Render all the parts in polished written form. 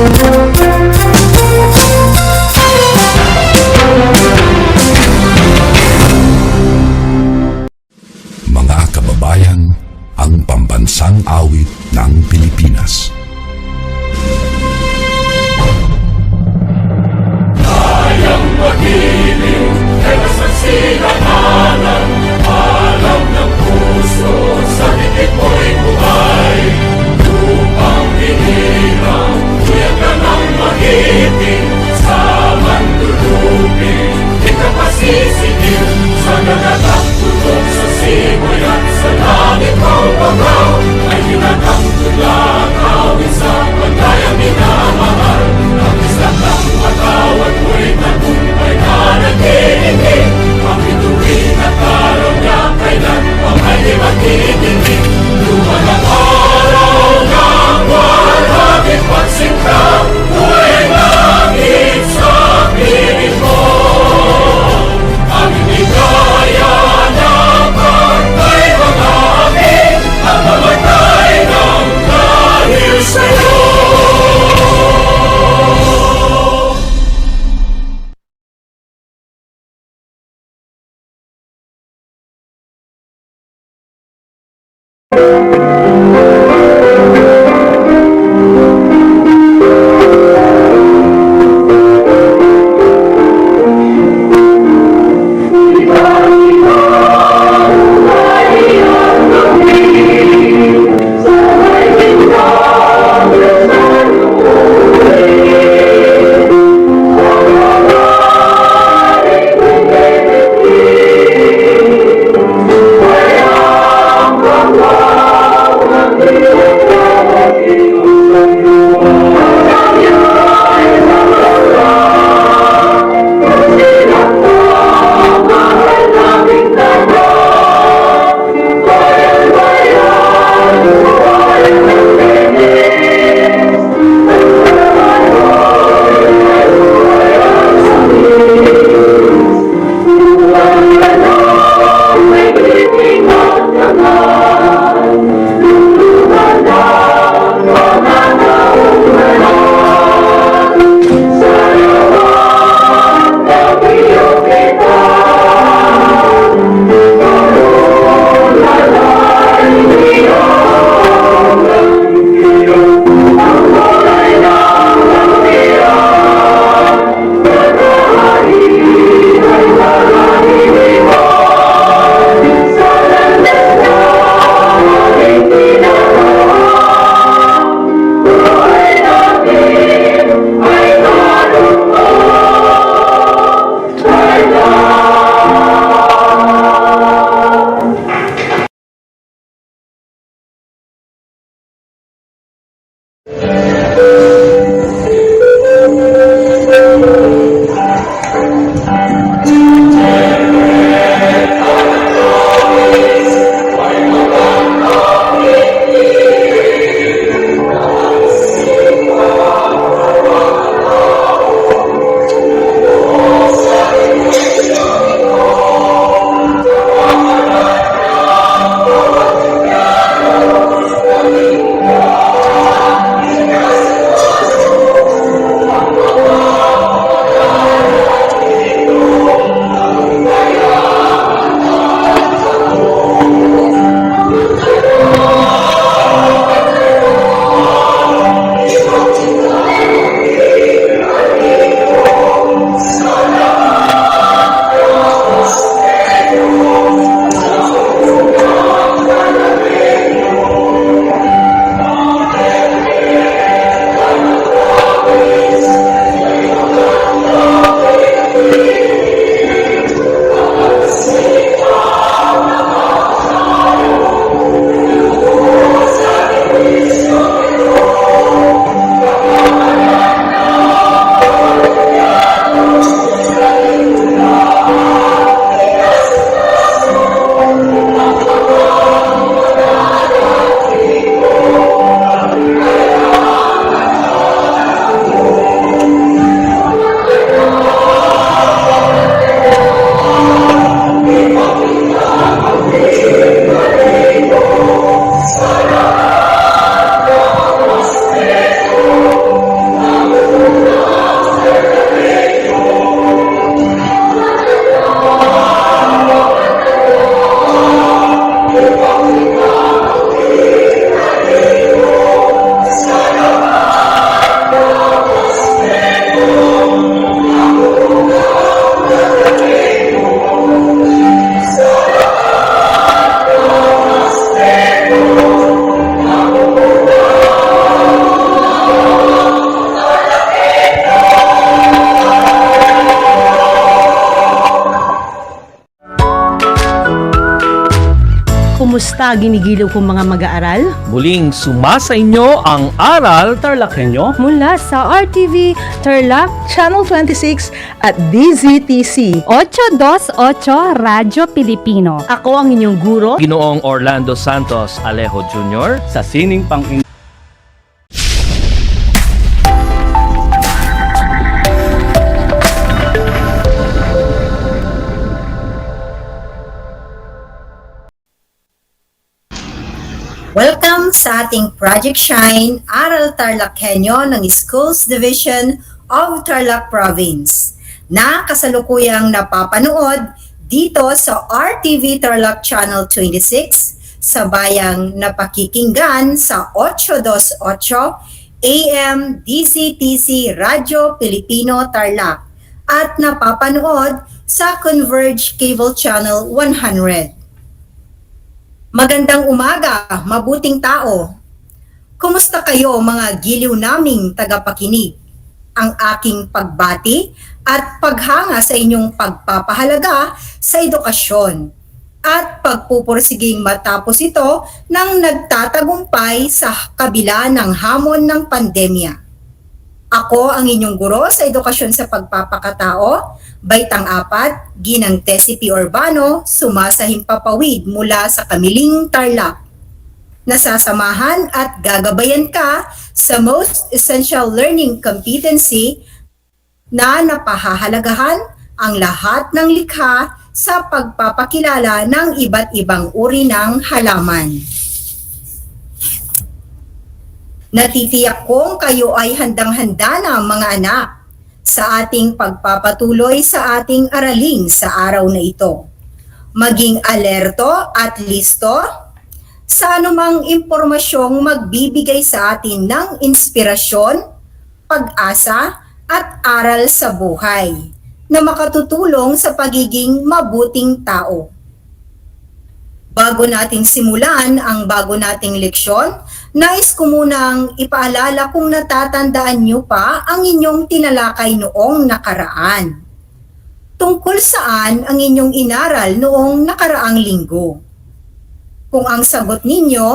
Mga kababayan, ang pambansang awit ng Pilipinas. Kayang magiliw, kaya sa sinakanan, alam ng puso, sa titik mo'y buhay. Upang hinirang, kuya ka ng magiting, sa mandulupin, di ka pasisigil, sa nagatak tulog sa simoy at sa langit mo bangaw, ay Kumusta ginigiliw kong mga mag-aaral? Muling sumasa inyo ang Aral TarlakHenyo Mula sa RTV Tarlac, Channel 26 at DZTC. 828 Radyo Pilipino. Ako ang inyong guro. Ginoong Orlando Santos Alejo Jr. sa sining pang Welcome sa ating Project Shine, Aral TarlakHenyo ng Schools Division of Tarlac Province na kasalukuyang napapanood dito sa RTV Tarlac Channel 26 sa bayang napakikinggan sa 828 AM DCTC Radyo Pilipino Tarlac at napapanood sa Converge Cable Channel 100. Magandang umaga, mabuting tao. Kumusta kayo mga giliw naming tagapakinig? Ang aking pagbati at paghanga sa inyong pagpapahalaga sa edukasyon at pagpupursiging matapos ito ng nagtatagumpay sa kabila ng hamon ng pandemya. Ako ang inyong guro sa edukasyon sa pagpapakatao, Baitang 4, Ginang Tessie P. Urbano, sumasahing papawid mula sa Kamiling Tarlac. Nasasamahan at gagabayan ka sa Most Essential Learning Competency na napahahalagahan ang lahat ng likha sa pagpapakilala ng iba't ibang uri ng halaman. Natitiyak kong kayo ay handang-handa na mga anak sa ating pagpapatuloy sa ating araling sa araw na ito. Maging alerto at listo sa anumang impormasyong magbibigay sa atin ng inspirasyon, pag-asa at aral sa buhay na makatutulong sa pagiging mabuting tao. Bago natin simulan ang bago nating leksyon, nais ko munang ipaalala kung natatandaan niyo pa ang inyong tinalakay noong nakaraan. Tungkol saan ang inyong inaral noong nakaraang linggo? Kung ang sagot ninyo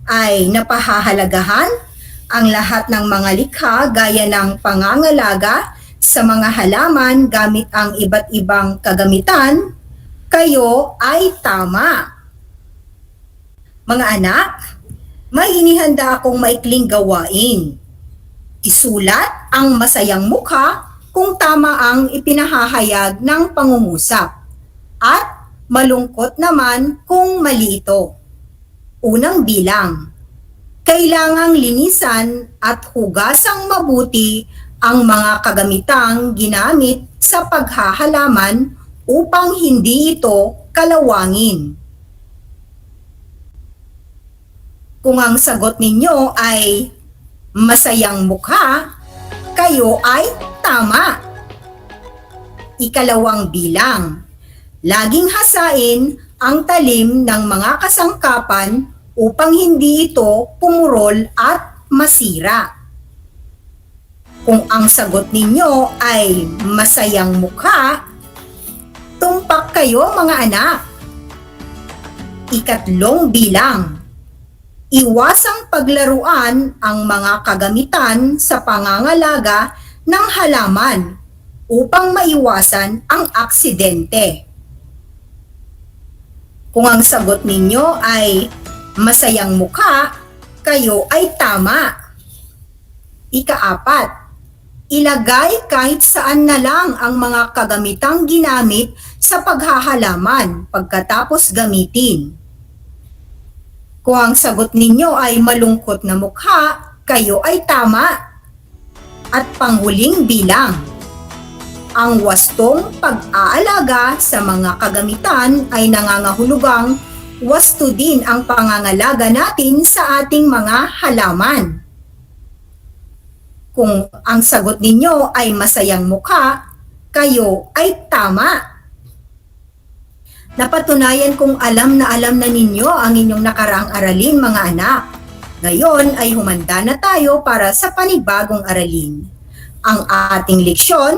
ay napahahalagahan ang lahat ng mga likha gaya ng pangangalaga sa mga halaman gamit ang iba't ibang kagamitan, kayo ay tama. Mga anak, may inihanda akong maikling gawain. Isulat ang masayang mukha kung tama ang ipinahahayag ng pangungusap at malungkot naman kung mali ito. Unang bilang, kailangang linisan at hugasang mabuti ang mga kagamitang ginamit sa paghahalaman upang hindi ito kalawangin. Kung ang sagot ninyo ay masayang mukha, kayo ay tama. Ikalawang bilang, laging hasain ang talim ng mga kasangkapan upang hindi ito pumurol at masira. Kung ang sagot ninyo ay masayang mukha, tumpak kayo mga anak. Ikatlong bilang, iwasang paglaruan ang mga kagamitan sa pangangalaga ng halaman upang maiwasan ang aksidente. Kung ang sagot ninyo ay masayang mukha, kayo ay tama. Ika-4, ilagay kahit saan na lang ang mga kagamitang ginamit sa paghahalaman pagkatapos gamitin. Kung ang sagot ninyo ay malungkot na mukha, kayo ay tama. At panghuling bilang, ang wastong pag-aalaga sa mga kagamitan ay nangangahulugang wasto din ang pangangalaga natin sa ating mga halaman. Kung ang sagot ninyo ay masayang mukha, kayo ay tama. Napatunayan kong alam na ninyo ang inyong nakaraang aralin mga anak. Ngayon ay humanda na tayo para sa panibagong aralin. Ang ating leksyon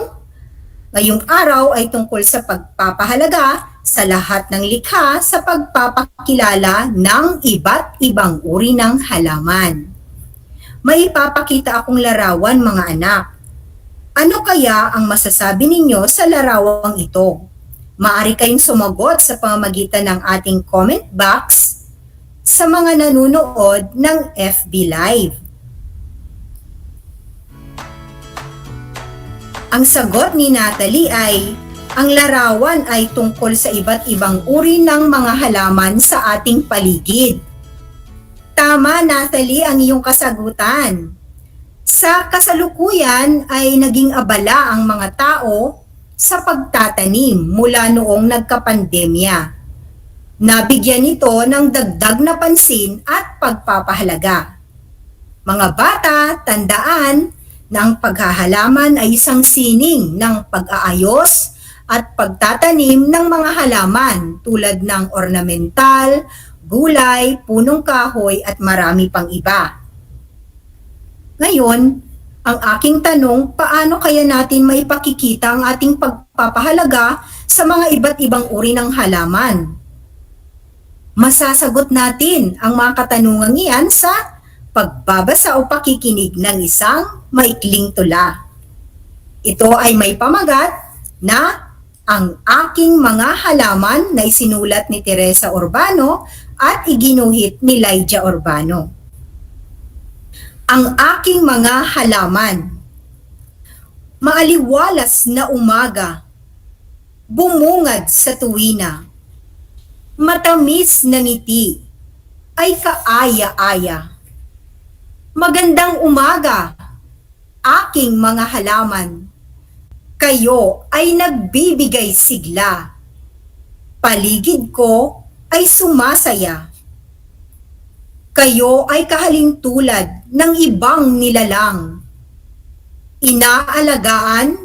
ngayong araw ay tungkol sa pagpapahalaga sa lahat ng likha sa pagpapakilala ng iba't ibang uri ng halaman. May ipapakita akong larawan, mga anak. Ano kaya ang masasabi ninyo sa larawang ito? Maaari kayong sumagot sa pamamagitan ng ating comment box sa mga nanonood ng FB Live. Ang sagot ni Natalie ay, ang larawan ay tungkol sa iba't ibang uri ng mga halaman sa ating paligid. Tama, Natalie, ang iyong kasagutan. Sa kasalukuyan ay naging abala ang mga tao sa pagtatanim mula noong nagkapandemya. Nabigyan ito ng dagdag na pansin at pagpapahalaga. Mga bata, tandaan na ang paghahalaman ay isang sining ng pag-aayos at pagtatanim ng mga halaman tulad ng ornamental, gulay, punong kahoy at marami pang iba. Ngayon, ang aking tanong, paano kaya natin maipakikita ang ating pagpapahalaga sa mga iba't ibang uri ng halaman? Masasagot natin ang mga katanungang iyan sa pagbabasa o pakikinig ng isang maikling tula. Ito ay may pamagat na ang aking mga halaman na isinulat ni Teresa Urbano at iginuhit ni Lydia Urbano. Ang aking mga halaman. Maaliwalas na umaga, bumungad sa tuwina, matamis na ngiti, ay kaaya-aya. Magandang umaga, aking mga halaman. Kayo ay nagbibigay sigla. Paligid ko ay sumasaya. Kayo ay kahalintulad ng ibang nilalang. Inaalagaan,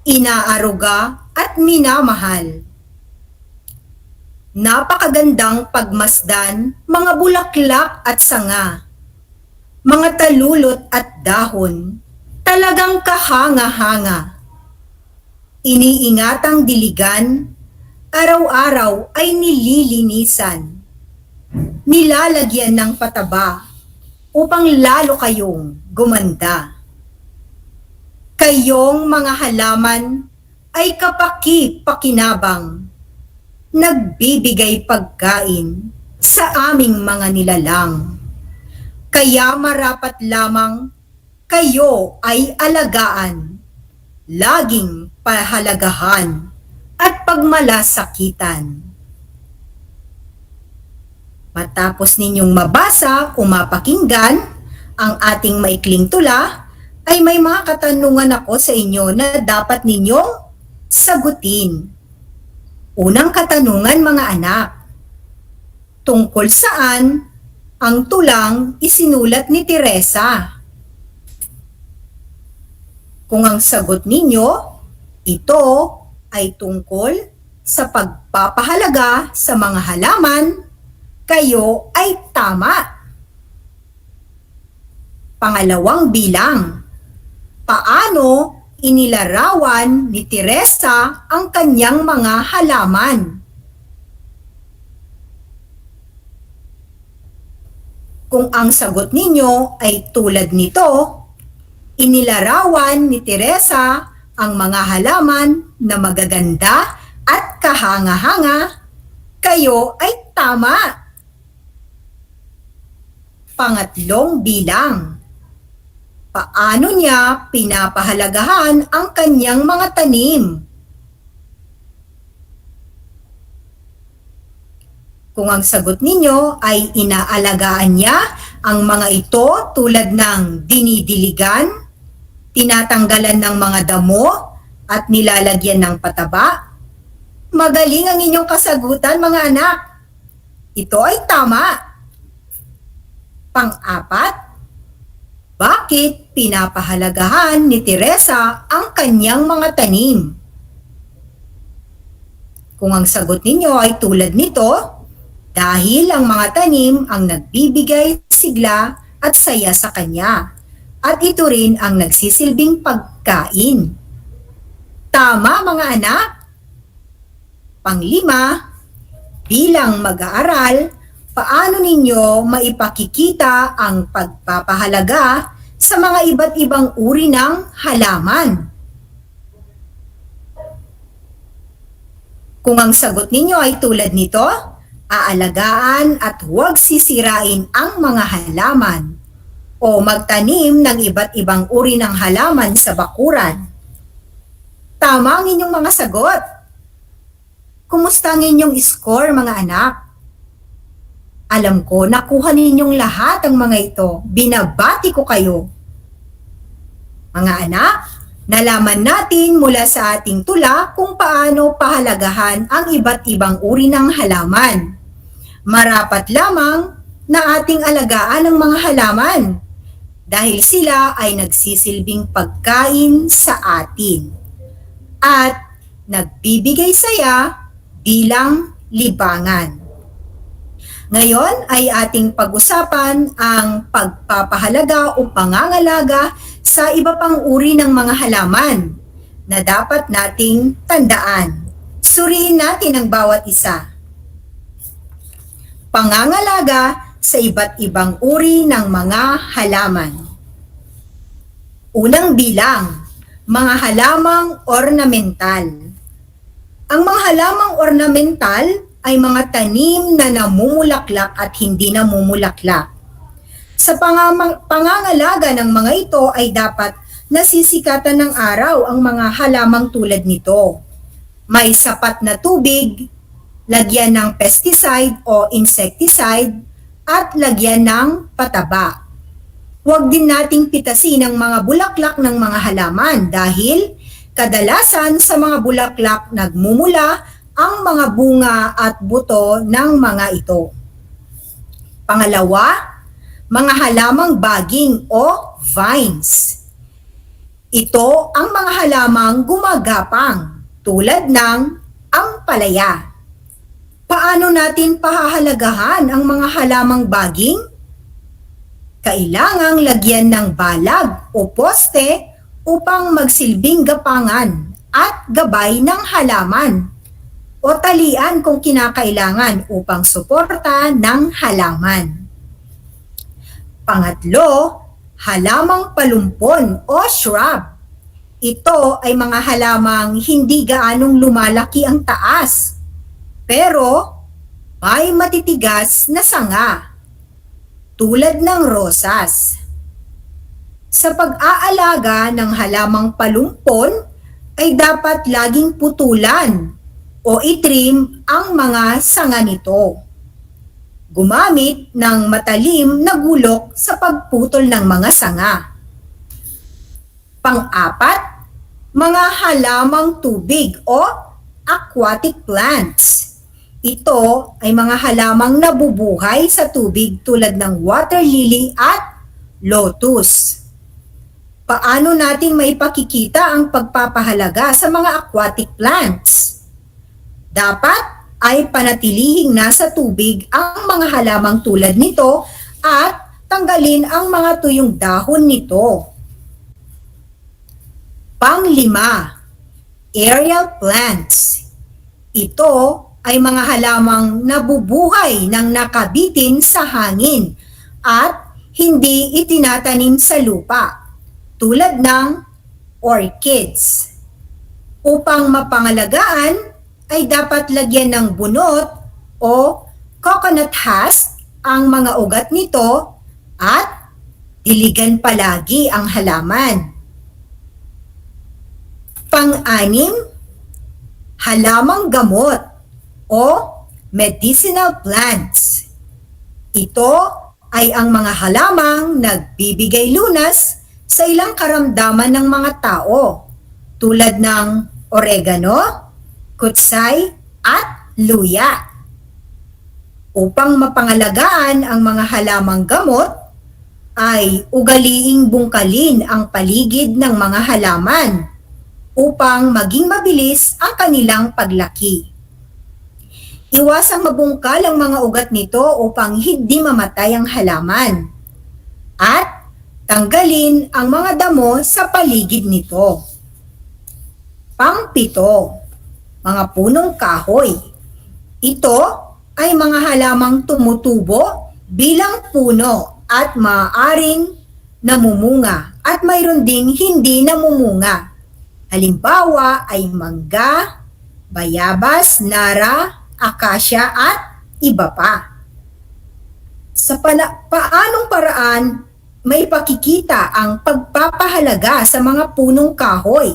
inaaruga at minamahal. Napakagandang pagmasdan, mga bulaklak at sanga. Mga talulot at dahon, talagang kahanga-hanga. Iniingatang diligan, araw-araw ay nililinisan. Nilalagyan ng pataba upang lalo kayong gumanda. Kayong mga halaman ay kapaki-pakinabang, nagbibigay pagkain sa aming mga nilalang. Kaya marapat lamang kayo ay alagaan, laging pahalagahan at pagmalasakitan. Matapos ninyong mabasa o mapakinggan ang ating maikling tula, ay may mga katanungan ako sa inyo na dapat ninyong sagutin. Unang katanungan, mga anak. Tungkol saan ang tulang isinulat ni Teresa? Kung ang sagot ninyo, ito ay tungkol sa pagpapahalaga sa mga halaman, kayo ay tama. Pangalawang bilang. Paano inilarawan ni Teresa ang kanyang mga halaman? Kung ang sagot ninyo ay tulad nito, inilarawan ni Teresa ang mga halaman na magaganda at kahanga-hanga, kayo ay tama. Pangatlong bilang. Paano niya pinapahalagahan ang kanyang mga tanim? Kung ang sagot ninyo ay inaalagaan niya ang mga ito tulad ng dinidiligan, tinatanggalan ng mga damo at nilalagyan ng pataba, magaling ang inyong kasagutan, mga anak. Ito ay tama. Pang-apat, bakit pinapahalagahan ni Teresa ang kanyang mga tanim? Kung ang sagot ninyo ay tulad nito, dahil ang mga tanim ang nagbibigay sigla at saya sa kanya, at ito rin ang nagsisilbing pagkain. Tama, mga anak. Panglima, bilang mag-aaral, paano ninyo maipakikita ang pagpapahalaga sa mga iba't ibang uri ng halaman? Kung ang sagot ninyo ay tulad nito, aalagaan at huwag sisirain ang mga halaman o magtanim ng iba't ibang uri ng halaman sa bakuran. Tama ang inyong mga sagot. Kumusta ang inyong score, mga anak? Alam ko, nakuha ninyong lahat ang mga ito. Binabati ko kayo. Mga anak, nalaman natin mula sa ating tula kung paano pahalagahan ang iba't ibang uri ng halaman. Marapat lamang na ating alagaan ang mga halaman dahil sila ay nagsisilbing pagkain sa atin at nagbibigay saya bilang libangan. Ngayon ay ating pag-usapan ang pagpapahalaga o pangangalaga sa iba pang uri ng mga halaman na dapat nating tandaan. Suriin natin ang bawat isa. Pangangalaga sa iba't ibang uri ng mga halaman. Unang bilang, mga halamang ornamental. Ang mga halamang ornamental ay mga tanim na namumulaklak at hindi namumulaklak. Sa pangangalaga ng mga ito ay dapat nasisikatan ng araw ang mga halamang tulad nito. May sapat na tubig, lagyan ng pesticide o insecticide, at lagyan ng pataba. Huwag din nating pitasin ang mga bulaklak ng mga halaman dahil kadalasan sa mga bulaklak nagmumula ang mga bunga at buto ng mga ito. Pangalawa, mga halamang baging o vines. Ito ang mga halamang gumagapang tulad ng ampalaya. Paano natin pahahalagahan ang mga halamang baging? Kailangang lagyan ng balag o poste upang magsilbing gapangan at gabay ng halaman o talian kung kinakailangan upang suporta ng halaman. Pangatlo, halamang palumpon o shrub. Ito ay mga halamang hindi gaanong lumalaki ang taas, pero may matitigas na sanga, tulad ng rosas. Sa pag-aalaga ng halamang palumpon ay dapat laging putulan o itrim ang mga sanga nito. Gumamit ng matalim na gulok sa pagputol ng mga sanga. Pang-apat, mga halamang tubig o aquatic plants. Ito ay mga halamang nabubuhay sa tubig tulad ng water lily at lotus. Paano natin maipakikita ang pagpapahalaga sa mga aquatic plants? Dapat ay panatilihing nasa tubig ang mga halamang tulad nito at tanggalin ang mga tuyong dahon nito. Panglima, aerial plants. Ito ay mga halamang nabubuhay ng nakabitin sa hangin at hindi itinatanim sa lupa, tulad ng orchids. Upang mapangalagaan, ay dapat lagyan ng bunot o coconut husk ang mga ugat nito at diligan palagi ang halaman. Pang-anim, halamang gamot o medicinal plants. Ito ay ang mga halamang nagbibigay lunas sa ilang karamdaman ng mga tao tulad ng oregano, kutsay, at luya. Upang mapangalagaan ang mga halamang gamot, ay ugaliing bungkalin ang paligid ng mga halaman upang maging mabilis ang kanilang paglaki. Iwasang mabungkal ang mga ugat nito upang hindi mamatay ang halaman. At tanggalin ang mga damo sa paligid nito. Pang-pito, mga punong kahoy. Ito ay mga halamang tumutubo bilang puno at maaaring namumunga at mayroon ding hindi namumunga. Halimbawa ay mangga, bayabas, nara, akasya at iba pa. Sa paanong paraan may pakikita ang pagpapahalaga sa mga punong kahoy?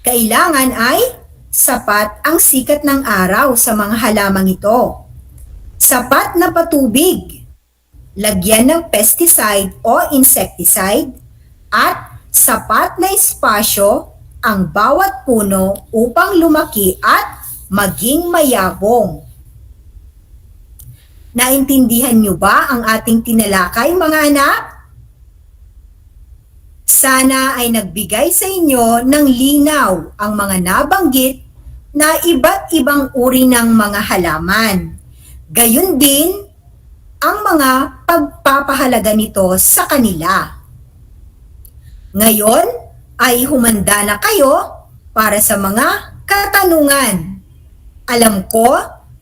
Kailangan ay sapat ang sikat ng araw sa mga halamang ito. Sapat na patubig, lagyan ng pesticide o insecticide, at sapat na espasyo ang bawat puno upang lumaki at maging mayabong. Naintindihan niyo ba ang ating tinalakay, mga anak? Sana ay nagbigay sa inyo ng linaw ang mga nabanggit na iba't ibang uri ng mga halaman. Gayun din ang mga pagpapahalaga nito sa kanila. Ngayon ay humanda na kayo para sa mga katanungan. Alam ko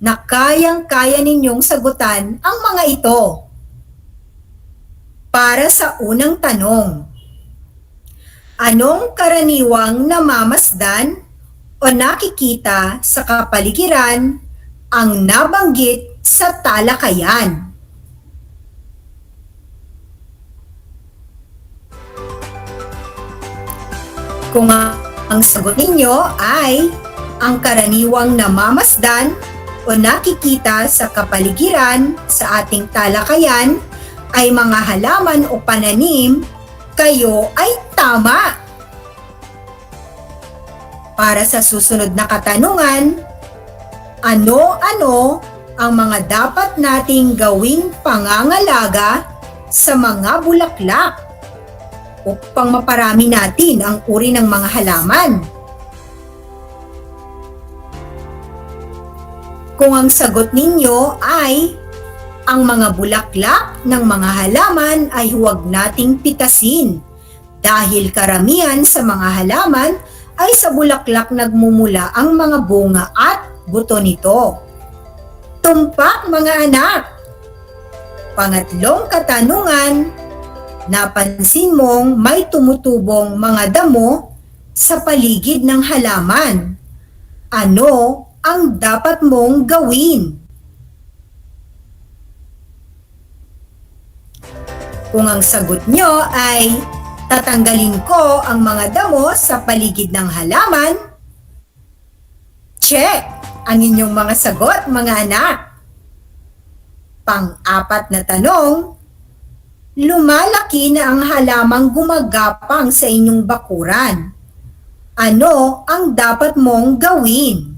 na kayang-kaya ninyong sagutan ang mga ito. Para sa unang tanong, anong karaniwang namamasdan o nakikita sa kapaligiran ang nabanggit sa talakayan? Kung ang sagot ninyo ay ang karaniwang namamasdan o nakikita sa kapaligiran sa ating talakayan ay mga halaman o pananim, kayo ay tama. Para sa susunod na katanungan, ano-ano ang mga dapat nating gawing pangangalaga sa mga bulaklak upang maparami natin ang uri ng mga halaman? Kung ang sagot ninyo ay ang mga bulaklak ng mga halaman ay huwag nating pitasin dahil karamihan sa mga halaman ay sa bulaklak nagmumula ang mga bunga at buto nito. Tumpak, mga anak! Pangatlong katanungan, napansin mong may tumutubong mga damo sa paligid ng halaman. Ano ang dapat mong gawin? Kung ang sagot nyo ay tatanggalin ko ang mga damo sa paligid ng halaman, check ang inyong mga sagot, mga anak. Pang-apat na tanong, lumalaki na ang halamang gumagapang sa inyong bakuran. Ano ang dapat mong gawin?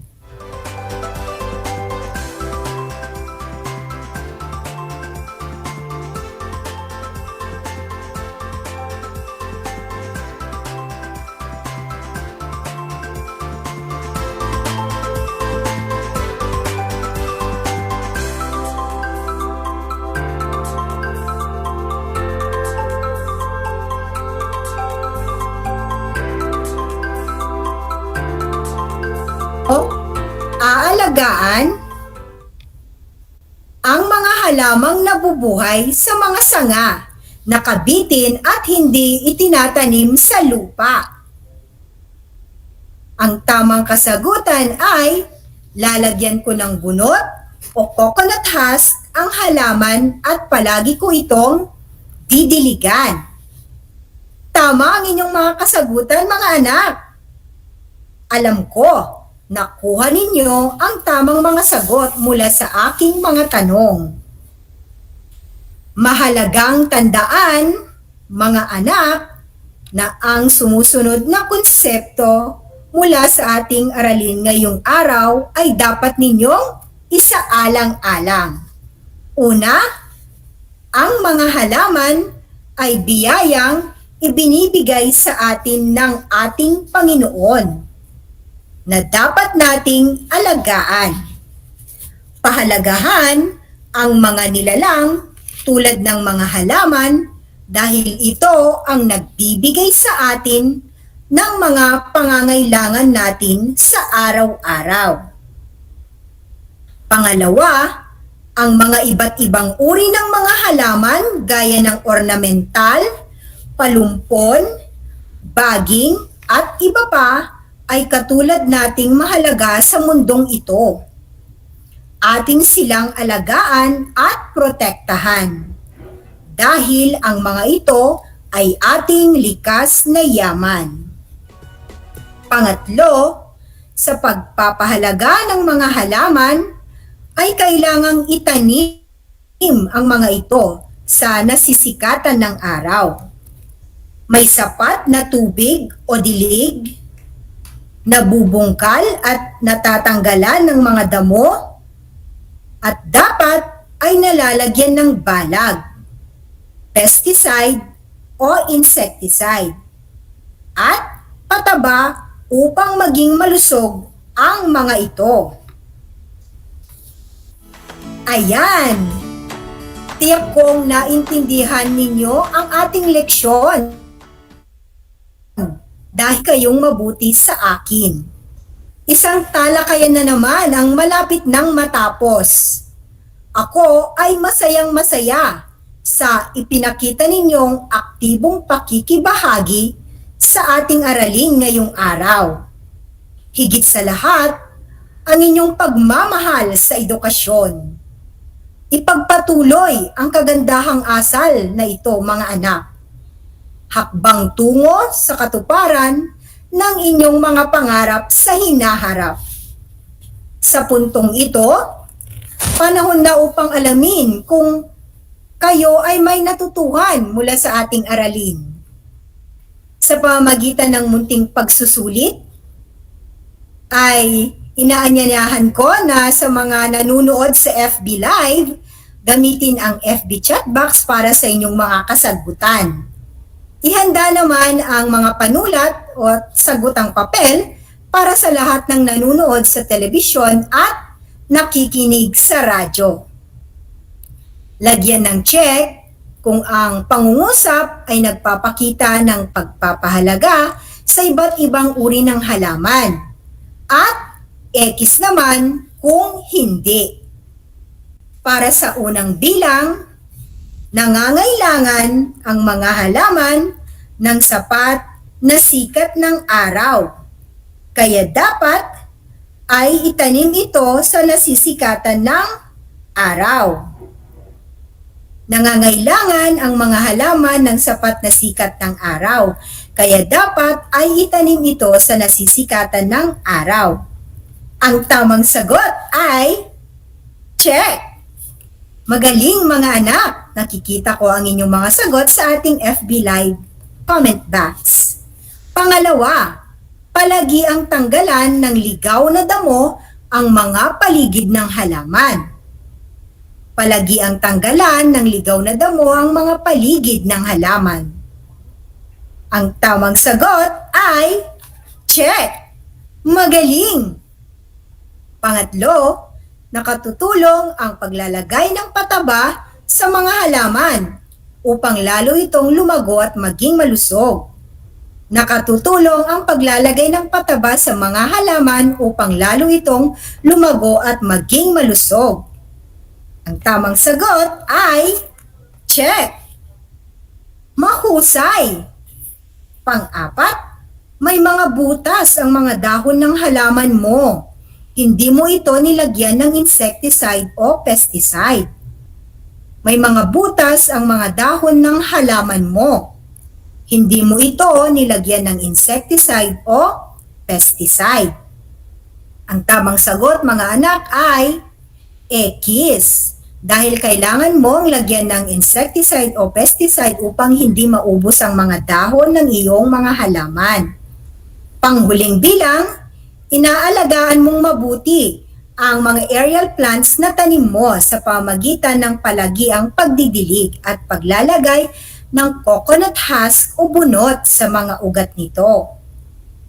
Aalagaan ang mga halamang nabubuhay sa mga sanga, nakabitin at hindi itinatanim sa lupa. Ang tamang kasagutan ay lalagyan ko ng bunot o coconut husk ang halaman at palagi ko itong didiligan. Tama ang inyong mga kasagutan, mga anak. Alam ko, nakuha ninyo ang tamang mga sagot mula sa aking mga tanong. Mahalagang tandaan, mga anak, na ang sumusunod na konsepto mula sa ating aralin ngayong araw ay dapat ninyong isaalang-alang. Una, ang mga halaman ay biyayang ibinibigay sa atin ng ating Panginoon na dapat nating alagaan. Pahalagahan ang mga nilalang tulad ng mga halaman dahil ito ang nagbibigay sa atin ng mga pangangailangan natin sa araw-araw. Pangalawa, ang mga iba't ibang uri ng mga halaman gaya ng ornamental, palumpon, baging at iba pa ay katulad nating mahalaga sa mundong ito. Ating silang alagaan at protektahan dahil ang mga ito ay ating likas na yaman. Pangatlo, sa pagpapahalaga ng mga halaman ay kailangang itanim ang mga ito sa nasisikatan ng araw. May sapat na tubig o dilig, nabubungkal at natatanggalan ng mga damo, at dapat ay nalalagyan ng balag, pesticide o insecticide, at pataba upang maging malusog ang mga ito. Ayan! Tiyak kong naintindihan ninyo ang ating leksyon dahil kayong mabuti sa akin. Isang talakayan na naman ang malapit nang matapos. Ako ay masayang-masaya sa ipinakita ninyong aktibong pakikibahagi sa ating aralin ngayong araw. Higit sa lahat, ang inyong pagmamahal sa edukasyon. Ipagpatuloy ang kagandahang asal na ito, mga anak. Hakbang tungo sa katuparan ng inyong mga pangarap sa hinaharap. Sa puntong ito, panahon na upang alamin kung kayo ay may natutuhan mula sa ating aralin. Sa pamamagitan ng munting pagsusulit, ay inaanyayahan ko na sa mga nanonood sa FB Live, gamitin ang FB chat box para sa inyong mga kasagutan. Ihanda naman ang mga panulat o sagutang papel para sa lahat ng nanonood sa telebisyon at nakikinig sa radyo. Lagyan ng check kung ang pangungusap ay nagpapakita ng pagpapahalaga sa iba't ibang uri ng halaman. At X naman kung hindi. Para sa unang bilang, nangangailangan ang mga halaman ng sapat na sikat ng araw. Kaya dapat ay itanim ito sa nasisikatan ng araw. Nangangailangan ang mga halaman ng sapat na sikat ng araw. Kaya dapat ay itanim ito sa nasisikatan ng araw. Ang tamang sagot ay check! Magaling mga anak! Nakikita ko ang inyong mga sagot sa ating FB Live comment box. Pangalawa, palagi ang tanggalan ng ligaw na damo ang mga paligid ng halaman. Palagi ang tanggalan ng ligaw na damo ang mga paligid ng halaman. Ang tamang sagot ay check! Magaling! Pangatlo, nakatutulong ang paglalagay ng pataba sa mga halaman upang lalo itong lumago at maging malusog. Nakatutulong ang paglalagay ng pataba sa mga halaman upang lalo itong lumago at maging malusog. Ang tamang sagot ay check! Mahusay! Pang-apat, may mga butas ang mga dahon ng halaman mo. Hindi mo ito nilagyan ng insecticide o pesticide. May mga butas ang mga dahon ng halaman mo. Hindi mo ito nilagyan ng insecticide o pesticide. Ang tamang sagot, mga anak, ay X. Dahil kailangan mong lagyan ng insecticide o pesticide upang hindi maubos ang mga dahon ng iyong mga halaman. Panghuling bilang, inaalagaan mong mabuti ang mga aerial plants na tanim mo sa pamagitan ng palagiang pagdidilig at paglalagay ng coconut husk o bunot sa mga ugat nito.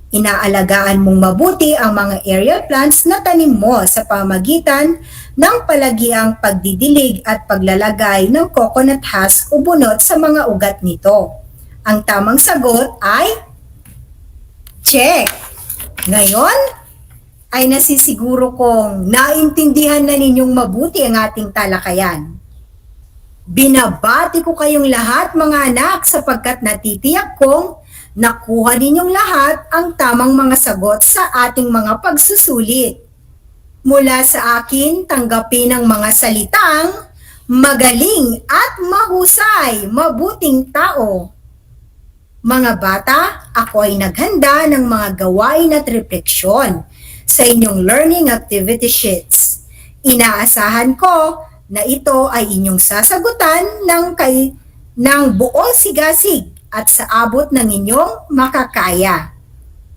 Inaalagaan mong mabuti ang mga aerial plants na tanim mo sa pamagitan ng palagiang pagdidilig at paglalagay ng coconut husk o bunot sa mga ugat nito. Ang tamang sagot ay Check! Ngayon, ay nasisiguro kong naintindihan na ninyong mabuti ang ating talakayan. Binabati ko kayong lahat mga anak sapagkat natitiyak kong nakuha ninyong lahat ang tamang mga sagot sa ating mga pagsusulit. Mula sa akin, tanggapin ang mga salitang magaling at mahusay, mabuting tao. Mga bata, ako ay naghanda ng mga gawain at refleksyon sa inyong learning activity sheets. Inaasahan ko na ito ay inyong sasagutan ng buong sigasig at sa abot ng inyong makakaya.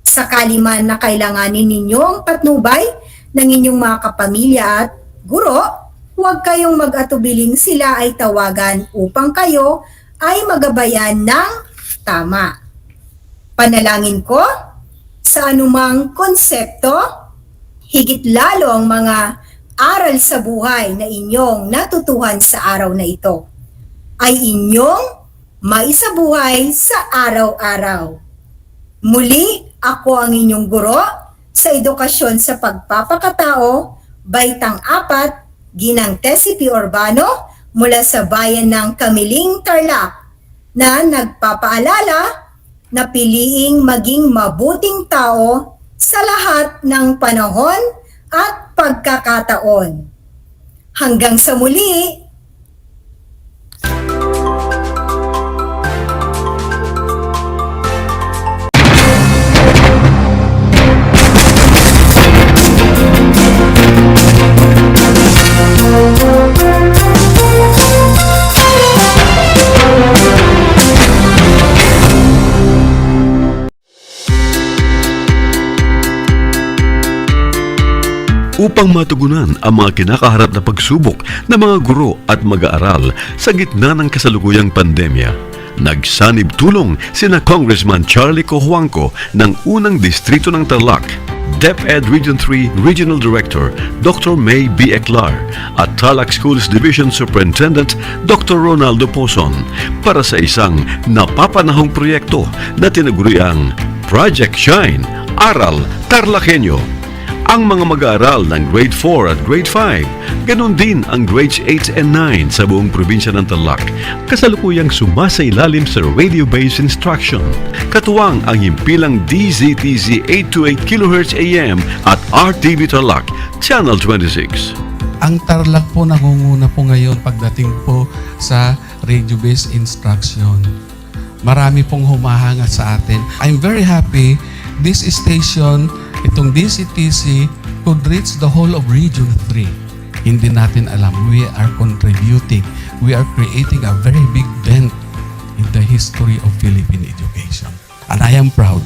Sakali man na kailanganin ninyong patnubay ng inyong mga kapamilya at guro, huwag kayong mag-atubiling sila ay tawagan upang kayo ay magabayan ng tama. Panalangin ko sa anumang konsepto, higit lalo ang mga aral sa buhay na inyong natutuhan sa araw na ito ay inyong maisabuhay sa araw-araw. Muli, ako ang inyong guro sa edukasyon sa pagpapakatao, Baitang 4, Ginang Tessie P. Urbano mula sa bayan ng Kamiling, Tarlac na nagpapaalala na piliing maging mabuting tao sa lahat ng panahon at pagkakataon. Hanggang sa muli! Upang matugunan ang mga kinakaharap na pagsubok ng mga guro at mag-aaral sa gitna ng kasalukuyang pandemya, nagsanib tulong sina Congressman Charlie Cojuangco ng unang distrito ng Tarlac, DEPED Region 3 Regional Director Dr. May B. Eclar at Tarlac Schools Division Superintendent Dr. Ronaldo Pozon para sa isang napapanahong proyekto na tinaguriang Project Shine, Aral TarlakHenyo. Ang mga mag-aaral ng Grade 4 at Grade 5, ganun din ang Grades 8 and 9 sa buong probinsya ng Tarlac, kasalukuyang sumasailalim sa radio-based instruction. Katuwang ang himpilang DZTZ 828 kHz AM at RTV Tarlac, Channel 26. Ang Tarlac po nangunguna po ngayon pagdating po sa radio-based instruction. Marami pong humahanga sa atin. I'm very happy this station, itong DCTC, could reach the whole of Region 3. Hindi natin alam, we are contributing, we are creating a very big dent in the history of Philippine education. And I am proud,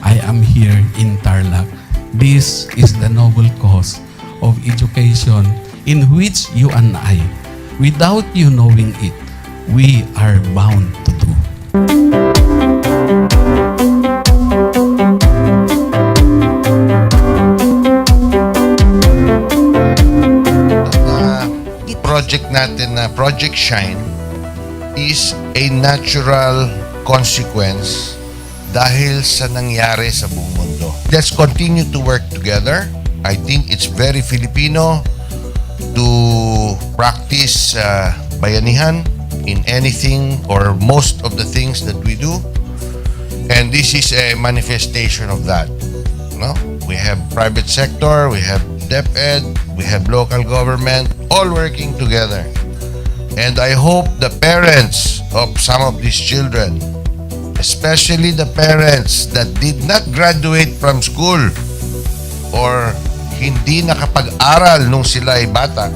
I am here in Tarlac. This is the noble cause of education in which you and I, without you knowing it, we are bound to do. Project natin na Project Shine is a natural consequence dahil sa nangyari sa buong mundo. Let's continue to work together. I think it's very Filipino to practice bayanihan in anything or most of the things that we do. And this is a manifestation of that. No? We have private sector, we have DEPED, we have local government, all working together. And I hope the parents of some of these children, especially the parents that did not graduate from school or hindi nakapag-aral nung sila ay bata,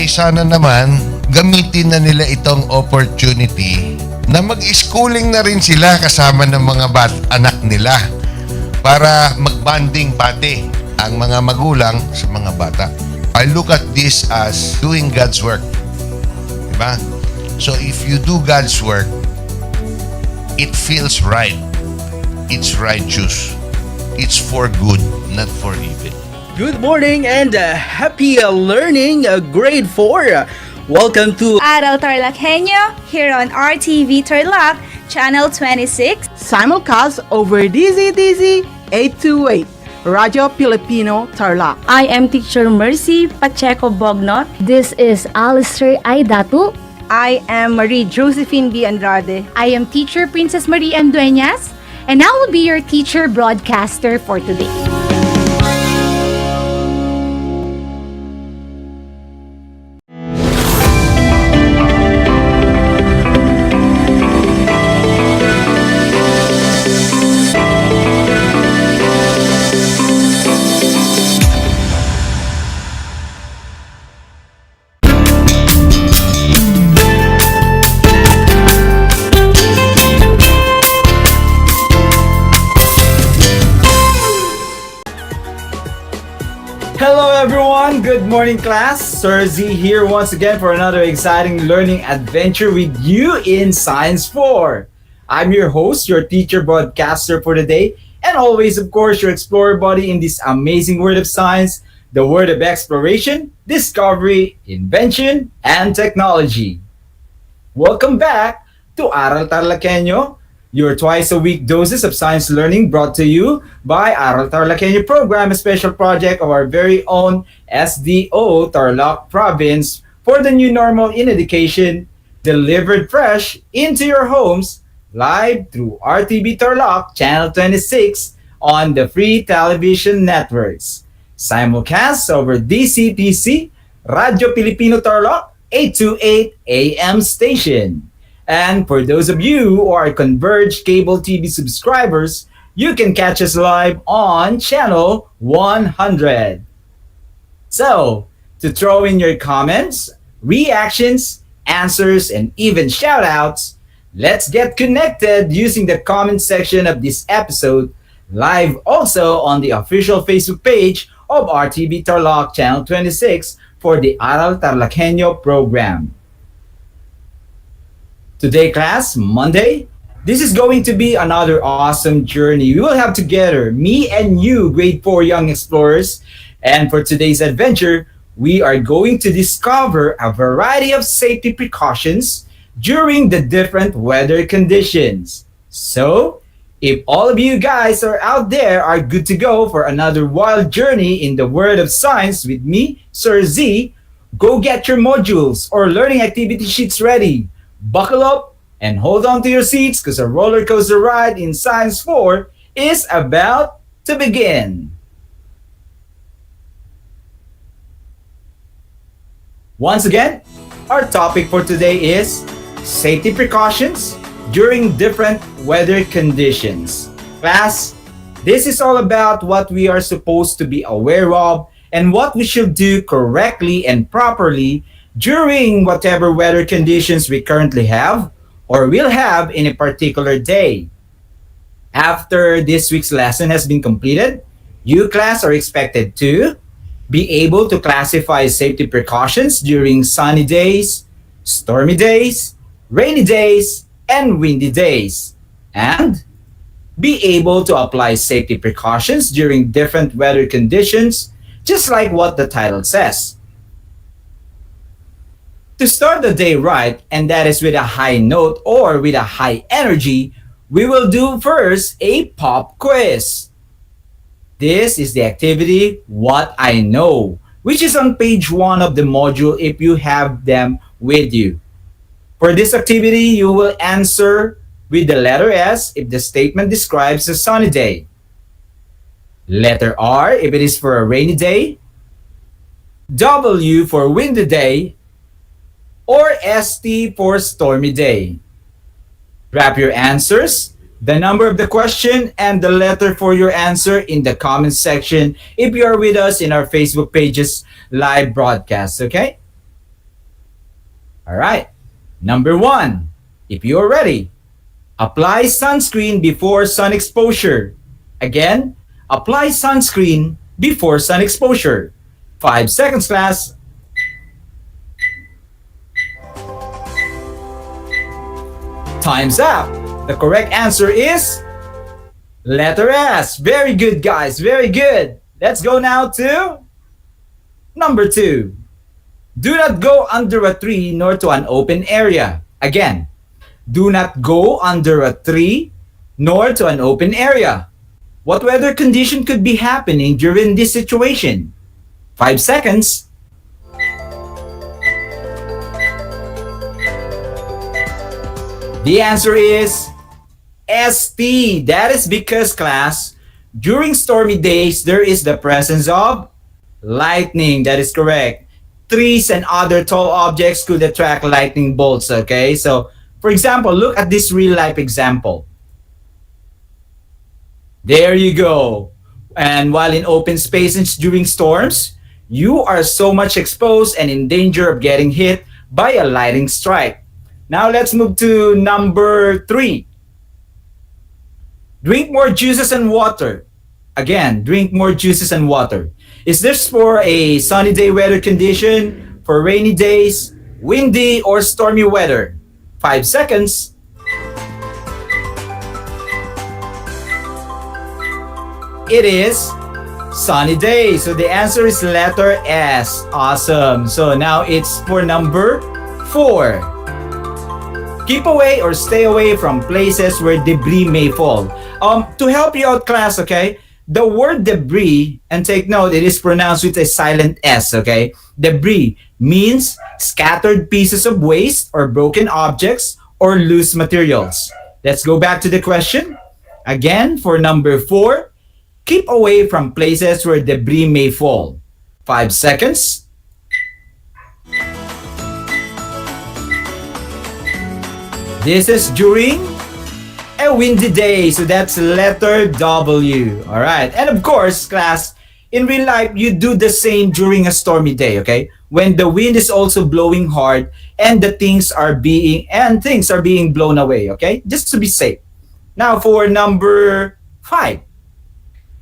sana naman gamitin na nila itong opportunity na mag-schooling na rin sila kasama ng mga anak nila para mag-bonding pati ang mga magulang sa mga bata. I look at this as doing God's work. Diba? So if you do God's work, it feels right. It's righteous. It's for good, not for evil. Good morning and happy learning, Grade 4. Welcome to Aral TarlakHenyo here on RTV Tarlac, Channel 26. simulcast over DZTZ 828, Radio Filipino Tarlac. I am Teacher Mercy Pacheco Bognot. This is Alistair Aidatu. I am Marie Josephine B. Andrade. I am Teacher Princess Marie M. Dueñas, and I will be your teacher broadcaster for today. Hello everyone, good morning class. Sir Z here once again for another exciting learning adventure with you in Science 4. I'm your host, your teacher broadcaster for the day, and always of course your explorer buddy in this amazing world of science, the world of exploration, discovery, invention, and technology. Welcome back to Aral TarlakHenyo, your twice-a-week doses of science learning brought to you by Aral TarlakHenyo program, a special project of our very own SDO Tarlac province for the new normal in education, delivered fresh into your homes, live through RTV Tarlac, Channel 26 on the free television networks. Simulcast over DCTC, Radio Filipino Tarlac, 828 AM station. And for those of you who are Converge Cable TV subscribers, you can catch us live on channel 100. So, to throw in your comments, reactions, answers, and even shoutouts, let's get connected using the comment section of this episode, live also on the official Facebook page of RTV Tarlac Channel 26 for the Aral TarlakHenyo program. Today, class, Monday, this is going to be another awesome journey we will have together, me and you, grade 4 young explorers. And for today's adventure, we are going to discover a variety of safety precautions during the different weather conditions. So, if all of you guys are out there are good to go for another wild journey in the world of science with me, Sir Z, go get your modules or learning activity sheets ready. Buckle up and hold on to your seats because a roller coaster ride in Science 4 is about to begin. Once again, our topic for today is safety precautions during different weather conditions. Class, this is all about what we are supposed to be aware of and what we should do correctly and properly during whatever weather conditions we currently have or will have in a particular day. After this week's lesson has been completed, you class are expected to be able to classify safety precautions during sunny days, stormy days, rainy days, and windy days, and be able to apply safety precautions during different weather conditions, just like what the title says. To start the day right, and that is with a high note or with a high energy, we will do first a pop quiz. This is the activity What I Know, which is on page 1 of the module if you have them with you. For this activity, you will answer with the letter S if the statement describes a sunny day, letter R if it is for a rainy day, W for windy day, or ST for stormy day. Wrap your answers, the number of the question, and the letter for your answer in the comment section if you are with us in our Facebook page's live broadcast, okay? All right. Number 1, if you are ready, apply sunscreen before sun exposure. Again, apply sunscreen before sun exposure. 5 seconds, class. Time's up. The correct answer is letter S. Very good, guys. Very good. Let's go now to number 2. Do not go under a tree nor to an open area. Again, do not go under a tree nor to an open area. What weather condition could be happening during this situation? 5 seconds. The answer is ST. That is because, class, during stormy days, there is the presence of lightning. That is correct. Trees and other tall objects could attract lightning bolts, okay? So, for example, look at this real life example. There you go. And while in open spaces during storms, you are so much exposed and in danger of getting hit by a lightning strike. Now let's move to number 3. Drink more juices and water. Again, drink more juices and water. Is this for a sunny day weather condition, for rainy days, windy, or stormy weather? 5 seconds. It is sunny day. So the answer is letter S. Awesome. So now it's for number 4. Keep away or stay away from places where debris may fall. To help you out, class, okay? The word debris, and take note, it is pronounced with a silent S, okay? Debris means scattered pieces of waste or broken objects or loose materials. Let's go back to the question. Again, for number 4, keep away from places where debris may fall. 5 seconds. This is during a windy day, so that's letter W. All right. And of course, class, in real life, you do the same during a stormy day, okay? When the wind is also blowing hard and things are being blown away, okay? Just to be safe. Now for number 5.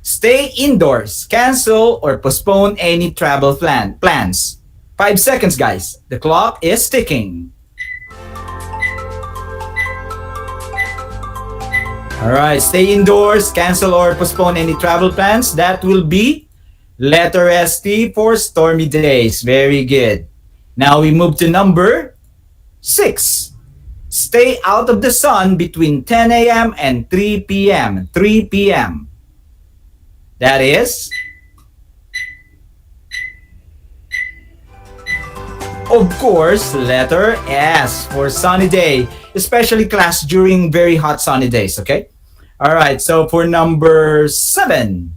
Stay indoors. Cancel or postpone any travel plans. 5 seconds, guys. The clock is ticking. All right, stay indoors, cancel or postpone any travel plans. That will be letter ST for stormy days. Very good. Now we move to number 6. Stay out of the sun between 10 a.m. and 3 p.m. 3 p.m. That is, of course, letter S for sunny day, especially, class, during very hot sunny days, okay? All right, so for number 7,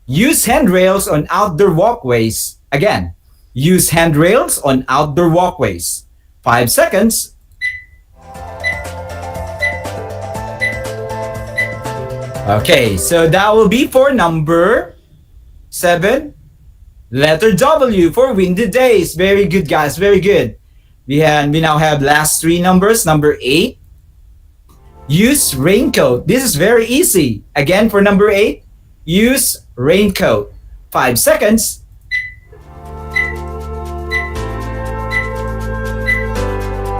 use handrails on outdoor walkways. Again, use handrails on outdoor walkways. 5 seconds. Okay, so that will be for number 7. Letter W for windy days. Very good, guys. Very good. We now have last 3 numbers. Number 8. Use raincoat. This is very easy. Again, for number 8, use raincoat. 5 seconds.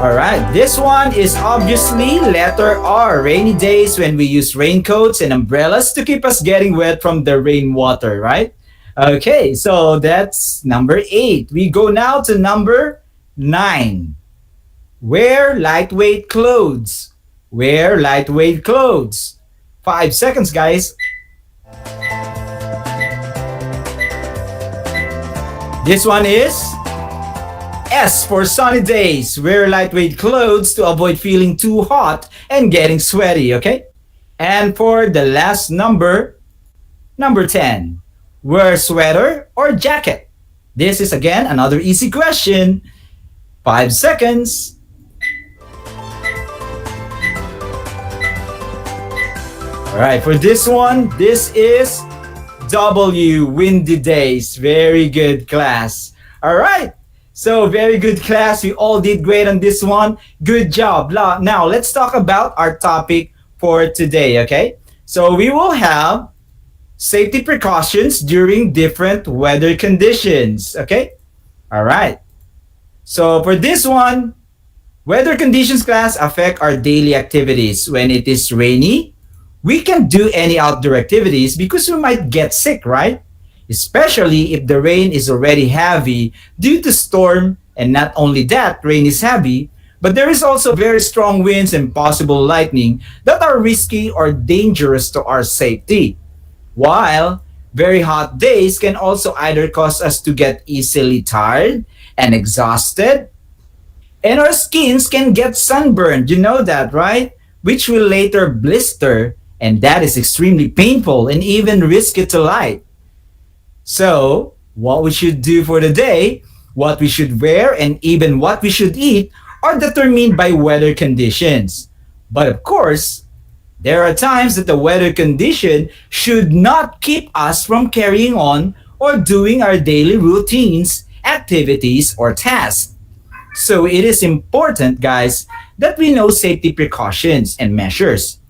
All right, this one is obviously letter R. Rainy days when we use raincoats and umbrellas to keep us getting wet from the rainwater, right? Okay, so that's number 8. We go now to number 9. Wear lightweight clothes. Wear lightweight clothes. 5 seconds, guys. This one is S for sunny days. Wear lightweight clothes to avoid feeling too hot and getting sweaty, okay? And for the last number, number 10. Wear sweater or jacket. This is again another easy question. 5 seconds. All right, for this one, this is W, windy days. Very good, class. All right, so very good, class. We all did great on this one. Good job. Now, let's talk about our topic for today, okay? So we will have safety precautions during different weather conditions, okay? All right. So for this one, weather conditions, class, affect our daily activities. When it is rainy, we can't do any outdoor activities because we might get sick, right? Especially if the rain is already heavy due to storm, and not only that, rain is heavy, But there is also very strong winds and possible lightning that are risky or dangerous to our safety. While very hot days can also either cause us to get easily tired and exhausted, and our skins can get sunburned. You know that, right? Which will later blister, and that is extremely painful and even risky to light. So, what we should do for the day, what we should wear, and even what we should eat are determined by weather conditions. But of course, there are times that the weather condition should not keep us from carrying on or doing our daily routines, activities, or tasks. So it is important, guys, that we know safety precautions and measures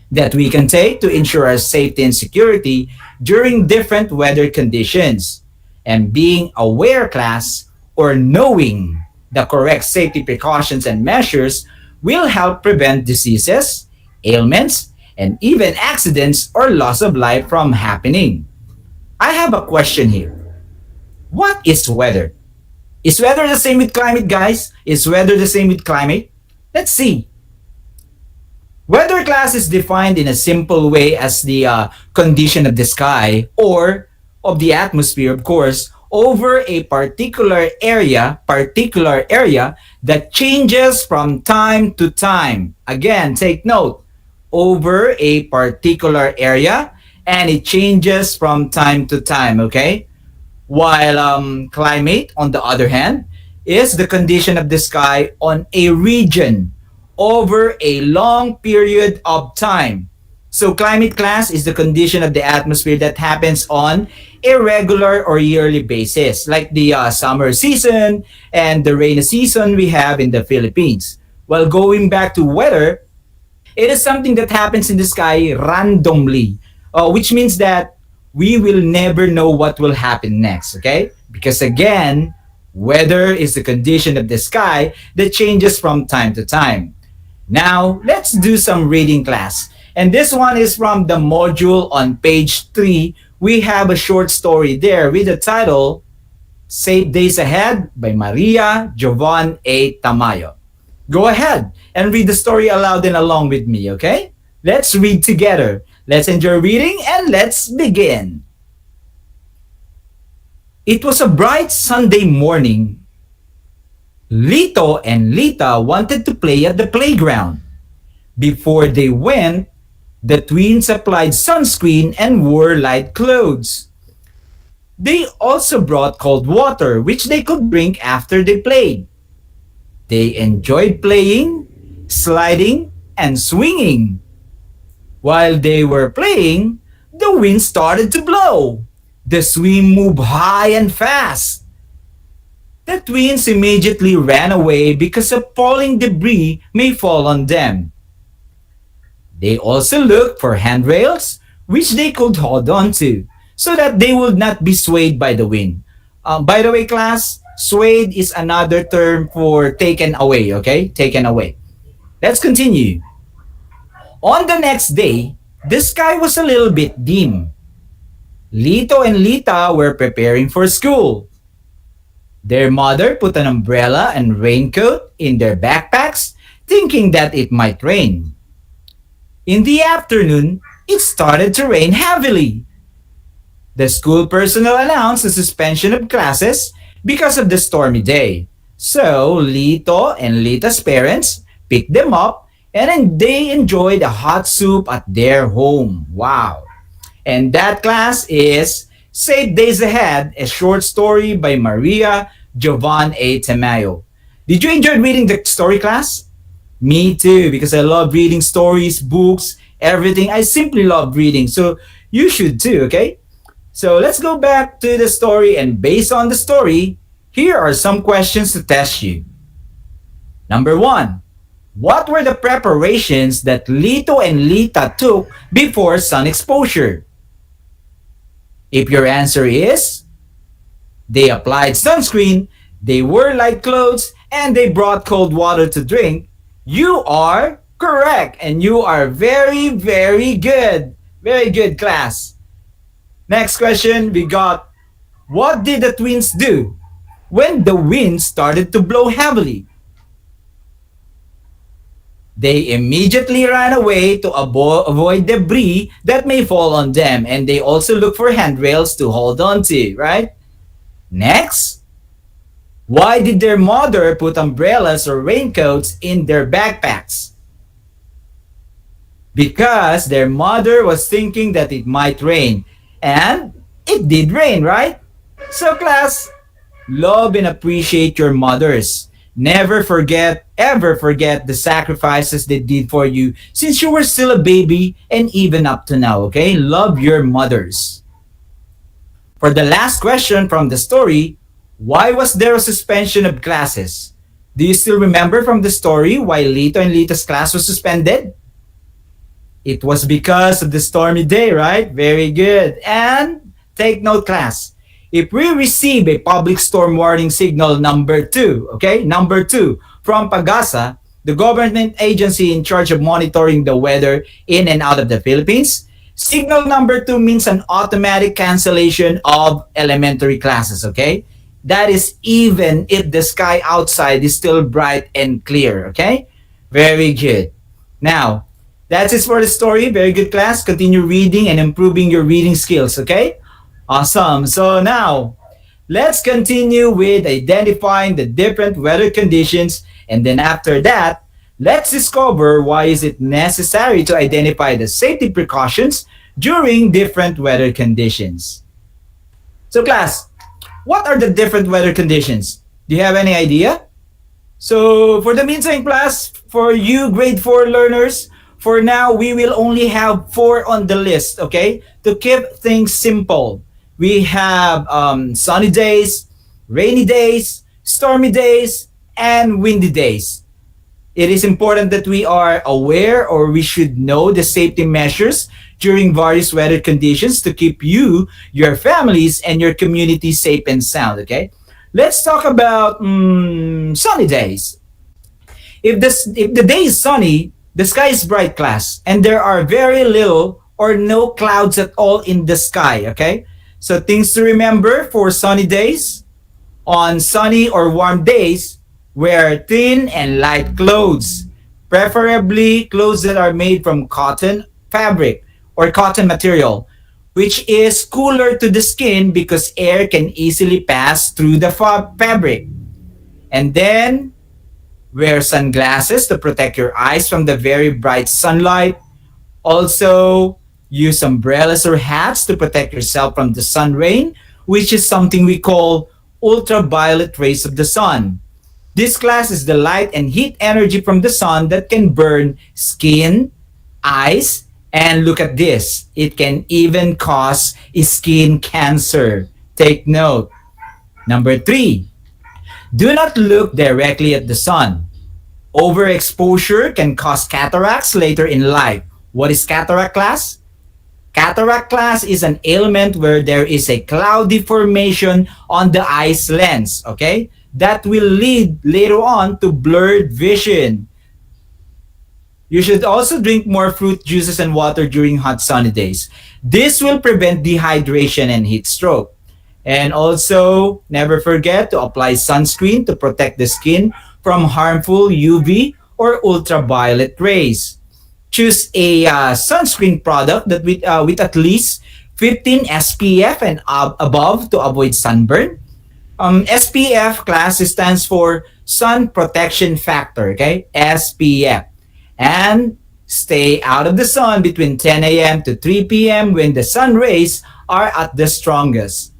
that we can take to ensure our safety and security during different weather conditions. And being aware, class, or knowing the correct safety precautions and measures will help prevent diseases, ailments, and even accidents or loss of life from happening. I have a question here. What is weather? Is weather the same with climate, guys? Is weather the same with climate? Let's see. Weather class is defined in a simple way as the condition of the sky or of the atmosphere, of course, over a particular area that changes from time to time. Again, take note, over a particular area and it changes from time to time, okay? While climate, on the other hand, is the condition of the sky on a region over a long period of time. So climate class is the condition of the atmosphere that happens on a regular or yearly basis, like the summer season and the rainy season we have in the Philippines. While going back to weather, it is something that happens in the sky randomly, which means that we will never know what will happen next, okay? Because again, weather is the condition of the sky that changes from time to time. Now, let's do some reading class. And this one is from the module on page 3. We have a short story there with the title, Safe Days Ahead by Maria Jovan A. Tamayo. Go ahead and read the story aloud and along with me, okay? Let's read together. Let's enjoy reading and let's begin. It was a bright Sunday morning. Lito and Lita wanted to play at the playground. Before they went, the twins applied sunscreen and wore light clothes. They also brought cold water, which they could drink after they played. They enjoyed playing, sliding, and swinging. While they were playing, the wind started to blow. The swing moved high and fast. The twins immediately ran away because a falling debris may fall on them. They also looked for handrails, which they could hold on to, so that they would not be swayed by the wind. By the way, class, swayed is another term for taken away, okay? Taken away. Let's continue. On the next day, the sky was a little bit dim. Lito and Lita were preparing for school. Their mother put an umbrella and raincoat in their backpacks, thinking that it might rain. In the afternoon, it started to rain heavily. The school personnel announced the suspension of classes because of the stormy day. So, Lito and Lita's parents picked them up and then they enjoyed a hot soup at their home. Wow. And that class is Safe Days Ahead, a short story by Maria Jovan A. Tamayo. Did you enjoy reading the story, class? Me too, because I love reading stories, books, everything. I simply love reading. So you should too, okay? So let's go back to the story, and based on the story, here are some questions to test you. Number 1. What were the preparations that Lito and Lita took before sun exposure? If your answer is, they applied sunscreen, they wore light clothes, and they brought cold water to drink, you are correct, and you are very, very good. Very good, class. Next question, we got, what did the twins do when the wind started to blow heavily? They immediately ran away to avoid debris that may fall on them, and they also look for handrails to hold on to, right? Next, why did their mother put umbrellas or raincoats in their backpacks? Because their mother was thinking that it might rain. And it did rain, right? So class, love and appreciate your mothers. Never forget, ever forget the sacrifices they did for you since you were still a baby and even up to now, okay? Love your mothers. For the last question from the story, why was there a suspension of classes? Do you still remember from the story why Lito and Lita's class was suspended? It was because of the stormy day, right? Very good. And take note, class. If we receive a public storm warning signal number 2, okay, number 2 from Pagasa, the government agency in charge of monitoring the weather in and out of the Philippines, signal number 2 means an automatic cancellation of elementary classes, okay? That is even if the sky outside is still bright and clear, okay? Very good. Now, that's it for the story. Very good, class. Continue reading and improving your reading skills, okay? Awesome. So now, let's continue with identifying the different weather conditions, and then after that, let's discover why is it necessary to identify the safety precautions during different weather conditions. So class, what are the different weather conditions? Do you have any idea? So for the meantime, class, for you grade 4 learners, for now, we will only have 4 on the list, okay? To keep things simple. We have sunny days, rainy days, stormy days, and windy days. It is important that we are aware, or we should know, the safety measures during various weather conditions to keep you, your families, and your community safe and sound, okay? Let's talk about sunny days. If the day is sunny, the sky is bright, class, and there are very little or no clouds at all in the sky, okay? So things to remember for sunny days: on sunny or warm days, wear thin and light clothes, preferably clothes that are made from cotton fabric or cotton material, which is cooler to the skin because air can easily pass through the fabric. And then wear sunglasses to protect your eyes from the very bright sunlight. Also, use umbrellas or hats to protect yourself from the sun rain, which is something we call ultraviolet rays of the sun. This class is the light and heat energy from the sun that can burn skin, eyes, and look at this. It can even cause skin cancer. Take note. Number 3, do not look directly at the sun. Overexposure can cause cataracts later in life. What is cataract, class? Cataract, class, is an ailment where there is a cloudy formation on the eye's lens, okay? That will lead later on to blurred vision. You should also drink more fruit juices and water during hot sunny days. This will prevent dehydration and heat stroke. And also, never forget to apply sunscreen to protect the skin from harmful UV or ultraviolet rays. Choose a sunscreen product that with at least 15 SPF and above to avoid sunburn. SPF, class, stands for Sun Protection Factor, okay? SPF. And stay out of the sun between 10 a.m. to 3 p.m. when the sun rays are at the strongest.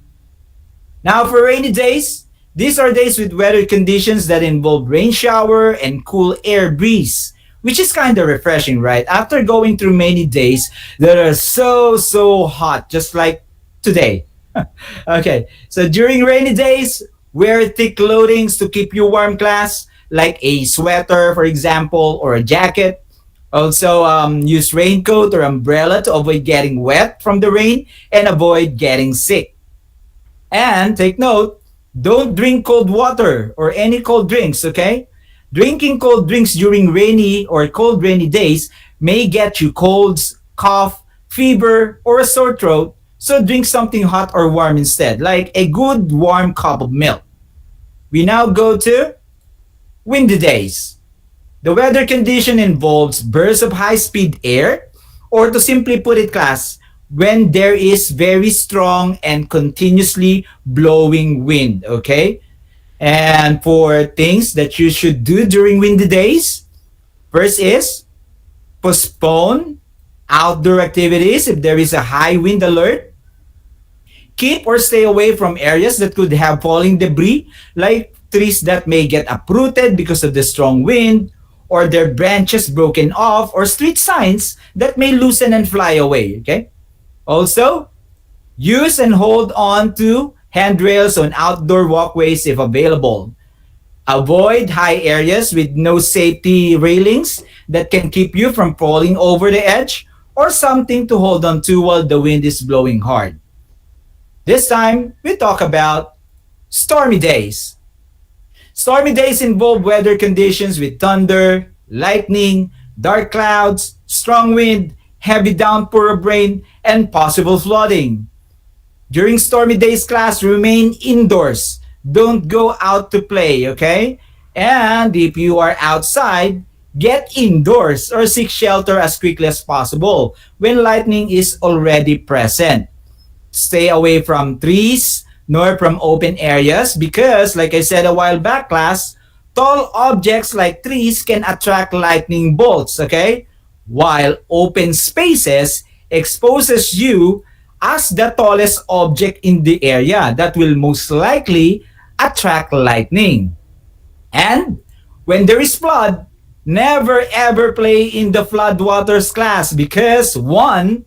Now for rainy days, these are days with weather conditions that involve rain shower and cool air breeze, which is kind of refreshing, right? After going through many days that are so hot, just like today. Okay, so during rainy days, wear thick clothing to keep you warm, class, like a sweater, for example, or a jacket. Also, use raincoat or umbrella to avoid getting wet from the rain and avoid getting sick. And take note, don't drink cold water or any cold drinks, okay? Drinking cold drinks during rainy or cold rainy days may get you colds, cough, fever, or a sore throat. So drink something hot or warm instead, like a good warm cup of milk. We now go to windy days. The weather condition involves bursts of high-speed air, or to simply put it, class, when there is very strong and continuously blowing wind, okay? And for things that you should do during windy days, first is postpone outdoor activities if there is a high wind alert. Keep or stay away from areas that could have falling debris, like trees that may get uprooted because of the strong wind, or their branches broken off, or street signs that may loosen and fly away. Okay? Also, use and hold on to handrails on outdoor walkways if available. Avoid high areas with no safety railings that can keep you from falling over the edge, or something to hold on to while the wind is blowing hard. This time, we talk about stormy days. Stormy days involve weather conditions with thunder, lightning, dark clouds, strong wind, heavy downpour of rain, and possible flooding. During stormy days, class, remain indoors. Don't go out to play, okay? And if you are outside, get indoors or seek shelter as quickly as possible when lightning is already present. Stay away from trees nor from open areas because, like I said a while back, class, tall objects like trees can attract lightning bolts, okay? While open spaces exposes you as the tallest object in the area that will most likely attract lightning. And when there is flood, never ever play in the floodwaters, class, because one,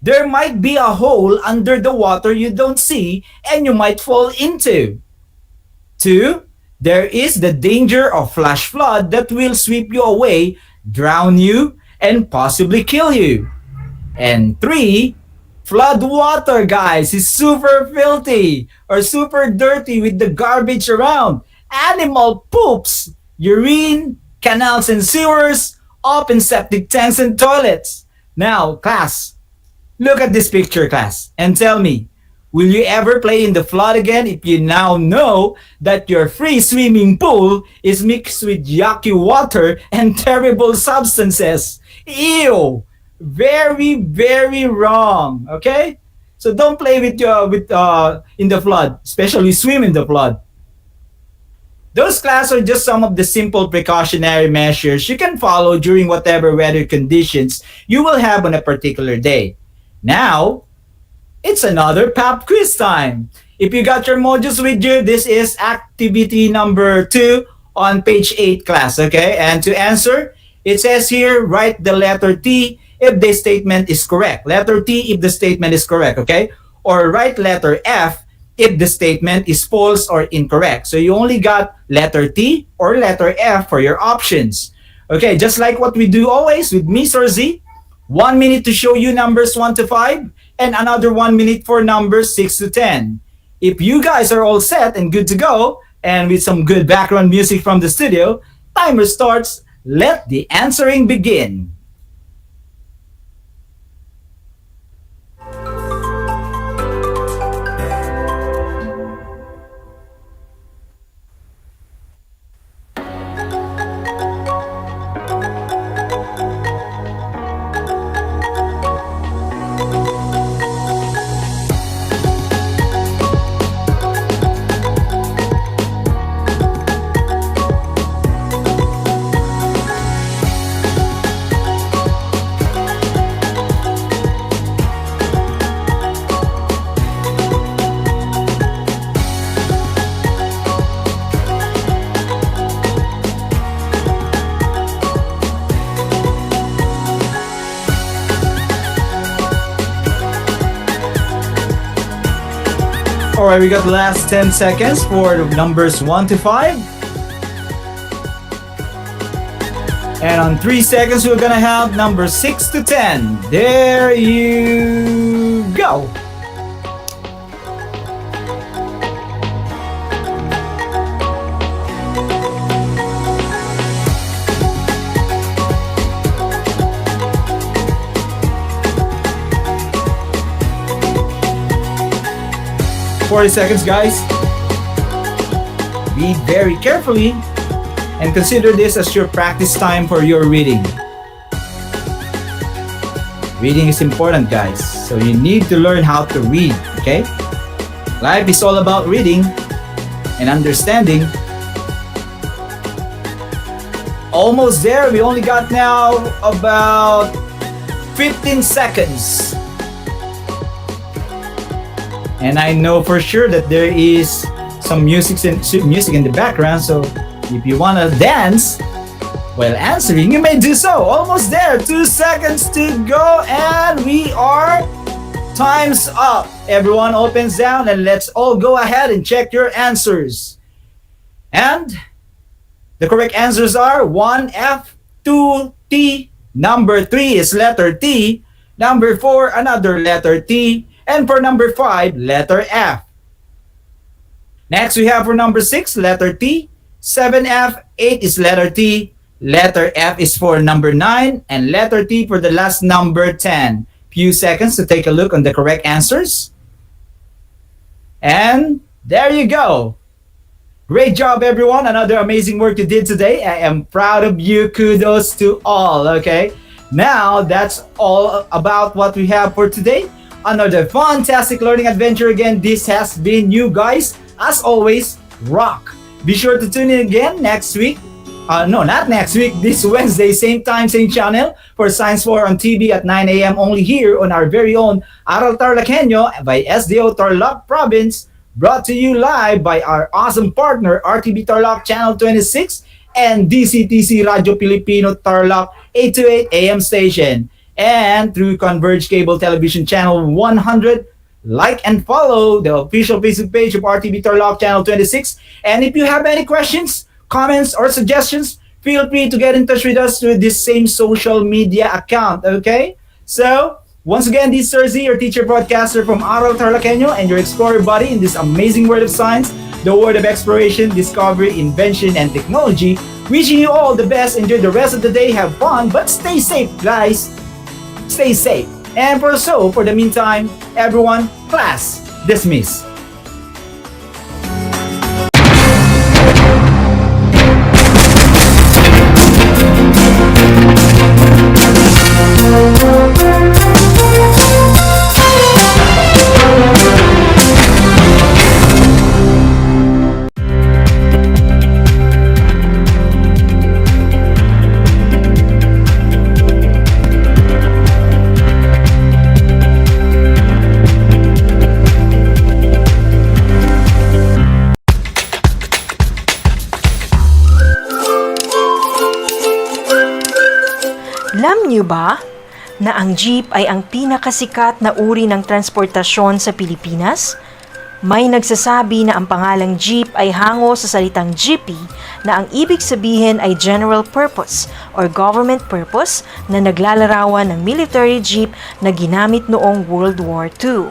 there might be a hole under the water you don't see and you might fall into. Two, there is the danger of flash flood that will sweep you away, drown you, and possibly kill you. And three, flood water, guys, is super filthy or super dirty with the garbage around. Animal poops, urine, canals and sewers, open septic tanks and toilets. Now, class, look at this picture, class, and tell me, will you ever play in the flood again if you now know that your free swimming pool is mixed with yucky water and terrible substances? Ew! Very, very wrong. Okay? So don't play with in the flood, especially swim in the flood. Those, class, are just some of the simple precautionary measures you can follow during whatever weather conditions you will have on a particular day. Now, it's another pop quiz time. If you got your modules with you, this is activity number 2 on page 8, class, okay? And to answer, it says here, write the letter T if the statement is correct. Letter T if the statement is correct, okay? Or write letter F if the statement is false or incorrect. So you only got letter T or letter F for your options. Okay, just like what we do always with me, Sir Z, 1 minute to show you numbers 1 to 5, and another 1 minute for numbers 6 to 10. If you guys are all set and good to go, and with some good background music from the studio, timer starts. Let the answering begin. Alright, we got the last 10 seconds for the numbers 1 to 5. And on 3 seconds, we're gonna have numbers 6 to 10. There you go. .40 seconds, guys. Read very carefully. and consider this as your practice time for your reading. Reading is important, guys, so you need to learn how to read, okay? Life is all about reading and understanding. Almost there. We only got now about 15 seconds. And I know for sure that there is some music in the background, so if you want to dance while answering, you may do so. Almost there. 2 seconds to go, and we are time's up. Everyone opens down, and let's all go ahead and check your answers. And the correct answers are 1F, 2T, number 3 is letter T, number 4 another letter T, and for number 5 letter F. Next we have for number 6 letter T, 7F, 8 is letter T, letter F is for number 9, and letter T for the last number 10. Few seconds to take a look on the correct answers. And there you go. Great job, everyone. Another amazing work you did today. I am proud of you. Kudos to all, okay? Now, that's all about what we have for today. Another fantastic learning adventure again. This has been you guys. As always, rock. Be sure to tune in again next week. No, not next week. This Wednesday, same time, same channel for Science 4 on TV at 9 a.m. only here on our very own Aral TarlakHenyo by SDO Tarlac Province. Brought to you live by our awesome partner, RTV Tarlac Channel 26 and DCTC Radio Filipino Tarlac 828 AM station. And through Converge Cable Television Channel 100, like and follow the official Facebook page of RTV Tarlac Channel 26. And if you have any questions, comments, or suggestions, feel free to get in touch with us through this same social media account, okay? So, once again, this is Sir Z, your teacher broadcaster from Aral TarlakHenyo and your explorer buddy in this amazing world of science, the world of exploration, discovery, invention, and technology. Wishing you all the best. Enjoy the rest of the day. Have fun, but stay safe, guys. Stay safe. And for the meantime, everyone, class dismissed. Alam niyo ba na ang jeep ay ang pinakasikat na uri ng transportasyon sa Pilipinas? May nagsasabi na ang pangalang jeep ay hango sa salitang jeepy na ang ibig sabihin ay general purpose or government purpose na naglalarawan ng military jeep na ginamit noong World War II.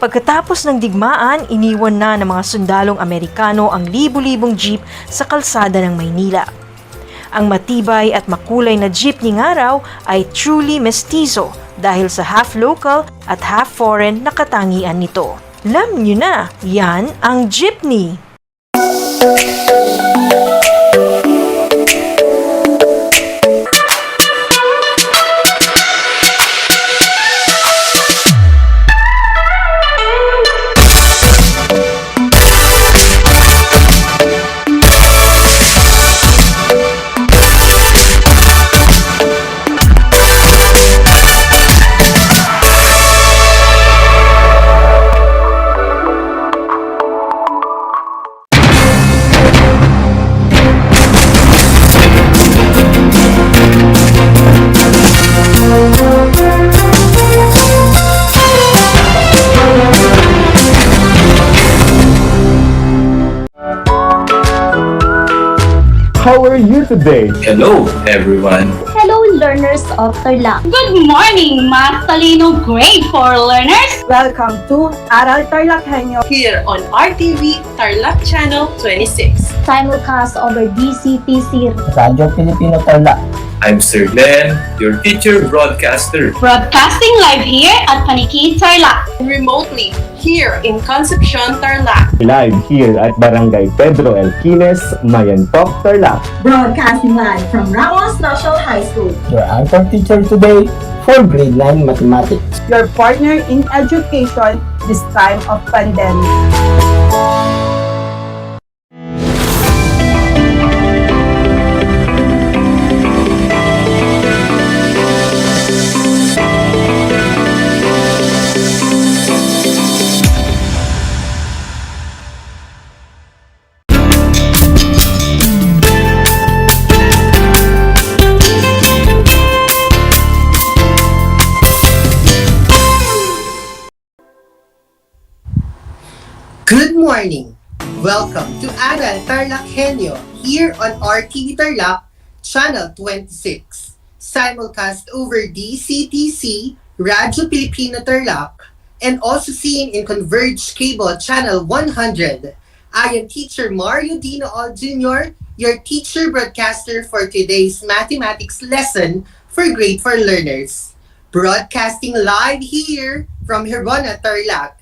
Pagkatapos ng digmaan, iniwan na ng mga sundalong Amerikano ang libu-libong jeep sa kalsada ng Maynila. Ang matibay at makulay na jeepney nga raw ay truly mestizo dahil sa half local at half foreign na katangian nito. Alam nyo na, yan ang jeepney! How are you today? Hello, everyone. Hello, learners of Tarlac. Good morning, Math Talino Grade 4 learners. Welcome to Aral TarlakHenyo Here on RTV Tarlac Channel 26. simulcast over DCTC. Radyo Pilipino Tarlac. I'm Sir Glenn, your teacher broadcaster. Broadcasting live here at Paniki Tarlac. Remotely here in Concepcion, Tarlac. Live here at Barangay Pedro Elquines, Mayantok, Tarlac. Broadcasting live from Ramos National High School. Your anchor teacher today for grade 9 mathematics. Your partner in education this time of pandemic. Good morning! Welcome to Aral TarlakHenyo here on RTV Tarlac, Channel 26. Simulcast over DCTC, Radyo Pilipino Tarlac, and also seen in Converged Cable Channel 100. I am Teacher Mario Dinool Jr., your teacher broadcaster for today's mathematics lesson for grade 4 learners. Broadcasting live here from Hirona, Tarlac.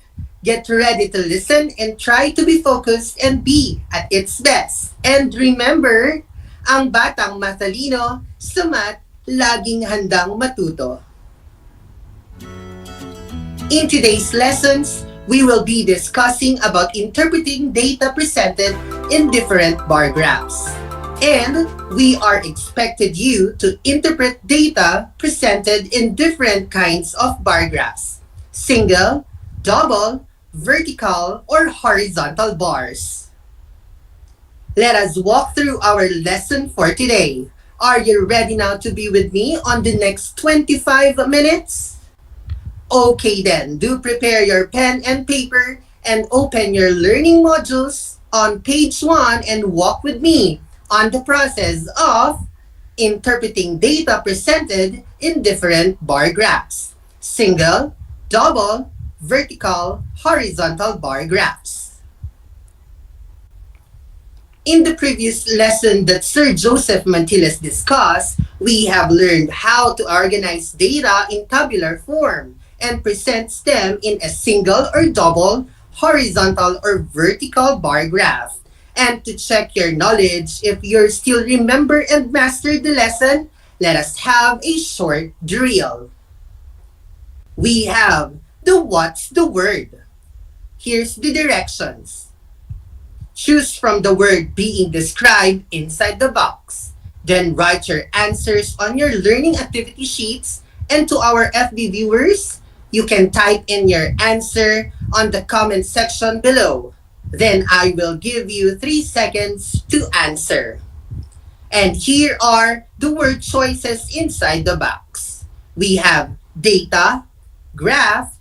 Get ready to listen and try to be focused and be at its best. And remember, ang batang matalino sa math, laging handang matuto. In today's lessons, we will be discussing about interpreting data presented in different bar graphs. And we are expected you to interpret data presented in different kinds of bar graphs. Single, double, vertical, or horizontal bars. Let us walk through our lesson for today. Are you ready now to be with me on the next 25 minutes? Okay then, do prepare your pen and paper and open your learning modules on page 1 and walk with me on the process of interpreting data presented in different bar graphs. Single, double, vertical, horizontal bar graphs. In the previous lesson that Sir Joseph Mantiles discussed, we have learned how to organize data in tabular form and presents them in a single or double, horizontal or vertical bar graph. And to check your knowledge, if you still remember and master the lesson, let us have a short drill. We have the what's the word. Here's the directions. Choose from the word being described inside the box. Then write your answers on your learning activity sheets. And to our FB viewers, you can type in your answer on the comment section below. Then I will give you 3 seconds to answer. And here are the word choices inside the box. We have data, graph,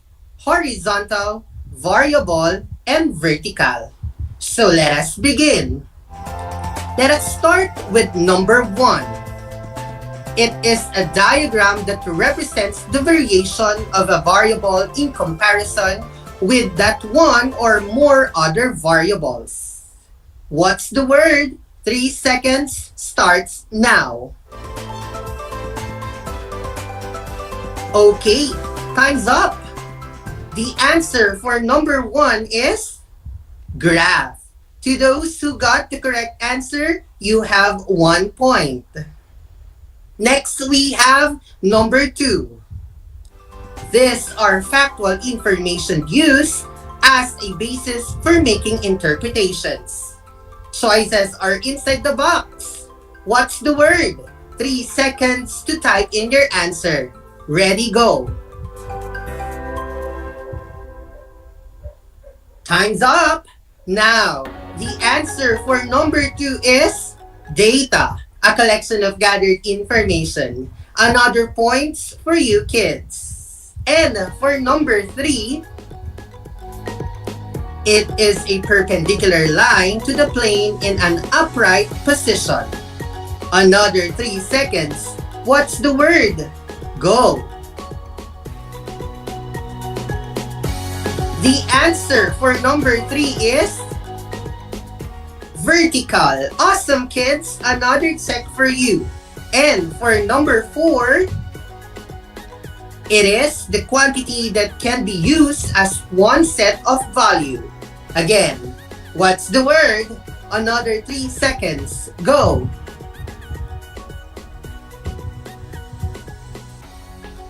horizontal, variable, and vertical. So let us begin. Let us start with number 1. It is a diagram that represents the variation of a variable in comparison with that one or more other variables. What's the word? 3 seconds starts now. Okay, time's up. The answer for number 1 is graph. To those who got the correct answer, you have 1 point. Next, we have number 2. These are factual information used as a basis for making interpretations. Choices are inside the box. What's the word? 3 seconds to type in your answer. Ready, go. Time's up. Now, the answer for number 2 is data, a collection of gathered information. Another points for you kids. And for number 3, it is a perpendicular line to the plane in an upright position. Another 3 seconds. What's the word? Go. The answer for number 3 is vertical. Awesome, kids. Another check for you. And for number 4, it is the quantity that can be used as one set of value. Again, what's the word? Another 3 seconds. Go.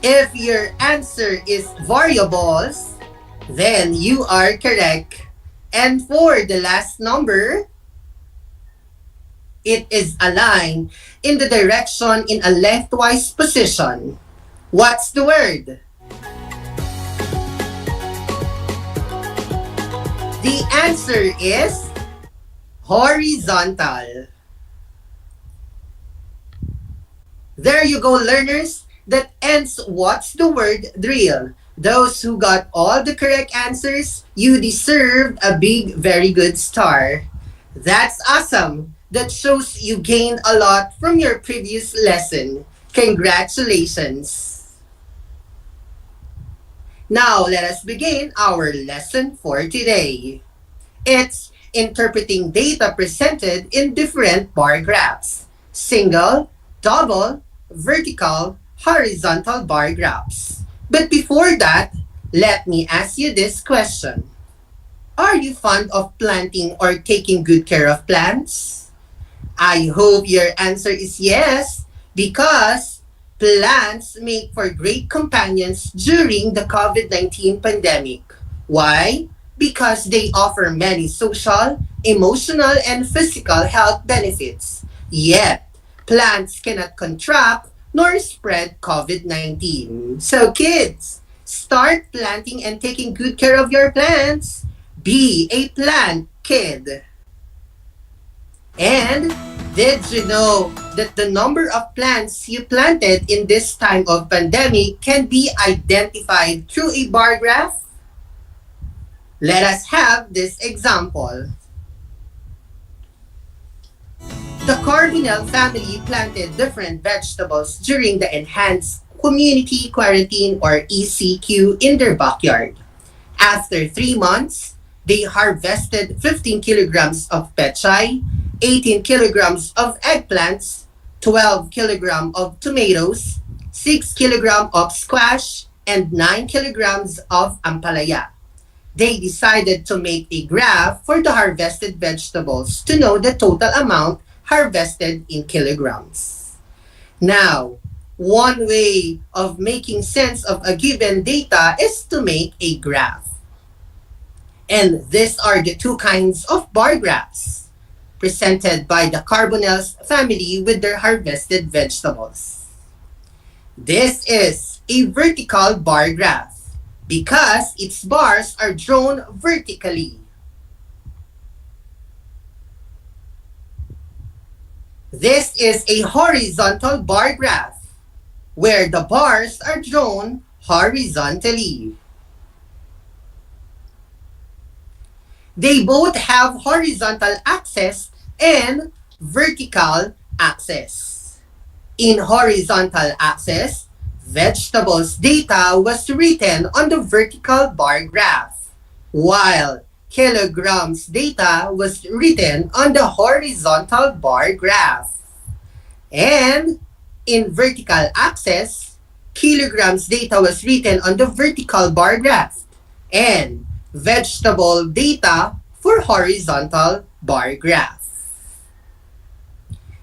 If your answer is variables, then you are correct. And for the last number, it is aligned in the direction in a lengthwise position. What's the word? The answer is horizontal. There you go, learners. That ends What's the Word drill. Those who got all the correct answers, you deserved a big, very good star. That's awesome. That shows you gained a lot from your previous lesson. Congratulations. Now, let us begin our lesson for today. It's interpreting data presented in different bar graphs. Single, double, vertical, horizontal bar graphs. But before that, let me ask you this question. Are you fond of planting or taking good care of plants? I hope your answer is yes, because plants make for great companions during the COVID-19 pandemic. Why? Because they offer many social, emotional, and physical health benefits. Yet, plants cannot contract nor spread COVID-19. So kids, start planting and taking good care of your plants. Be a plant kid. And did you know that the number of plants you planted in this time of pandemic can be identified through a bar graph? Let us have this example. The Cardinal family planted different vegetables during the Enhanced Community Quarantine or ECQ in their backyard. After 3 months, they harvested 15 kilograms of pechay, 18 kilograms of eggplants, 12 kilograms of tomatoes, 6 kilograms of squash, and 9 kilograms of ampalaya. They decided to make a graph for the harvested vegetables to know the total amount harvested in kilograms. Now, one way of making sense of a given data is to make a graph. And these are the 2 kinds of bar graphs presented by the Carbonell's family with their harvested vegetables. This is a vertical bar graph because its bars are drawn vertically. This is a horizontal bar graph where the bars are drawn horizontally. They both have horizontal axis and vertical axis. In horizontal axis, vegetables data was written on the vertical bar graph, while kilograms data was written on the horizontal bar graph. And in vertical axis, kilograms data was written on the vertical bar graph, and vegetable data for horizontal bar graph.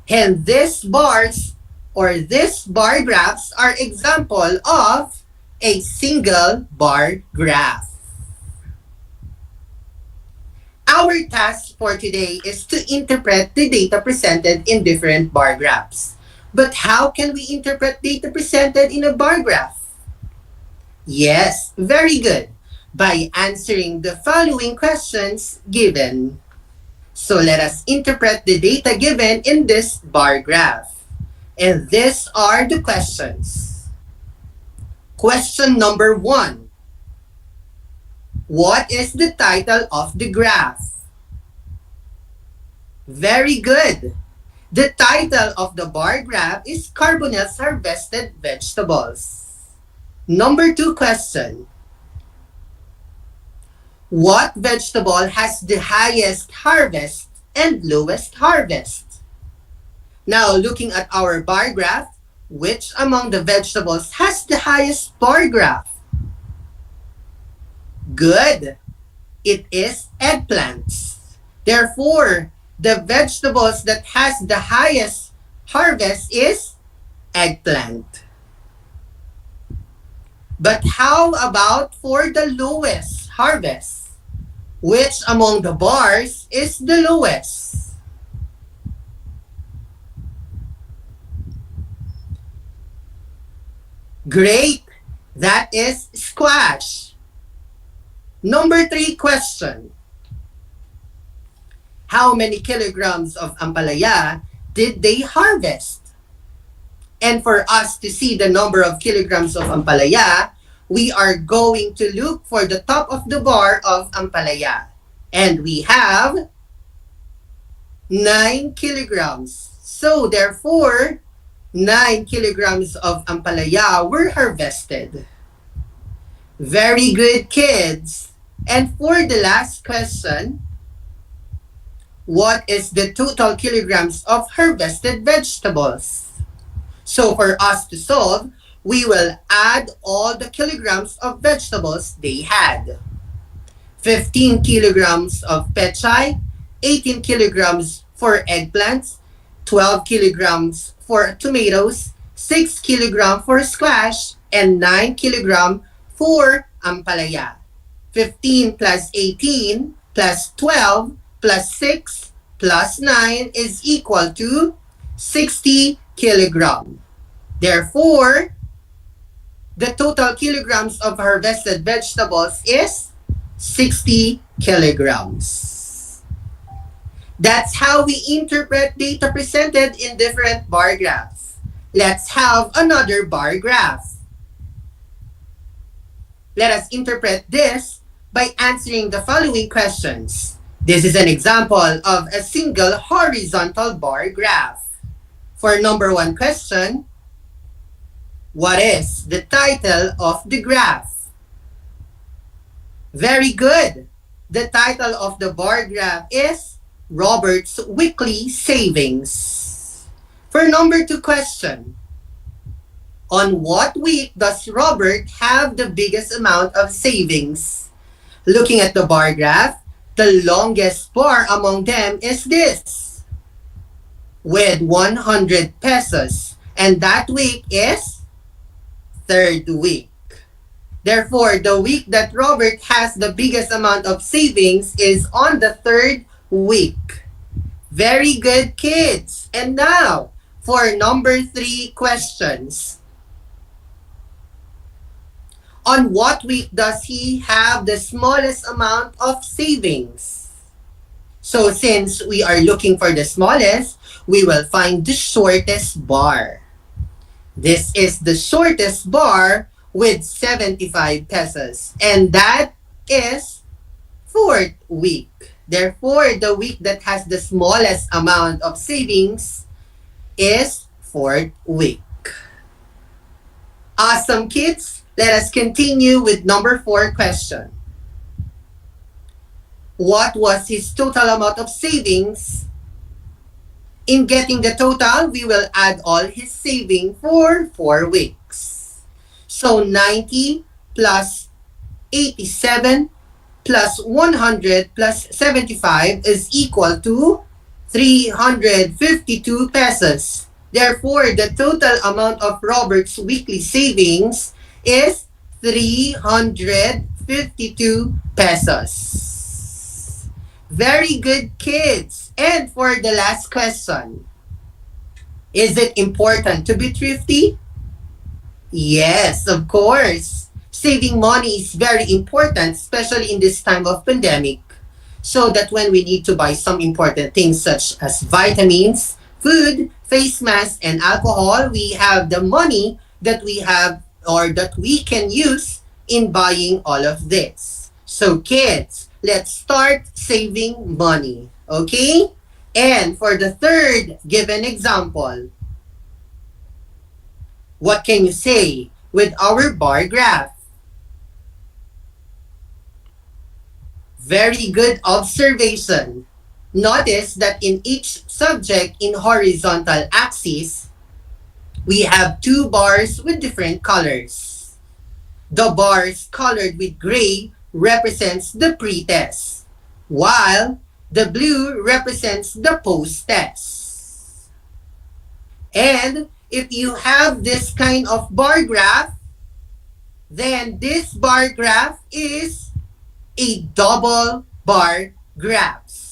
And these bars or these bar graphs are example of a single bar graph. Our task for today is to interpret the data presented in different bar graphs. But how can we interpret data presented in a bar graph? Yes, very good. By answering the following questions given. So let us interpret the data given in this bar graph. And these are the questions. Question number 1. What is the title of the graph? Very good. The title of the bar graph is Carbonell's Harvested Vegetables. Number 2 question. What vegetable has the highest harvest and lowest harvest. Now, looking at our bar graph, which among the vegetables has the highest bar graph? Good. It is eggplants. Therefore, the vegetables that has the highest harvest is eggplant. But how about for the lowest harvest? Which among the bars is the lowest? Great! That is squash. Number 3 question. How many kilograms of ampalaya did they harvest? And for us to see the number of kilograms of ampalaya, we are going to look for the top of the bar of ampalaya. And we have 9 kilograms. So therefore, 9 kilograms of ampalaya were harvested. Very good, kids. And for the last question, what is the total kilograms of harvested vegetables? So for us to solve, we will add all the kilograms of vegetables they had. 15 kilograms of pechay, 18 kilograms for eggplants, 12 kilograms for tomatoes, 6 kilograms for squash, and 9 kilograms for ampalaya. 15 plus 18 plus 12 plus 6 plus 9 is equal to 60 kilogram. Therefore, the total kilograms of harvested vegetables is 60 kilograms. That's how we interpret data presented in different bar graphs. Let's have another bar graph. Let us interpret this by answering the following questions. This is an example of a single horizontal bar graph. For number 1 question, what is the title of the graph? Very good. The title of the bar graph is Robert's Weekly Savings. For number 2 question, on what week does Robert have the biggest amount of savings? Looking at the bar graph, the longest bar among them is this, with 100 pesos. And that week is 3rd week. Therefore, the week that Robert has the biggest amount of savings is on the 3rd week. Very good, kids. And now, for number 3 questions. On what week does he have the smallest amount of savings? So since we are looking for the smallest, we will find the shortest bar. This is the shortest bar with 75 pesos. And that is 4th week. Therefore, the week that has the smallest amount of savings is 4th week. Awesome, kids. Let us continue with number 4 question. What was his total amount of savings? In getting the total, we will add all his saving for 4 weeks. So 90 plus 87 plus 100 plus 75 is equal to 352 pesos. Therefore, the total amount of Robert's weekly savings is 352 pesos. Very good, kids. And for the last question, is it important to be thrifty? Yes, of course. Saving money is very important, especially in this time of pandemic, so that when we need to buy some important things such as vitamins, food, face masks, and alcohol, we have the money that we have or that we can use in buying all of this. So kids, let's start saving money, okay? And for the third given example, what can you say with our bar graph? Very good observation. Notice that in each subject in horizontal axis, we have two bars with different colors. The bars colored with gray represents the pre-test, while the blue represents the post-test. And if you have this kind of bar graph, then this bar graph is a double bar graphs.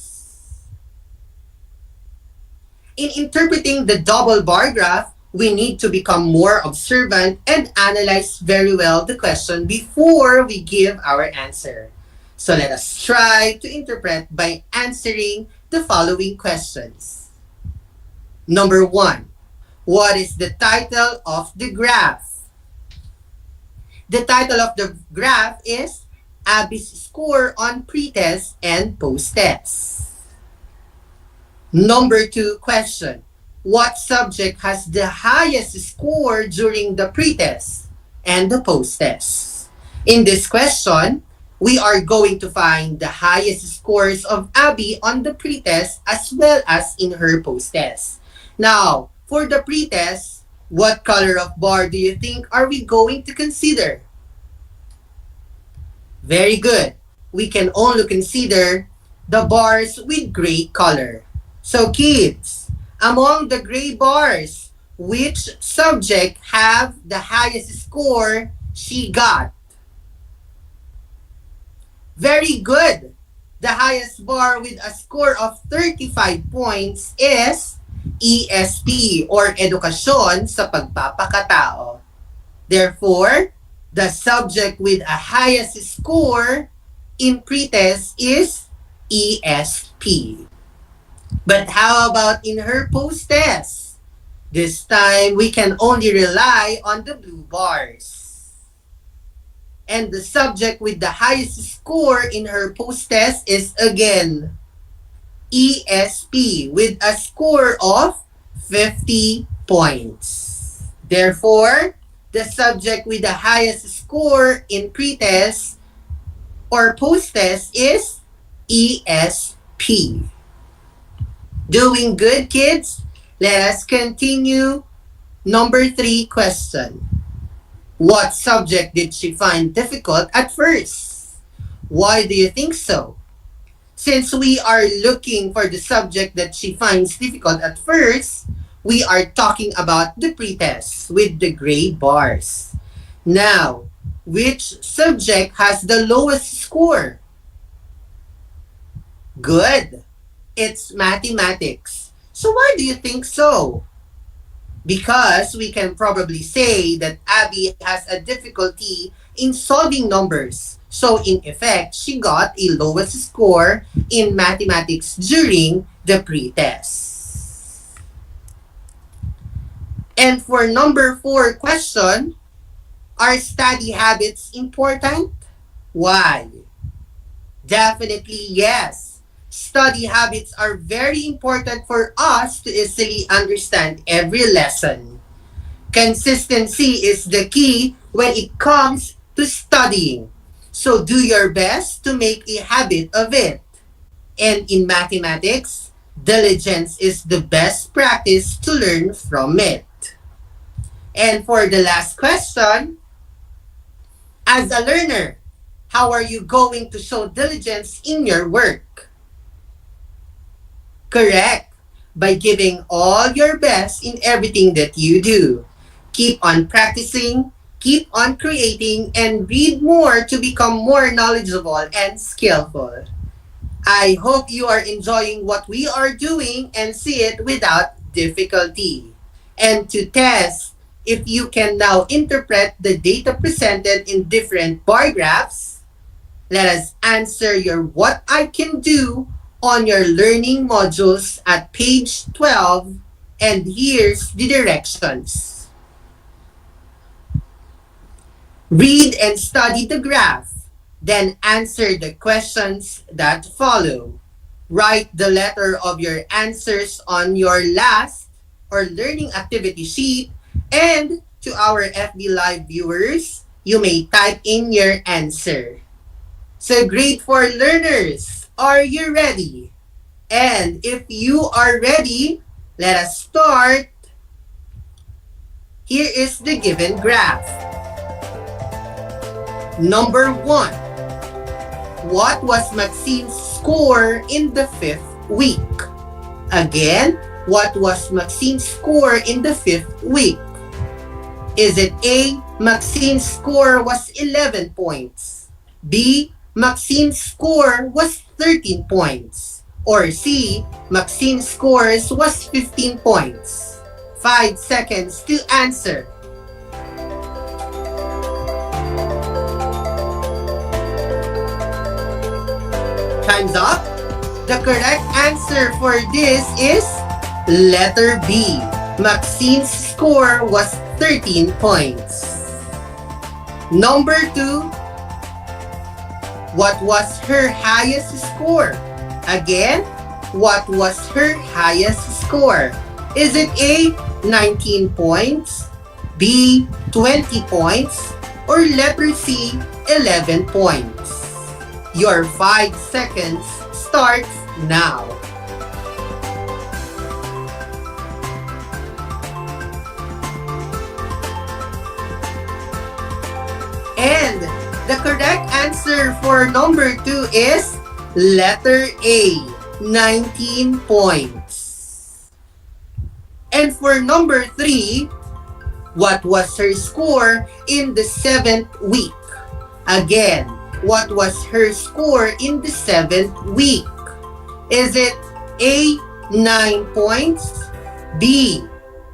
In interpreting the double bar graph, we need to become more observant and analyze very well the question before we give our answer. So let us try to interpret by answering the following questions. Number 1. What is the title of the graph? The title of the graph is Abby's score on pre-test and post-test. Number 2 question. What subject has the highest score during the pre-test and the post-test? In this question, we are going to find the highest scores of Abby on the pre-test as well as in her post-test. Now, for the pre-test, what color of bar do you think are we going to consider? Very good. We can only consider the bars with gray color. So kids, among the gray bars, which subject have the highest score she got? Very good. The highest bar with a score of 35 points is ESP or Edukasyon sa Pagpapakatao. Therefore, the subject with a highest score in pre-test is ESP. But how about in her post-test? This time, we can only rely on the blue bars. And the subject with the highest score in her post-test is again ESP with a score of 50 points. Therefore, the subject with the highest score in pre-test or post-test is ESP. Doing good, kids? Let us continue. Number 3 question. What subject did she find difficult at first? Why do you think so? Since we are looking for the subject that she finds difficult at first, we are talking about the pretest with the gray bars. Now, which subject has the lowest score? Good. It's mathematics. So why do you think so? Because we can probably say that Abby has a difficulty in solving numbers. So in effect, she got a lowest score in mathematics during the pre-test. And for number 4 question, are study habits important? Why? Definitely yes. Study habits are very important for us to easily understand every lesson. Consistency is the key when it comes to studying. So do your best to make a habit of it. And in mathematics, diligence is the best practice to learn from it. And for the last question, as a learner, how are you going to show diligence in your work? Correct. By giving all your best in everything that you do. Keep on practicing, keep on creating, and read more to become more knowledgeable and skillful. I hope you are enjoying what we are doing and see it without difficulty. And to test if you can now interpret the data presented in different bar graphs, let us answer your what I can do on your learning modules at page 12, and here's the directions. Read and study the graph, then answer the questions that follow. Write the letter of your answers on your last or learning activity sheet, and to our FB Live viewers, you may type in your answer. So grade 4 learners, are you ready? And if you are ready, let us start. Here is the given graph. Number 1. What was Maxine's score in the 5th week? Again, what was Maxine's score in the 5th week? Is it A, Maxine's score was 11 points? B, Maxine's score was 13 points? Or C, Maxine's scores was 15 points? 5 seconds to answer. Time's up. The correct answer for this is letter B. Maxine's score was 13 points. Number 2. What was her highest score? Again, what was her highest score? Is it A, 19 points, B, 20 points, or letter C, 11 points? Your 5 seconds starts now. And the correct answer for number 2 is letter A, 19 points. And for number 3, what was her score in the 7th week? Again, what was her score in the 7th week? Is it A, 9 points, B,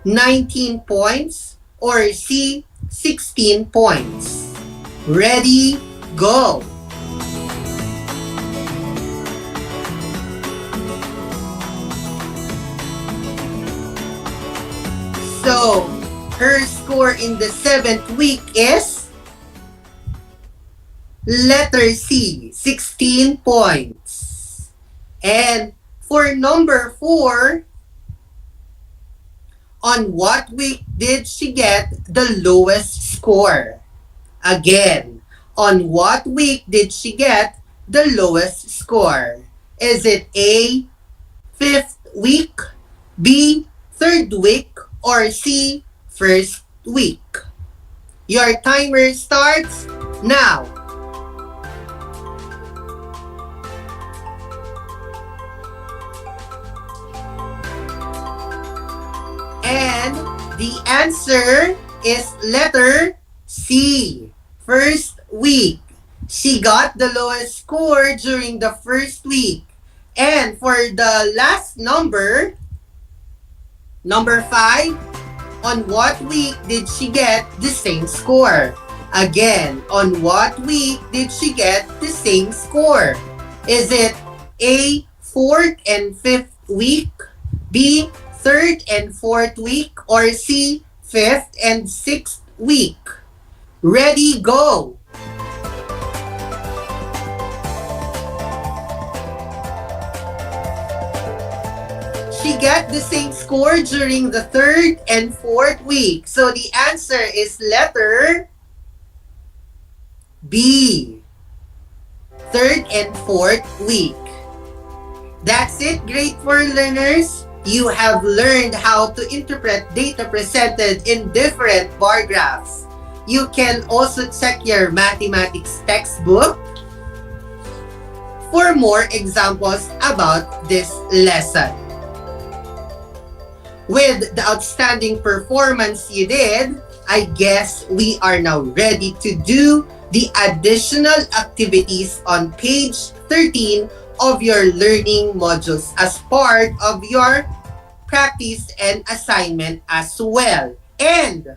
19 points, or C, 16 points? Ready, go! So, her score in the 7th week is letter C, 16 points. And for number 4, on what week did she get the lowest score? Again, on what week did she get the lowest score? Is it A, 5th week, B, 3rd week, or C, 1st week? Your timer starts now. And the answer is letter C, 1st week. She got the lowest score during the 1st week. And for the last number, number 5, on what week did she get the same score? Again, on what week did she get the same score? Is it A, 4th and 5th week, B, 3rd and 4th week, or C, 5th and 6th week? Ready, go! She got the same score during the 3rd and 4th week. So the answer is letter B, 3rd and 4th week. That's it, grade 4 learners. You have learned how to interpret data presented in different bar graphs. You can also check your mathematics textbook for more examples about this lesson. With the outstanding performance you did, I guess we are now ready to do the additional activities on page 13 of your learning modules as part of your practice and assignment as well. And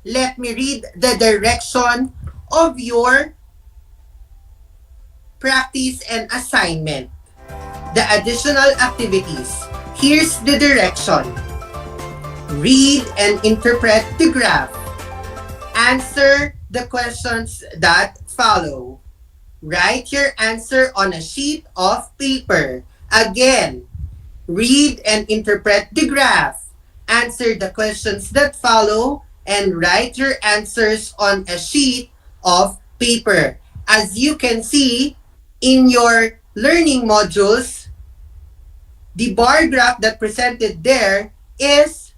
let me read the direction of your practice and assignment. The additional activities. Here's the direction. Read and interpret the graph. Answer the questions that follow. Write your answer on a sheet of paper. Again, read and interpret the graph. Answer the questions that follow and write your answers on a sheet of paper. As you can see in your learning modules, The bar graph that presented there is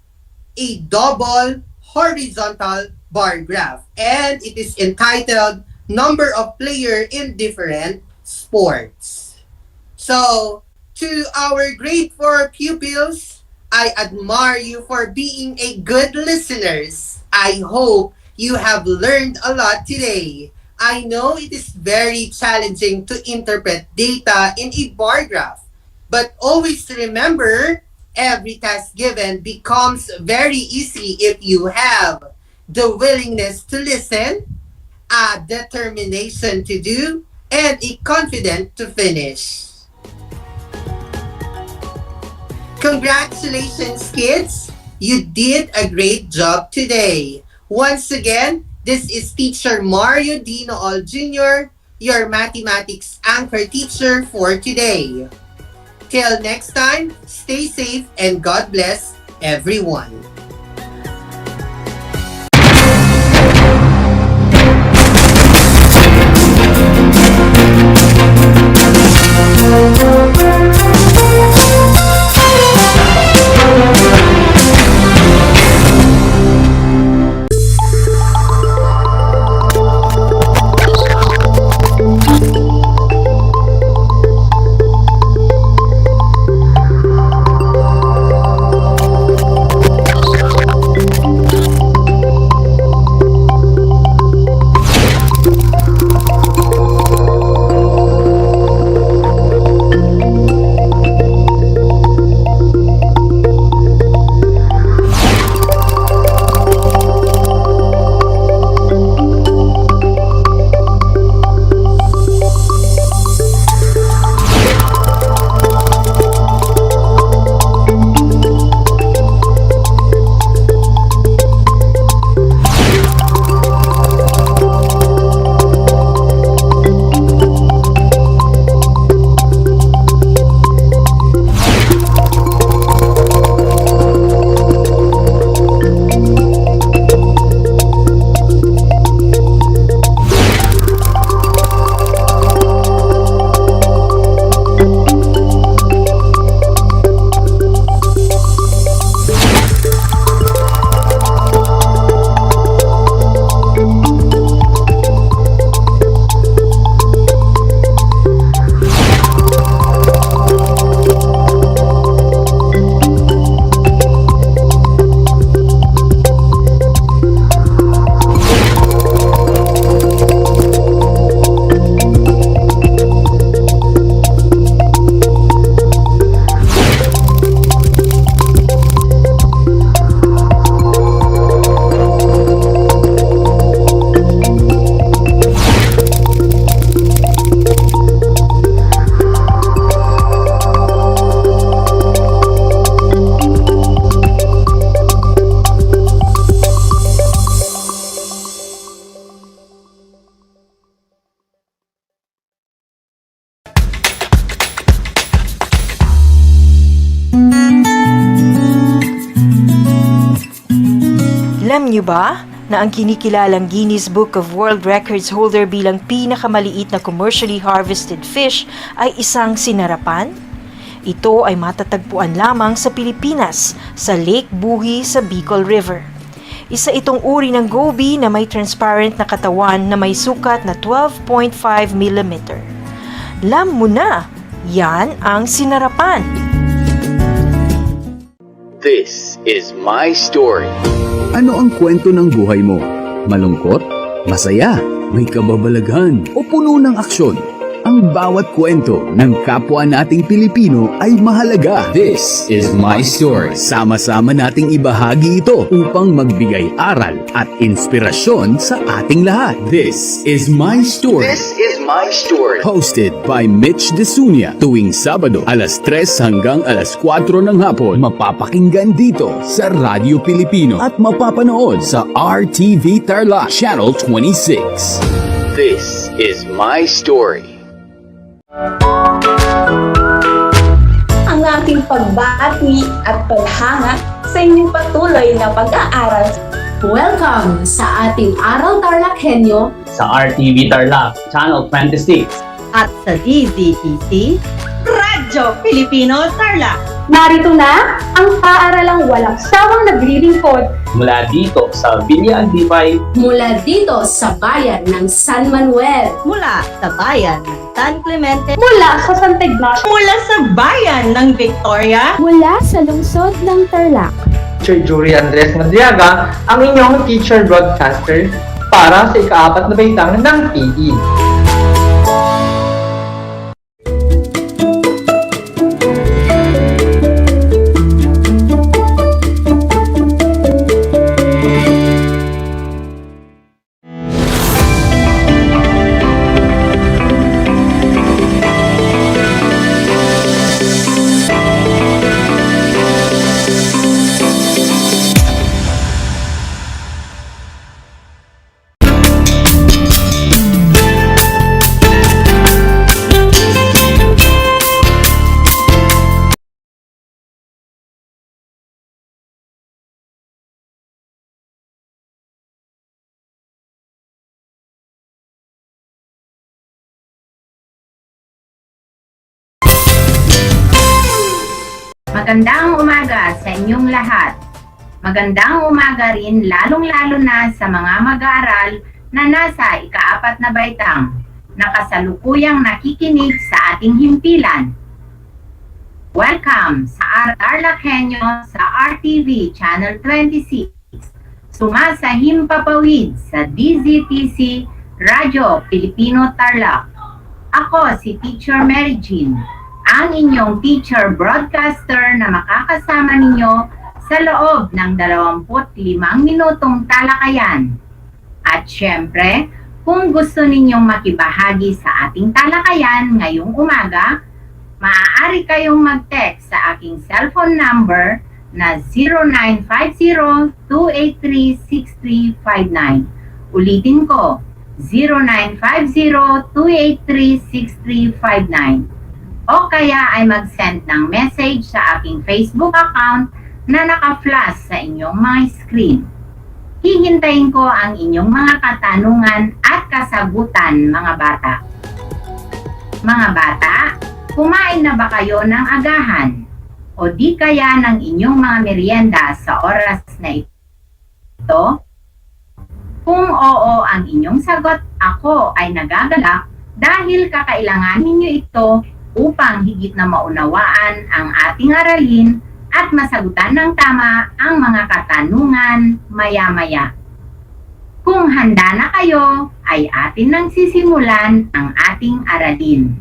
a double horizontal bar graph, and it is entitled Number of Player in Different Sports. So, to our grade 4 pupils, I admire you for being a good listeners. I hope you have learned a lot today. I know it is very challenging to interpret data in a bar graph, but always remember, every task given becomes very easy if you have the willingness to listen, a determination to do, and a confidence to finish. Congratulations, kids! You did a great job today. Once again, this is Teacher Mario D. Nool Jr., your mathematics anchor teacher for today. Till next time, stay safe and God bless everyone. Alam niyo ba na ang kinikilalang Guinness Book of World Records holder bilang pinakamaliit na commercially harvested fish ay isang sinarapan? Ito ay matatagpuan lamang sa Pilipinas, sa Lake Buhi sa Bicol River. Isa itong uri ng goby na may transparent na katawan na may sukat na 12.5 mm. Alam mo na, yan ang sinarapan. This is my story. Ano ang kwento ng buhay mo? Malungkot? Masaya? May kababalaghan? O puno ng aksyon? Ang bawat kwento ng kapwa nating Pilipino ay mahalaga. This is my story. Sama-sama nating ibahagi ito upang magbigay aral at inspirasyon sa ating lahat. This is my story. This is my story. Hosted by Mitch Desunia. Tuwing Sabado, alas 3 hanggang alas 4 ng hapon. Mapapakinggan dito sa Radyo Pilipino at mapapanood sa RTV Tarlac Channel 26. This is my story. Ang aking pagbati at paghanga sa inyong patuloy na pag-aaral. Welcome sa ating Aral TarlakHenyo sa RTV Tarlac Channel 26 at sa DZTC Radyo Radyo Pilipino Tarlac. Narito na ang paaralang walang sawang naglilingkod Mula dito sa Villa Aldipay, mula dito sa bayan ng San Manuel, Mula sa bayan ng San Clemente. mula sa Santa Ignacio, Mula sa bayan ng Victoria. mula sa lungsod ng Tarlac. Teacher Jury Andres Madriaga, ang inyong teacher broadcaster para sa ika-4 na baitang ng PE. Magandang umaga sa inyong lahat. Magandang umaga rin lalong-lalo na sa mga mag-aaral na nasa ika-4 na baitang na kasalukuyang nakikinig sa ating himpilan. Welcome sa Aral TarlakHenyo sa RTV Channel 26. Sumasahim papawid sa DZTC Radyo Pilipino Tarlac. Ako si Teacher Mary Jean, ang inyong teacher broadcaster na makakasama ninyo sa loob ng 25 minutong talakayan. At syempre, kung gusto ninyong makibahagi sa ating talakayan ngayong umaga, maaari kayong mag-text sa aking cellphone number na 0950-283-6359. Ulitin ko, 0950-283-6359. O kaya ay mag-send ng message sa aking Facebook account na naka-flash sa inyong mga screen. Hihintayin ko ang inyong mga katanungan at kasagutan, mga bata. Mga bata, kumain na ba kayo ng agahan? O di kaya ng inyong mga merienda sa oras na ito? Kung oo ang inyong sagot, ako ay nagagalak dahil kakailangan ninyo ito upang higit na maunawaan ang ating aralin at masagutan ng tama ang mga katanungan maya-maya. Kung handa na kayo, ay atin nang sisimulan ang ating aralin.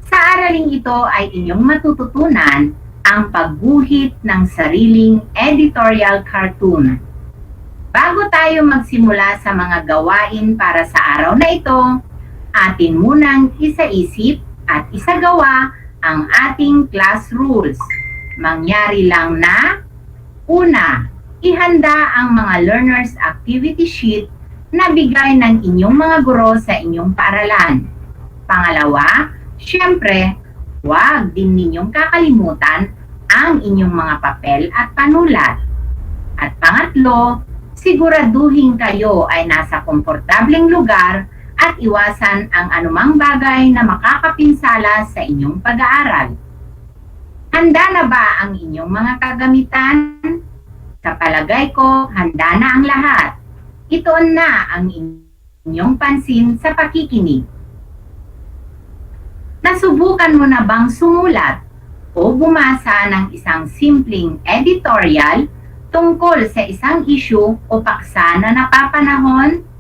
Sa araling ito ay inyong matututunan ang pagguhit ng sariling editorial cartoon. Bago tayo magsimula sa mga gawain para sa araw na ito, atin munang isaisip at isagawa ang ating class rules. Mangyari lang na, una, ihanda ang mga learners activity sheet na bigay ng inyong mga guro sa inyong paaralan. Pangalawa, syempre, huwag din ninyong kakalimutan ang inyong mga papel at panulat. At pangatlo, siguraduhin kayo ay nasa komportableng lugar at iwasan ang anumang bagay na makakapinsala sa inyong pag-aaral. Handa na ba ang inyong mga kagamitan? Sa palagay ko, handa na ang lahat. Itoon na ang inyong pansin sa pakikinig. Nasubukan mo na bang sumulat o bumasa ng isang simpleng editorial tungkol sa isang issue o paksa na napapanahon?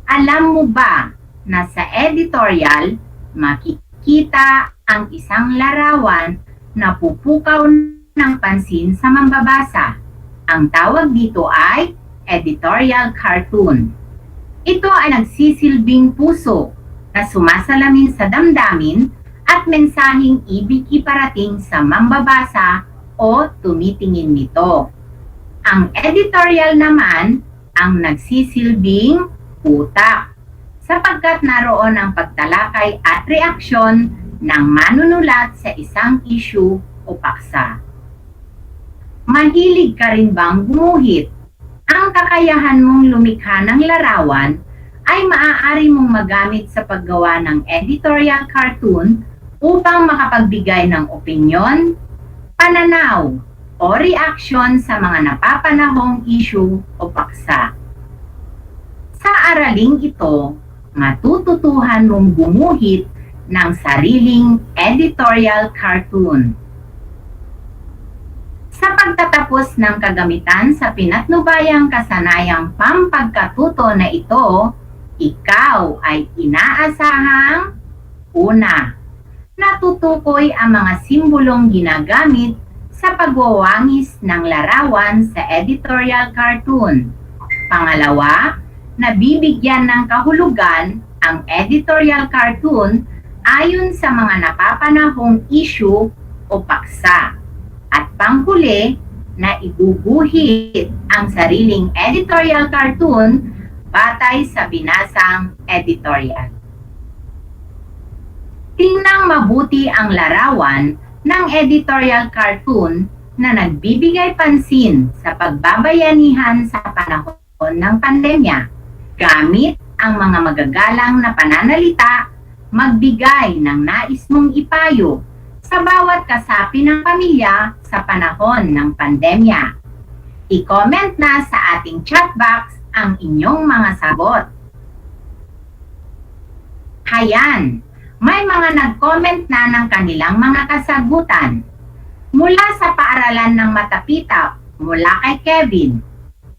Alam mo ba na sa editorial, makikita ang isang larawan na pupukaw ng pansin sa mambabasa? Ang tawag dito ay editorial cartoon. Ito ay nagsisilbing puso na sumasalamin sa damdamin at mensaheng ibig iparating sa mambabasa o tumitingin nito. Ang editorial naman ang nagsisilbing utak, sapagkat naroon ang pagtalakay at reaksyon ng manunulat sa isang issue o paksa. Mahilig ka rin bang gumuhit? Ang kakayahan mong lumikha ng larawan ay maaari mong magamit sa paggawa ng editorial cartoon upang makapagbigay ng opinyon, pananaw, o reaksyon sa mga napapanahong issue o paksa. Sa araling ito, matututuhan mong gumuhit ng sariling editorial cartoon. Sa pagtatapos ng kagamitan sa pinatnubayang kasanayang pampagkatuto na ito, ikaw ay inaasahang una, natutukoy ang mga simbolong ginagamit sa pagwawangis ng larawan sa editorial cartoon. Pangalawa, nabibigyan ng kahulugan ang editorial cartoon ayon sa mga napapanahong issue o paksa. At panghuli, na iguguhit ang sariling editorial cartoon batay sa binasang editorial. Tingnan mabuti ang larawan ng editorial cartoon na nagbibigay pansin sa pagbabayanihan sa panahon ng pandemya. Gamit ang mga magagalang na pananalita, magbigay ng nais mong ipayo sa bawat kasapi ng pamilya sa panahon ng pandemya. I-comment na sa ating chat box ang inyong mga sagot. Hayan, may mga nag-comment na ng kanilang mga kasagutan. Mula sa paaralan ng Matapitap, mula kay Kevin.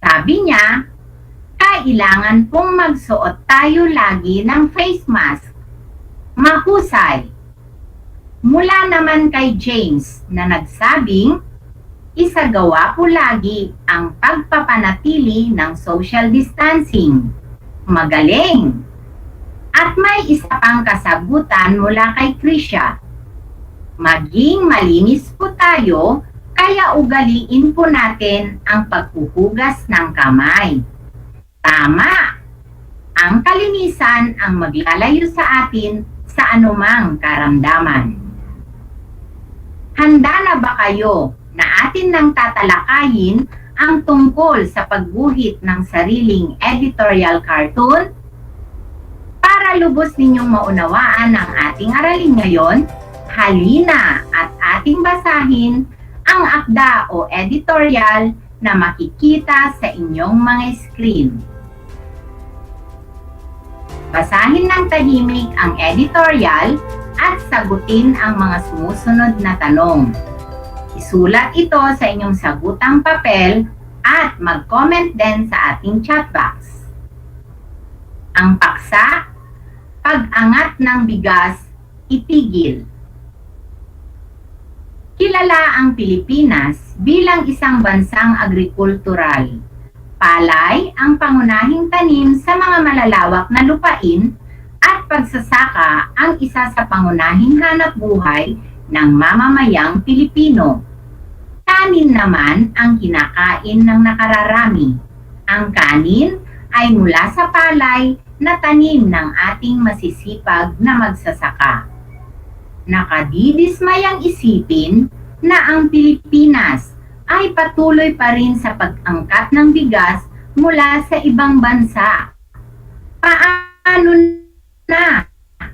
Sabi niya, kailangan pong magsuot tayo lagi ng face mask. Mahusay. Mula naman kay James na nagsabing, isagawa po lagi ang pagpapanatili ng social distancing. Magaling! At may isa pang kasagutan mula kay Krisha. Maging malinis po tayo, kaya ugaliin po natin ang paghuhugas ng kamay. Tama! Ang kalinisan ang maglalayo sa atin sa anumang karamdaman. Handa na ba kayo na atin nang tatalakayin ang tungkol sa pagguhit ng sariling editorial cartoon? Para lubos ninyong maunawaan ang ating aralin ngayon, halina at ating basahin ang akda o editorial na makikita sa inyong mga screen. Basahin ng tahimik ang editorial at sagutin ang mga sumusunod na tanong. Isulat ito sa inyong sagutang papel at mag-comment din sa ating chat box. Ang paksa, pag-angat ng bigas, itigil. Kilala ang Pilipinas bilang isang bansang agrikultural. Palay ang pangunahing tanim sa mga malalawak na lupain at pagsasaka ang isa sa pangunahing hanap buhay ng mamamayang Pilipino. Kanin naman ang kinakain ng nakararami. Ang kanin ay mula sa palay na tanim ng ating masisipag na magsasaka. Nakadidismayang isipin na ang Pilipinas ay patuloy pa rin sa pag-angkat ng bigas mula sa ibang bansa. Paano na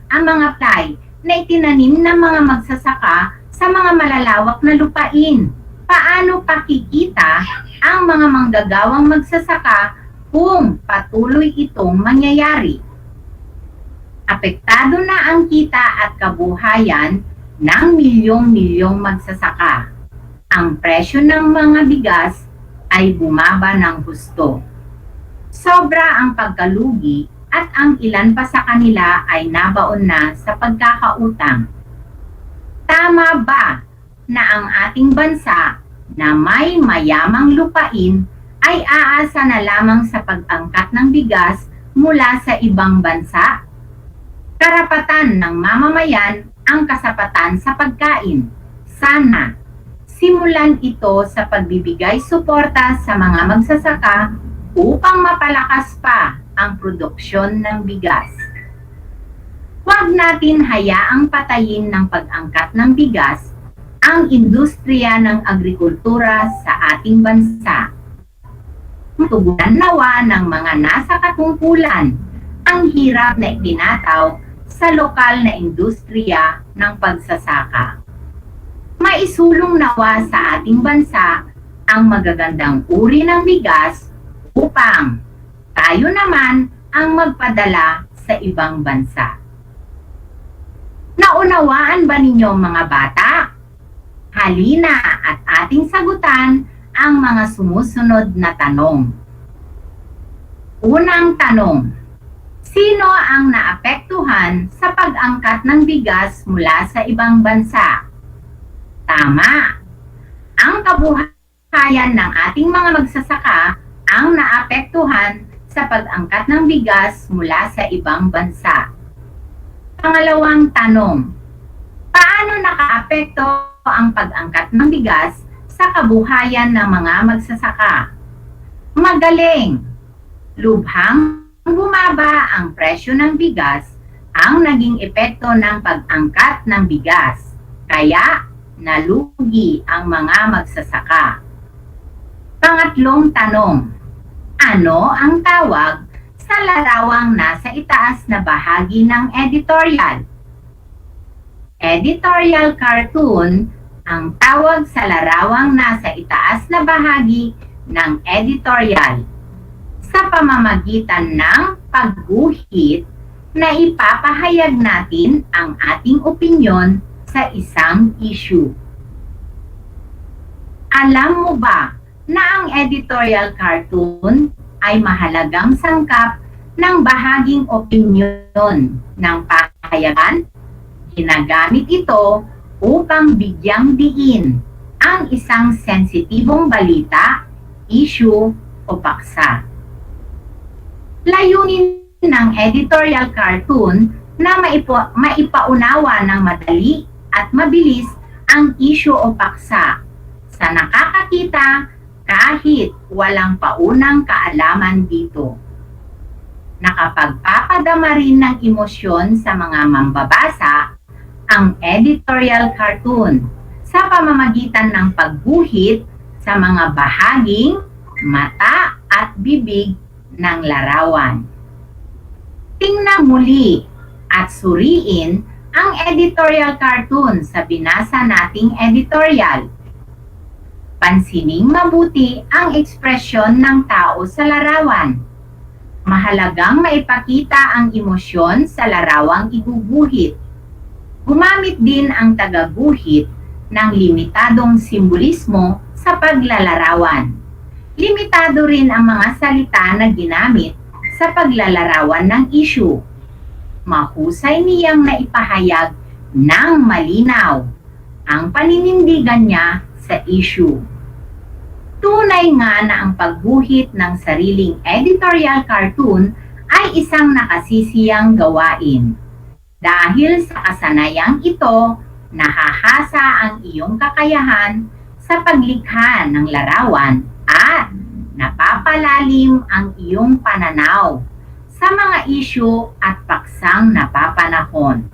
ang mga palay na itinanim ng mga magsasaka sa mga malalawak na lupain? Paano pakikita ang mga manggagawang magsasaka kung patuloy itong mangyayari? Apektado na ang kita at kabuhayan ng milyong-milyong magsasaka. Ang presyo ng mga bigas ay bumaba ng husto. Sobra ang pagkalugi at ang ilan pa sa kanila ay nabaon na sa pagkakautang. Tama ba na ang ating bansa na may mayamang lupain ay aasa na lamang sa pag-angkat ng bigas mula sa ibang bansa? Karapatan ng mamamayan ang kasapatan sa pagkain. Sana simulan ito sa pagbibigay suporta sa mga magsasaka upang mapalakas pa ang produksyon ng bigas. Huwag natin hayaang patayin ng pag-angkat ng bigas ang industriya ng agrikultura sa ating bansa. Tugunan nawa ng mga nasa katungkulan ang hirap na itinataw sa lokal na industriya ng pagsasaka. Maisulong nawa sa ating bansa ang magagandang uri ng bigas upang tayo naman ang magpadala sa ibang bansa. Naunawaan ba ninyo mga bata? Halina at ating sagutan ang mga sumusunod na tanong. Unang tanong, sino ang naapektuhan sa pag-angkat ng bigas mula sa ibang bansa? Tama. Ang kabuhayan ng ating mga magsasaka ang naapektuhan sa pag-angkat ng bigas mula sa ibang bansa. Pangalawang tanong, paano nakaapekto ang pag-angkat ng bigas sa kabuhayan ng mga magsasaka? Magaling! Lubhang bumaba ang presyo ng bigas ang naging epekto ng pag-angkat ng bigas, kaya nalugi ang mga magsasaka. Pangatlong tanong, ano ang tawag sa larawang nasa itaas na bahagi ng editorial? Editorial cartoon ang tawag sa larawang nasa itaas na bahagi ng editorial sa pamamagitan ng pagguhit na ipapahayag natin ang ating opinyon sa isang issue. Alam mo ba na ang editorial cartoon ay mahalagang sangkap ng bahaging opinyon ng pahayagan? Ginagamit ito upang bigyang diin ang isang sensitibong balita, issue o paksa. Layunin ng editorial cartoon na maipaunawa ng madali at mabilis ang issue o paksa sa nakakakita kahit walang paunang kaalaman dito. Nakapagpapadama rin ng emosyon sa mga mambabasa ang editorial cartoon sa pamamagitan ng pagguhit sa mga bahaging mata at bibig ng larawan. Tingnan muli at suriin ang editorial cartoon sa binasa nating editorial. Pansining mabuti ang ekspresyon ng tao sa larawan. Mahalagang maipakita ang emosyon sa larawang iguguhit. Gumamit din ang tagaguhit ng limitadong simbolismo sa paglalarawan. Limitado rin ang mga salita na ginamit sa paglalarawan ng issue. Mahusay niyang naipahayag ng malinaw ang paninindigan niya sa issue. Tunay nga na ang pagguhit ng sariling editorial cartoon ay isang nakasisiyang gawain. Dahil sa kasanayang ito, nahahasa ang iyong kakayahan sa paglikha ng larawan at napapalalim ang iyong pananaw sa mga issue at paksang napapanahon.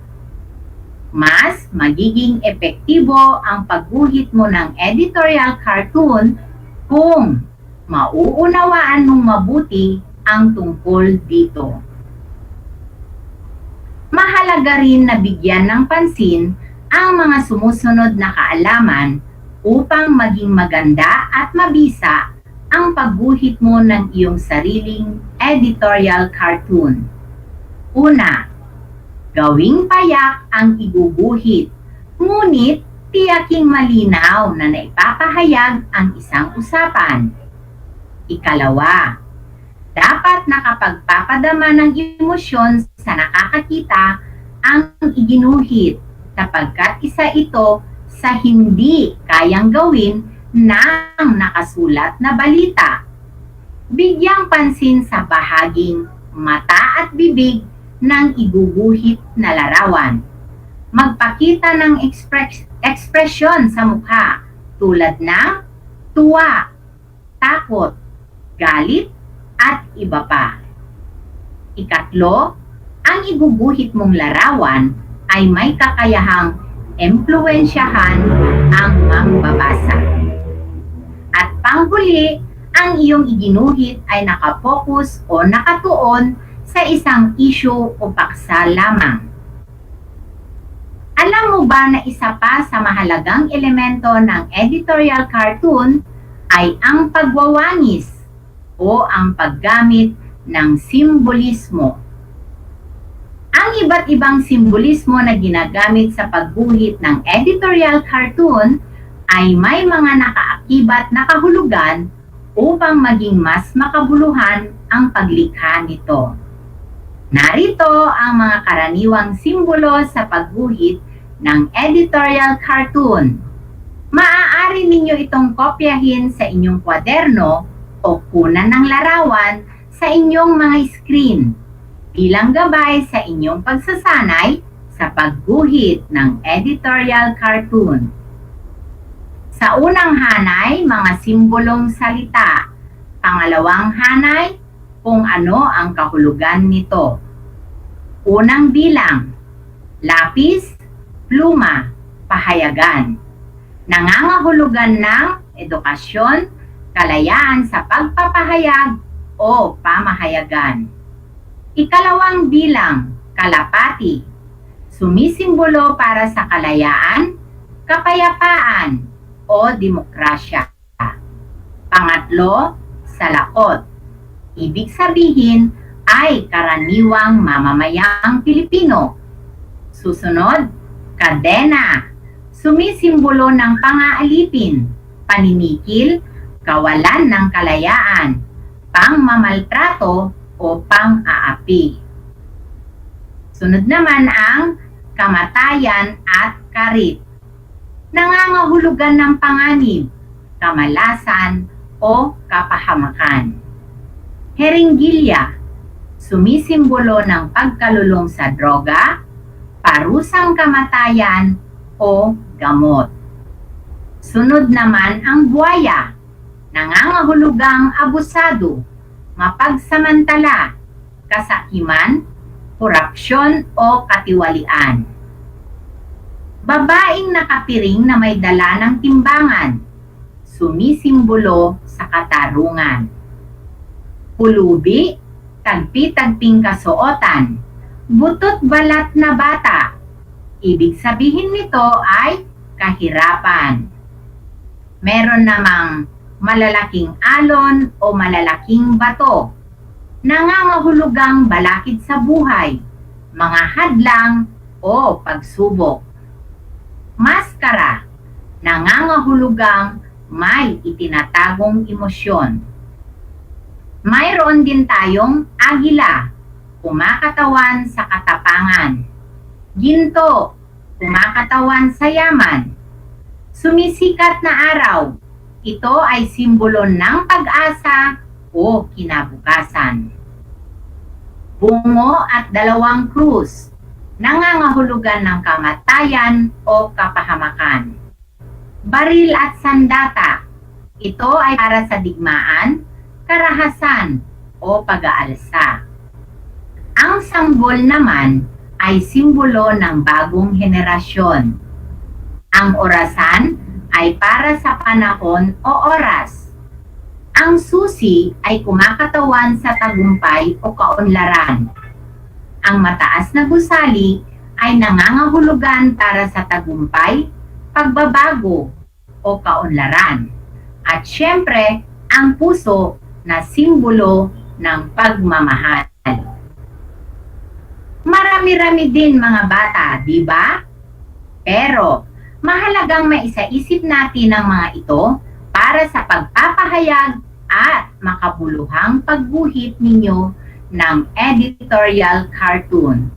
Mas magiging epektibo ang pagguhit mo ng editorial cartoon kung mauunawaan mong mabuti ang tungkol dito. Mahalaga rin na bigyan ng pansin ang mga sumusunod na kaalaman upang maging maganda at mabisa ang pagguhit mo ng iyong sariling editorial cartoon. Una, gawing payak ang iguguhit, ngunit tiyaking malinaw na naipapahayag ang isang usapan. Ikalawa, dapat nakapagpapadama ng emosyon sa nakakakita ang iginuhit sapagkat isa ito sa hindi kayang gawin ng nakasulat na balita. Bigyang pansin sa bahaging mata at bibig ng iguguhit na larawan. Magpakita ng ekspresyon sa mukha tulad ng tuwa, takot, galit, at iba pa. Ikatlo, ang iguguhit mong larawan ay may kakayahang impluwensyahan ang mambabasa. At panghuli, ang iyong iginuhit ay nakapokus o nakatuon sa isang issue o paksa lamang. Alam mo ba na isa pa sa mahalagang elemento ng editorial cartoon ay ang pagwawangis o ang paggamit ng simbolismo. Ang iba't ibang simbolismo na ginagamit sa pagguhit ng editorial cartoon ay may mga nakaakibat na kahulugan upang maging mas makabuluhan ang paglikha nito. Narito ang mga karaniwang simbolo sa pagguhit ng editorial cartoon. Maaari ninyo itong kopyahin sa inyong kwaderno o kunan ng larawan sa inyong mga screen bilang gabay sa inyong pagsasanay sa pagguhit ng editorial cartoon. Sa unang hanay, mga simbolong salita. Pangalawang hanay, kung ano ang kahulugan nito. Unang bilang, lapis, pluma, pahayagan. Nangangahulugan ng edukasyon, kalayaan sa pagpapahayag o pamahayagan. Ikalawang bilang, kalapati. Sumisimbolo para sa kalayaan, kapayapaan, o demokrasya. Pangatlo, salakot. Ibig sabihin ay karaniwang mamamayang Pilipino. Susunod, kadena. Sumisimbolo ng pang-aalipin, paninikil, kawalan ng kalayaan, pangmamaltrato o pang-aapi. Sunod naman ang kamatayan at karit. Nangangahulugan ng panganib, kamalasan o kapahamakan. Herenggilya, sumisimbolo ng pagkalulong sa droga, parusang kamatayan o gamot. Sunod naman ang buwaya, nangangahulugang abusado, mapagsamantala, kasakiman, korupsyon o katiwalian. Babaeng nakapiring na may dala ng timbangan, sumisimbolo sa katarungan. Pulubi, tagpi-tagping kasuotan, butot balat na bata. Ibig sabihin nito ay kahirapan. Meron namang malalaking alon o malalaking bato, nangangahulugang balakid sa buhay, mga hadlang o pagsubok. Maskara, nangangahulugang may itinatagong emosyon. Mayroon din tayong agila, kumakatawan sa katapangan. Ginto, kumakatawan sa yaman. Sumisikat na araw, ito ay simbolo ng pag-asa o kinabukasan. Bungo at dalawang krus, nangangahulugan ng kamatayan o kapahamakan. Baril at sandata, ito ay para sa digmaan, karahasan o pag-aalsa. Ang sanggol naman ay simbolo ng bagong henerasyon. Ang orasan ay para sa panahon o oras. Ang susi ay kumakatawan sa tagumpay o kaunlaran. Ang mataas na gusali ay nangangahulugan para sa tagumpay, pagbabago o kaunlaran. At syempre, ang puso na simbolo ng pagmamahal. Marami-rami din mga bata, di ba? Pero mahalagang maisaisip natin ang mga ito para sa pagpapahayag at makabuluhang pagguhit ninyo ng editorial cartoon.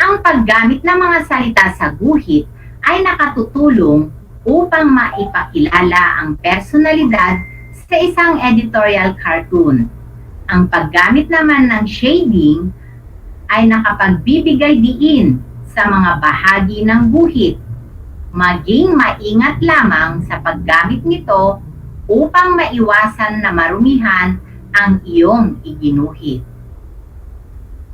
Ang paggamit ng mga salita sa guhit ay nakatutulong upang maipakilala ang personalidad sa isang editorial cartoon. Ang paggamit naman ng shading ay nakapagbibigay diin sa mga bahagi ng guhit. Maging maingat lamang sa paggamit nito upang maiwasan na marumihan ang iyong iginuhit.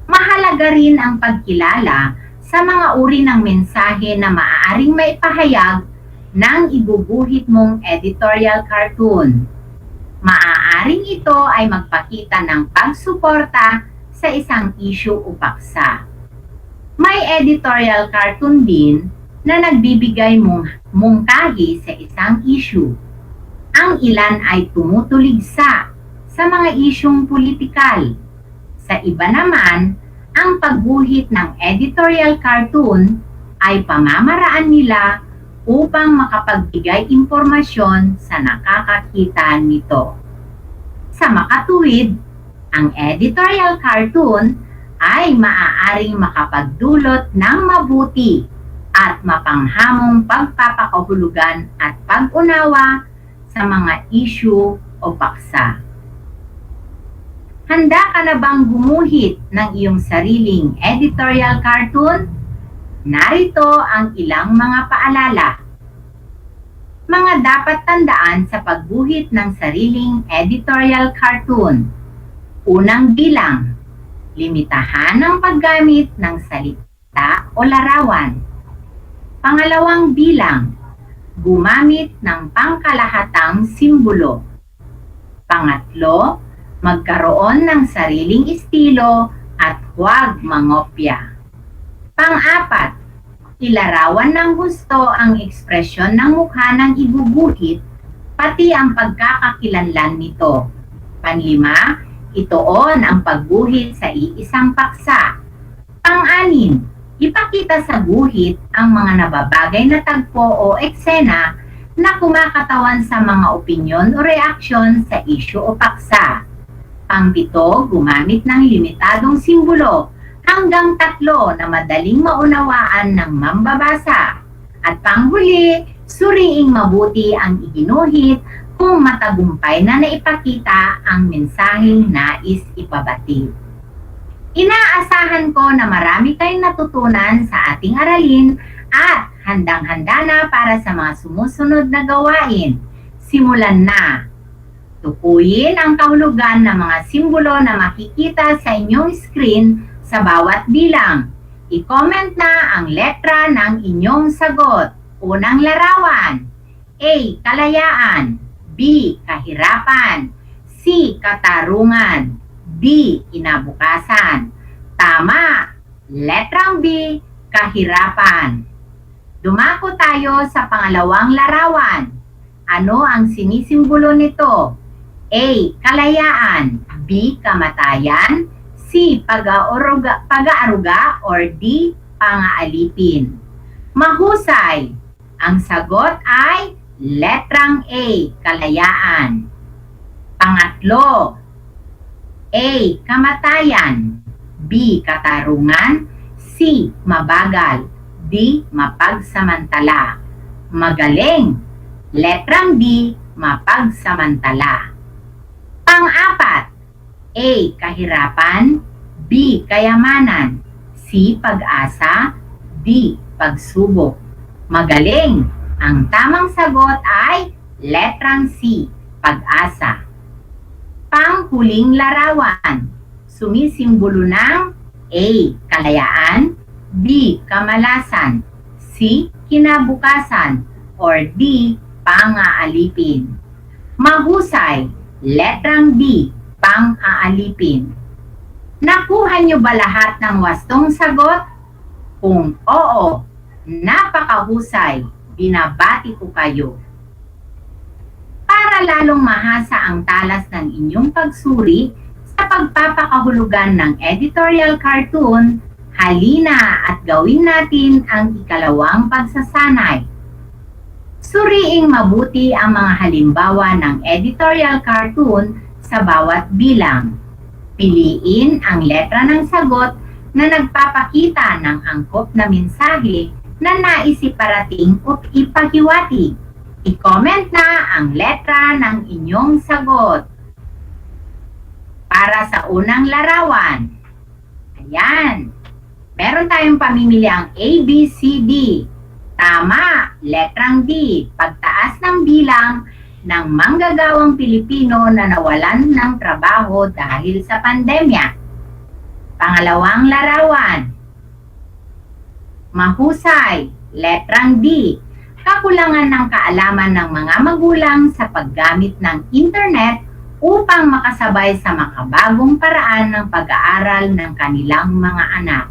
Mahalaga rin ang pagkilala sa mga uri ng mensahe na maaaring maipahayag ng iguguhit mong editorial cartoon. Maaaring ito ay magpakita ng pagsuporta sa isang issue o paksa. May editorial cartoon din na nagbibigay mungkahi sa isang issue. Ang ilan ay tumutuligsa sa mga isyung politikal. Sa iba naman, ang pagguhit ng editorial cartoon ay pamamaraan nila upang makapagbigay impormasyon sa nakakakita nito. Sa makatuwid, ang editorial cartoon ay maaaring makapagdulot ng mabuti at mapanghamong pagpapakahulugan at pag-unawa sa mga issue o paksa. Handa ka na bang gumuhit ng iyong sariling editorial cartoon? Narito ang ilang mga paalala. Mga dapat tandaan sa pagguhit ng sariling editorial cartoon. Unang bilang, limitahan ang paggamit ng salita o larawan. Pangalawang bilang, gumamit ng pangkalahatang simbolo. Pangatlo, magkaroon ng sariling estilo at huwag mangopya. Pang-apat, ilarawan ng gusto ang ekspresyon ng mukha ng iguguhit, pati ang pagkakakilanlan nito. Panlima, ituon ang pagguhit sa iisang paksa. Pang-anim, ipakita sa guhit ang mga nababagay na tagpo o eksena na kumakatawan sa mga opinyon o reaksyon sa issue o paksa. Pang-pito, gumamit ng limitadong simbolo hanggang 3 na madaling maunawaan ng mambabasa. At panghuli, suriing mabuti ang iginuhit kung matagumpay na naipakita ang mensaheng nais ipabati. Inaasahan ko na marami kayong natutunan sa ating aralin at handang-handa na para sa mga sumusunod na gawain. Simulan na! Tukuyin ang kahulugan ng mga simbolo na makikita sa inyong screen sa bawat bilang. I-comment na ang letra ng inyong sagot. Unang larawan. A. Kalayaan. B. Kahirapan. C. Katarungan. D. Kinabukasan. Tama! Letrang B. Kahirapan. Dumako tayo sa pangalawang larawan. Ano ang sinisimbolo nito? A. Kalayaan. B. Kamatayan. C. Pag-aaruga or D. Pangaalipin. Mahusay. Ang sagot ay letrang A. Kalayaan. Pangatlo. A. Kamatayan. B. Katarungan. C. Mabagal. D. Mapagsamantala. Magaling. Letrang D. Mapagsamantala. Pang-apat. A. Kahirapan. B. Kayamanan. C. Pag-asa. D. Pagsubok. Magaling. Ang tamang sagot ay letrang C. Pag-asa. Panghuling larawan. Sumisimbolo ng A. Kalayaan. B. Kamalasan. C. Kinabukasan. Or D. Pang-aalipin. Mahusay. Letrang D. Pang-aalipin. Nakuha niyo ba lahat ng wastong sagot? Kung oo, napakahusay. Binabati ko kayo. Para lalong mahasa ang talas ng inyong pagsuri sa pagpapakahulugan ng editorial cartoon, halina at gawin natin ang ikalawang pagsasanay. Suriing mabuti ang mga halimbawa ng editorial cartoon sa bawat bilang. Piliin ang letra ng sagot na nagpapakita ng angkop na mensahe na nais iparating o ipahiwatig. I-comment na ang letra ng inyong sagot. Para sa unang larawan. Ayan. Meron tayong pamimili ang A, B, C, D. Tama, letrang D. Pagtaas ng bilang ng manggagawang Pilipino na nawalan ng trabaho dahil sa pandemya. Pangalawang larawan. Mahusay, letrang D. Kakulangan ng kaalaman ng mga magulang sa paggamit ng internet upang makasabay sa makabagong paraan ng pag-aaral ng kanilang mga anak.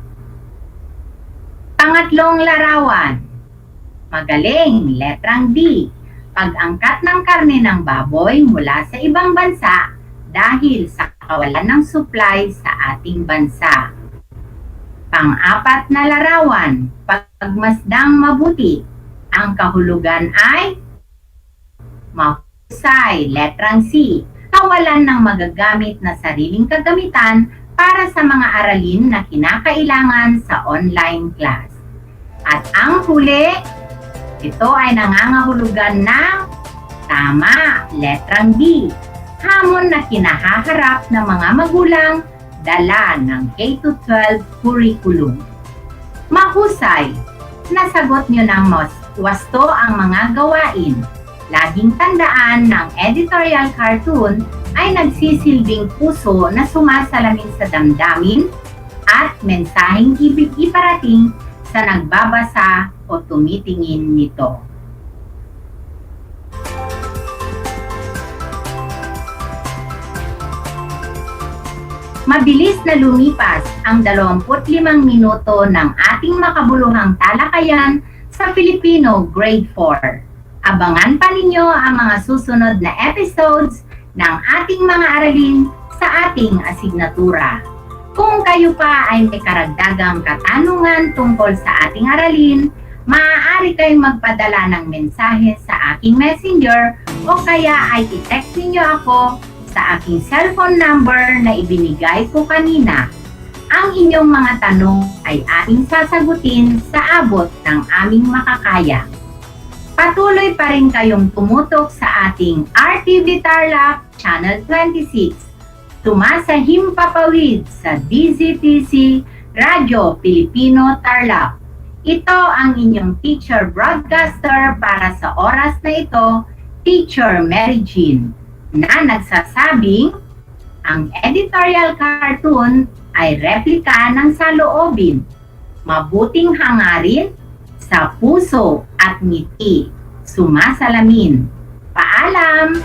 Pangatlong larawan. Magaling, letrang D. Pag-angkat ng karne ng baboy mula sa ibang bansa dahil sa kawalan ng supply sa ating bansa. Pang-apat na larawan, pagmasdang mabuti. Ang kahulugan ay mahusay, letrang C. Kawalan ng magagamit na sariling kagamitan para sa mga aralin na kinakailangan sa online class. At ang huli, ito ay nangangahulugan ng tama, letrang D. Hamon na kinahaharap ng mga magulang dala ng K-12 curriculum. Mahusay, nasagot nyo ng wasto ang mga gawain. Laging tandaan ng editorial cartoon ay nagsisilbing puso na sumasalamin sa damdamin at mensaheng ibig iparating sa nagbabasa o tumitingin nito. Mabilis na lumipas ang 25 minuto ng ating makabuluhang talakayan sa Filipino Grade 4. Abangan pa ninyo ang mga susunod na episodes ng ating mga aralin sa ating asignatura. Kung kayo pa ay may karagdagang katanungan tungkol sa ating aralin, maaari kayong magpadala ng mensahe sa aking messenger o kaya ay i-text ninyo ako sa aking cellphone number na ibinigay ko kanina. Ang inyong mga tanong ay ating sasagutin sa abot ng aming makakaya. Patuloy pa rin kayong tumutok sa ating RTV Tarlac Channel 26. Tumasahimpapawid sa DZTC Radyo Pilipino Tarlac. Ito ang inyong teacher broadcaster para sa oras na ito, Teacher Mary Jean, na nagsasabing ang editorial cartoon ay replika ng saloobin, mabuting hangarin, sa puso at ngiti, sumasalamin. Paalam!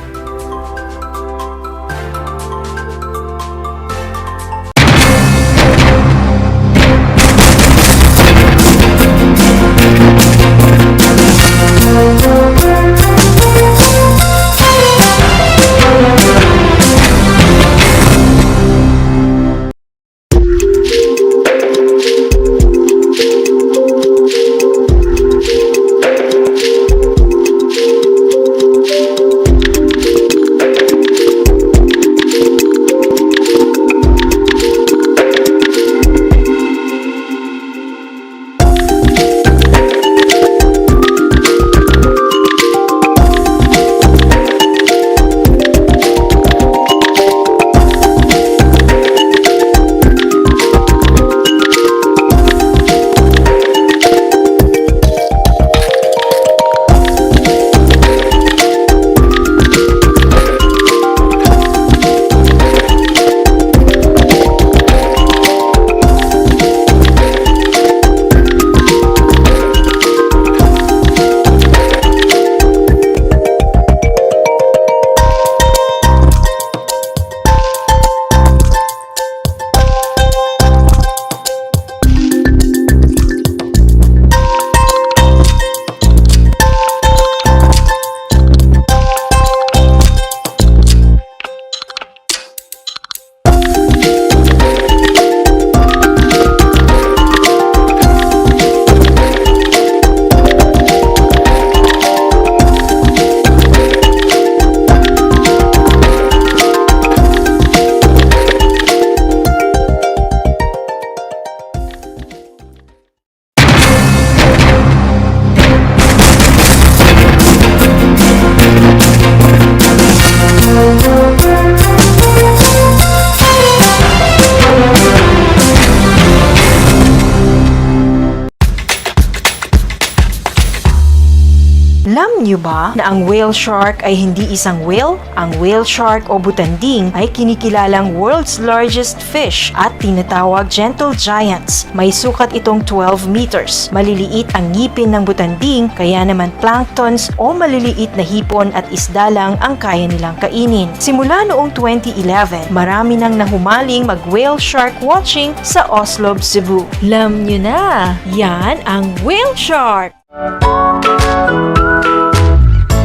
Alam niyo ba na ang whale shark ay hindi isang whale? Ang whale shark o butanding ay kinikilalang world's largest fish at tinatawag gentle giants. May sukat itong 12 meters. Maliliit ang ngipin ng butanding, kaya naman planktons o maliliit na hipon at isda lang ang kaya nilang kainin. Simula noong 2011, marami nang nahumaling mag-whale shark watching sa Oslo, Cebu. Alam niyo na, yan ang whale shark!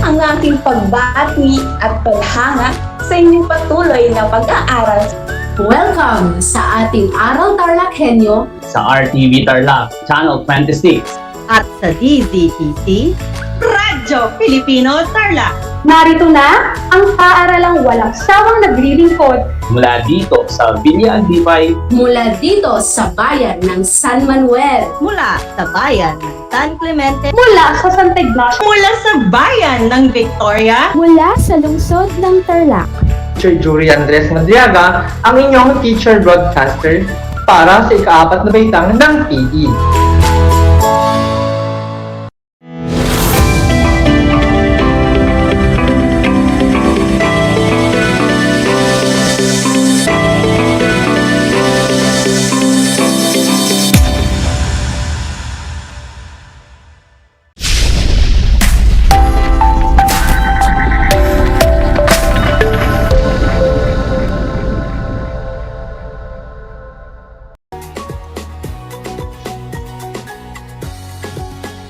Ang aking pagbati at paghanga sa inyong patuloy na pag-aaral. Welcome sa ating Aral TarlakHenyo Sa RTV Tarlac, Channel 26. At sa DZTC, Radyo Pilipino Tarlac. Narito na ang paaralang walang sawang naglilingkod Mula dito sa Villa Aldipay. Mula dito sa bayan ng San Manuel. mula sa bayan ng San Clemente, mula sa Santa Ignacio, Mula sa bayan ng Victoria. Mula sa lungsod ng Tarlac. Teacher Jury Andres Madriaga, ang inyong teacher broadcaster para sa ika-4 na baitang ng PE.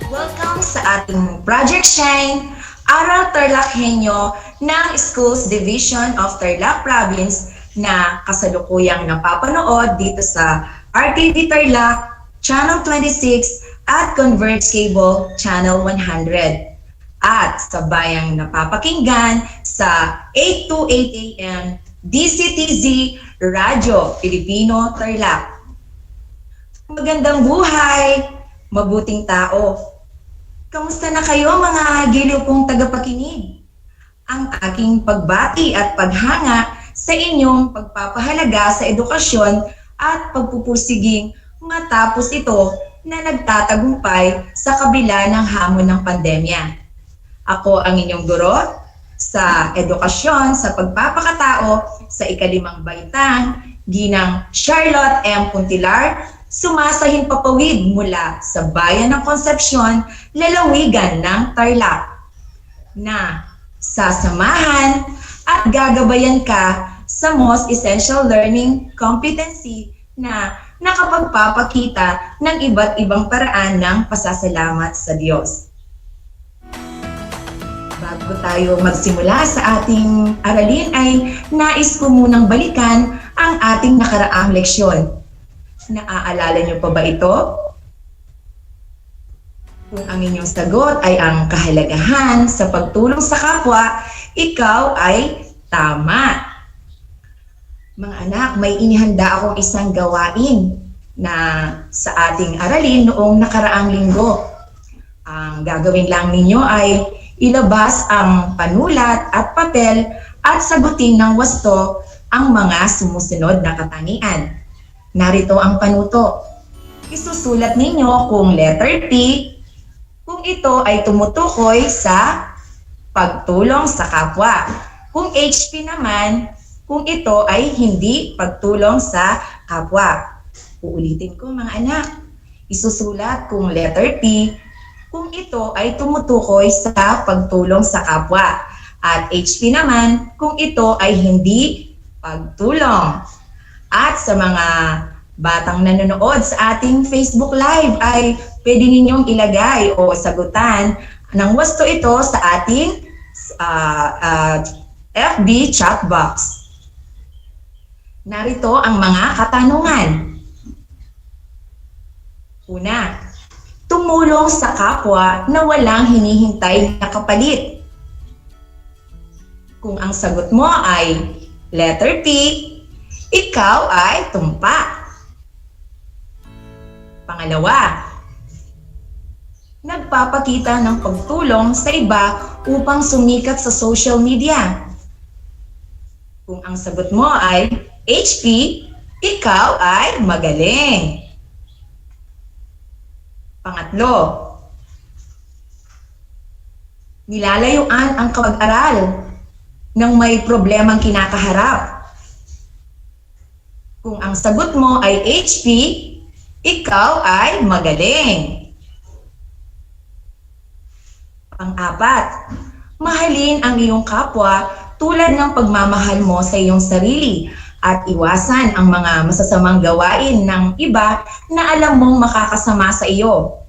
Welcome sa ating Project Shine, Aral TarlakHenyo ng Schools Division of Tarlac Province na kasalukuyang napapanood dito sa RTV Tarlac, Channel 26 at Converge Cable, Channel 100. At sa bayang napapakinggan sa 8 to 8 a.m. DCTZ Radyo Pilipino Tarlac. Magandang buhay, mabuting tao. Kamusta na kayo mga giliw kong tagapakinig? Ang aking pagbati at paghanga sa inyong pagpapahalaga sa edukasyon at pagpupursiging matapos ito na nagtatagumpay sa kabila ng hamon ng pandemya. Ako ang inyong guro sa edukasyon sa pagpapakatao sa ika-5 baitang, Ginang Charlotte M. Puntilar, sumasahin papawid mula sa bayan ng Concepcion, lalawigan ng Tarlac, na sasamahan at gagabayan ka sa Most Essential Learning Competency na nakapagpapakita ng iba't ibang paraan ng pasasalamat sa Diyos. Bago tayo magsimula sa ating aralin ay nais ko munang balikan ang ating nakaraang leksyon. Naaalala niyo pa ba ito? Kung ang inyong sagot ay ang kahalagahan sa pagtulong sa kapwa, ikaw ay tama. Mga anak, may inihanda akong isang gawain na sa ating aralin noong nakaraang linggo. Ang gagawin lang ninyo ay ilabas ang panulat at papel at sagutin ng wasto ang mga sumusunod na katangian. Narito ang panuto. Isusulat ninyo kung letter P, kung ito ay tumutukoy sa pagtulong sa kapwa. Kung HP naman, kung ito ay hindi pagtulong sa kapwa. Uulitin ko mga anak. Isusulat kung letter P, kung ito ay tumutukoy sa pagtulong sa kapwa. At HP naman, kung ito ay hindi pagtulong. At sa mga batang nanonood sa ating Facebook Live ay pwede ninyong ilagay o sagutan ng wasto ito sa ating FB chat box. Narito ang mga katanungan. Una, tumulong sa kapwa na walang hinihintay na kapalit. Kung ang sagot mo ay letter P, ikaw ay tumpa. Pangalawa, nagpapakita ng pagtulong sa iba upang sumikat sa social media. Kung ang sagot mo ay HP, ikaw ay magaling. Pangatlo, Nilalayuan ang kapag-aral ng may problemang kinakaharap. Kung ang sagot mo ay HP, ikaw ay magaling. Pang-apat, mahalin ang iyong kapwa tulad ng pagmamahal mo sa iyong sarili at iwasan ang mga masasamang gawain ng iba na alam mong makakasama sa iyo.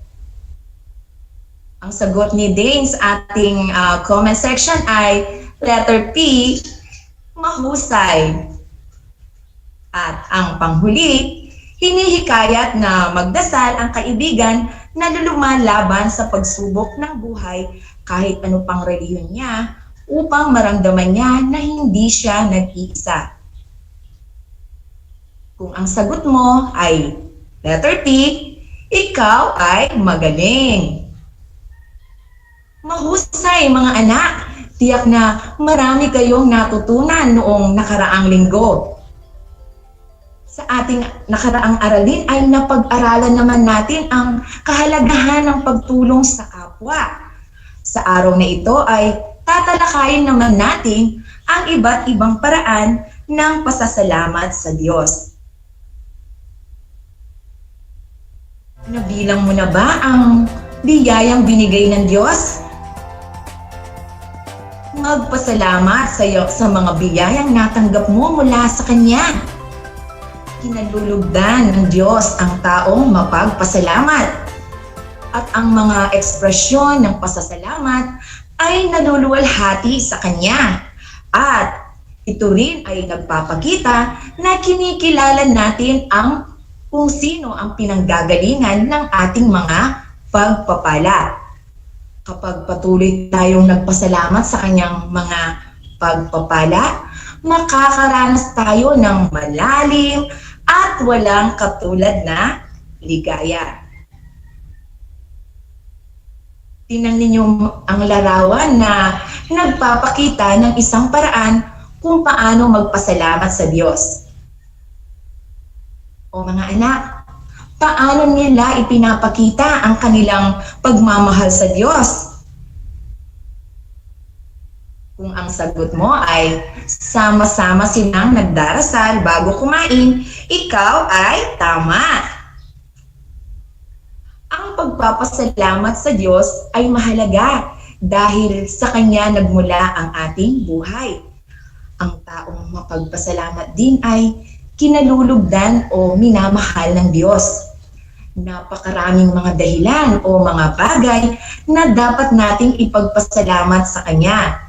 Ang sagot ni Dane sa ating comment section ay letter P, mahusay. At ang panghuli, hinihikayat na magdasal ang kaibigan na lumalaban sa pagsubok ng buhay kahit ano pang relihiyon niya upang maramdaman niya na hindi siya nag-iisa. Kung ang sagot mo ay letter P, ikaw ay magaling. Mahusay mga anak, tiyak na marami kayong natutunan noong nakaraang linggo. Sa ating nakaraang aralin ay napag-aralan naman natin ang kahalagahan ng pagtulong sa kapwa. Sa araw na ito ay tatalakayin naman natin ang iba't ibang paraan ng pasasalamat sa Diyos. Nabilang mo na ba ang biyayang binigay ng Diyos? Magpasalamat sa mga biyayang natanggap mo mula sa Kanya. Kinalulugdan ng Diyos ang taong mapagpasalamat. At ang mga ekspresyon ng pasasalamat ay naluluwalhati sa Kanya. At ito rin ay nagpapakita na kinikilala natin kung sino ang pinanggagalingan ng ating mga pagpapala. Kapag patuloy tayong nagpasalamat sa Kanyang mga pagpapala, makakaranas tayo ng malalim at walang katulad na ligaya. Tingnan ninyo ang larawan na nagpapakita ng isang paraan kung paano magpasalamat sa Diyos. O mga anak, paano nila ipinapakita ang kanilang pagmamahal sa Diyos? Kung ang sagot mo ay sama-sama silang nagdarasal bago kumain, ikaw ay tama. Ang pagpapasalamat sa Diyos ay mahalaga dahil sa Kanya nagmula ang ating buhay. Ang taong mapagpasalamat din ay kinalulugdan o minamahal ng Diyos. Napakaraming mga dahilan o mga bagay na dapat nating ipagpasalamat sa Kanya.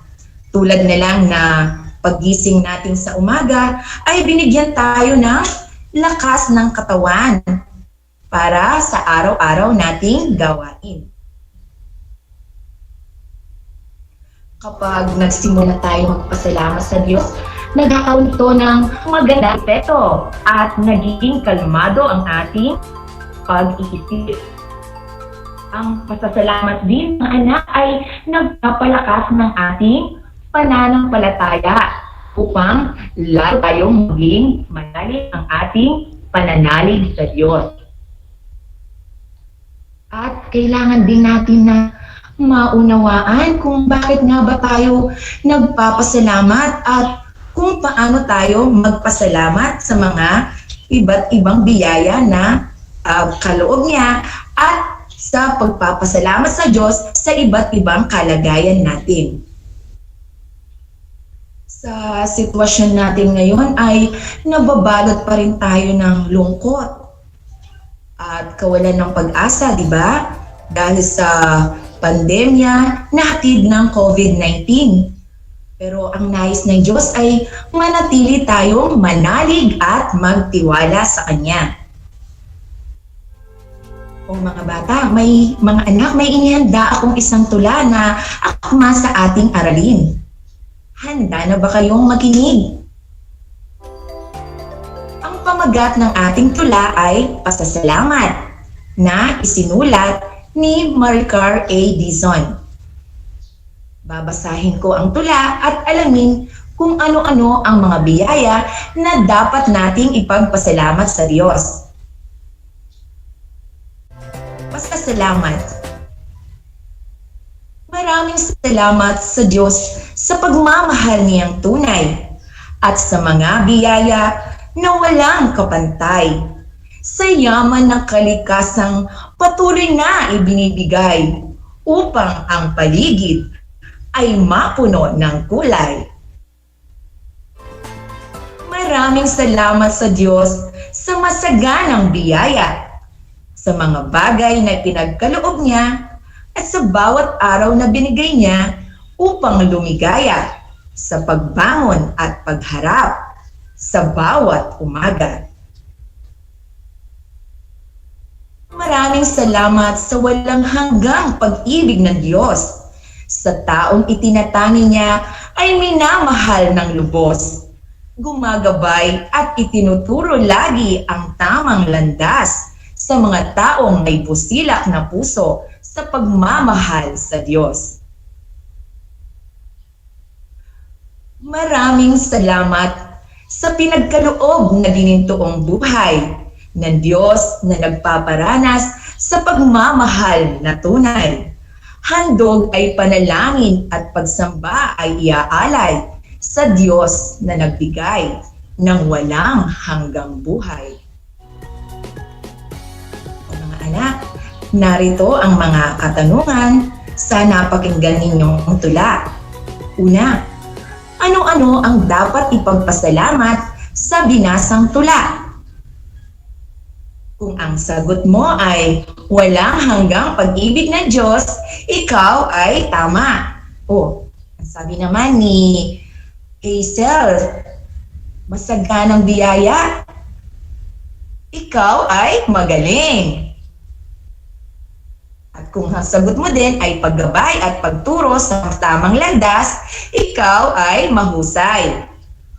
Tulad na lang na paggising natin sa umaga ay binigyan tayo ng lakas ng katawan para sa araw-araw nating gawain. Kapag nagsimula tayo magpasalamat sa Diyos, nagkakaroon ito ng magandang epekto at nagiging kalmado ang ating pag-iisip. Ang pasasalamat din ng anak ay nagpapalakas ng ating pananampalataya upang lalo tayong maging malalim ang ating pananalig sa Diyos. At kailangan din natin na maunawaan kung bakit nga ba tayo nagpapasalamat at kung paano tayo magpasalamat sa mga iba't ibang biyaya na kaloob niya at sa pagpapasalamat sa Diyos sa iba't ibang kalagayan natin. Sa sitwasyon natin ngayon ay nababalot pa rin tayo ng lungkot at kawalan ng pag-asa, di ba? Dahil sa pandemya na hatid ng COVID-19. Pero ang nais ng Diyos ay manatili tayong manalig at magtiwala sa Kanya. O mga bata, mga anak, may inihanda akong isang tula na akma sa ating aralin. Handa na ba kayong makinig? Ang pamagat ng ating tula ay Pasasalamat na isinulat ni Maricar A. Dizon. Babasahin ko ang tula at alamin kung ano-ano ang mga biyaya na dapat nating ipagpasalamat sa Diyos. Pasasalamat. Maraming salamat sa Diyos sa pagmamahal niyang tunay at sa mga biyaya na walang kapantay. Sa yaman ng kalikasang patuloy na ibinibigay upang ang paligid ay mapuno ng kulay. Maraming salamat sa Diyos sa masaganang biyaya, sa mga bagay na pinagkaloob niya at sa bawat araw na binigay niya upang lumigaya sa pagbangon at pagharap sa bawat umaga. Maraming salamat sa walang hanggang pag-ibig ng Diyos. Sa taong itinatani niya ay minamahal ng lubos. Gumagabay at itinuturo lagi ang tamang landas sa mga taong may busilak na puso sa pagmamahal sa Diyos. Maraming salamat sa pinagkaloob na dinintuong buhay ng Diyos na nagpaparanas sa pagmamahal na tunay. Handog ay panalangin at pagsamba ay iaalay sa Diyos na nagbigay ng walang hanggang buhay. Mga anak, narito ang mga katanungan sa napakinggan ninyong tula. Una, ano-ano ang dapat ipagpasalamat sa binasang tula? Kung ang sagot mo ay walang hanggang pag-ibig ng Diyos, ikaw ay tama. O, sabi naman ni Hazel, masaganang biyaya, ikaw ay magaling. At kung ang sagot mo din ay paggabay at pagturo sa tamang landas, ikaw ay mahusay.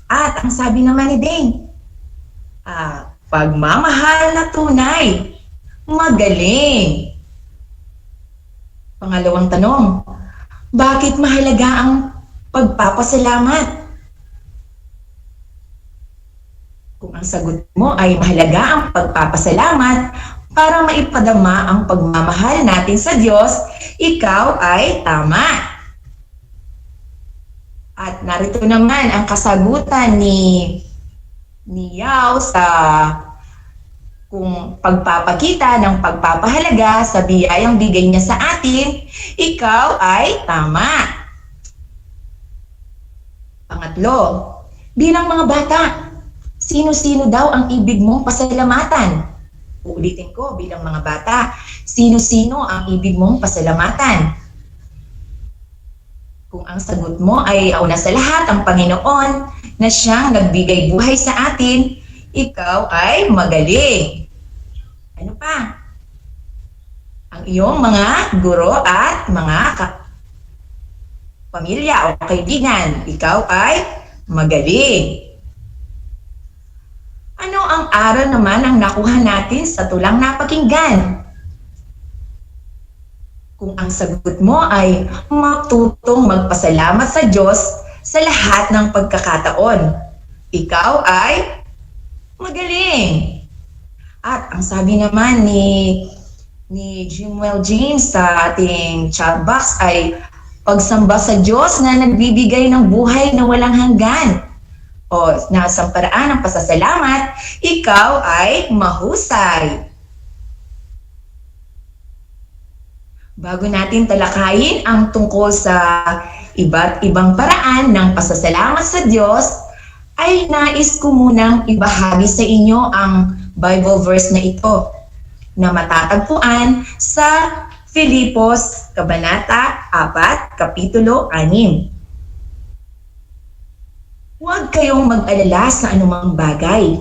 At ang sabi naman ni Dane, pagmamahal na tunay, magaling. Pangalawang tanong, bakit mahalaga ang pagpapasalamat? Kung ang sagot mo ay mahalaga ang pagpapasalamat para maipadama ang pagmamahal natin sa Diyos, ikaw ay tama. At narito naman ang kasagutan ni Yao sa kung pagpapakita ng pagpapahalaga sa biyayang bigay niya sa atin, ikaw ay tama. Pangatlo, bilang mga bata, sino-sino daw ang ibig mong pasalamatan? Uulitin ko, bilang mga bata, sino-sino ang ibig mong pasalamatan? Kung ang sagot mo ay una sa lahat ang Panginoon na siyang nagbigay buhay sa atin, ikaw ay magaling. Ano pa? Ang iyong mga guro at mga pamilya o kaibigan, ikaw ay magaling. Ano ang aral naman ang nakuha natin sa tulang napakinggan? Kung ang sagot mo ay matutong magpasalamat sa Diyos sa lahat ng pagkakataon, ikaw ay magaling. At ang sabi naman ni Jimwell James sa ating chat box ay pagsamba sa Diyos na nagbibigay ng buhay na walang hanggan. O nasa paraan ng pasasalamat, ikaw ay mahusay. Bago natin talakayin ang tungkol sa iba't ibang paraan ng pasasalamat sa Diyos, ay nais ko munang ibahagi sa inyo ang Bible verse na ito na matatagpuan sa Filipos, Kabanata 4, Kapitulo 6. Huwag kayong mag-alala sa anumang bagay.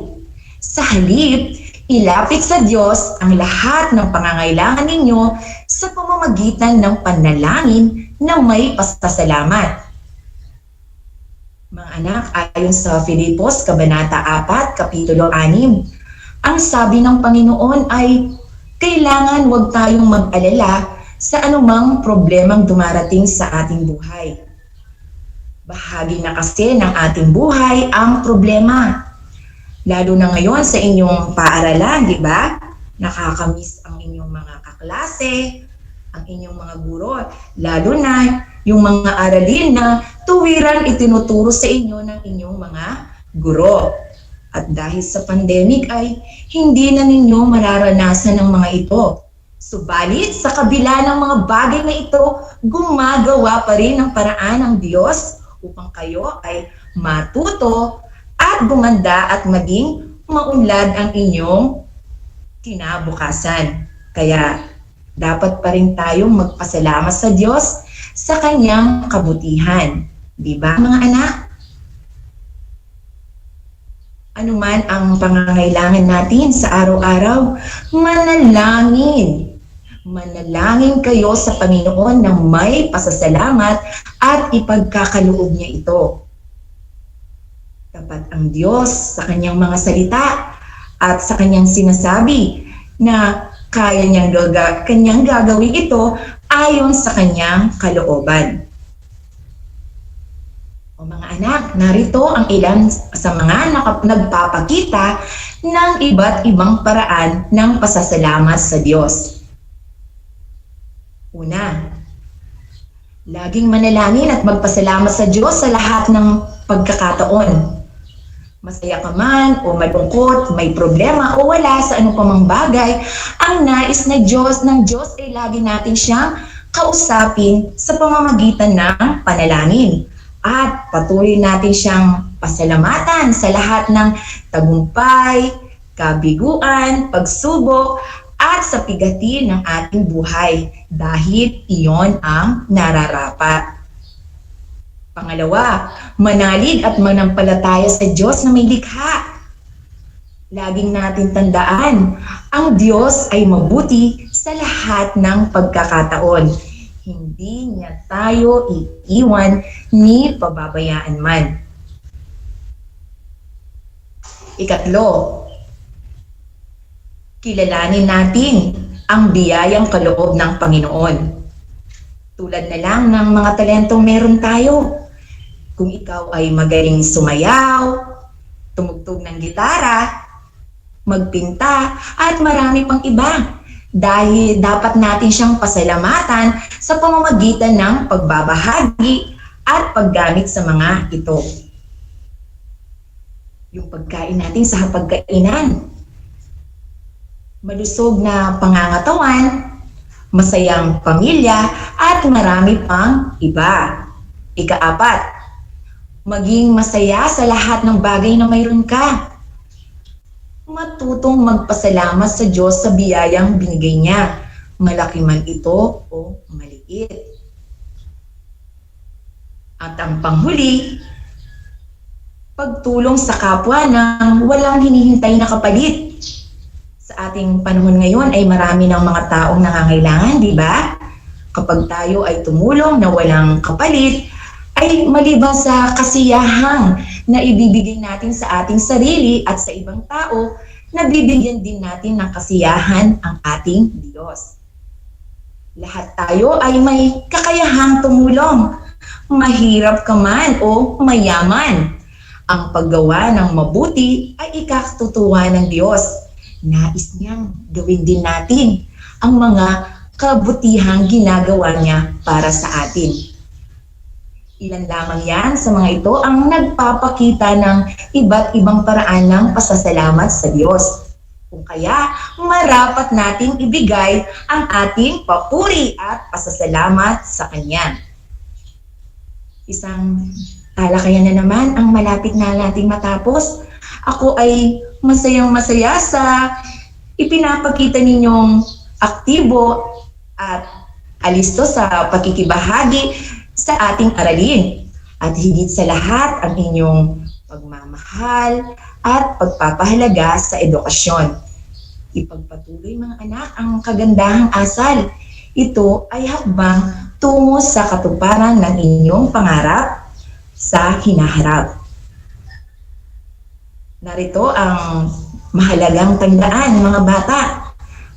Sa halip, ilapit sa Diyos ang lahat ng pangangailangan ninyo sa pamamagitan ng panalangin na may pasasalamat. Mga anak, ayon sa Filipos, Kabanata 4, Kapitulo 6, ang sabi ng Panginoon ay, kailangan huwag tayong mag-alala sa anumang problemang dumarating sa ating buhay. Bahagi na kasi ng ating buhay ang problema. Lalo na ngayon sa inyong paaralan, di ba? Nakakamiss ang inyong mga kaklase, ang inyong mga guro. Lalo na yung mga aralin na tuwiran itinuturo sa inyo ng inyong mga guro. At dahil sa pandemic ay hindi na ninyo mararanasan ng mga ito. Subalit sa kabila ng mga bagay na ito, gumagawa pa rin ng paraan ng Diyos upang kayo ay matuto at gumanda at maging maunlad ang inyong kinabukasan. Kaya dapat pa rin tayong magpasalamat sa Diyos sa kanyang kabutihan. Di ba mga anak? Ano man ang pangangailangan natin sa araw-araw, manalangin. Manalangin kayo sa Panginoon ng may pasasalamat at ipagkakaloob niya ito. Tapat ang Diyos sa kanyang mga salita at sa kanyang sinasabi na kaya kanyang gagawin ito ayon sa kanyang kalooban. O mga anak, narito ang ilan sa mga nagpapakita ng iba't ibang paraan ng pasasalamat sa Diyos. Una, laging manalangin at magpasalamat sa Diyos sa lahat ng pagkakataon. Masaya ka man o malungkot, may problema o wala sa anong pamang bagay, ang nais ng Diyos ay lagi natin siyang kausapin sa pamamagitan ng panalangin. At patuloy natin siyang pasalamatan sa lahat ng tagumpay, kabiguan, pagsubok, at sa pigatin ng ating buhay dahil iyon ang nararapat. Pangalawa, manalig at manampalataya sa Diyos na may likha. Laging natin tandaan, ang Diyos ay mabuti sa lahat ng pagkakataon. Hindi niya tayo iiwan ni pababayaan man. Ikatlo, kilalanin natin ang biyayang kaloob ng Panginoon. Tulad na lang ng mga talentong meron tayo. Kung ikaw ay magaling sumayaw, tumugtog ng gitara, magpinta, at marami pang iba. Dahil dapat natin siyang pasalamatan sa pamamagitan ng pagbabahagi at paggamit sa mga ito. Yung pagkain natin sa hapagkainan, malusog na pangangatawan, masayang pamilya, at marami pang iba. Ikaapat, maging masaya sa lahat ng bagay na mayroon ka. Matutong magpasalamat sa Diyos sa biyayang binigay niya, malaki man ito o maliit. At ang panghuli, pagtulong sa kapwa nang walang hinihintay na kapalit. Sa ating panahon ngayon ay marami ng mga taong nangangailangan, di ba? Kapag tayo ay tumulong na walang kapalit, ay maliban sa kasiyahang na ibibigay natin sa ating sarili at sa ibang tao, nabibigyan din natin ng kasiyahan ang ating Diyos. Lahat tayo ay may kakayahang tumulong, mahirap ka man o mayaman. Ang paggawa ng mabuti ay ikatutuwa ng Diyos. Nais niyang gawin din natin ang mga kabutihang ginagawa niya para sa atin. Ilan lamang yan sa mga ito ang nagpapakita ng iba't ibang paraan ng pasasalamat sa Diyos. Kung kaya, marapat nating ibigay ang ating papuri at pasasalamat sa Kanya. Isang talakayan na naman ang malapit na nating matapos. Ako ay masayang-masaya sa ipinapakita ninyong aktibo at alisto sa pakikibahagi sa ating aralin. At higit sa lahat ang inyong pagmamahal at pagpapahalaga sa edukasyon. Ipagpatuloy mga anak ang kagandahang asal. Ito ay hakbang tungo sa katuparan ng inyong pangarap sa hinaharap. Narito ang mahalagang tandaan mga bata.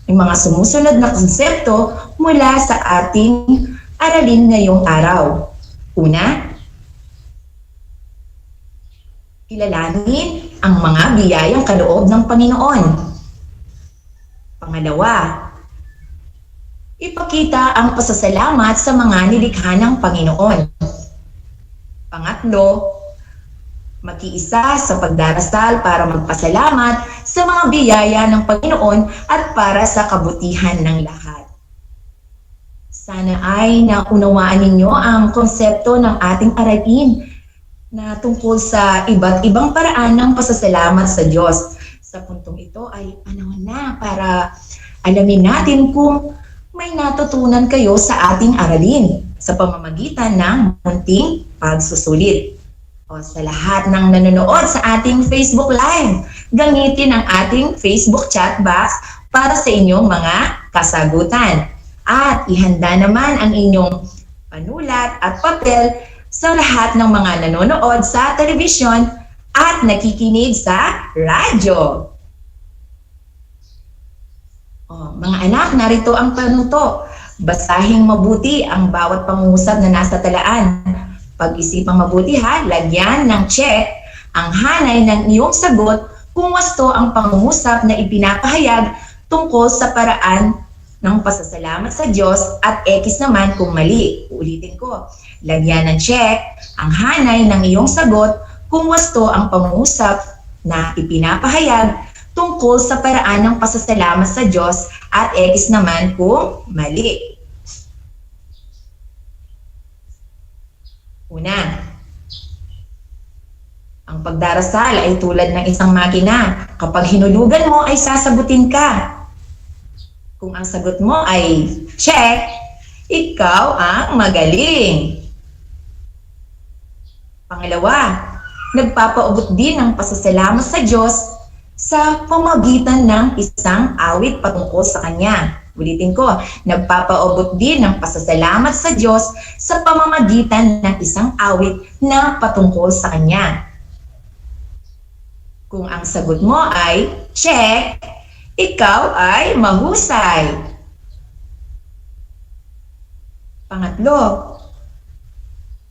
Ang mga sumusunod na konsepto mula sa ating aralin ngayong araw. Una, kilalanin ang mga biyayang kaloob ng Panginoon. Pangalawa, ipakita ang pasasalamat sa mga nilikha ng Panginoon. Pangatlo, makiisa sa pagdarasal para magpasalamat sa mga biyaya ng Panginoon at para sa kabutihan ng lahat. Sana ay naunawaan ninyo ang konsepto ng ating aralin na tungkol sa iba't ibang paraan ng pasasalamat sa Diyos. Sa puntong ito ay panahon na para alamin natin kung may natutunan kayo sa ating aralin sa pamamagitan ng munting pagsusulit. O sa lahat ng nanonood sa ating Facebook Live, gamitin ang ating Facebook chat box para sa inyong mga kasagutan. At ihanda naman ang inyong panulat at papel sa lahat ng mga nanonood sa telebisyon at nakikinig sa radyo. Mga anak, narito ang panuto. Basahing mabuti ang bawat pangungusap na nasa talaan. Pag-isipang mabuti ha, lagyan ng check ang hanay ng iyong sagot kung wasto ang pangungusap na ipinapahayag tungkol sa paraan ng pasasalamat sa Diyos at X naman kung mali. Uulitin ko, lagyan ng check ang hanay ng iyong sagot kung wasto ang pangungusap na ipinapahayag tungkol sa paraan ng pasasalamat sa Diyos at X naman kung mali. Una, ang pagdarasal ay tulad ng isang makina. Kapag hinulugan mo ay sasagutin ka. Kung ang sagot mo ay check, ikaw ang magaling. Pangalawa, nagpapaubot din ng pasasalamat sa Diyos sa pamagitan ng isang awit patungkol sa Kanya. Ulitin ko, nagpapaubot din ng pasasalamat sa Diyos sa pamamagitan ng isang awit na patungkol sa Kanya. Kung ang sagot mo ay check, ikaw ay mahusay. Pangatlo,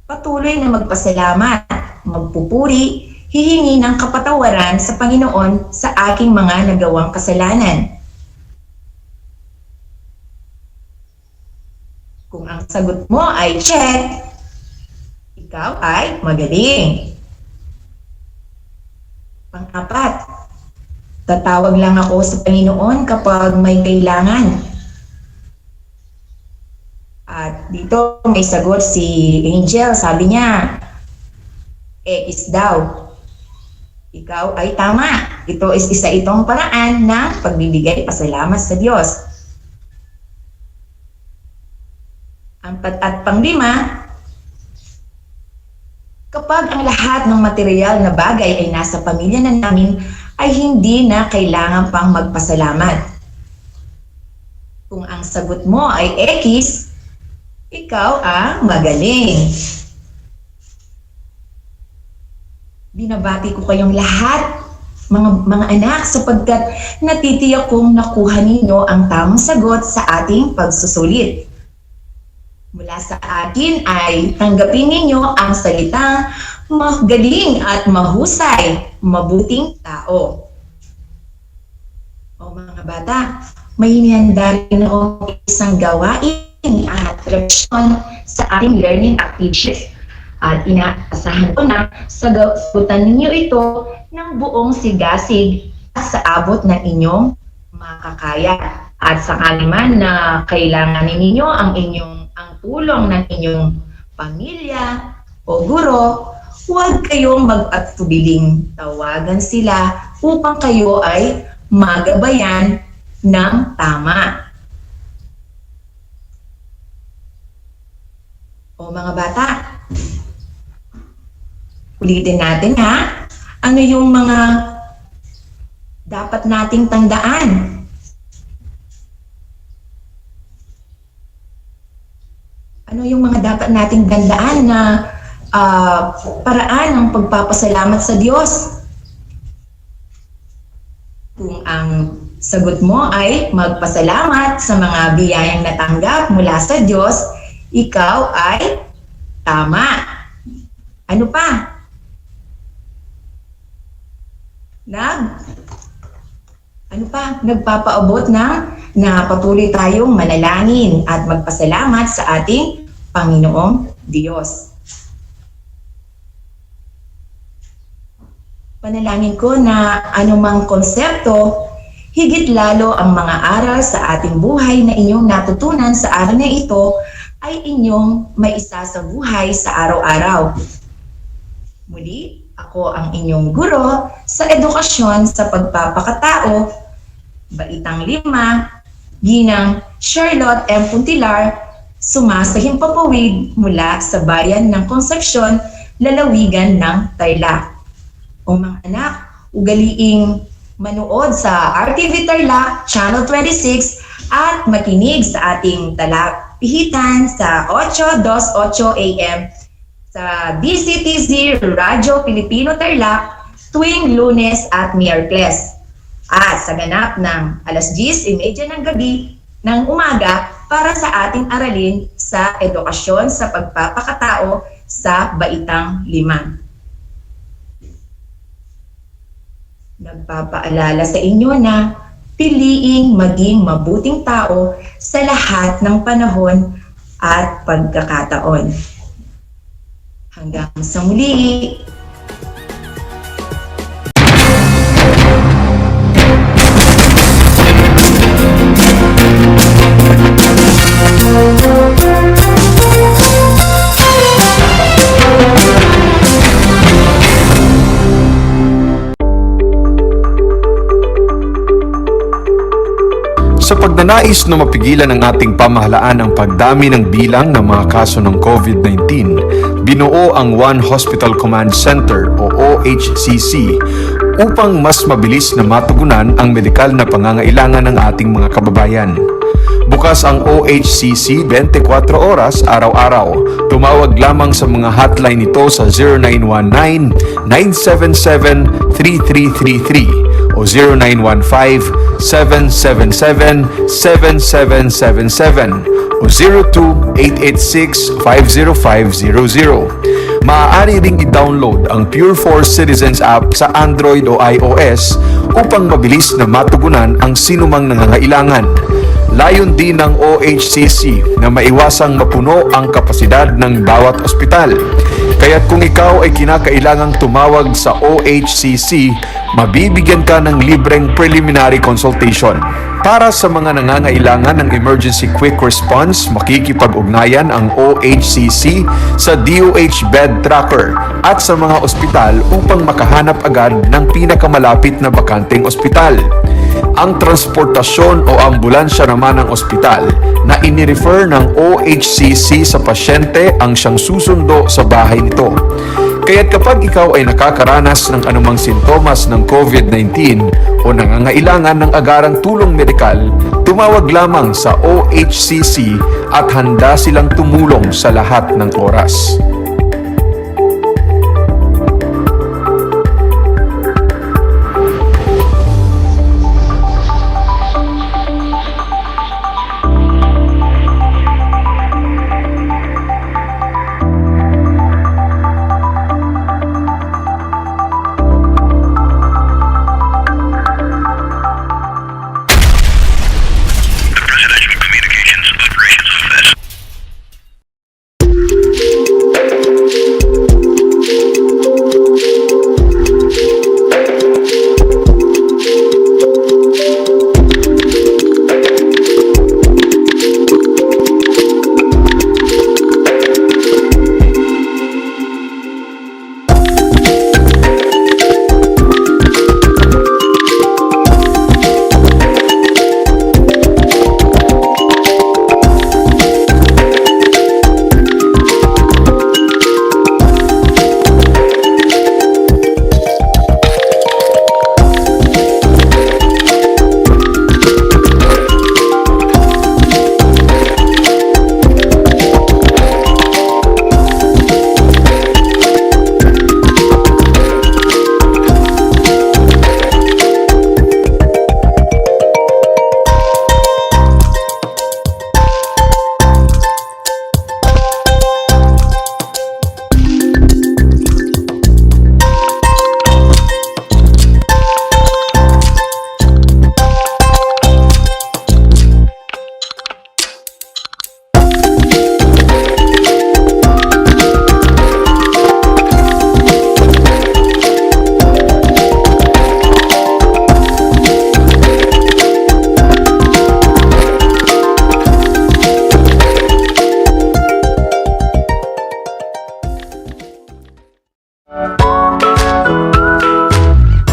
patuloy na magpasalamat, magpupuri, hihingi ng kapatawaran sa Panginoon sa aking mga nagawang kasalanan. Kung ang sagot mo ay check, ikaw ay magaling. Pang-apat, tatawag lang ako sa Panginoon kapag may kailangan. At dito may sagot si Angel, sabi niya, X daw. Ikaw ay tama. Ito is isa itong paraan ng pagbibigay pasalamat sa Diyos. At panglima, kapag ang lahat ng material na bagay ay nasa pamilya na namin, ay hindi na kailangan pang magpasalamat. Kung ang sagot mo ay X, ikaw ang magaling. Binabati ko kayong lahat, mga anak, sapagkat natitiyak kong nakuha ninyo ang tamang sagot sa ating pagsusulit. Mula sa akin ay tanggapin ninyo ang salitang magaling at mahusay, mabuting tao. O mga bata, may hinihanda rin akong isang gawain at reflection sa ating learning activities. At inaasahan ko na sagutan ninyo ito ng buong sigasig at sa abot ng inyong makakaya. At sakali man na kailangan ninyo ang tulong ng inyong pamilya o guro, huwag kayong mag-atubiling tawagan sila upang kayo ay magabayan ng tama. O mga bata, ulitin natin ha, ano yung mga dapat nating tandaan? Ano yung mga dapat nating tandaan na paraan ng pagpapasalamat sa Diyos? Kung ang sagot mo ay magpasalamat sa mga biyayang natanggap mula sa Diyos, ikaw ay tama. Ano pa? nagpapaabot na patuloy tayong manalangin at magpasalamat sa ating Panginoong Diyos. Panalangin ko na anumang konsepto, higit lalo ang mga aral sa ating buhay na inyong natutunan sa araw na ito ay inyong maisa sa buhay sa araw-araw. Muli, ako ang inyong guro sa edukasyon sa pagpapakatao, Baitang 5, Ginang Charlotte M. Puntilar, sumasahing papawid mula sa bayan ng Concepcion, lalawigan ng Tarlac. O mga anak, ugaliing manood sa RTV Tarlac, Channel 26 at makinig sa ating talakpihitan sa 8:28 AM sa DZTZ Radyo Pilipino Tarlac tuwing Lunes at Miyerkules. At sa ganap ng 10:30 ng gabi ng umaga para sa ating aralin sa edukasyon sa pagpapakatao sa Baitang 5. Nagpapaalala sa inyo na piliing maging mabuting tao sa lahat ng panahon at pagkakataon. Hanggang sa muli! Sa pagnanais na mapigilan ng ating pamahalaan ang pagdami ng bilang ng mga kaso ng COVID-19, binuo ang One Hospital Command Center o OHCC upang mas mabilis na matugunan ang medikal na pangangailangan ng ating mga kababayan. Bukas ang OHCC 24 oras araw-araw. Tumawag lamang sa mga hotline nito sa 0919-977-3333 o 0915-777-7777 o 02-886-50500. Maaari ring i-download ang Pure Force Citizens app sa Android o iOS upang mabilis na matugunan ang sinumang nangangailangan. Layon din ng OHCC na maiwasang mapuno ang kapasidad ng bawat ospital. Kaya't kung ikaw ay kinakailangang tumawag sa OHCC, mabibigyan ka ng libreng preliminary consultation. Para sa mga nangangailangan ng emergency quick response, makikipag-ugnayan ang OHCC sa DOH Bed Tracker at sa mga ospital upang makahanap agad ng pinakamalapit na bakanteng ospital. Ang transportasyon o ambulansya naman ng ospital na inirefer ng OHCC sa pasyente ang siyang susundo sa bahay nito. Kaya't kapag ikaw ay nakakaranas ng anumang sintomas ng COVID-19 o nangangailangan ng agarang tulong medikal, tumawag lamang sa OHCC at handa silang tumulong sa lahat ng oras.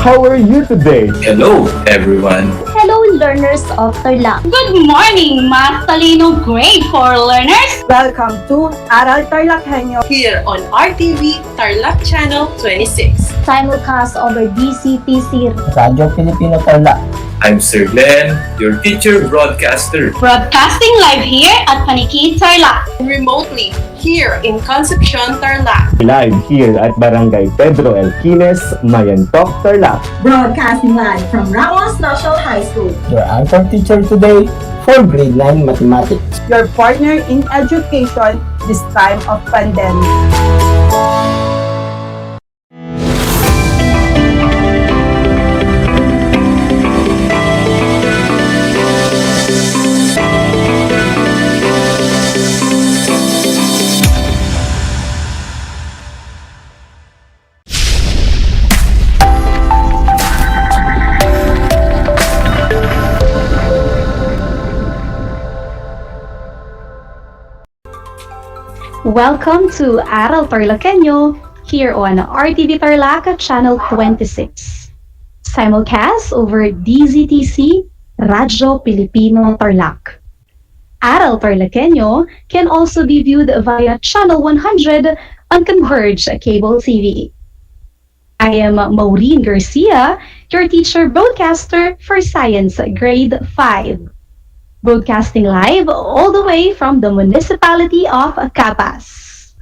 How are you today? Hello, everyone. Hello, learners of Tarlac. Good morning, Mas Talino Grade 4 learners! Welcome to Aral TarlakHenyo Here on RTV Tarlac Channel 26. Simulcast over DCTC. Radio Pilipino Tarlac. I'm Sir Glenn, your teacher broadcaster. Broadcasting live here at Paniki Tarlac. Remotely here in Concepcion, Tarlac. Live here at Barangay Pedro Elquines, Mayantok, Tarlac. Broadcasting live from Ramos National High School. Your anchor teacher today for grade 9 mathematics. your partner in education this time of pandemic. Welcome to Aral TarlakHenyo here on RTV Tarlac Channel 26. Simulcast over DZTC Radyo Pilipino Tarlac. Aral TarlakHenyo can also be viewed via Channel 100 on Converge Cable TV. I am Maureen Garcia, your teacher broadcaster for Science Grade 5. Broadcasting live all the way from the municipality of Capas.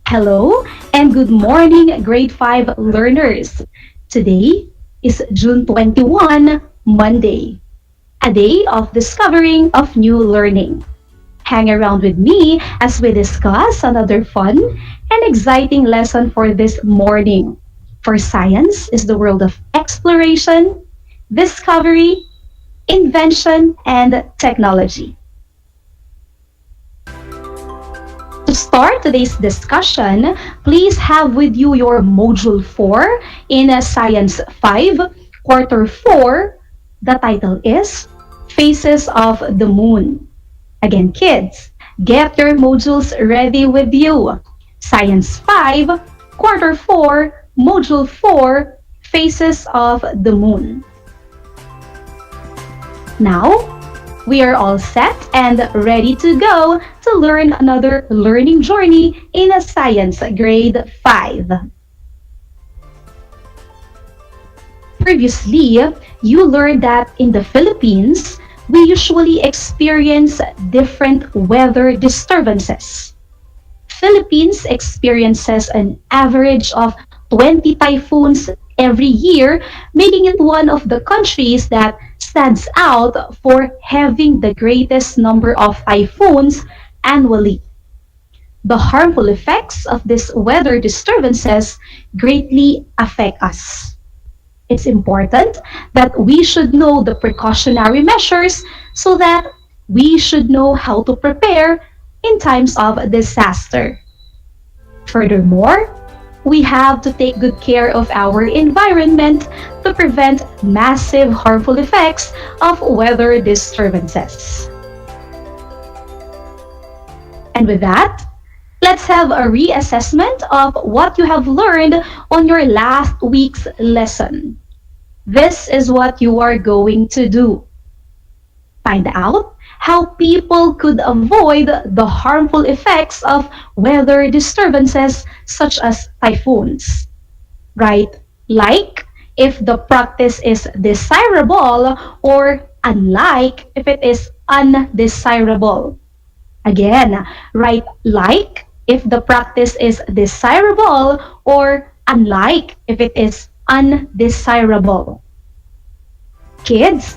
Hello and good morning, Grade 5 learners. Today is June 21, Monday, a day of discovering of new learning. Hang around with me as we discuss another fun and exciting lesson for this morning. For science is the world of exploration, discovery, invention, and technology. To start today's discussion, please have with you your Module 4 in Science 5, Quarter 4. The title is Phases of the Moon. Again, kids, get your modules ready with you. Science 5, Quarter 4, Module 4, Phases of the Moon. Now, we are all set and ready to go to learn another learning journey in a Science Grade 5. Previously, you learned that in the Philippines, we usually experience different weather disturbances. Philippines experiences an average of 20 typhoons every year, making it one of the countries that stands out for having the greatest number of typhoons annually. The harmful effects of these weather disturbances greatly affect us. It's important that we should know the precautionary measures so that we should know how to prepare in times of disaster. Furthermore, we have to take good care of our environment to prevent massive harmful effects of weather disturbances. And with that, let's have a reassessment of what you have learned on your last week's lesson. This is what you are going to do. Find out how people could avoid the harmful effects of weather disturbances such as typhoons. Write like if the practice is desirable or unlike if it is undesirable. Again, write like if the practice is desirable or unlike if it is undesirable. Kids,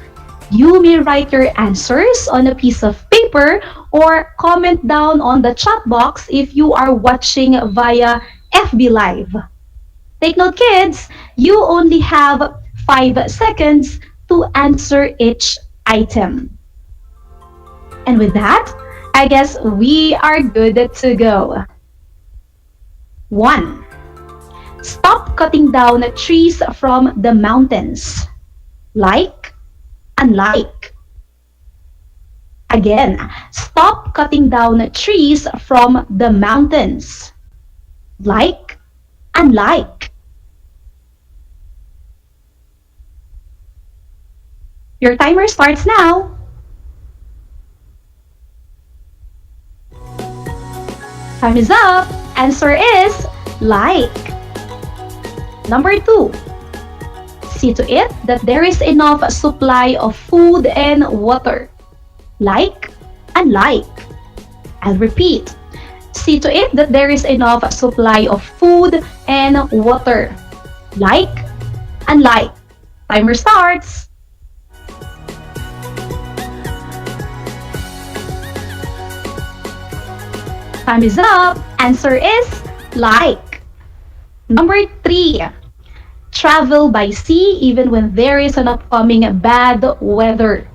you may write your answers on a piece of paper or comment down on the chat box if you are watching via FB Live. Take note, kids, you only have 5 seconds to answer each item. And with that, I guess we are good to go. 1. Stop cutting down trees from the mountains. Like, unlike. Again, stop cutting down trees from the mountains. Like, unlike. Your timer starts now. Time is up. Answer is like. Number 2. See to it that there is enough supply of food and water. Like and like. I'll repeat. See to it that there is enough supply of food and water. Like and like. Timer starts. Time is up. Answer is like. Number 3. Travel by sea even when there is an upcoming bad weather.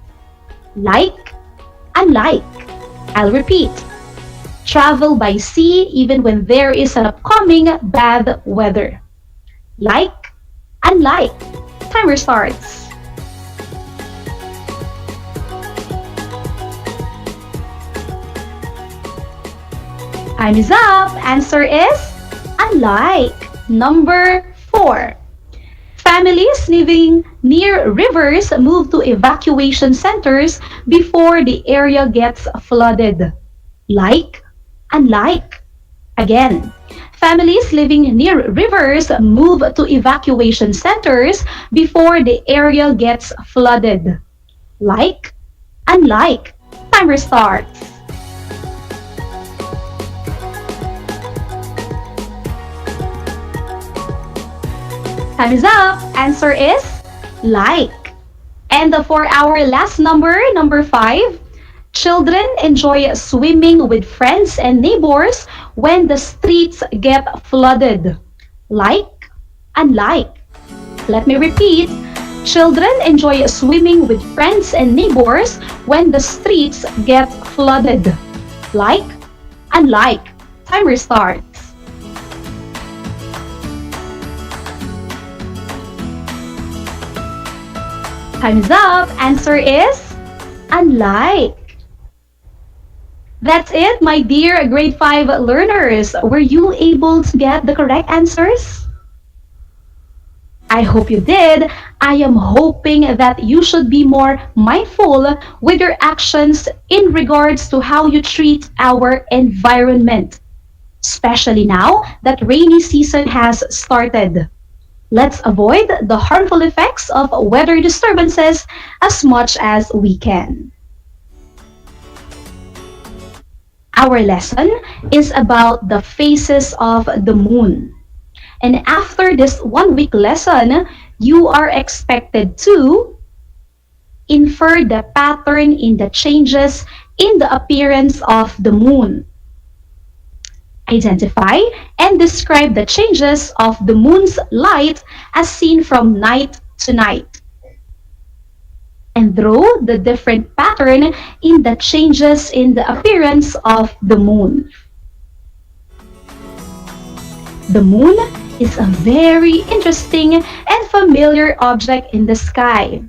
Like and like. I'll repeat. Travel by sea even when there is an upcoming bad weather. Like and like. Timer starts. Time is up. Answer is unlike. Number 4. Families living near rivers move to evacuation centers before the area gets flooded. Like and like. Again, families living near rivers move to evacuation centers before the area gets flooded. Like and like. Timer starts. Time is up. Answer is like. And for our last number, number 5, children enjoy swimming with friends and neighbors when the streets get flooded. Like and like. Let me repeat. Children enjoy swimming with friends and neighbors when the streets get flooded. Like and like. Timer starts. Time is up. Answer is unlike. That's it, my dear grade 5 learners. Were you able to get the correct answers? I hope you did. I am hoping that you should be more mindful with your actions in regards to how you treat our environment, especially now that rainy season has started. Let's avoid the harmful effects of weather disturbances as much as we can. Our lesson is about the phases of the moon. And after this 1-week lesson, you are expected to infer the pattern in the changes in the appearance of the moon. Identify and describe the changes of the moon's light as seen from night to night. And draw the different pattern in the changes in the appearance of the moon. The moon is a very interesting and familiar object in the sky.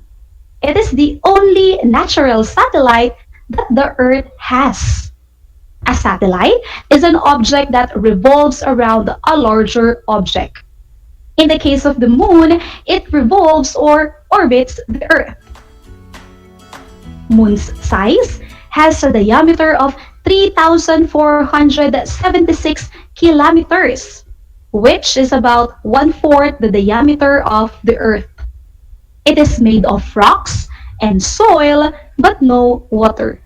It is the only natural satellite that the Earth has. A satellite is an object that revolves around a larger object. In the case of the moon, it revolves or orbits the Earth. Moon's size has a diameter of 3,476 kilometers, which is about 1/4 the diameter of the Earth. It is made of rocks and soil, but no water.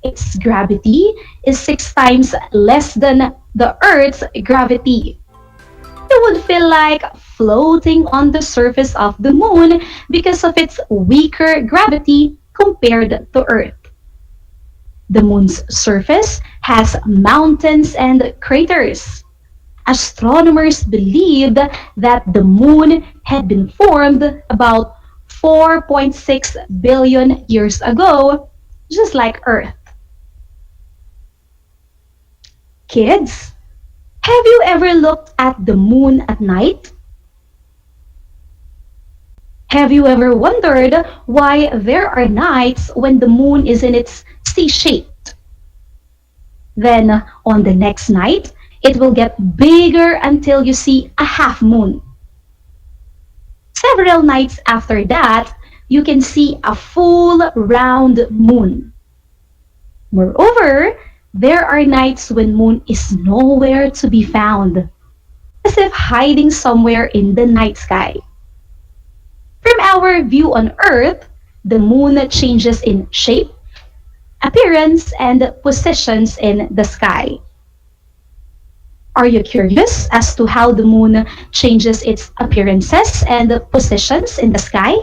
Its gravity is 6 times less than the Earth's gravity. You would feel like floating on the surface of the moon because of its weaker gravity compared to Earth. The moon's surface has mountains and craters. Astronomers believed that the moon had been formed about 4.6 billion years ago, just like Earth. Kids, have you ever looked at the moon at night? Have you ever wondered why there are nights when the moon is in its C-shaped? Then, on the next night, it will get bigger until you see a half moon. Several nights after that, you can see a full round moon. Moreover, there are nights when moon is nowhere to be found, as if hiding somewhere in the night sky. From our view on Earth, the moon changes in shape, appearance, and positions in the sky. Are you curious as to how the moon changes its appearances and positions in the sky?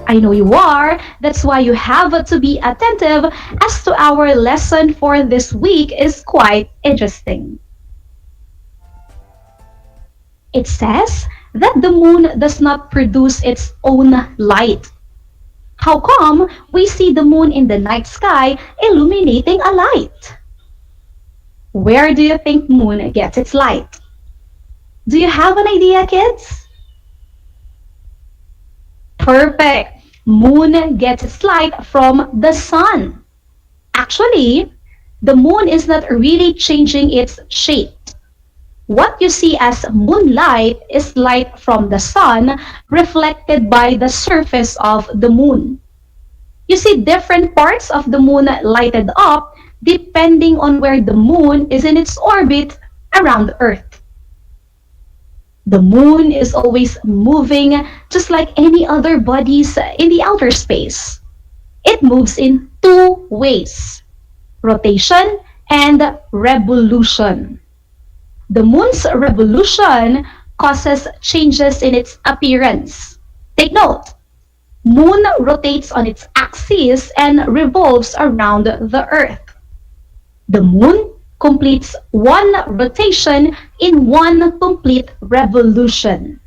I know you are. That's why you have to be attentive as to our lesson for this week is quite interesting. It says that the moon does not produce its own light. How come we see the moon in the night sky illuminating a light? Where do you think moon gets its light? Do you have an idea, kids? Perfect. Moon gets its light from the sun. Actually, the moon is not really changing its shape. What you see as moonlight is light from the sun reflected by the surface of the moon. You see different parts of the moon lighted up depending on where the moon is in its orbit around Earth. The moon is always moving just like any other bodies in the outer space. It moves in two ways, rotation and revolution. The moon's revolution causes changes in its appearance. Take note, moon rotates on its axis and revolves around the Earth. The moon completes one rotation in one complete revolution.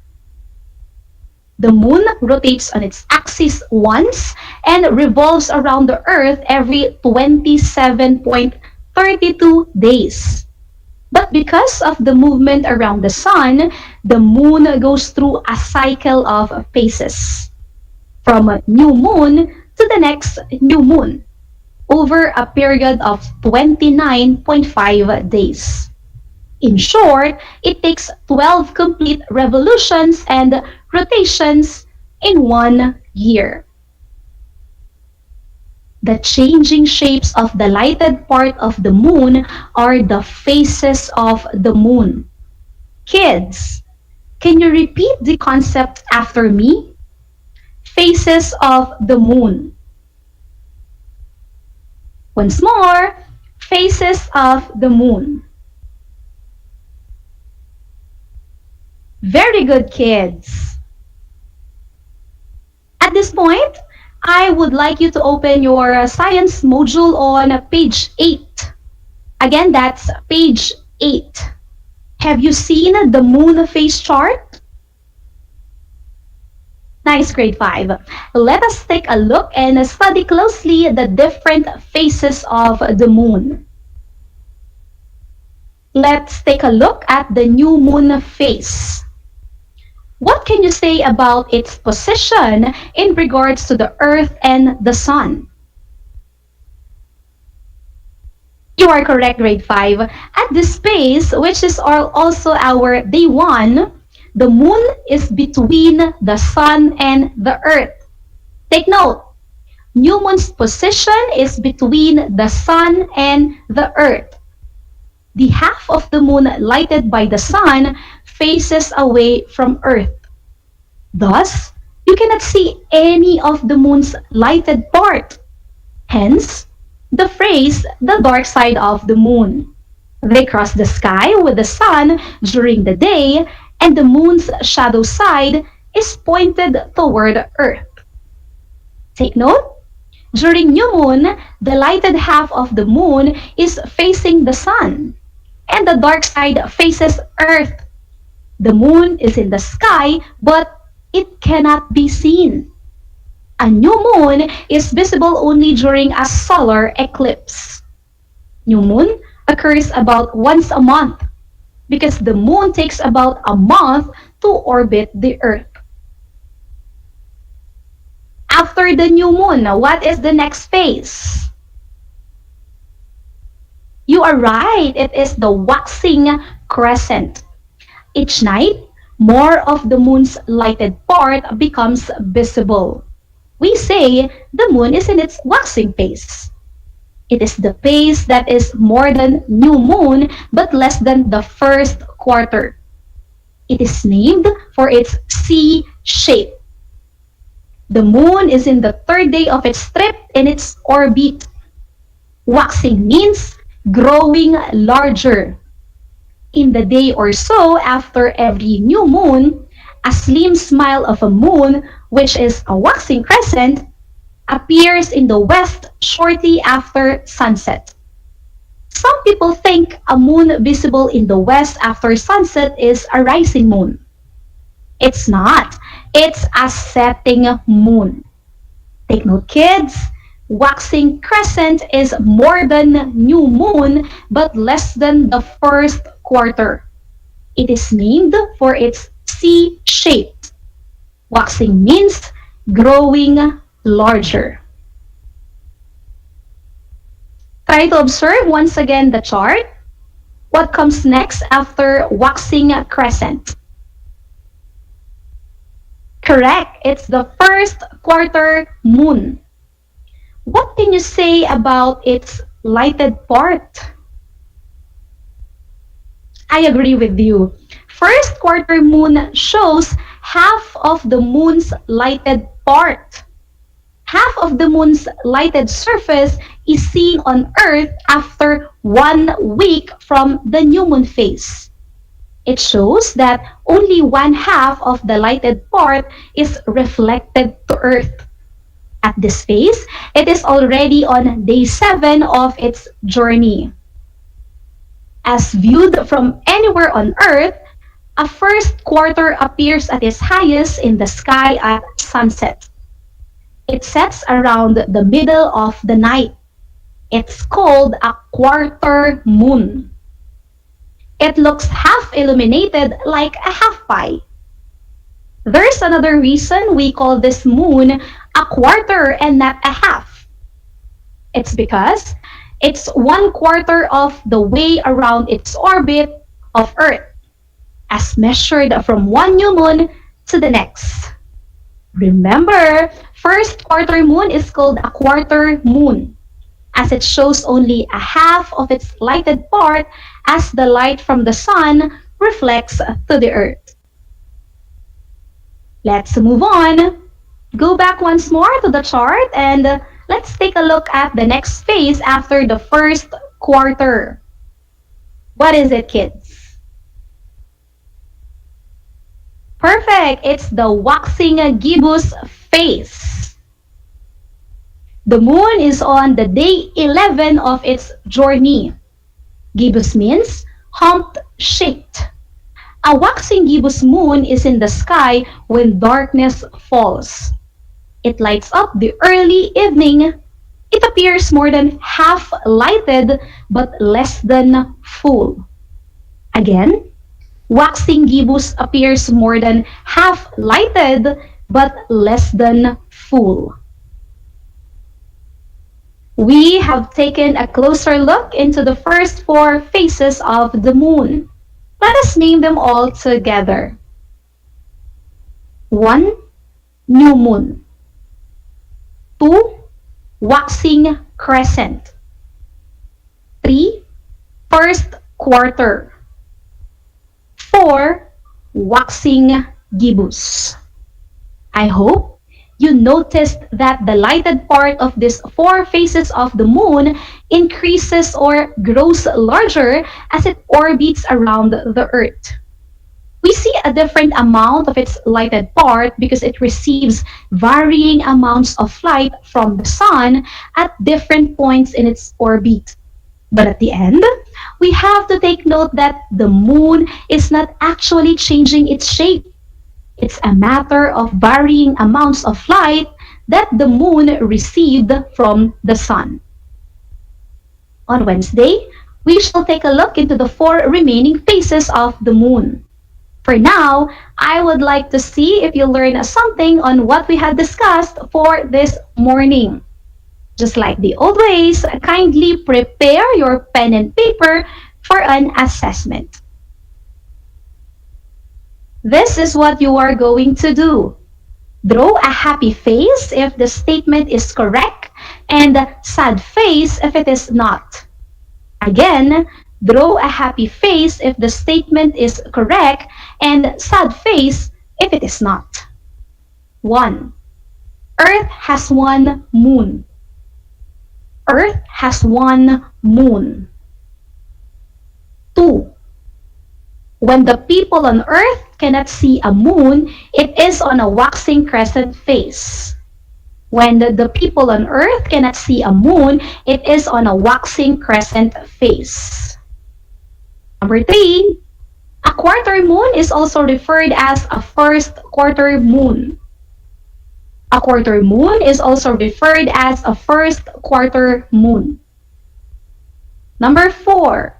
The moon rotates on its axis once and revolves around the Earth every 27.32 days. But because of the movement around the sun, the moon goes through a cycle of phases, from a new moon to the next new moon, over a period of 29.5 days. In short, it takes 12 complete revolutions and rotations in 1 year. The changing shapes of the lighted part of the moon are the phases of the moon. Kids, can you repeat the concept after me? Phases of the moon. Once more, phases of the moon. Very good, kids. At this point, I would like you to open your science module on page 8. Again, that's page 8. Have you seen the moon phase chart? Nice, grade 5. Let us take a look and study closely the different phases of the moon. Let's take a look at the new moon phase. What can you say about its position in regards to the Earth and the Sun? You are correct, grade 5. At this phase, which is also our day 1, the moon is between the sun and the Earth. Take note, new moon's position is between the sun and the Earth. The half of the moon lighted by the sun faces away from Earth. Thus, you cannot see any of the moon's lighted part. Hence, the phrase, the dark side of the moon. They cross the sky with the sun during the day, and the moon's shadow side is pointed toward Earth. Take note, during new moon, the lighted half of the moon is facing the sun, and the dark side faces Earth. The moon is in the sky, but it cannot be seen. A new moon is visible only during a solar eclipse. New moon occurs about once a month because the moon takes about a month to orbit the Earth. After the new moon, what is the next phase? You are right, it is the waxing crescent. Each night, more of the moon's lighted part becomes visible. We say the moon is in its waxing phase. It is the phase that is more than new moon but less than the first quarter. It is named for its C shape. The moon is in the third day of its trip in its orbit. Waxing means growing larger. In the day or so after every new moon, a slim smile of a moon, which is a waxing crescent, appears in the west shortly after sunset. Some people think a moon visible in the west after sunset is a rising moon. It's not. It's a setting moon. Take note, kids. Waxing crescent is more than new moon but less than the first quarter. It is named for its C shape. Waxing means growing larger. Try to observe once again the chart. What comes next after waxing crescent? Correct, it's the first quarter moon. What can you say about its lighted part? I agree with you. First quarter moon shows half of the moon's lighted part. Half of the moon's lighted surface is seen on Earth after 1 week from the new moon phase. It shows that only one half of the lighted part is reflected to Earth. At this phase, it is already on day 7 of its journey. As viewed from anywhere on Earth, a first quarter appears at its highest in the sky at sunset. It sets around the middle of the night. It's called a quarter moon. It looks half illuminated like a half pie. There's another reason we call this moon a quarter and not a half. It's because it's 1/4 of the way around its orbit of Earth, as measured from one new moon to the next. Remember, first quarter moon is called a quarter moon, as it shows only a half of its lighted part as the light from the sun reflects to the Earth. Let's move on. Go back once more to the chart and let's take a look at the next phase after the first quarter. What is it, kids? Perfect! It's the waxing gibbous phase. The moon is on the day 11 of its journey. Gibbous means hump-shaped. A waxing gibbous moon is in the sky when darkness falls. It lights up the early evening. It appears more than half lighted but less than full. Again, waxing gibbous appears more than half lighted but less than full. We have taken a closer look into the first 4 phases of the moon. Let us name them all together. 1. New moon. 2. Waxing crescent. 3. First quarter. 4. Waxing gibbous. I hope you noticed that the lighted part of these 4 phases of the moon increases or grows larger as it orbits around the Earth. We see a different amount of its lighted part because it receives varying amounts of light from the sun at different points in its orbit. But at the end, we have to take note that the moon is not actually changing its shape. It's a matter of varying amounts of light that the moon received from the sun. On Wednesday, we shall take a look into the 4 remaining phases of the moon. For now, I would like to see if you learn something on what we have discussed for this morning. Just like the old ways, kindly prepare your pen and paper for an assessment. This is what you are going to do. Draw a happy face if the statement is correct and sad face if it is not. Again, draw a happy face if the statement is correct and sad face if it is not. 1. Earth has one moon. Earth has one moon. 2. When the people on Earth cannot see a moon, it is on a waxing crescent face. When the people on Earth cannot see a moon, it is on a waxing crescent face. Number 3, a quarter moon is also referred as a first quarter moon. A quarter moon is also referred as a first quarter moon. Number 4,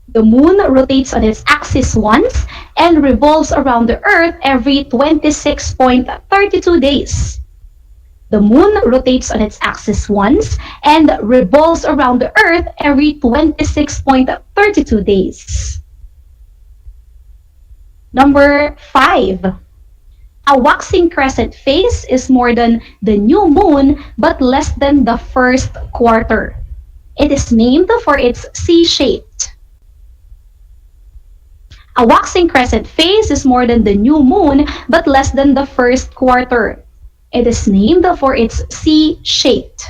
the moon rotates on its axis once and revolves around the Earth every 26.32 days. The moon rotates on its axis once and revolves around the Earth every 26.32 days. Number 5. A waxing crescent face is more than the new moon but less than the first quarter. It is named for its C-shaped. A waxing crescent face is more than the new moon but less than the first quarter. It is named for its C-shaped.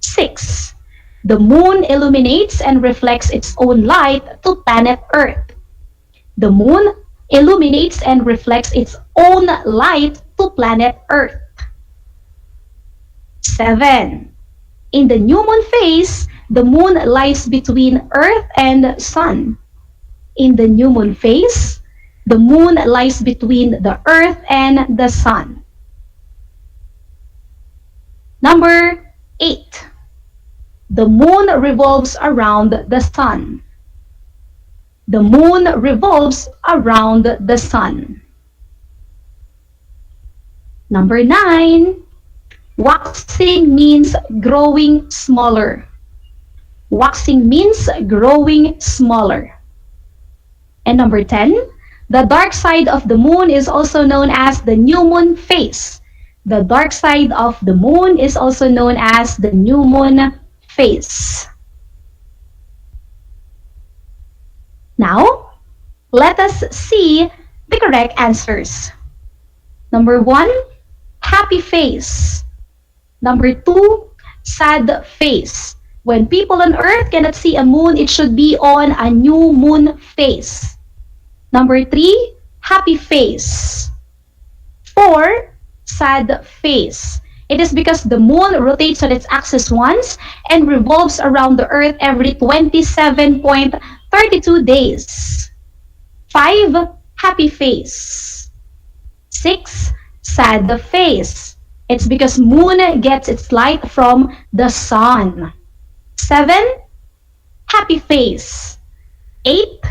6. The moon illuminates and reflects its own light to planet Earth. The moon illuminates and reflects its own light to planet Earth. 7. In the new moon phase, the moon lies between Earth and Sun. In the new moon phase, the moon lies between the Earth and the Sun. Number 8. The moon revolves around the Sun. The moon revolves around the Sun. Number 9. Waxing means growing smaller. Waxing means growing smaller. And number 10. The dark side of the moon is also known as the new moon phase. The dark side of the moon is also known as the new moon phase. Now, let us see the correct answers. Number 1, happy face. Number 2, sad face. When people on Earth cannot see a moon, it should be on a new moon phase. Number 3, happy face. 4, sad face. It is because the moon rotates on its axis once and revolves around the Earth every 27.32 days. 5, happy face. 6, sad face. It's because moon gets its light from the sun. 7, happy face. 8,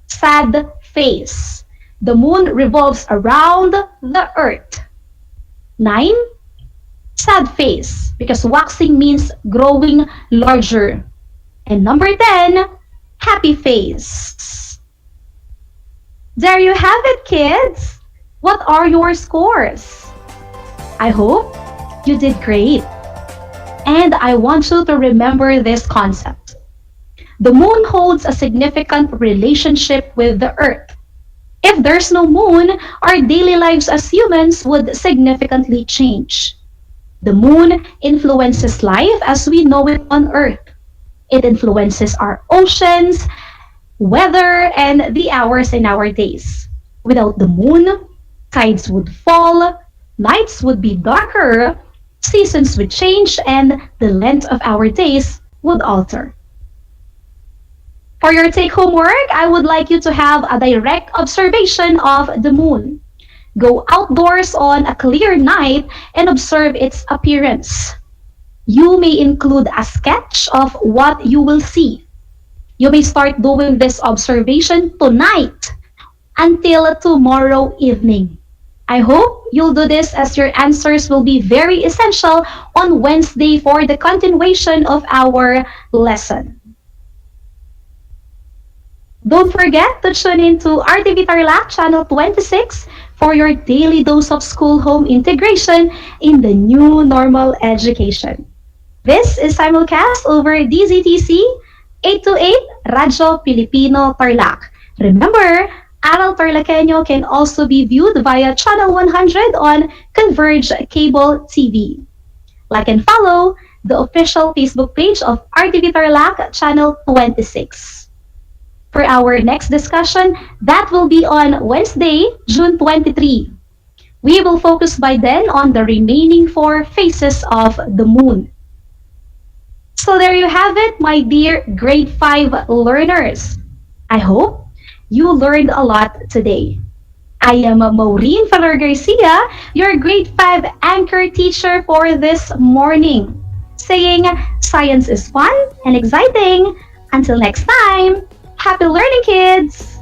sad face. The moon revolves around the Earth. 9, sad face, because waxing means growing larger. And number 10, happy face. There you have it, kids. What are your scores? I hope you did great. And I want you to remember this concept. The moon holds a significant relationship with the Earth. If there's no moon, our daily lives as humans would significantly change. The moon influences life as we know it on Earth. It influences our oceans, weather, and the hours in our days. Without the moon, tides would fall, nights would be darker, seasons would change, and the length of our days would alter. For your take-home work, I would like you to have a direct observation of the moon. Go outdoors on a clear night and observe its appearance. You may include a sketch of what you will see. You may start doing this observation tonight until tomorrow evening. I hope you'll do this as your answers will be very essential on Wednesday for the continuation of our lesson. Don't forget to tune in to RTV Tarlac Channel 26 for your daily dose of school-home integration in the new normal education. This is simulcast over DZTC 828 Radyo Pilipino Tarlac. Remember, Aral TarlakHenyo can also be viewed via Channel 100 on Converge Cable TV. Like and follow the official Facebook page of RTV Tarlac Channel 26. For our next discussion, that will be on Wednesday, June 23. We will focus by then on the remaining 4 phases of the moon. So there you have it, my dear grade 5 learners. I hope you learned a lot today. I am Maureen Ferrer Garcia, your grade 5 anchor teacher for this morning, saying science is fun and exciting. Until next time, happy learning, kids!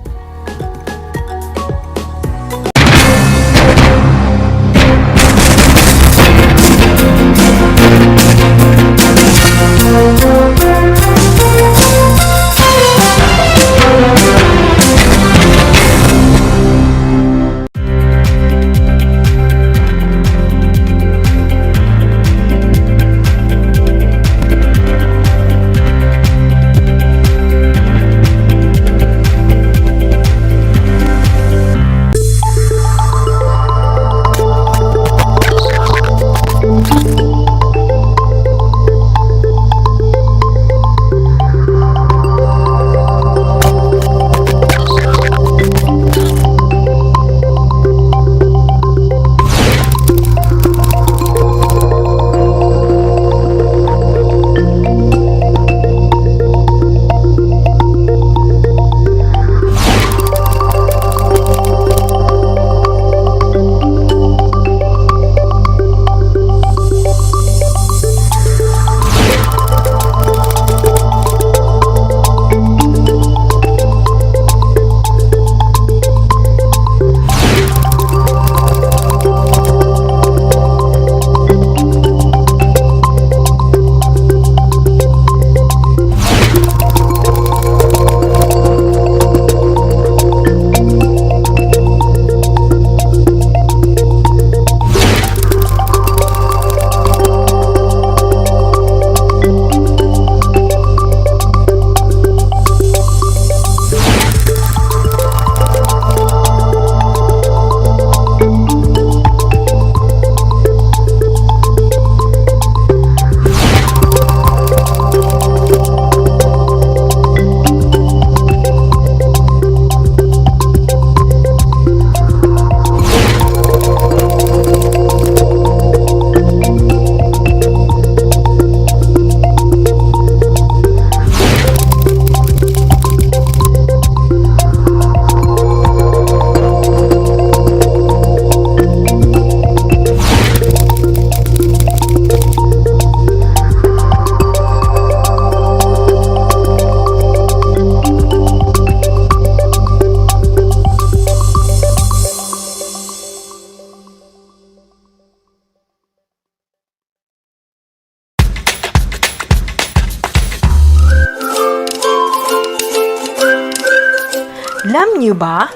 Alam niyo ba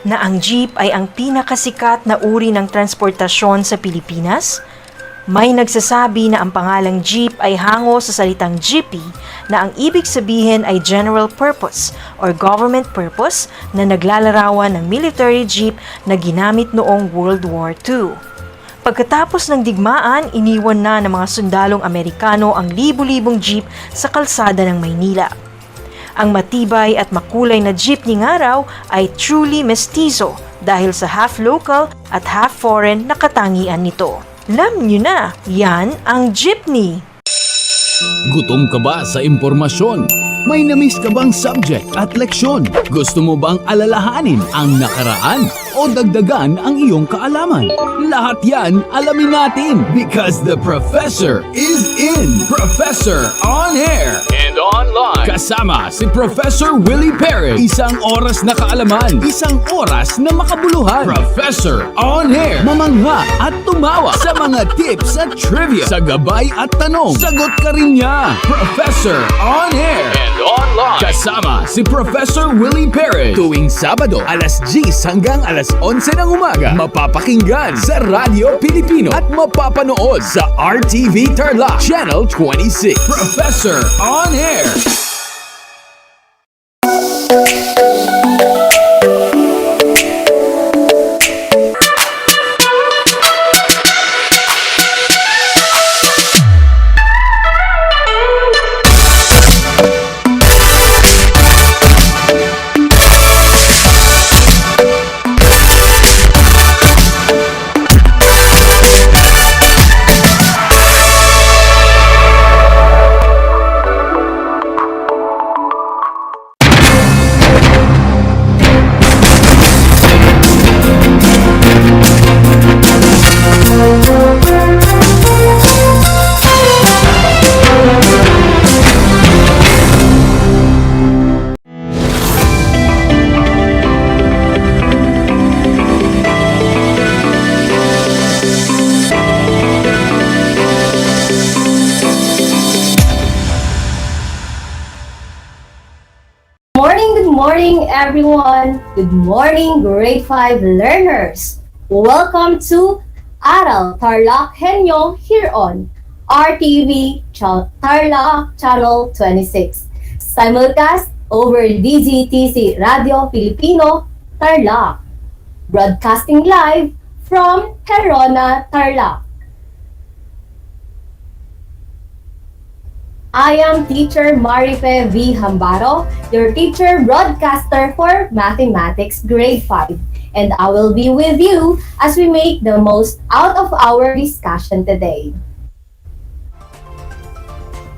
na ang jeep ay ang pinakasikat na uri ng transportasyon sa Pilipinas? May nagsasabi na ang pangalang jeep ay hango sa salitang jeepy na ang ibig sabihin ay general purpose or government purpose na naglalarawan ng military jeep na ginamit noong World War II. Pagkatapos ng digmaan, iniwan na ng mga sundalong Amerikano ang libu-libong jeep sa kalsada ng Maynila. Ang matibay at makulay na jeepney nga raw ay truly mestizo dahil sa half local at half foreign na katangian nito. Alam nyo na, yan ang jeepney. Gutom ka ba sa impormasyon? May namiss ka bang subject at leksyon? Gusto mo bang alalahanin ang nakaraan o dagdagan ang iyong kaalaman? Lahat yan alamin natin because the professor is in. Professor on air and online. Kasama si Professor Willie Perez. Isang oras na kaalaman, isang oras na makabuluhan. Professor on air. Mamangha at tumawa sa mga tips at trivia. Sa gabay at tanong, sagot ka rin niya. Professor on air and online. Kasama si Professor Willie Perez. Tuwing Sabado, alas 10 hanggang alas 11 ng umaga. Mapapakinggan sa Radyo Pilipino at mapapanood sa RTV Tarlac Channel 26. Professor on Air. Good morning, everyone. Good morning, grade 5 learners. Welcome to Aral TarlakHenyo here on RTV Tarlac Channel 26. Simulcast over DZTC Radio Filipino Tarlac. Broadcasting live from Corona, Tarlac. I am Teacher Marife V. Hambaro, your teacher broadcaster for Mathematics Grade 5, and I will be with you as we make the most out of our discussion today.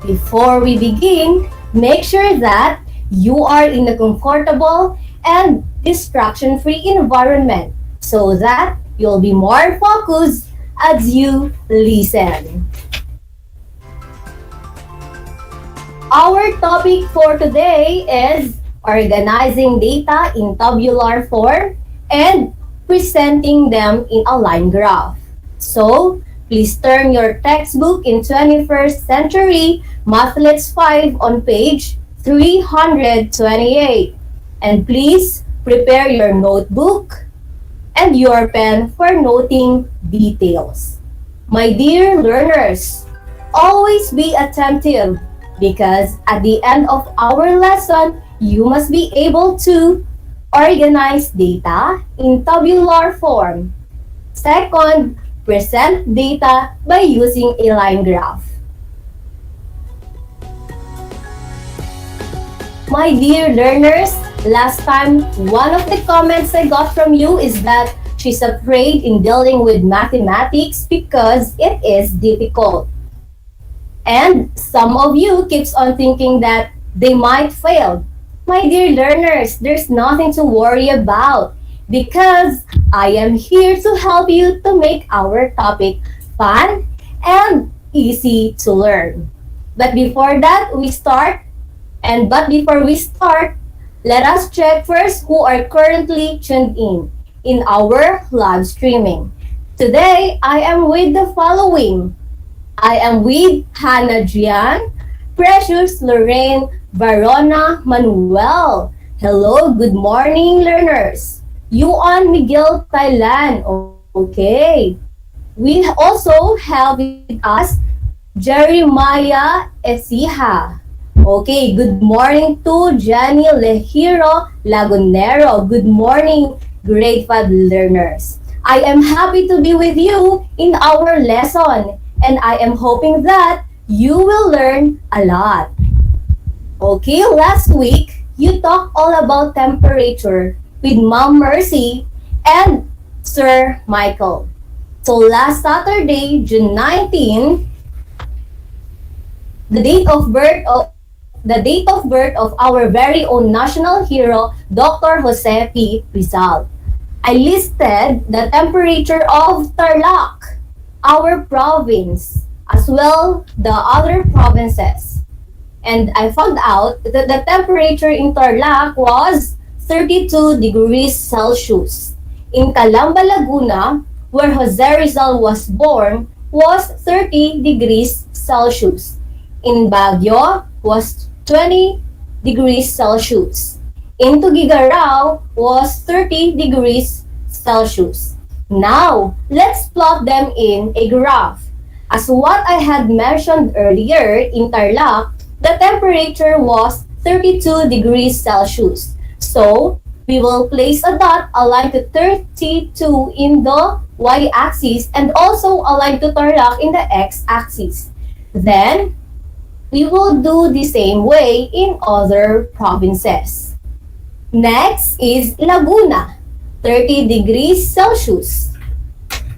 Before we begin, make sure that you are in a comfortable and distraction-free environment so that you'll be more focused as you listen. Our topic for today is organizing data in tabular form and presenting them in a line graph. So, please turn your textbook in 21st Century Mathlets 5 on page 328. And please prepare your notebook and your pen for noting details. My dear learners, always be attentive, because at the end of our lesson, you must be able to organize data in tabular form. Second, present data by using a line graph. My dear learners, last time, one of the comments I got from you is that she's afraid in dealing with mathematics because it is difficult. And some of you keeps on thinking that they might fail. My dear learners, there's nothing to worry about because I am here to help you to make our topic fun and easy to learn. But before we start, let us check first who are currently tuned in our live streaming. Today, I am with the following. I am with Hannah Jian, Precious Lorraine, Verona Manuel. Hello, good morning, learners. Yuan Miguel Thailand. Okay. We also have with us Jeremiah Esija. Okay, good morning to Jenny Lehiro Lagunero. Good morning, grade 5 learners. I am happy to be with you in our lesson. And I am hoping that you will learn a lot. Okay, last week, you talked all about temperature with Mom Mercy and Sir Michael. So last Saturday, June 19, the date of birth of our very own national hero, Dr. Jose P. Rizal. I listed the temperature of Tarlac, our province, as well the other provinces. And I found out that the temperature in Tarlac was 32 degrees Celsius. In Calamba, Laguna, where Jose Rizal was born, was 30 degrees Celsius. In Baguio was 29 degrees Celsius. In Tugigaraw was 30 degrees Celsius. Now, let's plot them in a graph. As what I had mentioned earlier, in Tarlac, the temperature was 32 degrees Celsius. So, we will place a dot aligned to 32 in the y-axis and also aligned to Tarlac in the x-axis. Then, we will do the same way in other provinces. Next is Laguna, 30 degrees Celsius.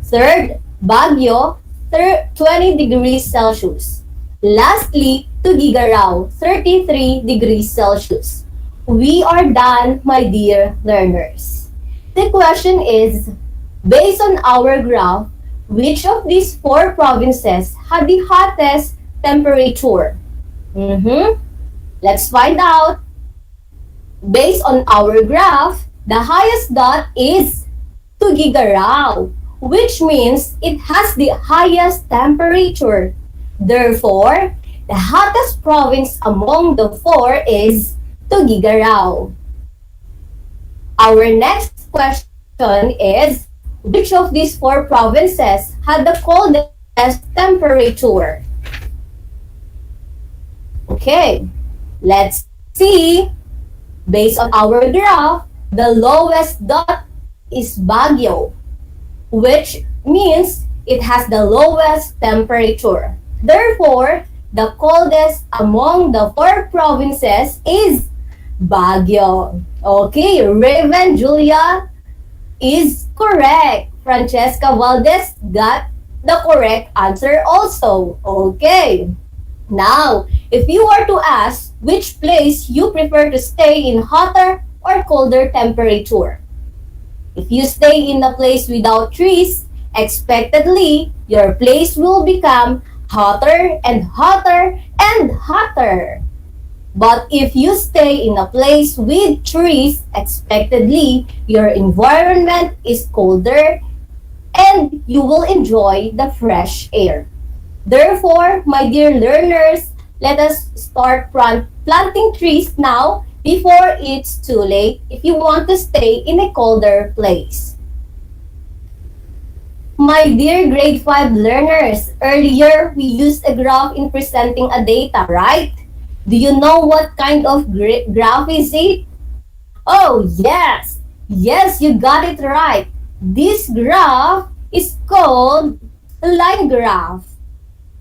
Third, Baguio, 20 degrees Celsius. Lastly, Tugigaraw, 33 degrees Celsius. We are done, my dear learners. The question is, based on our graph, which of these four provinces had the hottest temperature? Let's find out. Based on our graph, the highest dot is Tugigaraw, which means it has the highest temperature. Therefore, the hottest province among the four is Tugigaraw. Our next question is, which of these four provinces had the coldest temperature? Okay, let's see. Based on our graph, the lowest dot is Baguio, which means it has the lowest temperature. Therefore, the coldest among the four provinces is Baguio. Okay, Raven Julia is correct. Francesca Valdez got the correct answer also. Okay. Now, if you are to ask which place you prefer to stay in hotter or colder temperature. If you stay in a place without trees, expectedly, your place will become hotter and hotter and hotter. But if you stay in a place with trees, expectedly, your environment is colder and you will enjoy the fresh air. Therefore, my dear learners, let us start planting trees now before it's too late if you want to stay in a colder place. My dear grade 5 learners, earlier we used a graph in presenting a data, right? Do you know what kind of graph is it? Oh, yes! Yes, you got it right. This graph is called a line graph.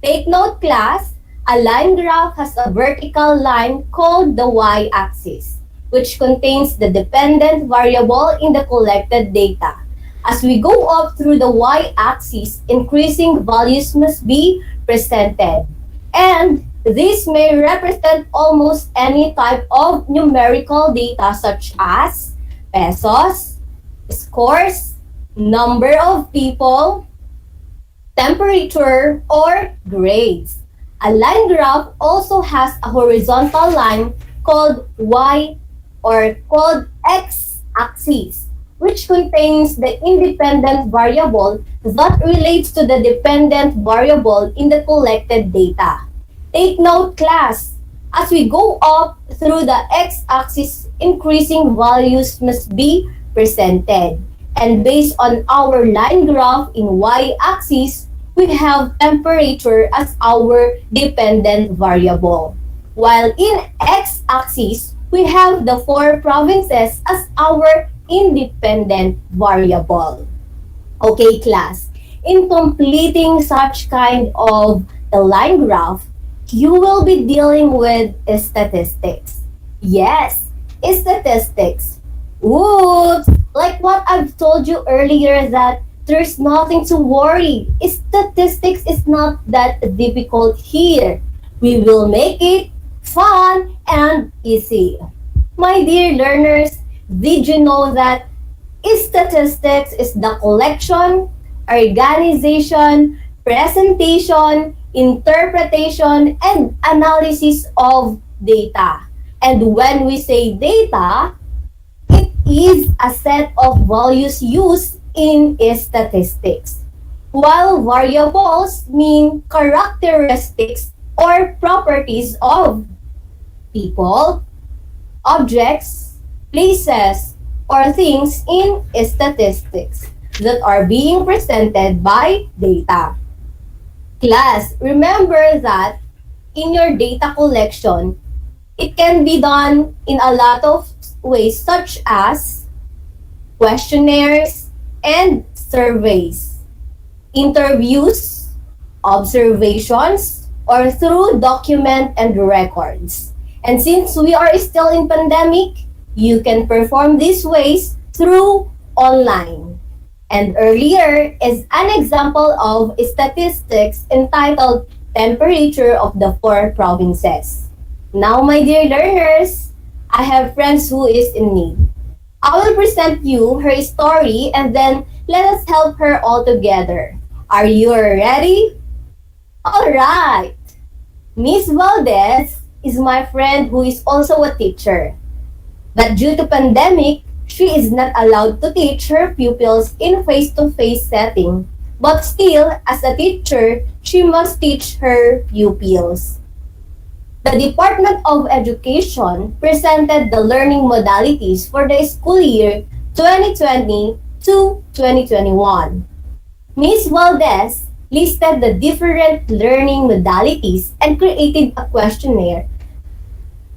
Take note, class, a line graph has a vertical line called the y-axis, which contains the dependent variable in the collected data. As we go up through the y-axis, increasing values must be presented. And this may represent almost any type of numerical data such as pesos, scores, number of people, temperature, or grades. A line graph also has a horizontal line called y or called x-axis, which contains the independent variable that relates to the dependent variable in the collected data. Take note, class, as we go up through the x-axis, increasing values must be presented. And based on our line graph in y-axis, we have temperature as our dependent variable. While in x-axis, we have the four provinces as our independent variable. Okay, class, in completing such kind of a line graph, you will be dealing with statistics. Yes, statistics. Oops! Like what I've told you earlier that there's nothing to worry. Statistics is not that difficult here. We will make it fun and easy. My dear learners, did you know that statistics is the collection, organization, presentation, interpretation, and analysis of data? And when we say data, it is a set of values used in statistics, while variables mean characteristics or properties of people, objects, places, or things in statistics that are being presented by data. Class, remember that in your data collection, it can be done in a lot of ways such as questionnaires and surveys, interviews, observations, or through document and records. And since we are still in pandemic, you can perform these ways through online. And earlier is an example of statistics entitled Temperature of the Four Provinces. Now, my dear learners, I have friends who is in need. I will present you her story and then let us help her all together. Are you ready? Alright! Miss Valdez is my friend who is also a teacher. But due to pandemic, she is not allowed to teach her pupils in face-to-face setting. But still, as a teacher, she must teach her pupils. The Department of Education presented the learning modalities for the school year 2020 to 2021. Ms. Valdez listed the different learning modalities and created a questionnaire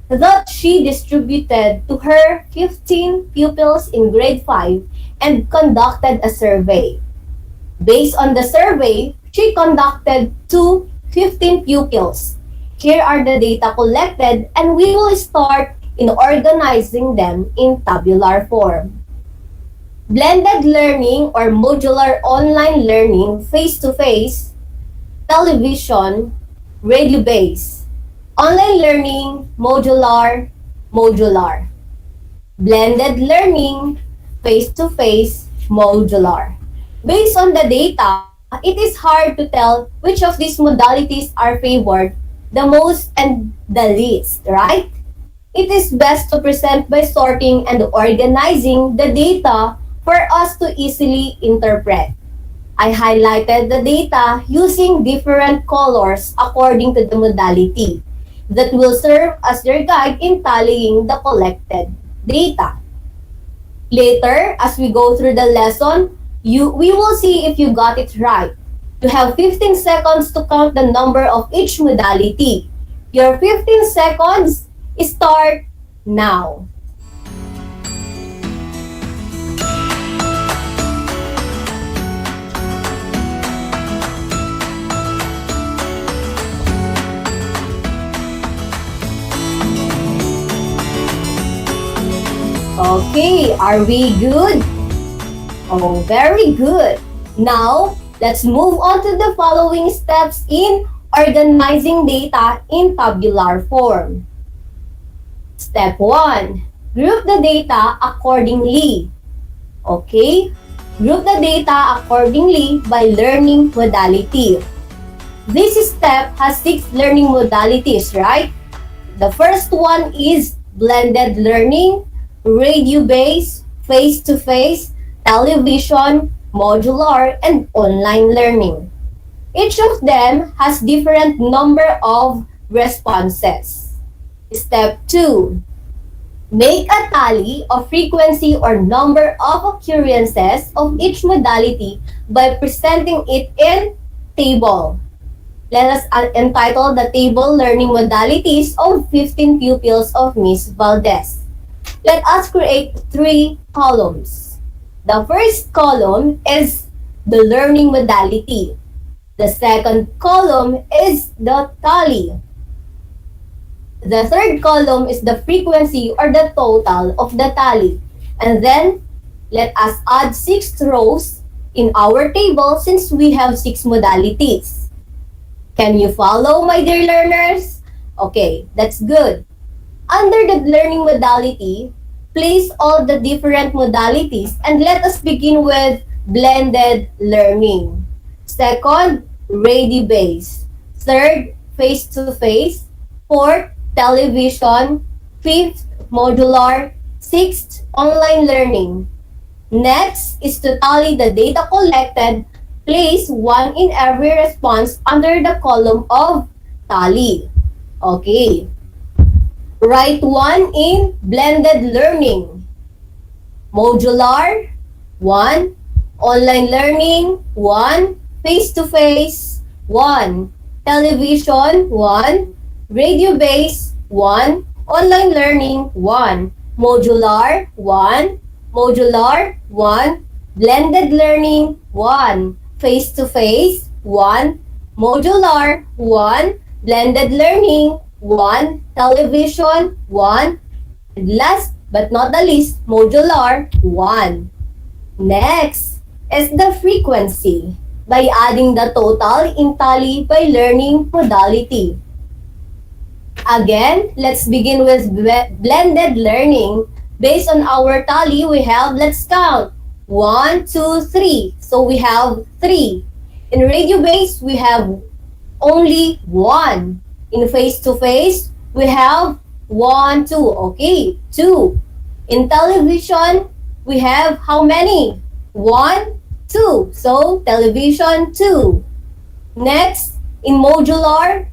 that she distributed to her 15 pupils in grade 5 and conducted a survey. Based on the survey, she conducted to 15 pupils. Here are the data collected and we will start in organizing them in tabular form. Blended learning or modular online learning face-to-face, television, radio-based. Online learning, modular. Blended learning, face-to-face, modular. Based on the data, it is hard to tell which of these modalities are favored the most and the least, right? It is best to present by sorting and organizing the data for us to easily interpret. I highlighted the data using different colors according to the modality that will serve as your guide in tallying the collected data. Later, as we go through the lesson, we will see if you got it right. You have 15 seconds to count the number of each modality. Your 15 seconds start now. Okay, are we good? Oh, very good. Now, let's move on to the following steps in organizing data in tabular form. Step 1. Group the data accordingly. Okay? Group the data accordingly by learning modality. This step has 6 learning modalities, right? The first one is blended learning, radio-based, face-to-face, television, modular, and online learning. Each of them has different number of responses. Step 2. Make a tally of frequency or number of occurrences of each modality by presenting it in table. Let us entitle the table Learning Modalities of 15 Pupils of Ms. Valdez. Let us create 3 columns. The first column is the learning modality. The second column is the tally. The third column is the frequency or the total of the tally. And then, let us add 6 rows in our table since we have 6 modalities. Can you follow, my dear learners? Okay, that's good. Under the learning modality, place all the different modalities and let us begin with blended learning. Second, radio-based. Third, face-to-face. Fourth, television. Fifth, modular. Sixth, online learning. Next is to tally the data collected. Place 1 in every response under the column of tally. Okay. Write 1 in blended learning. Modular, 1. Online learning, 1. Face-to-face, 1. Television, 1. Radio-based, 1. Online learning, 1. Modular, 1. Modular, 1. Blended learning, 1. Face-to-face, 1. Modular, 1. Blended learning, 1. Television, 1. And last but not the least, modular, 1. Next is the frequency by adding the total in tally by learning modality. Again, let's begin with blended learning. Based on our tally, we have, let's count, 1, 2, 3. So we have 3. In radio-based, we have only 1. In face-to-face, we have 1, 2. Okay, 2. In television, we have how many? 1, 2. So, television, 2. Next, in modular,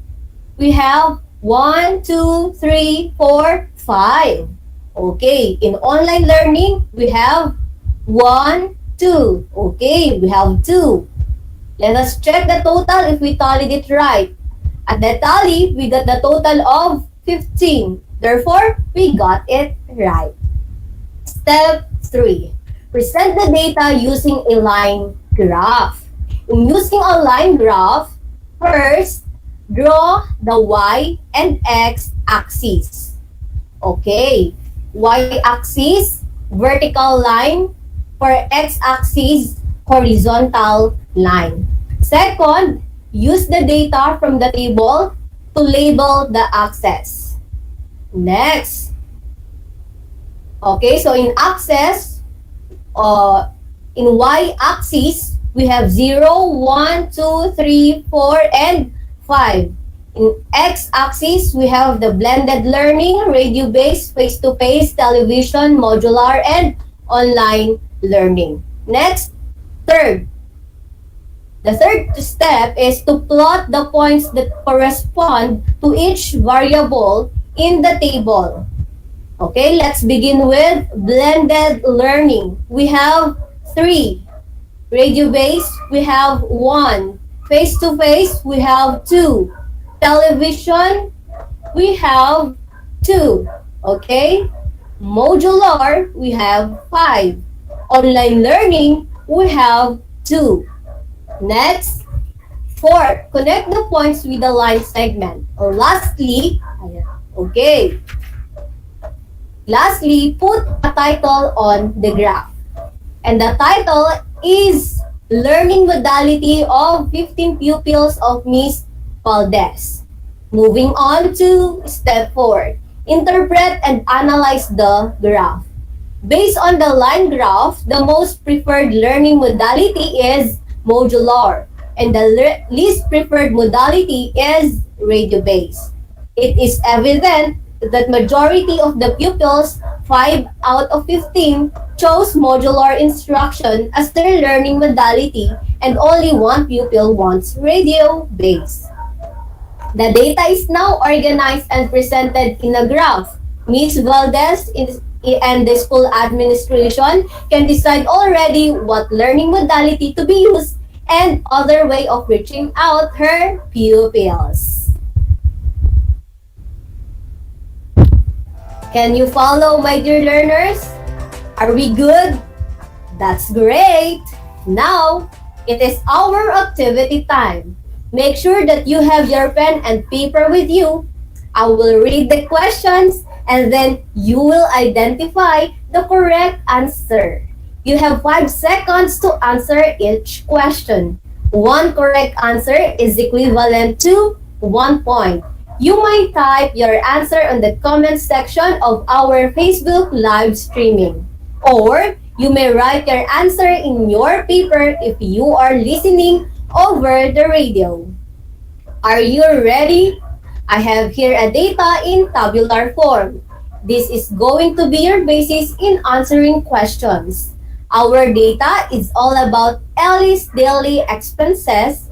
we have 1, 2, 3, 4, 5. Okay, in online learning, we have 1, 2. Okay, we have 2. Let us check the total if we tallied it right. At the tally, we got the total of 15. Therefore, we got it right. Step 3. Present the data using a line graph. In using a line graph, first, draw the y and x axis. Okay, y-axis, vertical line. For x-axis, horizontal line. Second, use the data from the table to label the axes. Next. Okay, so in axis, in y-axis, we have 0, 1, 2, 3, 4, and 5. In x-axis, we have the blended learning, radio-based, face-to-face, television, modular, and online learning. Next, third. The third step is to plot the points that correspond to each variable in the table. Okay, let's begin with blended learning. We have 3. Radio-based, we have 1. Face-to-face, we have 2. Television, we have 2. Okay? Modular, we have 5. Online learning, we have 2. Next, 4. Connect the points with the line segment. Lastly, put a title on the graph. And the title is Learning Modality of 15 Pupils of Miss Valdez. Moving on to step 4. Interpret and analyze the graph. Based on the line graph, the most preferred learning modality is modular, and the least preferred modality is radio-based. It is evident that majority of the pupils, 5 out of 15, chose modular instruction as their learning modality, and only 1 pupil wants radio-based. The data is now organized and presented in a graph. Ms. Valdez and the school administration can decide already what learning modality to be used and other way of reaching out her pupils. Can you follow, my dear learners? Are we good? That's great! Now, it is our activity time. Make sure that you have your pen and paper with you. I will read the questions and then you will identify the correct answer. You have 5 seconds to answer each question. 1 correct answer is equivalent to 1 point. You might type your answer on the comment section of our Facebook live streaming. Or you may write your answer in your paper if you are listening over the radio. Are you ready? I have here a data in tabular form. This is going to be your basis in answering questions. Our data is all about Ellie's daily expenses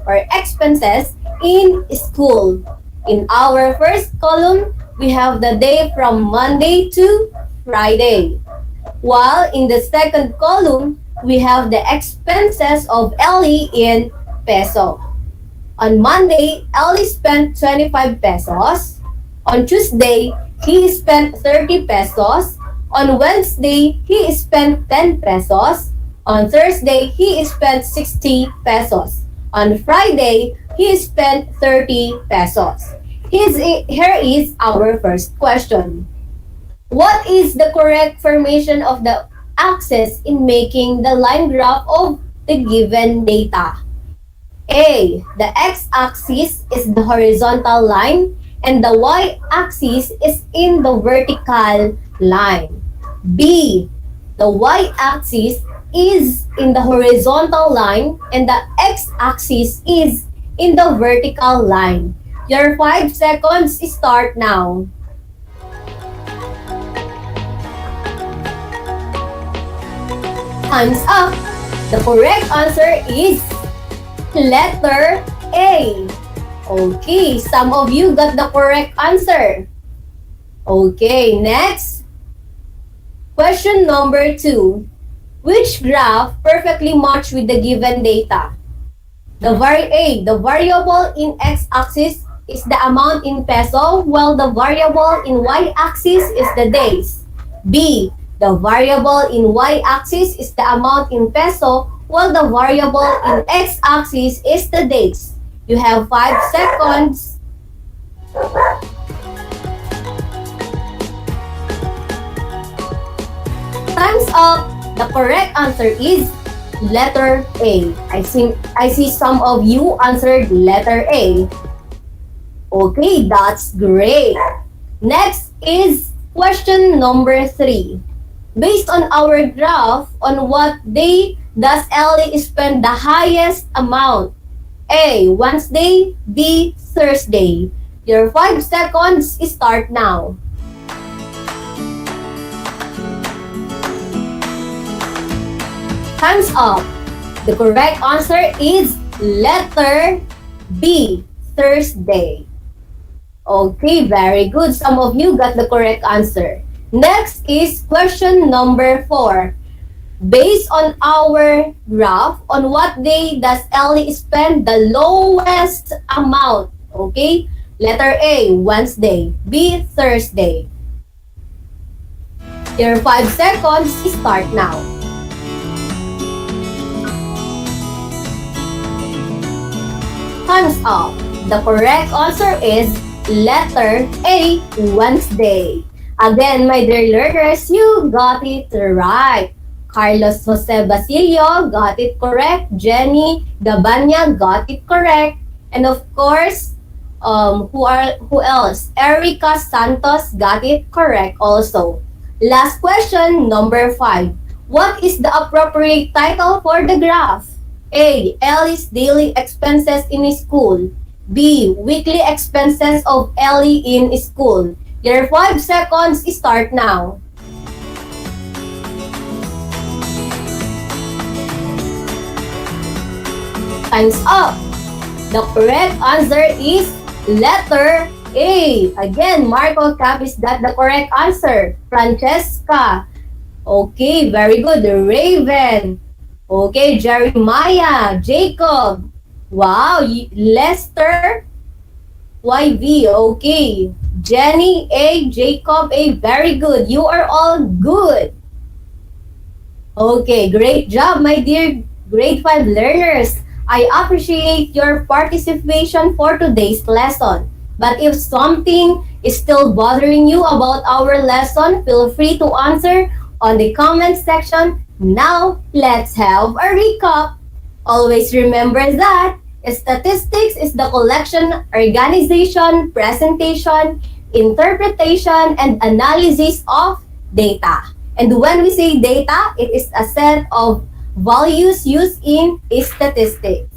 in school. In our first column, we have the day from Monday to Friday. While in the second column, we have the expenses of Ellie in peso. On Monday, Ellie spent 25 pesos. On Tuesday, he spent 30 pesos. On Wednesday, he spent 10 pesos. On Thursday, he spent 60 pesos. On Friday, he spent 30 pesos. Here is our first question. What is the correct formation of the axis in making the line graph of the given data? A. The x-axis is the horizontal line and the y-axis is in the vertical line. B. The y-axis is in the horizontal line and the x-axis is in the vertical line. Your 5 seconds start now. Time's up. The correct answer is letter A. Okay, some of you got the correct answer. Okay, next. Question number 2. Which graph perfectly match with the given data? The variable in x-axis is the amount in peso, while the variable in y-axis is the days. B. The variable in y-axis is the amount in peso, while the variable in x-axis is the days. You have 5 seconds. Time's up. The correct answer is letter A. I see some of you answered letter A. Okay, that's great. Next is question number 3. Based on our graph, on what day does Ellie spend the highest amount? A. Wednesday. B. Thursday. Your 5 seconds start now. Time's up. The correct answer is letter B. Thursday. Okay, very good. Some of you got the correct answer. Next is question number 4. Based on our graph, on what day does Ellie spend the lowest amount? Okay, letter A, Wednesday. B, Thursday. Your 5 seconds start now. Time's up. The correct answer is letter A, Wednesday. Again, my dear learners, you got it right. Carlos Jose Basilio got it correct. Jenny Gabanya got it correct. And of course, who else? Erica Santos got it correct also. Last question, number 5. What is the appropriate title for the graph? A. Ellie's daily expenses in school. B. Weekly expenses of Ellie in school. Your 5 seconds start now. Time's up. The correct answer is letter A. Again, Marco Capis got the correct answer. Francesca. Okay, very good. Raven. Okay, Jeremiah. Jacob. Wow, Lester. YV. Okay. Jenny A. Jacob A. Very good. You are all good. Okay, great job, my dear grade 5 learners. I appreciate your participation for today's lesson. But if something is still bothering you about our lesson, feel free to answer on the comment section. Now, let's have a recap. Always remember that statistics is the collection, organization, presentation, interpretation, and analysis of data. And when we say data, it is a set of values used in statistics.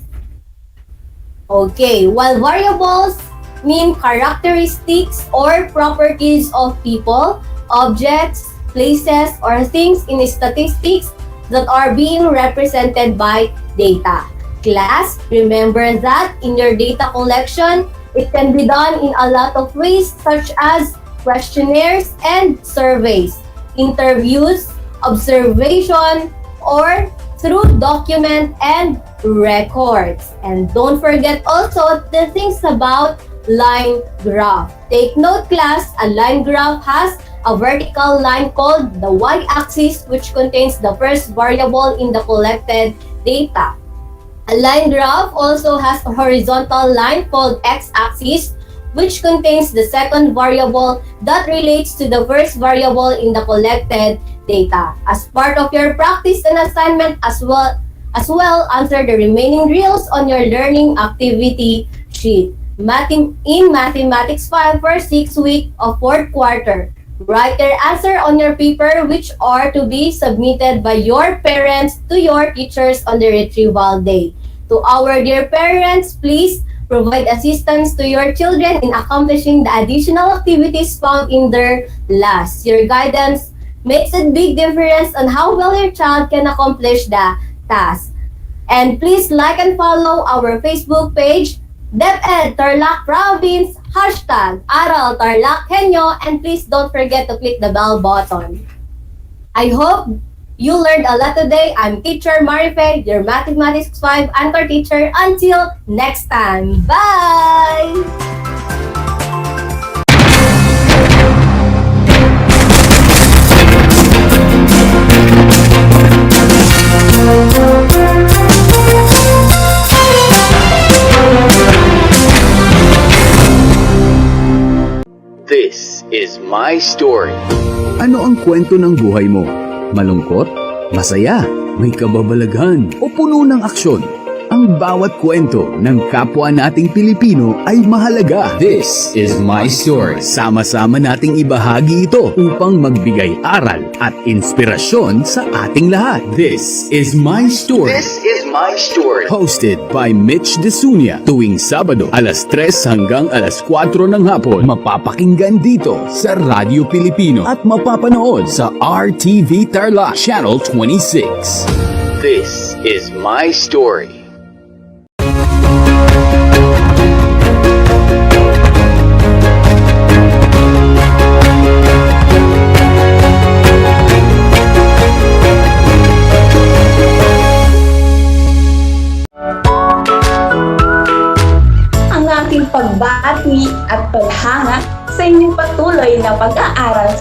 Okay, while variables mean characteristics or properties of people, objects, places, or things in statistics that are being represented by data. Class, remember that in your data collection, it can be done in a lot of ways such as questionnaires and surveys, interviews, observation, or through document and records. And don't forget also the things about line graph. Take note class, a line graph has a vertical line called the y-axis, which contains the first variable in the collected data. A line graph also has a horizontal line called x-axis, which contains the second variable that relates to the first variable in the collected data. As part of your practice and assignment as well, answer the remaining drills on your learning activity sheet. In Mathematics 5 for 6 week of 4th quarter, write your answer on your paper, which are to be submitted by your parents to your teachers on the retrieval day. To our dear parents, please provide assistance to your children in accomplishing the additional activities found in their LAS. Your guidance makes a big difference on how well your child can accomplish the task. And please like and follow our Facebook page, DEPED Tarlac Province, hashtag Aral TarlakHenyo, and please don't forget to click the bell button. I hope you learned a lot today. I'm Teacher Marife, your Mathematics 5 anchor teacher. Until next time, bye! This is my story. Ano ang kwento ng buhay mo? Malungkot? Masaya? May kababalaghan? O puno ng aksyon? Ang bawat kwento ng kapwa nating Pilipino ay mahalaga. This is my story. Sama-sama nating ibahagi ito upang magbigay aral at inspirasyon sa ating lahat. This is my story. This is my story. Hosted by Mitch Desunia. Tuwing Sabado, alas 3 hanggang alas 4 ng hapon. Mapapakinggan dito sa Radio Pilipino at mapapanood sa RTV Tarlac Channel 26. This is my story. Pagbati at paghanga sa inyong patuloy na pag-aaral.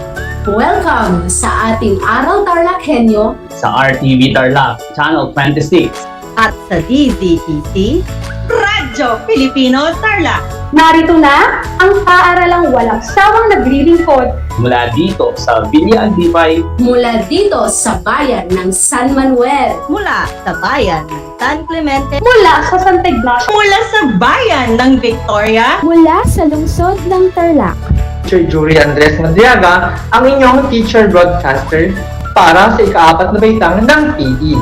Welcome sa ating Aral TarlakHenyo sa RTV Tarlac Channel 26 at sa DZTC Radyo Pilipino Tarlac. Narito na ang paaralang walang sawang naglilingkod mula dito sa Villa Aldipay, mula dito sa bayan ng San Manuel, mula sa bayan ng San Clemente, mula sa Santa Ignacio, mula sa bayan ng Victoria, mula sa lungsod ng Tarlac. Teacher Jury Andres Madriaga, ang inyong teacher broadcaster para sa ika-4 na baitang ng PE.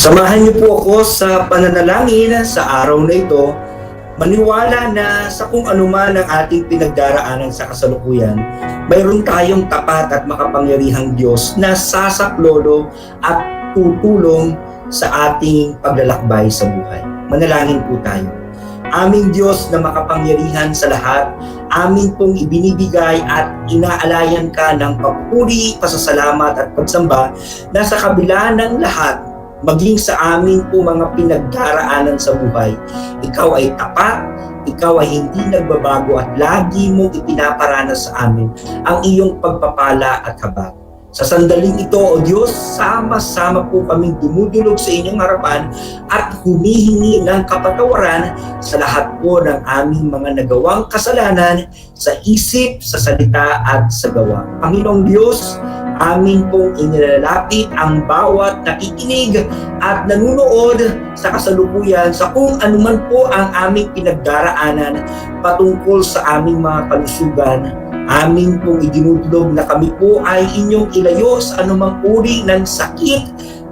Samahan niyo po ako sa pananalangin sa araw na ito. Maniwala na sa kung anuman ang ating pinagdaraanan sa kasalukuyan, mayroon tayong tapat at makapangyarihang Diyos na sasaklolo at tutulong sa ating paglalakbay sa buhay. Manalangin po tayo. Aming Diyos na makapangyarihan sa lahat, amin pong ibinibigay at inaalayan ka ng papuri, pasasalamat at pagsamba na sa kabila ng lahat, maging sa amin po mga pinagdaraanan sa buhay, ikaw ay tapat, ikaw ay hindi nagbabago at lagi mong ipinaparanas sa amin ang iyong pagpapala at habag. Sa sandaling ito, O Diyos, sama-sama po kaming dumudulog sa inyong harapan at humihingi ng kapatawaran sa lahat po ng aming mga nagawang kasalanan sa isip, sa salita at sa gawa. Panginoong Diyos, amin pong inilalapit ang bawat nakikinig at nanunood sa kasalukuyan sa kung anuman po ang aming pinagdaraanan patungkol sa aming mga kalusugan. Amin pong idinudlog na kami po ay inyong ilayo sa anumang uri ng sakit,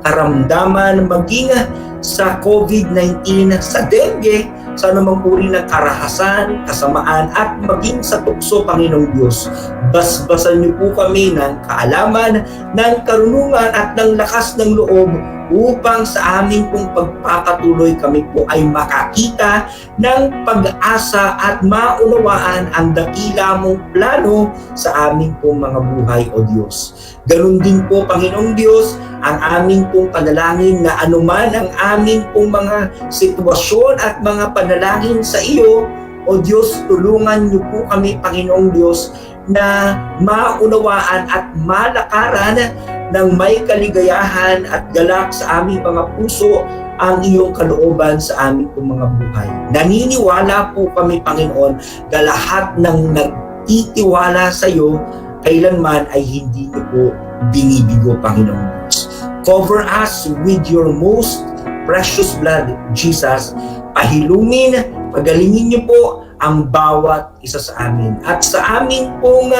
karamdaman, maging sa COVID-19, sa dengue, sa anumang uri ng karahasan, kasamaan, at maging sa tukso, Panginoong Diyos. Basbasan niyo po kami ng kaalaman, ng karunungan at ng lakas ng loob upang sa amin pong pagpapatuloy kami po ay makakita ng pag-asa at maunawaan ang dakila mong plano sa amin pong mga buhay, O Diyos. Ganun din po, Panginoong Diyos, ang amin pong panalangin na anuman ang amin pong mga sitwasyon at mga panalangin sa iyo, O Diyos, tulungan niyo po kami, Panginoong Diyos, na maunawaan at malakaran ng may kaligayahan at galak sa aming mga puso ang iyong kalooban sa aming mga buhay. Naniniwala po kami, Panginoon, na lahat ng nagtitiwala sa iyo kailanman ay hindi niyo po binibigo, Panginoon Diyos. Cover us with your most precious blood, Jesus. Pahilumin, pagalingin niyo po ang bawat isa sa amin. At sa amin pong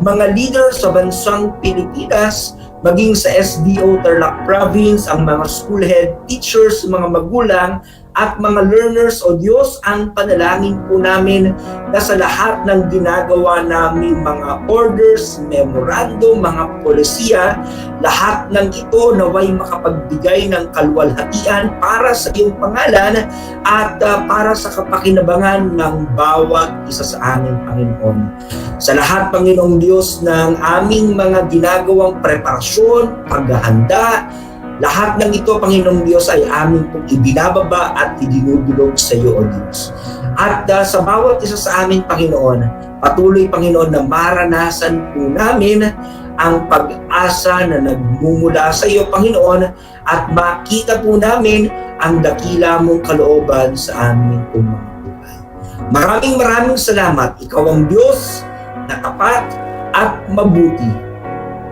mga leader sa bansang Pilipinas, maging sa SDO Tarlac Province, ang mga school head, teachers, mga magulang, at mga learners, O Diyos, ang panalangin po namin na sa lahat ng ginagawa namin mga orders, memorandum, mga polisiya, lahat ng ito naway makapagbigay ng kaluwalhatian para sa iyong pangalan at para sa kapakinabangan ng bawat isa sa amin, Panginoon. Sa lahat, Panginoong Diyos, ng aming mga ginagawang preparasyon, paghahanda, lahat ng ito, Panginoong Diyos, ay amin pong ibinababa at idinudulog sa iyo, O Diyos. At sa bawat isa sa amin, Panginoon, patuloy, Panginoon, na maranasan po namin ang pag-asa na nagmumula sa iyo, Panginoon, at makita po namin ang dakila mong kalooban sa amin pong mga buhay. Maraming salamat. Ikaw ang Diyos na tapat at mabuti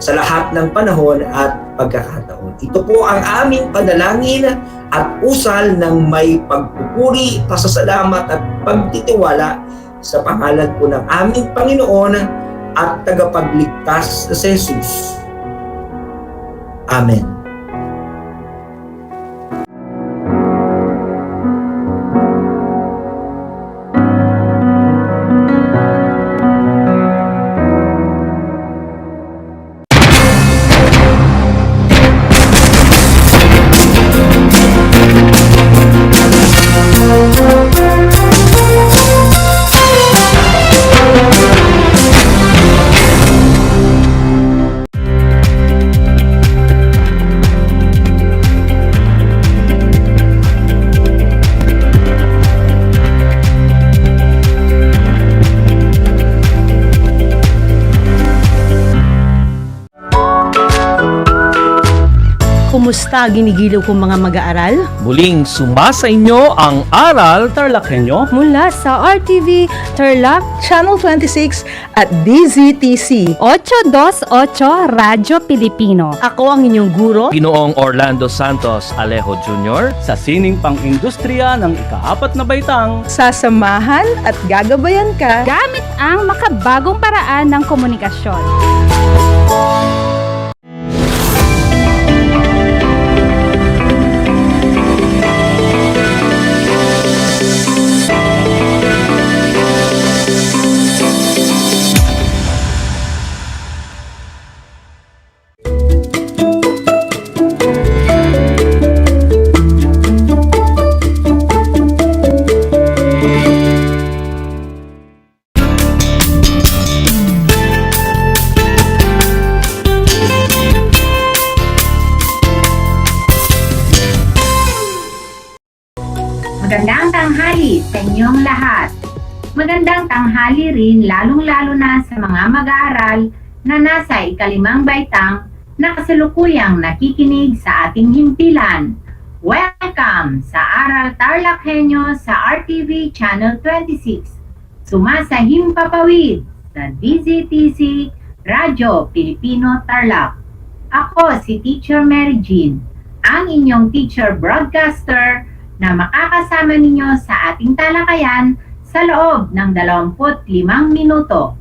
sa lahat ng panahon at pagkakataon. Ito po ang aming panalangin at usal ng may pagpupuri, pasasalamat at pagtitiwala sa pangalan po ng aming Panginoon at tagapagligtas na si Jesus. Amen. Kumusta ginigiliw kong mga mag-aaral? Muling sumasa inyo ang Aral TarlakHenyo Mula sa RTV Tarlac, Channel 26 at DZTC. 828 Radyo Pilipino. Ako ang inyong guro, Ginoong Orlando Santos Alejo Jr. sa sining pang-industriya ng ika-4 na baitang sasamahan at gagabayan ka Gamit ang makabagong paraan ng komunikasyon. inyong lahat. Magandang tanghali rin lalong-lalo na sa mga mag-aaral na nasa ikalimang baitang na kasalukuyang nakikinig sa ating himpilan. Welcome sa Aral TarlakHenyo sa RTV Channel 26. Sumasahim papawid sa DZTC Radyo Pilipino Tarlac. Ako si Teacher Mary Jean, ang inyong teacher broadcaster na makakasama ninyo sa ating talakayan sa loob ng 25 minuto.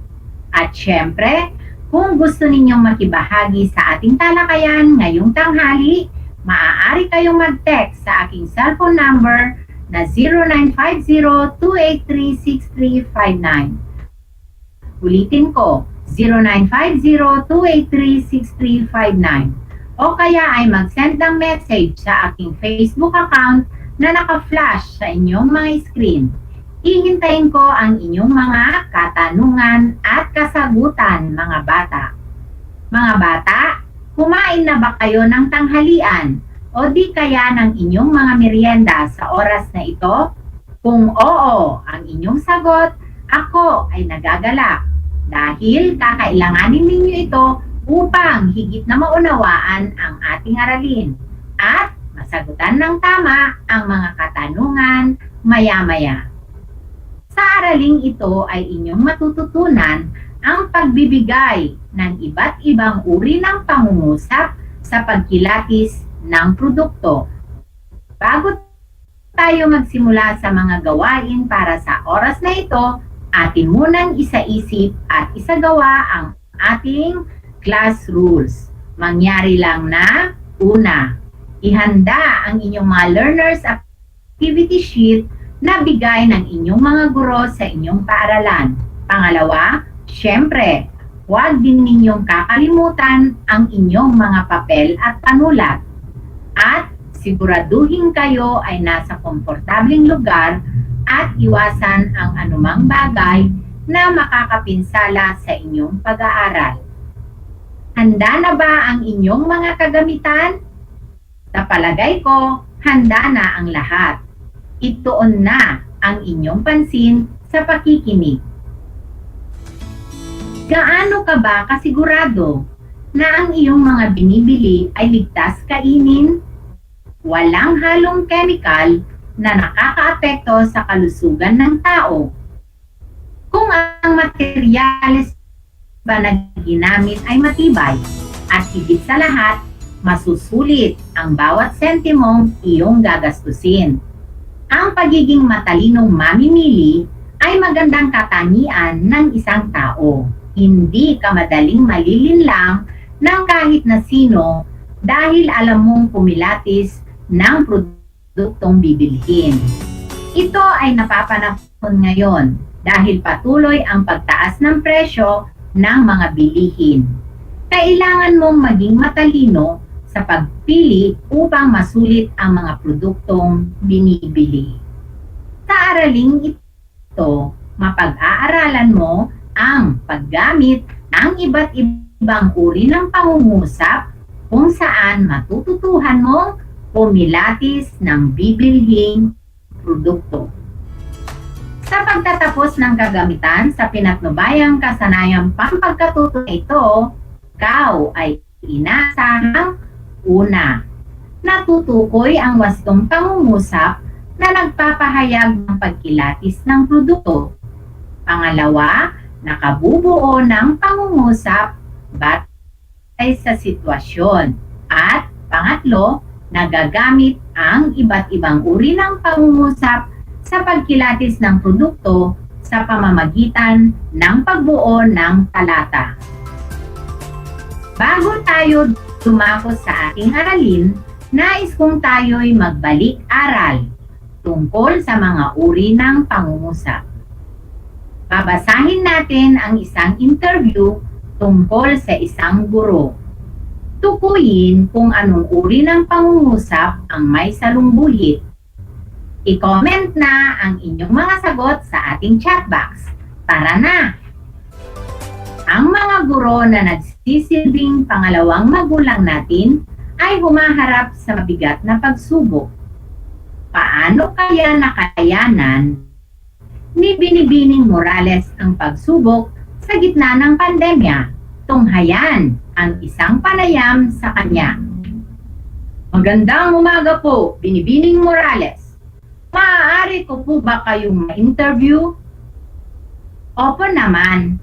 At syempre, kung gusto ninyong makibahagi sa ating talakayan ngayong tanghali, maaari kayong mag-text sa aking cellphone number na 0950-283-6359. Ulitin ko, 0950-283-6359. O kaya ay mag-send ng message sa aking Facebook account na naka-flash sa inyong mga screen. Hihintayin ko ang inyong mga katanungan at kasagutan, mga bata. Mga bata, kumain na ba kayo ng tanghalian o di kaya ng inyong mga merienda sa oras na ito? Kung oo ang inyong sagot, ako ay nagagalak dahil kakailanganin ninyo ito upang higit na maunawaan ang ating aralin at masagutan ng tama ang mga katanungan maya-maya. Sa araling ito ay inyong matututunan ang pagbibigay ng iba't ibang uri ng pangungusap sa pagkilatis ng produkto. Bago tayo magsimula sa mga gawain para sa oras na ito, atin munang isaisip at isagawa ang ating class rules. Mangyari lang na, una, ihanda ang inyong mga learners activity sheet na bigay ng inyong mga guro sa inyong paaralan. Pangalawa, syempre, huwag din ninyong kakalimutan ang inyong mga papel at panulat. At siguraduhin kayo ay nasa komportabling lugar at iwasan ang anumang bagay na makakapinsala sa inyong pag-aaral. Handa na ba ang inyong mga kagamitan? Sa palagay ko, handa na ang lahat. Ituon na ang inyong pansin sa pakikinig. Gaano ka ba kasigurado na ang iyong mga binibili ay ligtas kainin? Walang halong chemical na nakakaapekto sa kalusugan ng tao. Kung ang materyales ba na ginamit ay matibay at higit sa lahat, masusulit ang bawat sentimong iyong gagastusin. Ang pagiging matalinong mamimili ay magandang katangian ng isang tao. Hindi ka madaling malilinlang ng kahit na sino dahil alam mong pumilatis ng produktong bibilhin. Ito ay napapanahon ngayon dahil patuloy ang pagtaas ng presyo ng mga bilihin. Kailangan mong maging matalino sa pagpili upang masulit ang mga produktong binibili. Sa araling ito, mapag-aaralan mo ang paggamit ng iba't ibang uri ng pangungusap kung saan matututuhan mong pumilatis ng bibilhing produkto. Sa pagtatapos ng kagamitan sa pinatnubayang kasanayang pampagkatuto ito, ikaw ay inasahang una, natutukoy ang wastong pangungusap na nagpapahayag ng pagkilatis ng produkto. Pangalawa, nakabubuo ng pangungusap batay sa sitwasyon. At pangatlo, nagagamit ang iba't ibang uri ng pangungusap sa pagkilatis ng produkto sa pamamagitan ng pagbuo ng talata. Bago tayo dumako sa ating aralin, nais kong tayo'y magbalik-aral tungkol sa mga uri ng pangungusap. Babasahin natin ang isang interview tungkol sa isang guro. Tukuyin kung anong uri ng pangungusap ang may salungguhit. I-comment na ang inyong mga sagot sa ating chat box. Tara na! Ang mga guro na nagsisilbing pangalawang magulang natin ay humaharap sa mabigat na pagsubok. Paano kaya nakayanan ni Binibining Morales ang pagsubok sa gitna ng pandemya, tunghayan ang isang panayam sa kanya. Magandang umaga po, Binibining Morales. Maaari ko po ba kayong ma-interview? Opo naman.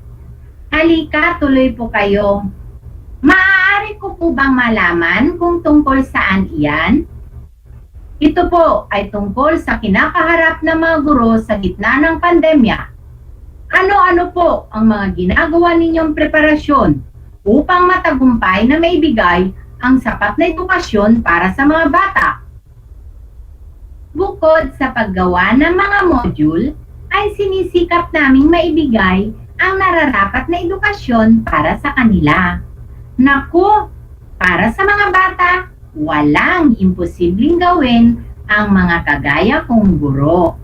Halika, tuloy po kayo. Maaari ko po bang malaman kung tungkol saan iyan? Ito po ay tungkol sa kinakaharap ng mga guro sa gitna ng pandemya. Ano-ano po ang mga ginagawa ninyong preparasyon upang matagumpay na maibigay ang sapat na edukasyon para sa mga bata? Bukod sa paggawa ng mga module, ay sinisikap naming maibigay ang nararapat na edukasyon para sa kanila. Naku, para sa mga bata, walang imposibleng gawin ang mga kagaya kong guro.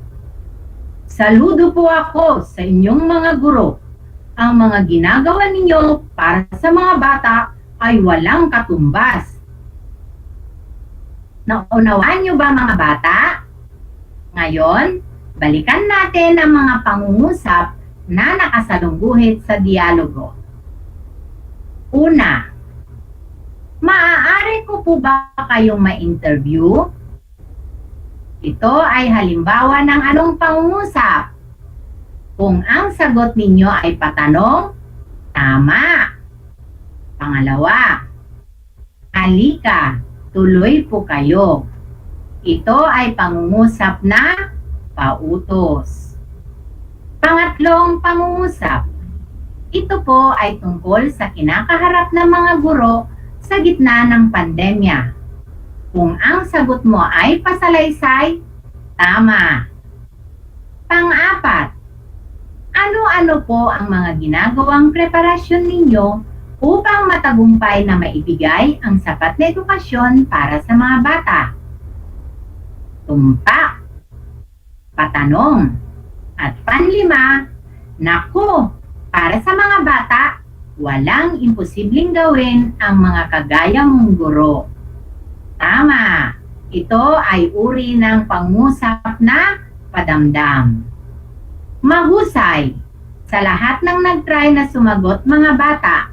Saludo po ako sa inyong mga guro. Ang mga ginagawa ninyo para sa mga bata ay walang katumbas. Naunawaan niyo ba mga bata? Ngayon, balikan natin ang mga pangungusap na nakasalungguhit sa dialogo. Una, maaari ko po ba kayong ma-interview? Ito ay halimbawa ng anong pangungusap? Kung ang sagot ninyo ay patanong, tama. Pangalawa, halika, tuloy po kayo. Ito ay pangungusap na pautos. Pangatlong pangungusap. Ito po ay tungkol sa kinakaharap ng mga guro sa gitna ng pandemya. Kung ang sagot mo ay pasalaysay, tama. Pang-apat, ano-ano po ang mga ginagawang preparasyon ninyo upang matagumpay na maibigay ang sapat na edukasyon para sa mga bata? Tumpak, patanong, at panlima, naku, para sa mga bata, walang imposibleng gawin ang mga kagaya mong guro. Tama, ito ay uri ng pangusap na padamdam. Mahusay, sa lahat ng nag-try na sumagot mga bata,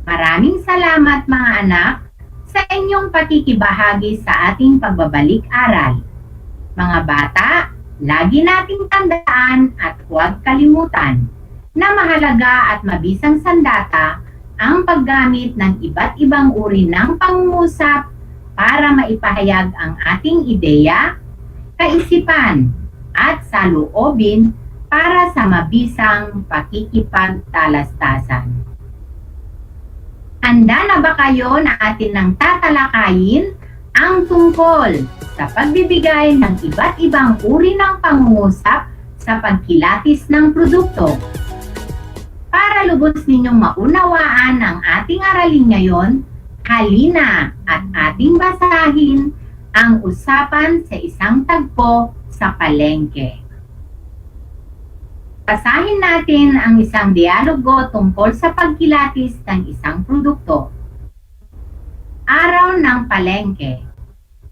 maraming salamat mga anak sa inyong pakikibahagi sa ating pagbabalik-aral. Mga bata, lagi nating tandaan at huwag kalimutan na mahalaga at mabisang sandata ang paggamit ng iba't ibang uri ng pangungusap para maipahayag ang ating ideya, kaisipan, at saloobin para sa mabisang pakikipagtalastasan. Handa na ba kayo na atin nang tatalakayin ang tungkol sa pagbibigay ng iba't ibang uri ng pangungusap sa pagkilatis ng produkto? Para lubos ninyong maunawaan ang ating aralin ngayon, halina at ating basahin ang usapan sa isang tagpo sa palengke. Basahin natin ang isang dialogo tungkol sa pagkilatis ng isang produkto. Araw ng palengke.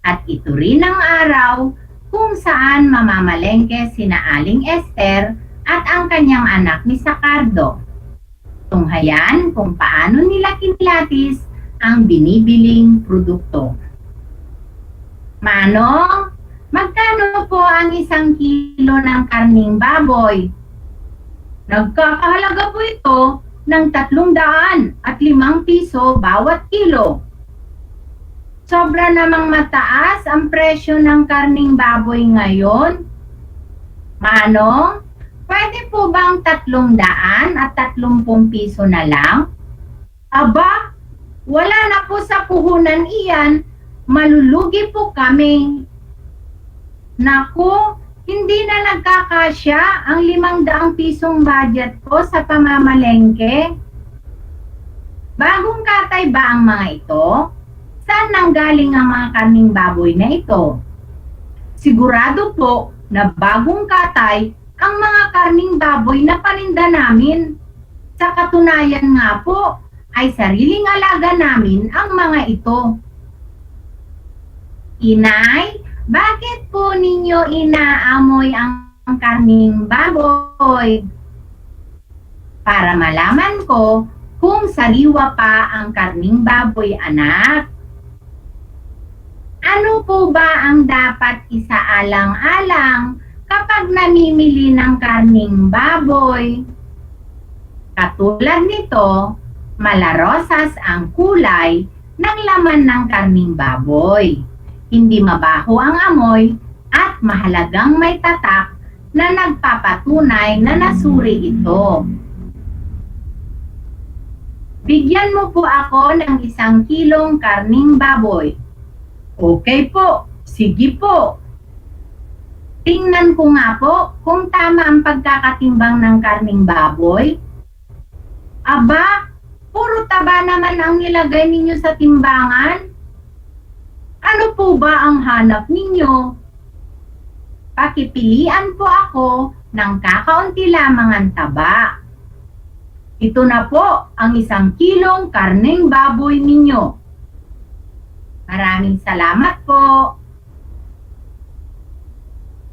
At ito rin ang araw kung saan mamamalengke sina Aling Esther at ang kanyang anak ni Sacardo. Tunghayan kung paano nila kinilatis ang binibiling produkto. Manong, magkano po ang 1 kilo ng karning baboy? Nagkakahalaga po ito ng 305 piso bawat kilo. Sobra namang mataas ang presyo ng karning baboy ngayon. Manong, pwede po bang 330 piso na lang? Aba, wala na po sa puhunan iyan. Malulugi po kami. Naku, hindi na nagkakasya ang 500 pisong budget ko sa pamamalengke. Bagong katay ba ang mga ito? Saan nanggaling ang mga karning baboy na ito? Sigurado po na bagong katay ang mga karning baboy na paninda namin. Sa katunayan nga po, ay sariling alaga namin ang mga ito. Inay, bakit po ninyo inaamoy ang karning baboy para malaman ko kung sariwa pa ang karning baboy, anak. Ano po ba ang dapat isaalang-alang kapag namimili ng karning baboy? Katulad nito, malarosas ang kulay ng laman ng karning baboy. Hindi mabaho ang amoy at mahalagang may tatak na nagpapatunay na nasuri ito. Bigyan mo po ako ng 1 kilong karning baboy. Okay po, sige po. Tingnan ko nga po kung tama ang pagkakatimbang ng karning baboy. Aba, puro taba naman ang nilagay ninyo sa timbangan. Ano po ba ang hanap ninyo? Pakipilian po ako ng kakaunti lamang ang taba. Ito na po ang 1 kilong karneng baboy ninyo. Maraming salamat po.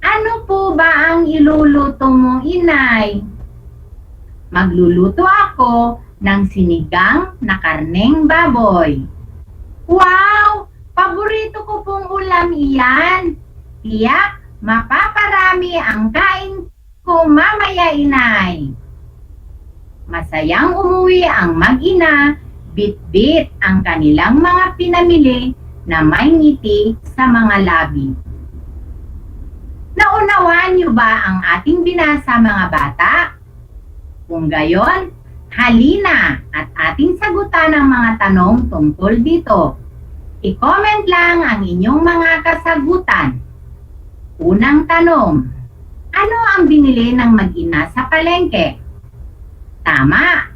Ano po ba ang iluluto mo, inay? Magluluto ako ng sinigang na karneng baboy. Wow! Paborito ko pong ulam iyan. Tiyak, mapaparami ang kain ko mamaya, inay. Masayang umuwi ang mag-ina, bit-bit ang kanilang mga pinamili na may ngiti sa mga labi. Naunawaan niyo ba ang ating binasa, mga bata? Kung gayon, halina at ating sagutan ang mga tanong tungkol dito. I-comment lang ang inyong mga kasagutan. Unang tanong, ano ang binili ng mag-ina sa palengke? Tama,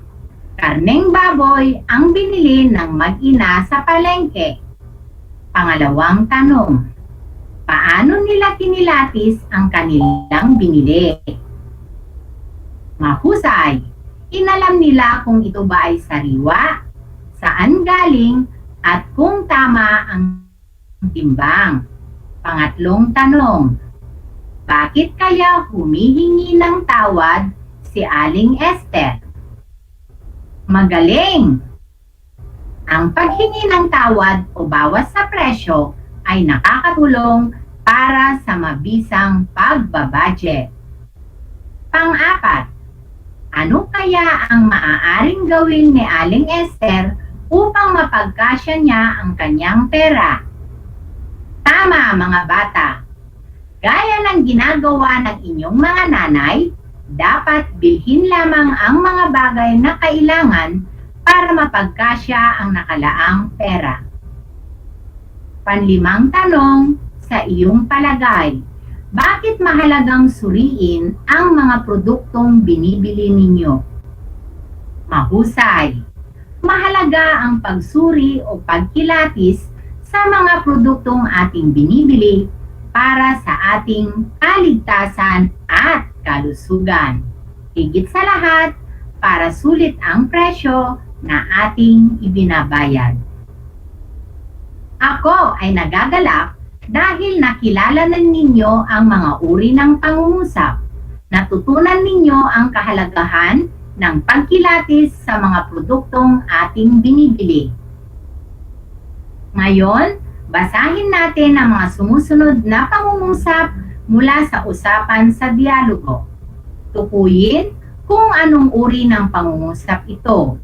karneng baboy ang binili ng mag-ina sa palengke. Pangalawang tanong, paano nila kinilatis ang kanilang binili? Mahusay, inalam nila kung ito ba ay sariwa, saan galing, at kung tama ang timbang. Pangatlong tanong, bakit kaya humihingi ng tawad si Aling Esther? Magaling! Ang paghingi ng tawad o bawas sa presyo ay nakakatulong para sa mabisang pagbabudget. Pang-apat, ano kaya ang maaaring gawin ni Aling Esther upang mapagkasya niya ang kanyang pera? Tama, mga bata! Gaya ng ginagawa ng inyong mga nanay, dapat bilhin lamang ang mga bagay na kailangan para mapagkasya ang nakalaang pera. Panlimang tanong, sa iyong palagay, bakit mahalagang suriin ang mga produktong binibili ninyo? Mahusay. Mahalaga ang pagsuri o pagkilatis sa mga produktong ating binibili para sa ating kaligtasan at kalusugan. Higit sa lahat, para sulit ang presyo na ating ibinabayad. Ako ay nagagalak dahil nakilala na ninyo ang mga uri ng pangungusap. Natutunan ninyo ang kahalagahan ng pagkilatis sa mga produktong ating binibili. Ngayon, basahin natin ang mga sumusunod na pangungusap mula sa usapan sa dialogo. Tukuyin kung anong uri ng pangungusap ito.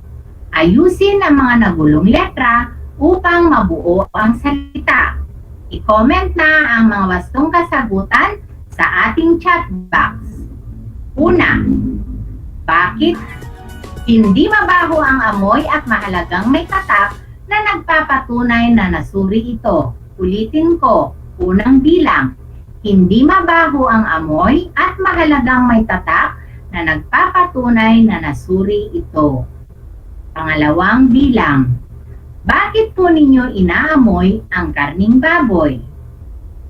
Ayusin ang mga nagulong letra upang mabuo ang salita. I-comment na ang mga wastong kasagutan sa ating chat box. Una, bakit hindi mabaho ang amoy at mahalagang may tatak na nagpapatunay na nasuri ito? Ulitin ko, unang bilang, hindi mabaho ang amoy at mahalagang may tatak na nagpapatunay na nasuri ito. Pangalawang bilang, bakit po ninyo inaamoy ang karning baboy?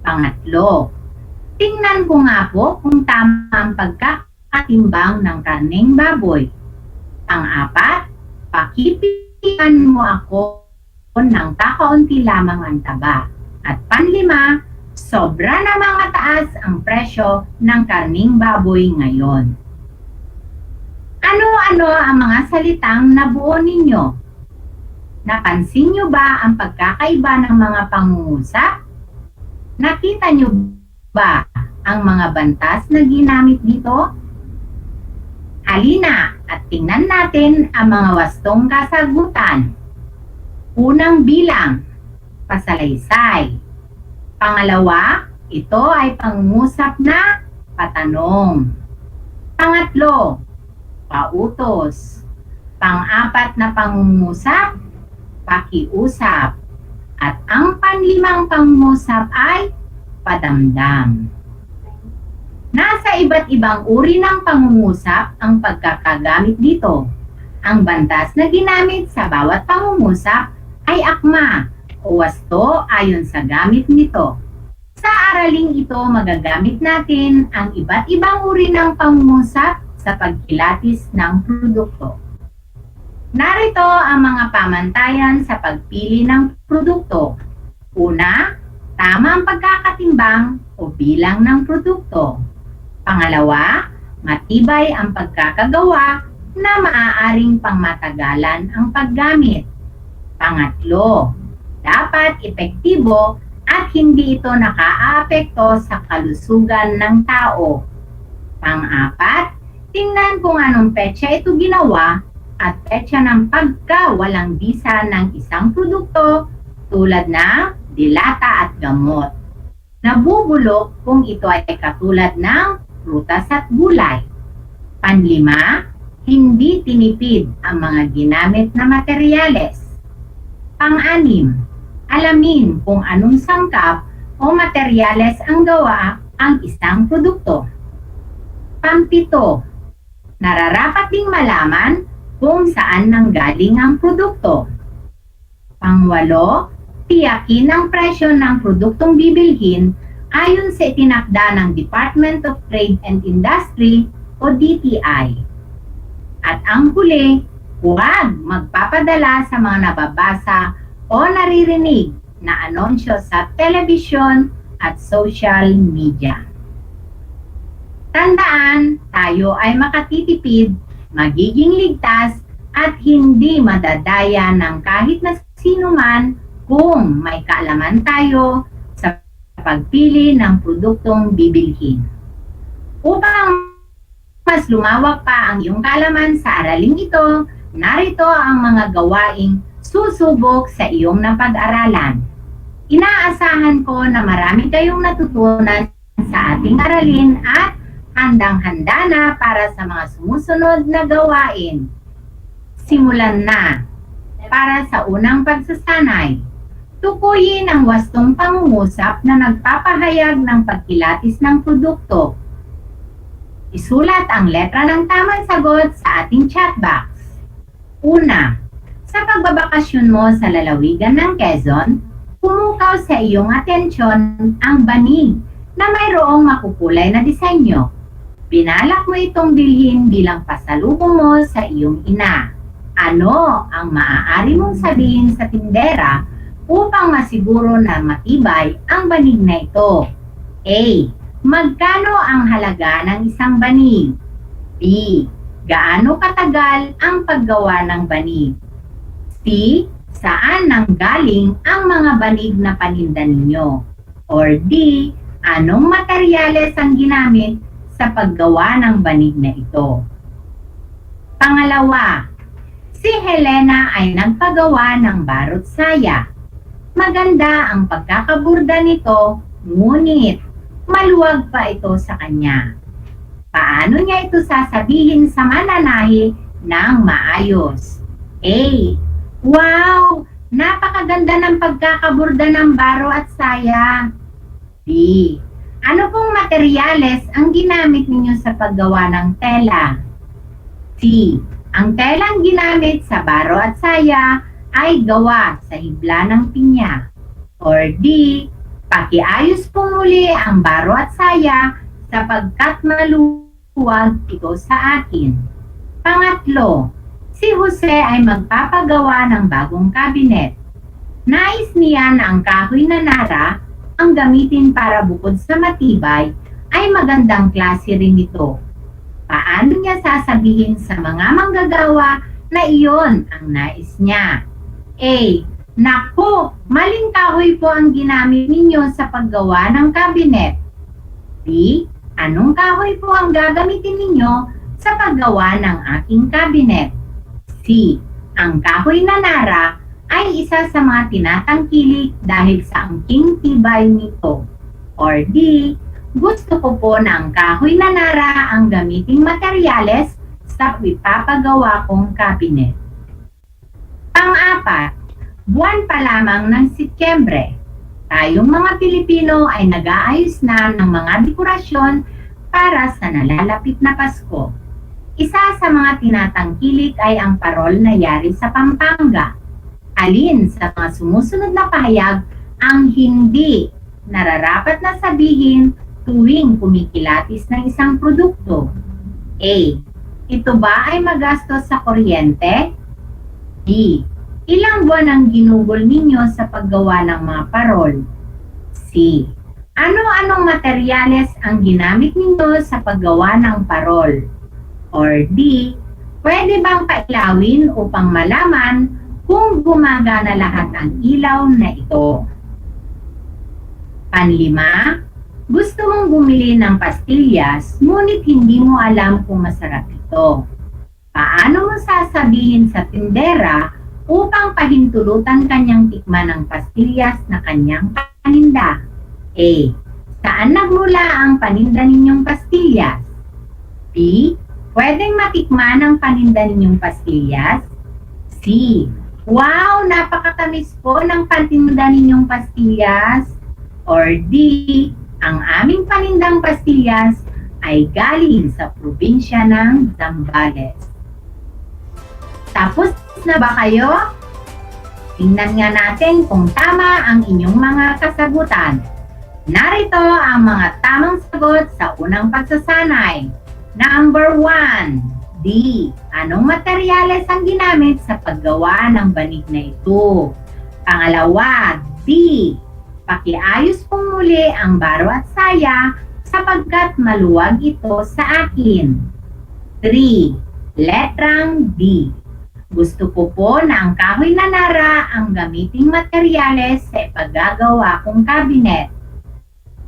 Pangatlo, tingnan ko nga po kung tama ang pagkakatimbang ng karning baboy. Pang-apat, pakipilian mo ako ng kakaunti lamang ang taba. At panlima, Sobra namang mataas ang presyo ng karning baboy ngayon. Ano-ano ang mga salitang nabuo ninyo? Napansin nyo ba ang pagkakaiba ng mga pangungusap? Nakita nyo ba ang mga bantas na ginamit dito? Halina at tingnan natin ang mga wastong kasagutan. Unang bilang, pasalaysay. Pangalawa, ito ay pangungusap na patanong. Pangatlo, pautos. Pang-apat na pangungusap, pakiusap. At ang panlimang pangungusap ay padamdam. Nasa iba't ibang uri ng pangungusap ang pagkakagamit dito. Ang bantas na ginamit sa bawat pangungusap ay akma o wasto ayon sa gamit nito. Sa araling ito, magagamit natin ang iba't ibang uri ng pangungusap sa pagkilatis ng produkto. Narito ang mga pamantayan sa pagpili ng produkto. Una, tama ang pagkakatimbang o bilang ng produkto. Pangalawa, matibay ang pagkakagawa na maaaring pangmatagalan ang paggamit. Pangatlo, dapat epektibo at hindi ito nakaaapekto sa kalusugan ng tao. Pang-apat, tingnan kung anong petsa ito ginawa at petsa ng pagkawalang bisa ng isang produkto tulad ng dilata at gamot. Nabubulok kung ito ay katulad ng prutas at gulay. Panlima, hindi tinipid ang mga ginamit na materyales. Pang-anim, alamin kung anong sangkap o materyales ang gawa ang isang produkto. Pang-pito, nararapat ding malaman kung saan nanggaling ang produkto. Pang-walo, tiyakin ang presyo ng produktong bibilhin ayon sa itinakda ng Department of Trade and Industry o DTI. At ang huli, huwag magpapadala sa mga nababasa o naririnig na anunsyo sa telebisyon at social media. Tandaan, tayo ay makatitipid, magiging ligtas at hindi madadaya ng kahit na sino man kung may kaalaman tayo sa pagpili ng produktong bibilhin. Upang mas lumawak pa ang iyong kaalaman sa araling ito, narito ang mga gawaing susubok sa iyong napag-aralan. Inaasahan ko na marami kayong natutunan sa ating aralin at handang-handa na para sa mga sumusunod na gawain. Simulan na! Para sa unang pagsasanay, tukuyin ang wastong pangungusap na nagpapahayag ng pagkilatis ng produkto. Isulat ang letra ng tamang sagot sa ating chat box. Una, sa pagbabakasyon mo sa lalawigan ng Quezon, pumukaw sa iyong atensyon ang banig na mayroong makukulay na disenyo. Binalak mo itong bilhin bilang pasalubong mo sa iyong ina. Ano ang maaari mong sabihin sa tindera upang masiguro na matibay ang banig na ito? A. Magkano ang halaga ng isang banig? B. Gaano katagal ang paggawa ng banig? C. Saan nanggaling ang mga banig na paninda ninyo? Or D. Anong materyales ang ginamit sa paggawa ng banig na ito? Pangalawa, si Helena ay nagpagawa ng barot saya. Maganda ang pagkakaburda nito, ngunit maluwag pa ito sa kanya. Paano niya ito sasabihin sa mananahi ng maayos? A. Wow! Napakaganda ng pagkakaburda ng baro at saya. B. Ano pong materyales ang ginamit ninyo sa paggawa ng tela? C. Ang telang ginamit sa baro at saya ay gawa sa hibla ng pinya. Or D. Pakiayos po muli ang baro at saya sapagkat maluwag ito sa akin. Pangatlo, si Jose ay magpapagawa ng bagong kabinet. Nais niya na ang kahoy na nara ang gamitin para bukod sa matibay, ay magandang klase rin ito. Paano niya sasabihin sa mga manggagawa na iyon ang nais niya? A. Naku, maling kahoy po ang ginamit ninyo sa paggawa ng cabinet. B. Anong kahoy po ang gagamitin ninyo sa paggawa ng aking cabinet? C. Ang kahoy na nara ay isa sa mga tinatangkilik dahil sa angking tibay nito. Or D. Gusto ko po na ang kahoy na nara ang gamiting materyales sa ipapagawa kong cabinet. Pang-apat, buwan pa lamang ng Setyembre, tayong mga Pilipino ay nag-aayos na ng mga dekorasyon para sa nalalapit na Pasko. Isa sa mga tinatangkilik ay ang parol na yari sa Pampanga. Alin sa mga sumusunod na pahayag ang hindi nararapat na sabihin tuwing kumikilatis ng isang produkto? A. Ito ba ay magastos sa kuryente? B. Ilang buwan ang ginugol ninyo sa paggawa ng mga parol? C. Ano-anong materyales ang ginamit ninyo sa paggawa ng parol? Or D. Pwede bang pailawin upang malaman kung gumagana lahat ang ilaw na ito? Panlima, gusto mong bumili ng pastillas ngunit hindi mo alam kung masarap ito. Paano mo sasabihin sa tindera upang pahintulutan kanyang tikman ng pastillas na kanyang paninda? A. Saan nagmula ang paninda ninyong pastillas? B. Pwedeng matikman ang paninda ninyong pastillas? C. Wow, napakatamis po ng paninda ninyong pastillas? Or D. Ang aming panindang pastillas ay galing sa probinsya ng Zambales. Tapos na ba kayo? Tingnan nga natin kung tama ang inyong mga kasagutan. Narito ang mga tamang sagot sa unang pagsasanay. Number 1. D. Anong materyales ang ginamit sa paggawa ng banig na ito? Pangalawa, D. Pakiayos pong muli ang baro at saya sapagkat maluwag ito sa akin. 3. Letrang D. Gusto ko po na ang kahoy na nara ang gamiting materyales sa ipaggagawa kong cabinet.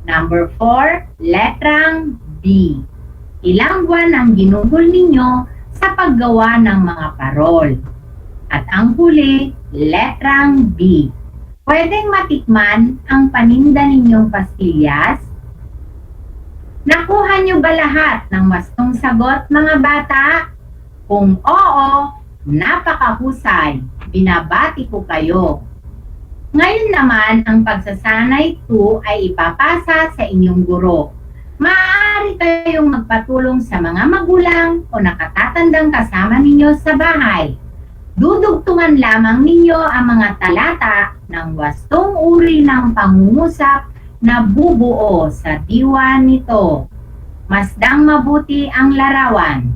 Number 4. Letrang B. Ilang buwan ang ginugol ninyo sa paggawa ng mga parol? At ang huli, letrang B. Pwedeng matikman ang paninda ninyong pastillas? Nakuha nyo ba lahat ng wastong sagot, mga bata? Kung oo, napakahusay. Binabati ko kayo. Ngayon naman, ang pagsasanay 2 ay ipapasa sa inyong guro. Maaari kayong magpatulong sa mga magulang o nakatatandang kasama ninyo sa bahay. Dudugtungan lamang ninyo ang mga talata ng wastong uri ng pangungusap na bubuo sa diwa nito. Masdang mabuti ang larawan.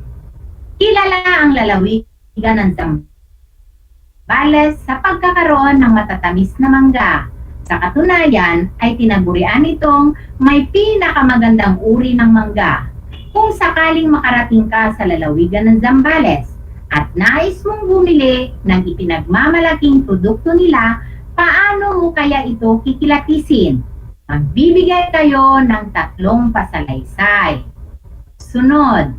Kilala ang lalawigan ng Zambales sa pagkakaroon ng matatamis na mangga. Sa katunayan ay tinagurian itong may pinakamagandang uri ng mangga. Kung sakaling makarating ka sa lalawigan ng Zambales at nais mong bumili ng ipinagmamalaking produkto nila, paano mo kaya ito kikilatisin? Magbibigay kayo ng 3 pasalaysay. Sunod,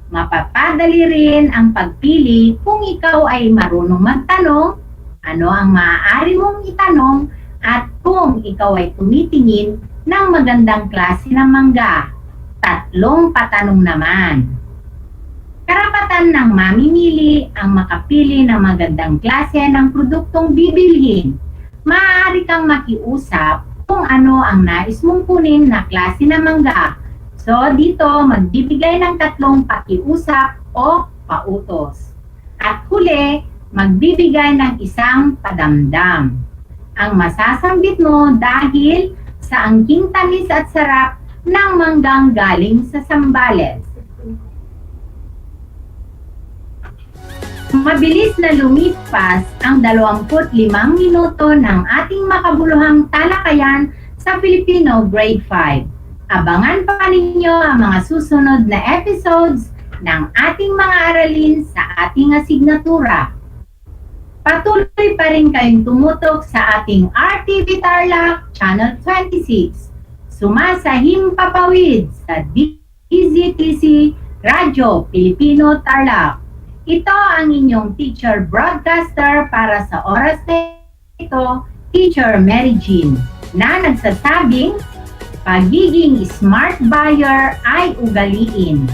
mapapadali rin ang pagpili kung ikaw ay marunong magtanong, ano ang maaari mong itanong, at kung ikaw ay tumitingin ng magandang klase ng mangga. 3 patanong naman. Karapatan ng mamimili ang makapili ng magandang klase ng produktong bibilhin. Maaari kang makiusap kung ano ang nais mong kunin na klase ng mangga. So dito magbibigay ng 3 pakiusap o pautos. At huli, magbibigay ng 1 padamdam. Ang masasambit mo dahil sa angking tamis at sarap ng manggang galing sa Zambales. Mabilis na lumipas ang 25 minuto ng ating makabuluhang talakayan sa Filipino Grade 5. Abangan pa ninyo ang mga susunod na episodes ng ating mga aralin sa ating asignatura. Patuloy pa rin kayong tumutok sa ating RTV Tarlac Channel 26. Sumasahim papawid sa DZTC Radyo Pilipino Tarlac. Ito ang inyong teacher broadcaster para sa oras na ito, Teacher Mary Jean, na nagsasabing, pagiging smart buyer ay ugaliin.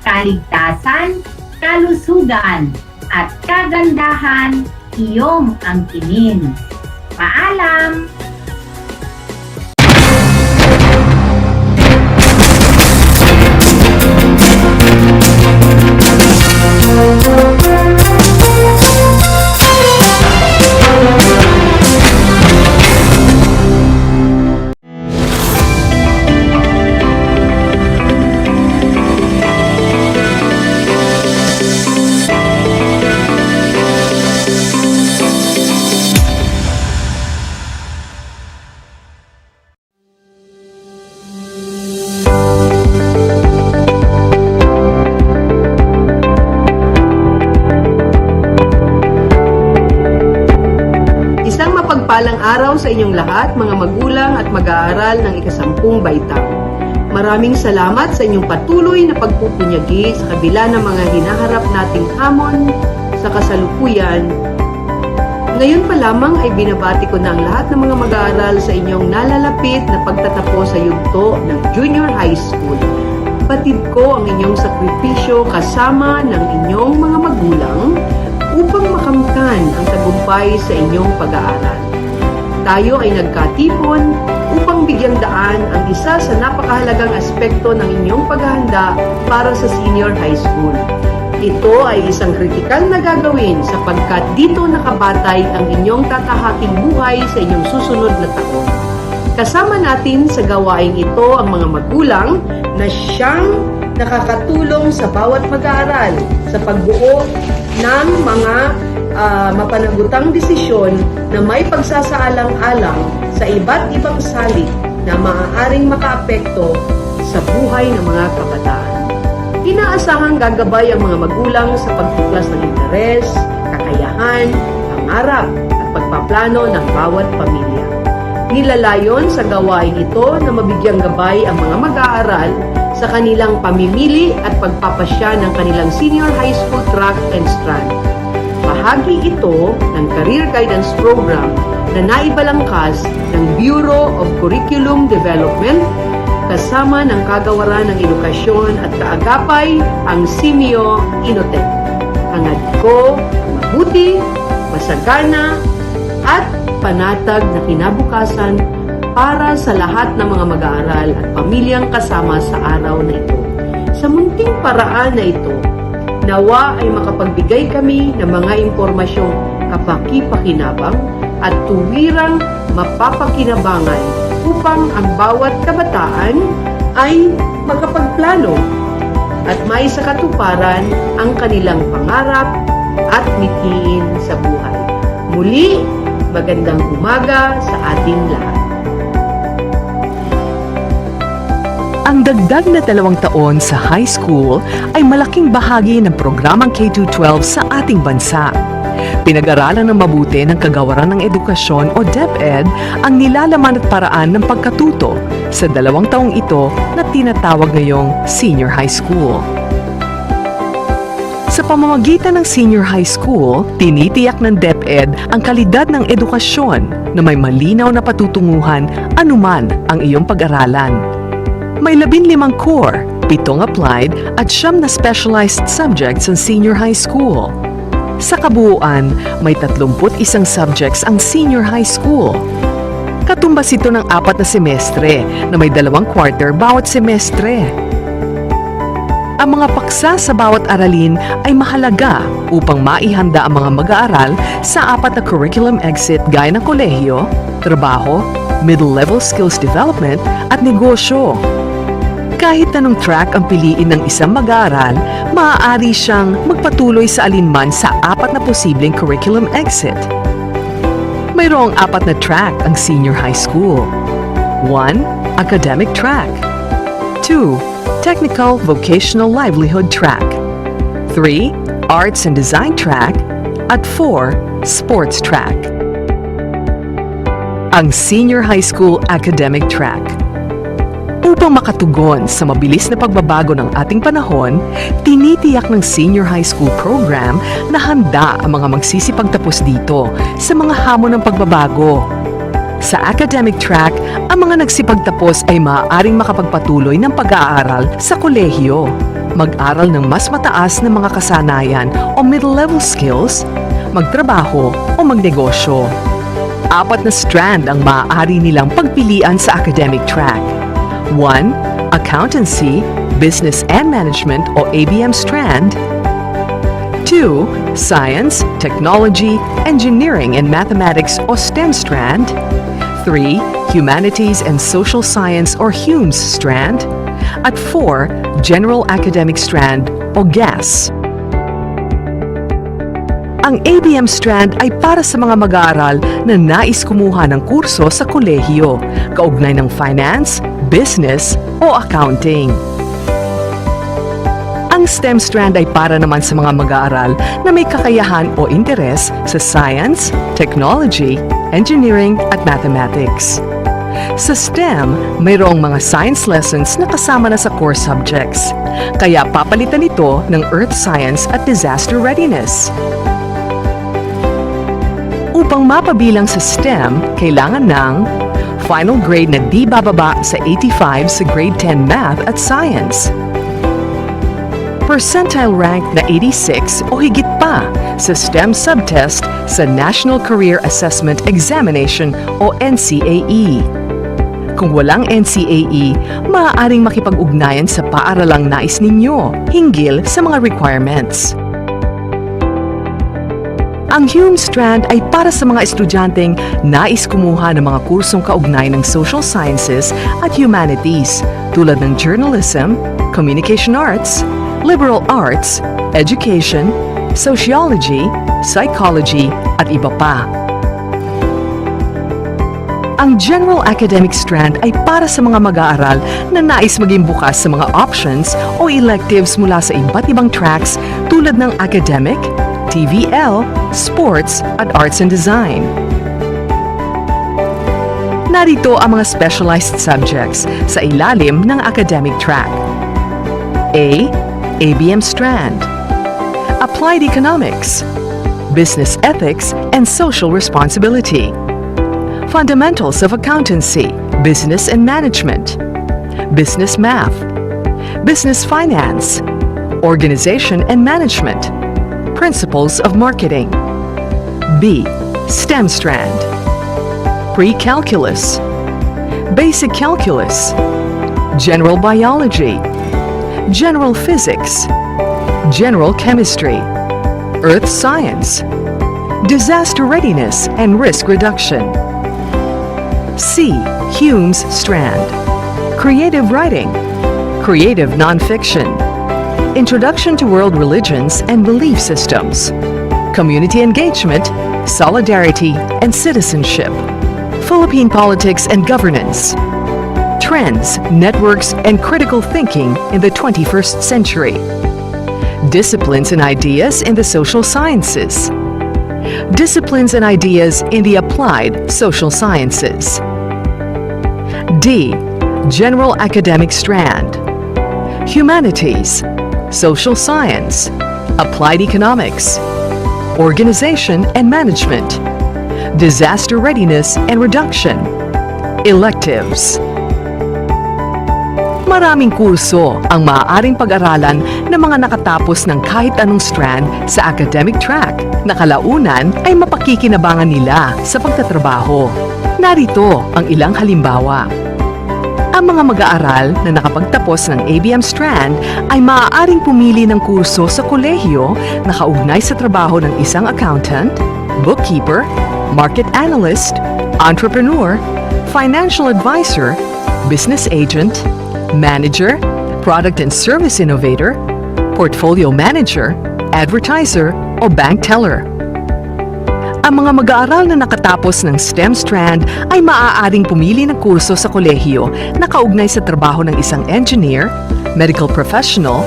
Kaligtasan, kalusugan, at kagandahan, iyong angkinin. Paalam! Mapagpalang araw sa inyong lahat, mga magulang at mag-aaral ng ika-10 baitang. Maraming salamat sa inyong patuloy na pagpupunyagi sa kabila ng mga hinaharap nating hamon sa kasalukuyan. Ngayon pa lamang ay binabati ko na ang lahat ng mga mag-aaral sa inyong nalalapit na pagtatapos sa yugto ng junior high school. Batid ko ang inyong sakripisyo kasama ng inyong mga magulang upang makamtan ang tagumpay sa inyong pag-aaral. Tayo ay nagkatipon upang bigyang daan ang isa sa napakahalagang aspekto ng inyong paghahanda para sa senior high school. Ito ay isang kritikal na gagawin sapagkat dito nakabatay ang inyong tatahaking buhay sa inyong susunod na taon. Kasama natin sa gawaing ito ang mga magulang na siyang nakakatulong sa bawat mag-aaral sa pagbuo ng mga mapanagutang desisyon na may pagsasaalang-alang sa iba't ibang salik na maaaring makaapekto sa buhay ng mga kabataan. Inaasahang gagabay ang mga magulang sa pagtuklas ng interes, kakayahan, pangarap at pagpaplano ng bawat pamilya. Nilalayon sa gawain ito na mabigyang gabay ang mga mag-aaral sa kanilang pamimili at pagpapasya ng kanilang senior high school track and strand. Bahagi ito ng Career Guidance Program na naibalangkas ng Bureau of Curriculum Development kasama ng Kagawaran ng Edukasyon at Kaagapay ang Simio Inotec. Hangad ko mabuti, masagana at panatag na kinabukasan para sa lahat ng mga mag-aaral at pamilyang kasama sa araw na ito. Sa munting paraan na ito, nawa ay makapagbigay kami ng mga impormasyong kapaki-pakinabang at tuwirang mapapakinabangan upang ang bawat kabataan ay makapagplano at may sa katuparan ang kanilang pangarap at mithiin sa buhay. Muli, magandang umaga sa ating lahat. Ang dagdag na 2 taon sa high school ay malaking bahagi ng programang K-12 sa ating bansa. Pinag-aralan ng mabuti ng Kagawaran ng Edukasyon o DEPED ang nilalaman at paraan ng pagkatuto sa 2 taong ito na tinatawag ngayong senior high school. Sa pamamagitan ng senior high school, tinitiyak ng DEPED ang kalidad ng edukasyon na may malinaw na patutunguhan anuman ang iyong pag-aralan. May 15 core, 7 applied at 9 na specialized subjects ang senior high school. Sa kabuuan, may 31 subjects ang senior high school. Katumbas ito ng 4 na semestre na may 2 quarter bawat semestre. Ang mga paksa sa bawat aralin ay mahalaga upang maihanda ang mga mag-aaral sa 4 na curriculum exit gaya ng kolehiyo, trabaho, middle-level skills development at negosyo. Kahit anong track ang piliin ng isang mag-aaral, maaari siyang magpatuloy sa alinman sa 4 na posibleng curriculum exit. Mayroong 4 na track ang senior high school. 1. Academic track. 2. Technical Vocational Livelihood track. 3. Arts and Design track. At 4. Sports track. Ang Senior High School Academic Track. Upang makatugon sa mabilis na pagbabago ng ating panahon, tinitiyak ng Senior High School Program na handa ang mga magsisipagtapos dito sa mga hamon ng pagbabago. Sa academic track, ang mga nagsipagtapos ay maaaring makapagpatuloy ng pag-aaral sa kolehiyo, mag-aral ng mas mataas na mga kasanayan o middle-level skills, magtrabaho o magnegosyo. 4 na strand ang maaari nilang pagpilian sa academic track. 1. Accountancy, Business and Management o ABM strand. 2. Science, Technology, Engineering and Mathematics o STEM strand. 3. Humanities and Social Science or HUMS strand. At 4. General Academic strand o GAS. Ang ABM strand ay para sa mga mag-aaral na nais kumuha ng kurso sa kolehiyo, kaugnay ng finance, business, o accounting. Ang STEM strand ay para naman sa mga mag-aaral na may kakayahan o interes sa science, technology, engineering, at mathematics. Sa STEM, mayroong mga science lessons na kasama na sa core subjects, kaya papalitan ito ng earth science at disaster readiness. Upang mapabilang sa STEM, kailangan ng final grade na di bababa sa 85 sa grade 10 math at science, percentile rank na 86 o higit pa sa STEM subtest sa National Career Assessment Examination o NCAE. Kung walang NCAE, maaaring makipag-ugnayan sa paaralang nais ninyo hinggil sa mga requirements. Ang HUME strand ay para sa mga estudyanteng nais kumuha ng mga kursong kaugnay ng social sciences at humanities tulad ng journalism, communication arts, liberal arts, education, sociology, psychology, at iba pa. Ang General Academic Strand ay para sa mga mag-aaral na nais maging bukas sa mga options o electives mula sa iba't ibang tracks tulad ng academic, TVL, sports, at arts and design. Narito ang mga specialized subjects sa ilalim ng academic track. A. ABM Strand. Applied Economics, Business Ethics and Social Responsibility. Fundamentals of Accountancy, Business and Management. Business Math. Business Finance. Organization and Management. Principles of Marketing. B. STEM Strand. Pre-Calculus. Basic Calculus. General Biology. General Physics. General Chemistry. Earth Science. Disaster Readiness and Risk Reduction. C. Hume's Strand. Creative Writing. Creative Nonfiction. Introduction to World Religions and Belief Systems. Community Engagement, Solidarity, and Citizenship. Philippine Politics and Governance. Trends, Networks, and Critical Thinking in the 21st Century. Disciplines and Ideas in the Social Sciences. Disciplines and Ideas in the Applied Social Sciences. D. General Academic Strand. Humanities, Social Science, Applied Economics, Organization and Management, Disaster Readiness and Reduction, Electives. Maraming kurso ang maaaring pag-aralan ng mga nakatapos ng kahit anong strand sa academic track na kalaunan ay mapakikinabangan nila sa pagtatrabaho. Narito ang ilang halimbawa. Ang mga mag-aaral na nakapagtapos ng ABM strand ay maaaring pumili ng kurso sa kolehiyo na kaugnay sa trabaho ng isang accountant, bookkeeper, market analyst, entrepreneur, financial advisor, business agent, manager, product and service innovator, portfolio manager, advertiser, o bank teller. Ang mga mag-aaral na nakatapos ng STEM strand ay maaaring pumili ng kurso sa kolehiyo na kaugnay sa trabaho ng isang engineer, medical professional,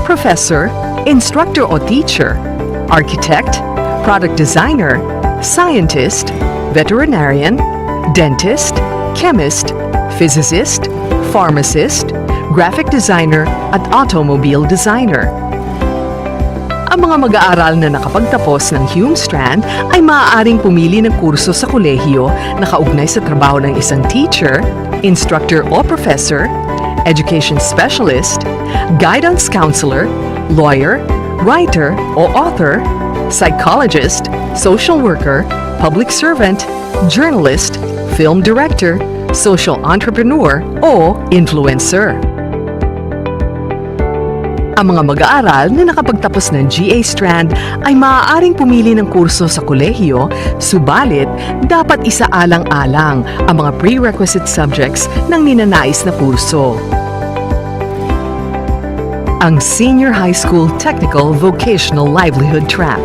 professor, instructor o teacher, architect, product designer, scientist, veterinarian, dentist, chemist, physicist, pharmacist, graphic designer, at automobile designer. Ang mga mag-aaral na nakapagtapos ng Hume Strand ay maaaring pumili ng kurso sa kolehiyo na kaugnay sa trabaho ng isang teacher, instructor o professor, education specialist, guidance counselor, lawyer, writer o author, psychologist, social worker, public servant, journalist, film director, social entrepreneur o influencer. Ang mga mag-aaral na nakapagtapos ng GA Strand ay maaaring pumili ng kurso sa kolehiyo, subalit dapat isaalang-alang ang mga prerequisite subjects ng ninanais na kurso. Ang Senior High School Technical Vocational Livelihood Track.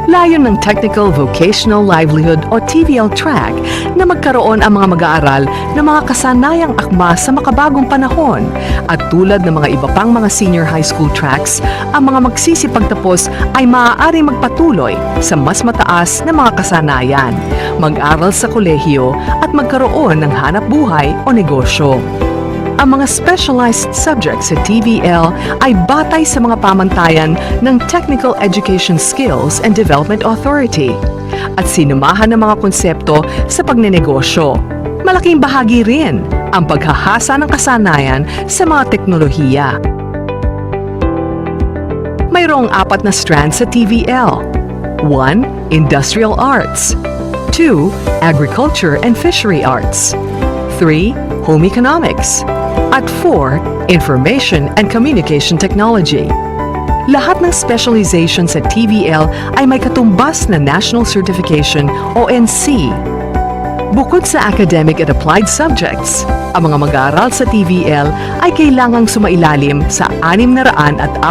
Layon ng Technical Vocational Livelihood o TVL track na magkaroon ang mga mag-aaral ng mga kasanayang akma sa makabagong panahon at tulad ng mga iba pang mga senior high school tracks, ang mga magsisipagtapos ay maaaring magpatuloy sa mas mataas na mga kasanayan, mag-aral sa kolehiyo at magkaroon ng hanap buhay o negosyo. Ang mga specialized subjects sa TVL ay batay sa mga pamantayan ng Technical Education Skills and Development Authority at sinumahan ng mga konsepto sa pagnenegosyo. Malaking bahagi rin ang paghahasa ng kasanayan sa mga teknolohiya. Mayroong 4 na strands sa TVL. 1. Industrial Arts. 2. Agriculture and Fishery Arts. 3. Home Economics. At 4, Information and Communication Technology. Lahat ng specialization sa TVL ay may katumbas na National Certification o NC. Bukod sa academic at applied subjects, ang mga mag-aaral sa TVL ay kailangang sumailalim sa 640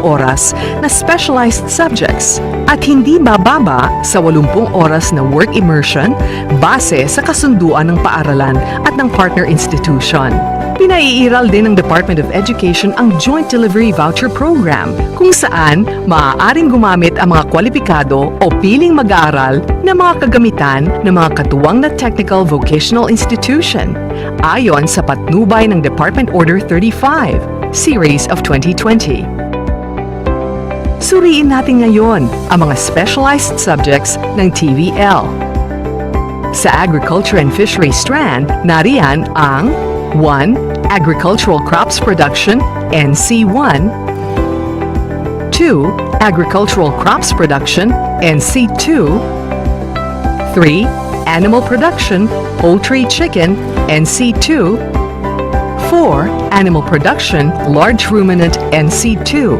oras na specialized subjects at hindi bababa sa 80 oras na work immersion base sa kasunduan ng paaralan at ng partner institution. Pinaiiral din ng Department of Education ang Joint Delivery Voucher Program kung saan maaaring gumamit ang mga kwalipikado o piling mag-aaral na mga kagamitan ng mga katuwang na technical vocational institution ayon sa patnubay ng Department Order 35, Series of 2020. Suriin natin ngayon ang mga specialized subjects ng TVL. Sa Agriculture and Fishery Strand, nariyan ang 1. Agricultural Crops Production, NC1. 2. Agricultural Crops Production, NC2. 3. Animal Production, Poultry Chicken, NC2. 4. Animal Production, Large Ruminant, NC2.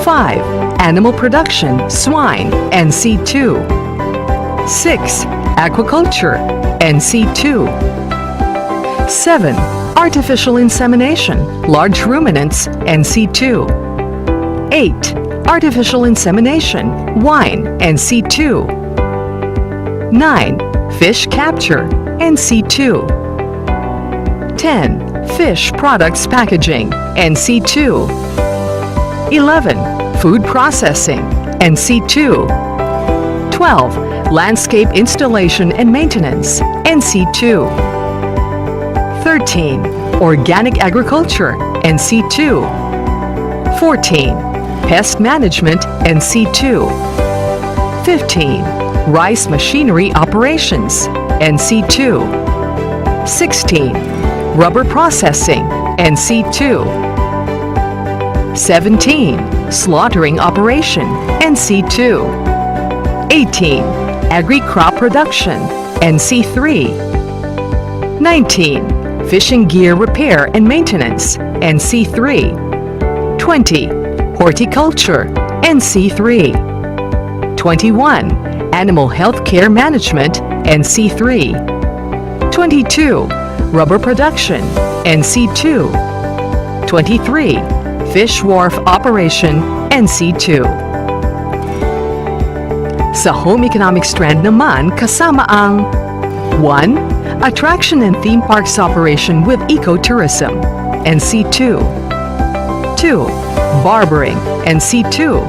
5. Animal Production, Swine, NC2. 6. Aquaculture, NC2. 7. Artificial Insemination, Large Ruminants, NC2. 8. Artificial Insemination, Wine, NC2. 9. Fish Capture, NC2. 10. Fish Products Packaging, NC2. 11. Food Processing, NC2. 12. Landscape Installation and Maintenance, NC2. 13. Organic Agriculture, NC2. 14. Pest Management, NC2. 15. Rice Machinery Operations, NC2. 16. Rubber Processing, NC2. 17. Slaughtering Operation, NC2. 18. Agri-Crop Production, NC3. 19. Fishing Gear Repair and Maintenance, NC3. 20. Horticulture, NC3. 21. Animal Health Care Management, NC3. 22. Rubber Production, NC2. 23. Fish Wharf Operation, NC2. Sa home economics strand naman kasama ang 1. Attraction and theme parks operation with ecotourism, NC2. 2. Barbering, NC2.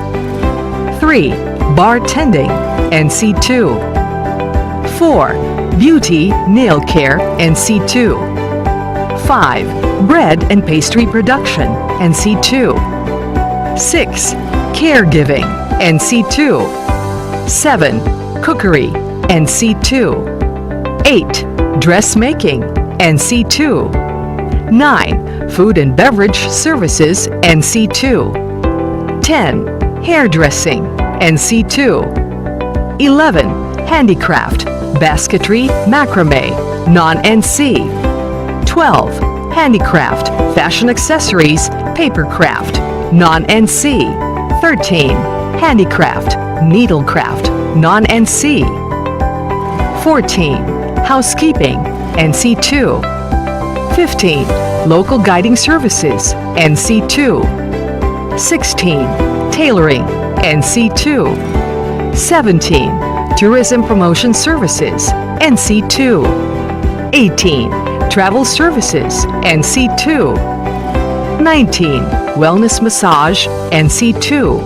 3. Bartending, NC2. 4. Beauty, nail care, NC2. 5. Bread and pastry production, NC2. 6. Caregiving, NC2. 7. Cookery, NC2. 8. Dressmaking, NC2. 9. Food and beverage services, NC2. 10. Hairdressing, NC2. 11. Handicraft, basketry, macrame, non-NC. 12. Handicraft, fashion accessories, papercraft, non-NC. 13. Handicraft, needlecraft, non-NC. 14. Housekeeping, NC2. 15. Local guiding services, NC2. 16. Tailoring, NC2. 17. Tourism promotion services, NC2. 18. Travel services, NC2. 19. Wellness massage, NC2.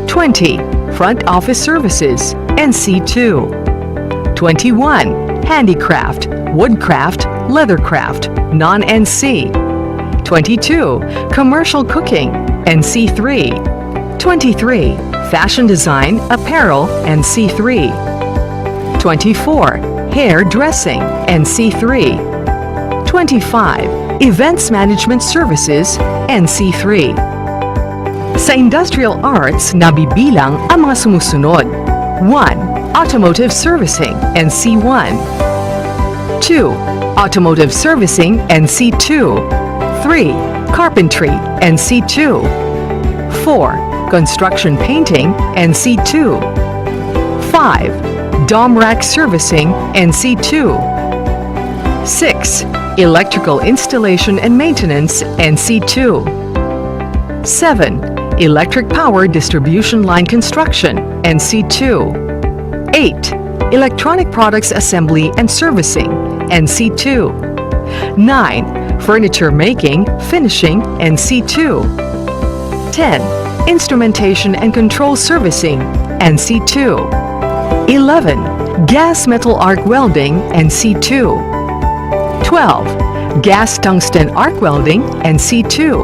20. Front office services, NC2. 21. Handicraft, woodcraft, leathercraft, non-NC. 22. Commercial cooking, NC3. 23. Fashion design, apparel, NC3. 24. Hair dressing, NC3. 25. Events management services, NC3. Sa industrial arts, nabibilang ang mga sumusunod. 1. Automotive servicing, NC1. 2. Automotive servicing, NC2. 3. Carpentry, NC2. 4. Construction painting, NC2. 5. Dom rack servicing, NC2. 6. Electrical installation and maintenance, NC2. 7. Electric power distribution line construction, NC2. 8. Electronic products assembly and servicing, NC2. 9. Furniture making, finishing, NC2. 10. Instrumentation and control servicing, NC2. 11. Gas metal arc welding, NC2. 12. Gas tungsten arc welding, NC2.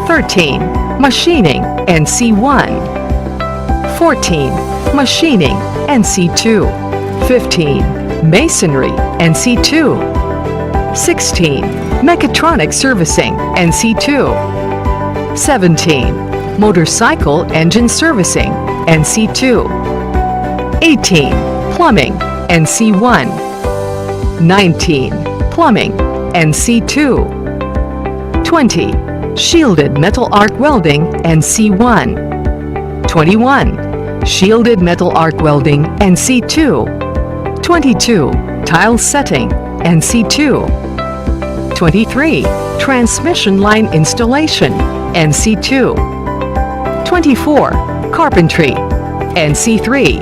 13. Machining, NC1. 14. Machining, NC2. 15. Masonry, NC2. 16. Mechatronic servicing, NC2. 17. Motorcycle engine servicing, NC2. 18. Plumbing, NC1. 19. Plumbing, NC2. 20. Shielded metal arc welding, NC1. 21. Shielded metal arc welding, NC2. 22. Tile setting, NC2. 23. Transmission line installation, NC2. 24. Carpentry, NC3.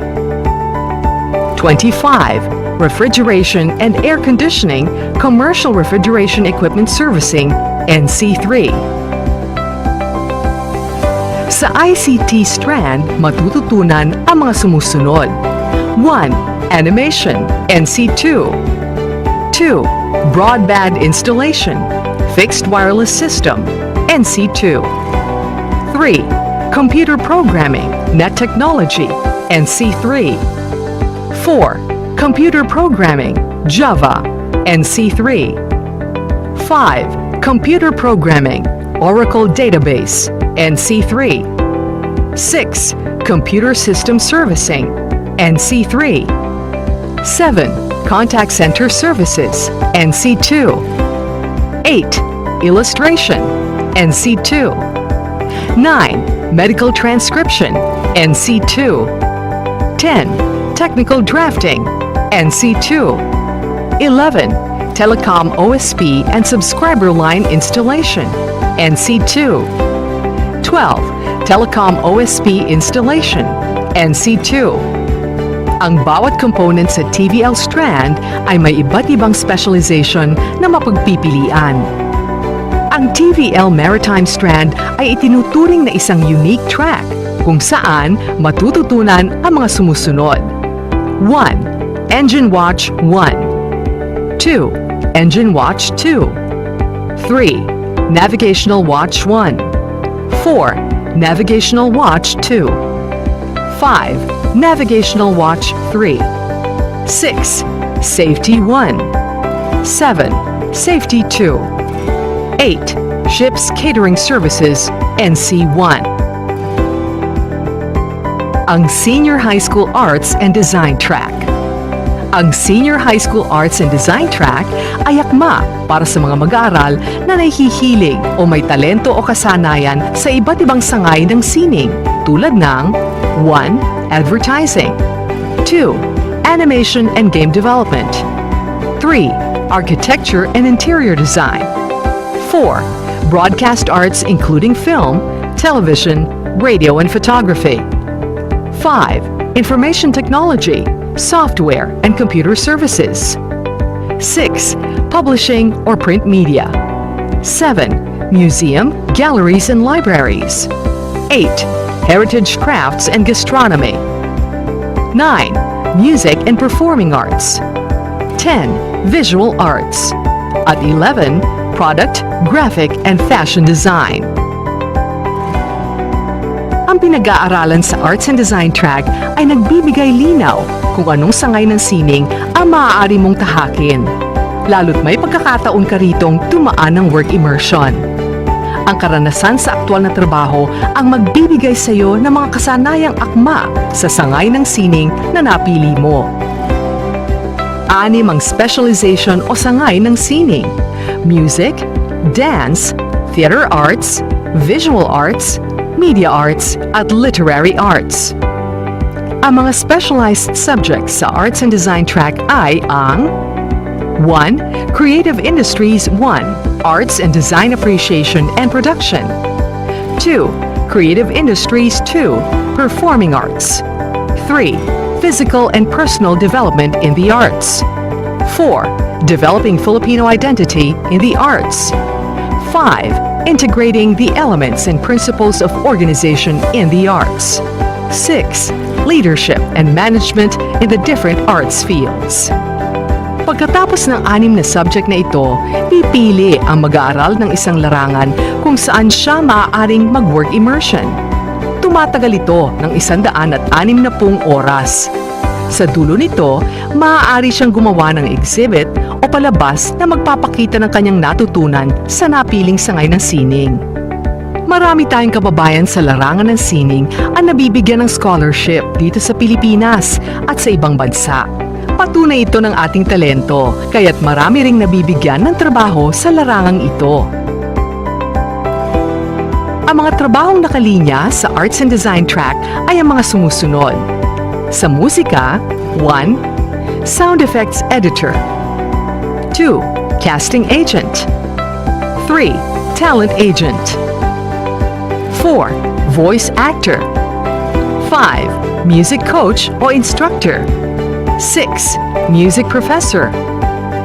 25. Refrigeration and air conditioning, commercial refrigeration equipment servicing, NC3. Sa ICT strand, matututunan ang mga sumusunod. 1. Animation, NC2. 2. Broadband installation, fixed wireless system, NC2. 3. Computer programming, net technology, NC3. 4. Computer programming, Java, NC3. 5. Computer programming, Oracle database, NC3. 6. Computer system servicing, NC3. 7. Contact center services, NC2. 8. Illustration, NC2. 9. Medical transcription, NC2. 10. Technical drafting, NC2. 11. Telecom OSP and subscriber line installation, NC2. 12. Telecom OSP installation, NC2. Ang bawat component sa TVL strand ay may iba't ibang specialization na mapagpipilian. Ang TVL Maritime Strand ay itinuturing na isang unique track kung saan matututunan ang mga sumusunod. 1. Engine Watch 1. 2. Engine Watch 2. 3. Navigational Watch 1. 4. Navigational Watch 2. 5. Navigational Watch 3. 6. Safety 1. 7. Safety 2. 8. Ships Catering Services, NC1. Ang Senior High School Arts and Design Track. Ang Senior High School Arts and Design Track ay akma para sa mga mag-aaral na nahihilig o may talento o kasanayan sa iba't ibang sangay ng sining tulad ng 1. Advertising 2. Animation and Game Development 3. Architecture and Interior Design 4. Broadcast Arts including film, television, radio and photography 5. Information Technology, Software and Computer Services 6. Publishing or Print Media 7. Museum, Galleries and Libraries 8. Heritage Crafts and Gastronomy 9. Music and Performing Arts 10. Visual Arts at 11. Product, Graphic and Fashion Design. Ang pinag-aaralan sa Arts and Design Track ay nagbibigay linaw kung anong sangay ng sining ang maaari mong tahakin. Lalo't may pagkakataon ka ritong tumaan ng work immersion. Ang karanasan sa aktwal na trabaho ang magbibigay sa iyo ng mga kasanayang akma sa sangay ng sining na napili mo. 6 ang specialization o sangay ng sining: music, dance, theater arts, visual arts, media arts, at literary arts. Ang mga specialized subjects sa Arts and Design Track ay ang 1. Creative Industries 1. Arts and Design Appreciation and Production 2. Creative Industries 2. Performing Arts 3. Physical and Personal Development in the Arts 4. Developing Filipino Identity in the Arts 5. Integrating the elements and principles of organization in the arts 6. Leadership and management in the different arts fields. Pagkatapos ng 6 na subject na ito, pipili ang mag-aaral ng isang larangan kung saan siya maaaring mag-work immersion. Tumatagal ito ng 160 oras. Sa dulo nito, maaari siyang gumawa ng exhibit o palabas na magpapakita ng kanyang natutunan sa napiling sangay ng sining. Marami tayong kababayan sa larangan ng sining ang nabibigyan ng scholarship dito sa Pilipinas at sa ibang bansa. Patunay ito ng ating talento, kaya't marami ring nabibigyan ng trabaho sa larangang ito. Ang mga trabahong nakalinya sa Arts and Design Track ay ang mga sumusunod. Sa musika, 1. Sound Effects Editor 2. Casting Agent 3. Talent Agent 4. Voice Actor 5. Music Coach o Instructor 6. Music Professor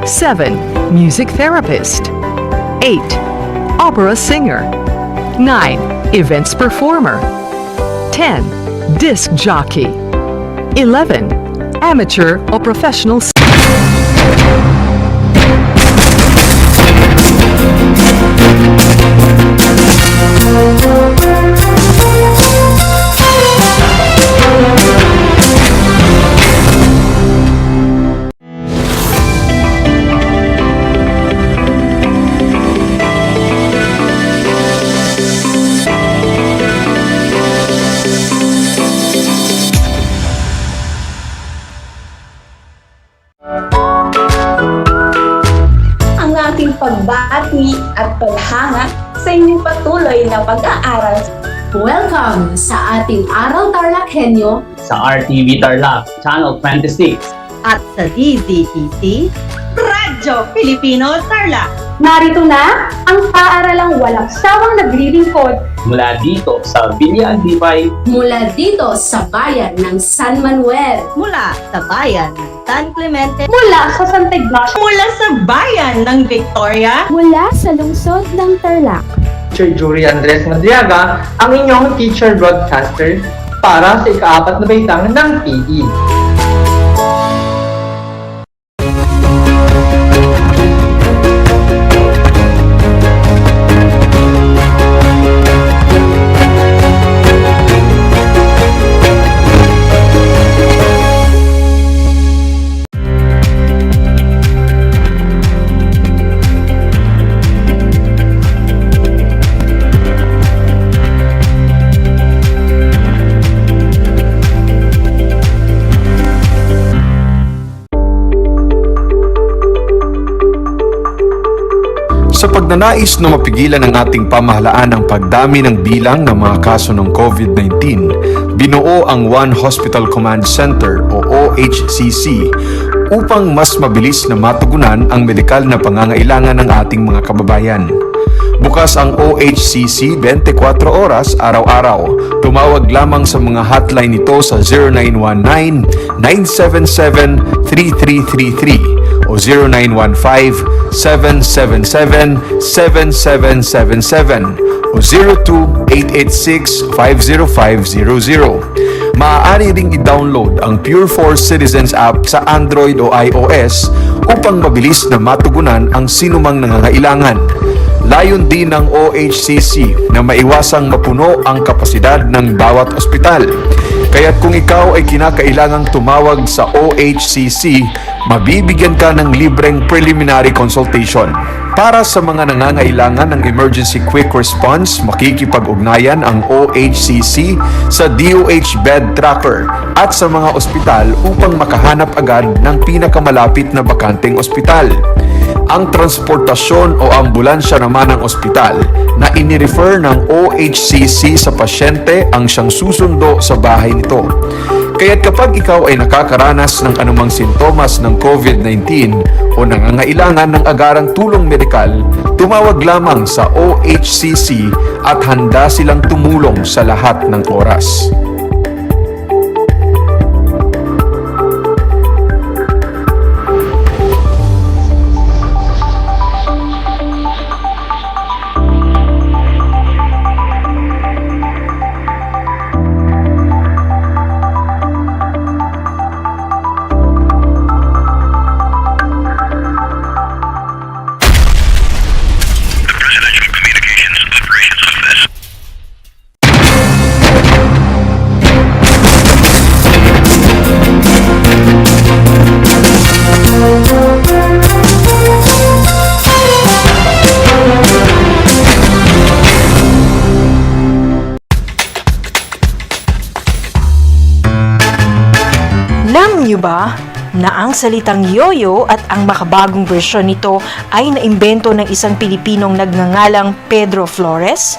7. Music Therapist 8. Opera Singer 9. Events Performer 10. Disc Jockey 11. Amateur or Professional pagbati at paghanga sa inyong patuloy na pag-aaral. Welcome sa ating Aral TarlakHenyo sa RTV Tarlac, Channel 26 at sa DZTC, Radyo Radyo Pilipino Tarlac. Narito na ang paaralang walang sawang naglilingkod Mula dito sa Bilyang Dipay. Mula dito sa bayan ng San Manuel. Mula sa bayan ng San Clemente. mula sa Santa Ignacio, Mula sa bayan ng Victoria. mula sa lungsod ng Tarlac. Teacher Jury Andres Madriaga, ang inyong teacher broadcaster para sa ika-4 na baitang ng PE. Sa pagnanais na mapigilan ng ating pamahalaan ang pagdami ng bilang ng mga kaso ng COVID-19, binuo ang One Hospital Command Center o OHCC upang mas mabilis na matugunan ang medikal na pangangailangan ng ating mga kababayan. Bukas ang OHCC 24 oras araw-araw. Tumawag lamang sa mga hotline nito sa 0919-977-3333 o 0915-777-7777 o 02-886-50500. Maaari ring i-download ang Pure Force Citizens app sa Android o iOS upang mabilis na matugunan ang sinumang nangangailangan. Layon din ng OHCC na maiwasang mapuno ang kapasidad ng bawat ospital. Kaya't kung ikaw ay kinakailangang tumawag sa OHCC, mabibigyan ka ng libreng preliminary consultation. Para sa mga nangangailangan ng emergency quick response, makikipag-ugnayan ang OHCC sa DOH Bed Tracker at sa mga ospital upang makahanap agad ng pinakamalapit na bakanteng ospital. Ang transportasyon o ambulansya naman ng ospital na inirefer ng OHCC sa pasyente ang siyang susundo sa bahay nito. Kaya't kapag ikaw ay nakakaranas ng anumang sintomas ng COVID-19 o nangangailangan ng agarang tulong medikal, tumawag lamang sa OHCC at handa silang tumulong sa lahat ng oras. Alam niyo ba na ang salitang yoyo at ang makabagong bersyon nito ay naimbento ng isang Pilipinong nagngangalang Pedro Flores?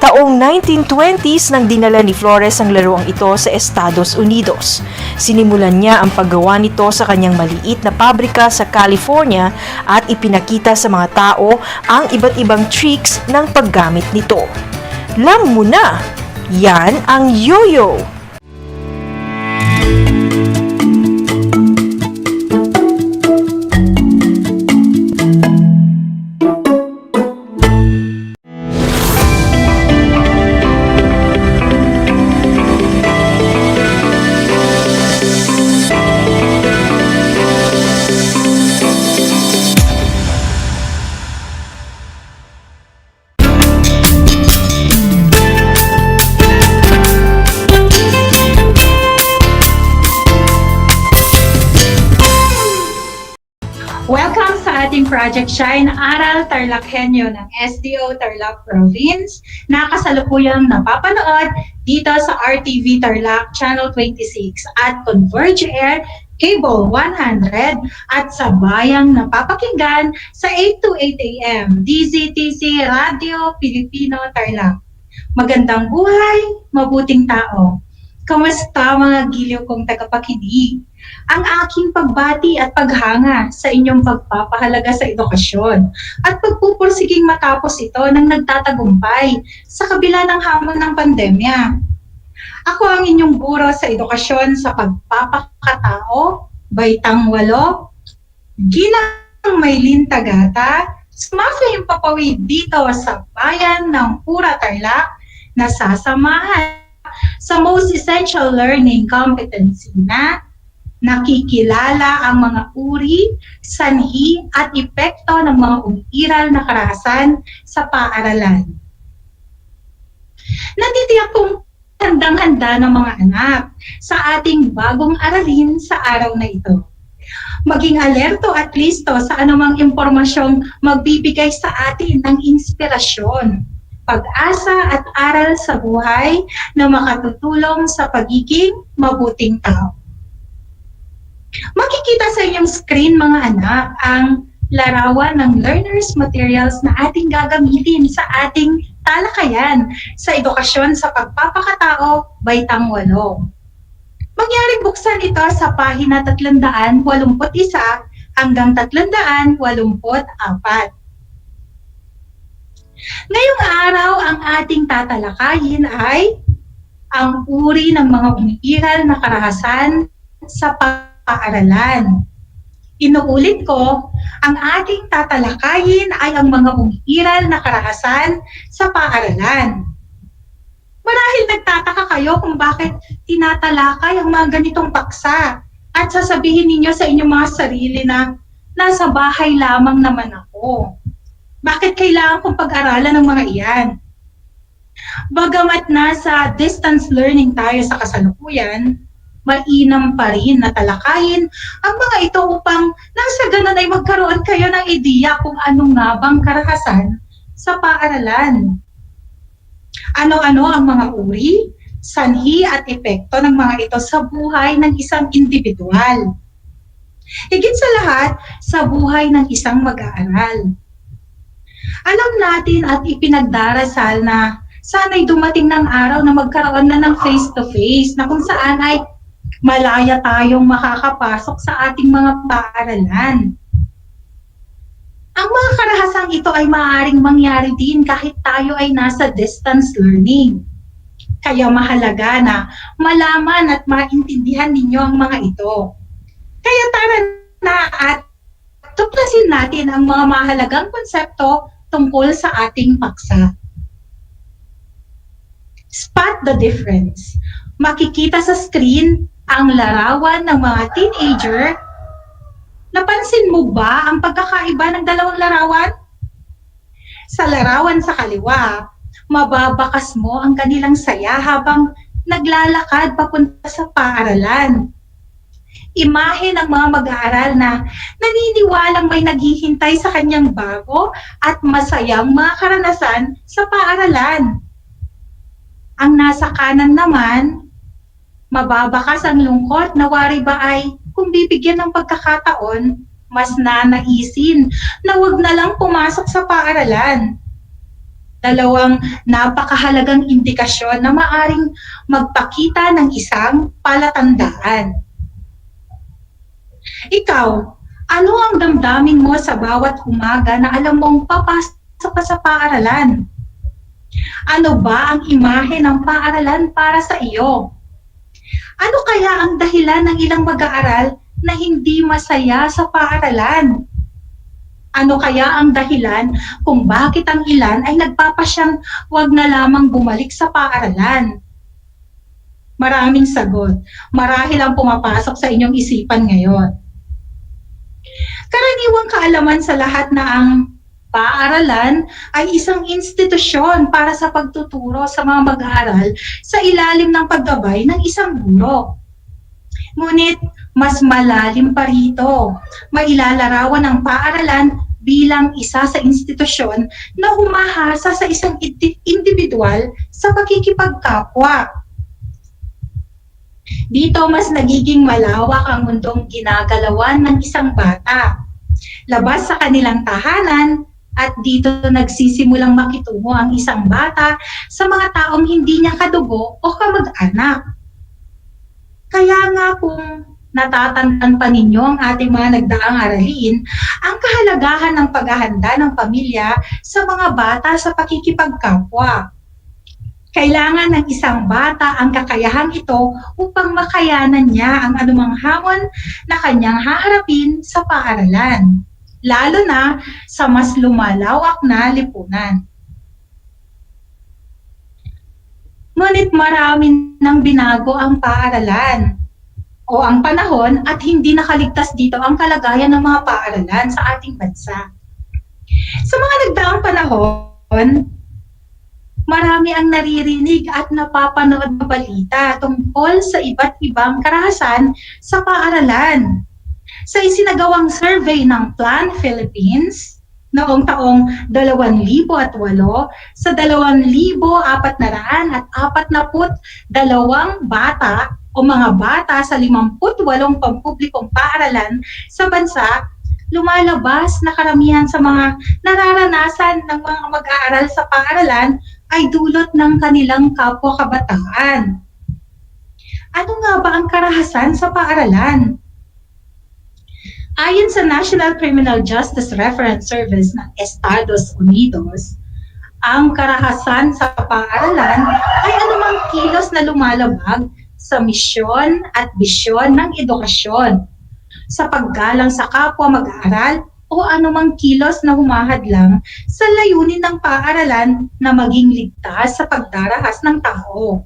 Taong 1920s nang dinala ni Flores ang laruang ito sa Estados Unidos. Sinimulan niya ang paggawa nito sa kanyang maliit na pabrika sa California at ipinakita sa mga tao ang iba't ibang tricks ng paggamit nito. Alam mo na, yan ang yoyo! Welcome sa ating Project Shine Aral TarlakHenyo ng SDO Tarlac Province na kasalukuyang napapanood dito sa RTV Tarlac Channel 26 at Converge Air Cable 100 at sa bayang napapakinggan sa 8 to 8 a.m. DZTC Radio Pilipino Tarlac. Magandang buhay, mabuting tao. Kamusta mga giliw kong tagapakinig? ang aking pagbati at paghanga sa inyong pagpapahalaga sa edukasyon at pagpupursiging matapos ito ng nagtatagumpay sa kabila ng hamon ng pandemya. Ako ang inyong guro sa edukasyon sa pagpapakatao, Baitang 8, Ginang Maylin Tagata, sumasayang papawid dito sa bayan ng Pura Tarlac na sasamahan sa Most Essential Learning Competencies na nakikilala ang mga uri, sanhi at epekto ng mga umiiral na karahasan sa paaralan. Natitiyak kong handang-handa ng mga anak sa ating bagong aralin sa araw na ito. Maging alerto at listo sa anumang impormasyong magbibigay sa atin ng inspirasyon, pag-asa at aral sa buhay na makatutulong sa pagiging mabuting tao. Makikita sa inyong screen mga anak ang larawan ng learners materials na ating gagamitin sa ating talakayan sa edukasyon sa pagpapakatao, Baitang 8. Mangyaring buksan ito sa pahina 381 hanggang 384. Ngayong araw ang ating tatalakayin ay ang uri ng mga umiiral na karahasan sa paaralan. Inuulit ko, ang ating tatalakayin ay ang mga umiiral na karahasan sa paaralan. Marahil nagtataka kayo kung bakit tinatalakay ang mga ganitong paksa at sasabihin ninyo sa inyong mga sarili na nasa bahay lamang naman ako. Bakit kailangan kong pag-aralan ng mga iyan? Bagamat nasa distance learning tayo sa kasalukuyan, mainam pa rin na talakayin ang mga ito upang nang sa ganun ay magkaroon kayo ng ideya kung ano nga bang karahasan sa paaralan. Ano-ano ang mga uri, sanhi at epekto ng mga ito sa buhay ng isang individual. Higit sa lahat, sa buhay ng isang mag-aaral. Alam natin at ipinagdarasal na sana'y dumating ng araw na magkaroon na ng face-to-face na kung saan ay malaya tayong makakapasok sa ating mga paaralan. Ang mga karahasang ito ay maaaring mangyari din kahit tayo ay nasa distance learning. Kaya mahalaga na malaman at maintindihan ninyo ang mga ito. Kaya tara na at tuklasin natin ang mga mahalagang konsepto tungkol sa ating paksa. Spot the difference. Makikita sa screen ang larawan ng mga teenager. Napansin mo ba ang pagkakaiba ng dalawang larawan? Sa larawan sa kaliwa, mababakas mo ang kanilang saya habang naglalakad papunta sa paaralan. Imahe ng mga mag-aaral na naniniwalang may naghihintay sa kanyang bago at masayang mga karanasan sa paaralan. Ang nasa kanan naman, mababakas ang lungkot na wari ba ay kung bibigyan ng pagkakataon, mas nanaisin na wag na lang pumasok sa paaralan. Dalawang napakahalagang indikasyon na maaring magpakita ng isang palatandaan. Ikaw, ano ang damdamin mo sa bawat umaga na alam mong papasok ka sa paaralan? Ano ba ang imahe ng paaralan para sa iyo? Ano kaya ang dahilan ng ilang mag-aaral na hindi masaya sa paaralan? Ano kaya ang dahilan kung bakit ang ilan ay nagpapasyang wag na lamang bumalik sa paaralan? Maraming sagot. Marahil ang pumapasok sa inyong isipan ngayon. Karaniwang kaalaman sa lahat na ang paaralan ay isang institusyon para sa pagtuturo sa mga mag-aaral sa ilalim ng paggabay ng isang guro. Ngunit mas malalim pa rito, mailalarawan ang paaralan bilang isa sa institusyon na humahasa sa isang individual sa pakikipagkapwa. Dito mas nagiging malawak ang mundong ginagalawan ng isang bata. Labas sa kanilang tahanan, at dito nagsisimulang makitungo ang isang bata sa mga taong hindi niya kadugo o kamag-anak. Kaya nga kung Natatandaan pa ninyo ang ating mga nagdaang aralin, ang kahalagahan ng paghahanda ng pamilya sa mga bata sa pakikipagkapwa. Kailangan ng isang bata ang kakayahang ito upang makayanan niya ang anumang hamon na kanyang haharapin sa paaralan, lalo na sa mas lumalawak na lipunan. Ngunit marami nang binago ang paaralan o ang panahon at hindi nakaligtas dito ang kalagayan ng mga paaralan sa ating bansa. Sa mga nagdaang panahon, marami ang naririnig at napapanood na balita tungkol sa iba't ibang karahasan sa paaralan. Sa isinagawang survey ng Plan Philippines noong taong 2008 sa 2,442 bata o mga bata sa 58 pampublikong paaralan sa bansa, lumalabas na karamihan sa mga nararanasan ng mga mag-aaral sa paaralan ay dulot ng kanilang kapwa kabataan. Ano nga ba ang karahasan sa paaralan? Ayon sa National Criminal Justice Reference Service ng Estados Unidos, ang karahasan sa paaralan ay anumang kilos na lumalabag sa misyon at bisyon ng edukasyon, sa paggalang sa kapwa mag-aaral o anumang kilos na humahadlang sa layunin ng paaralan na maging ligtas sa pagdarahas ng tao,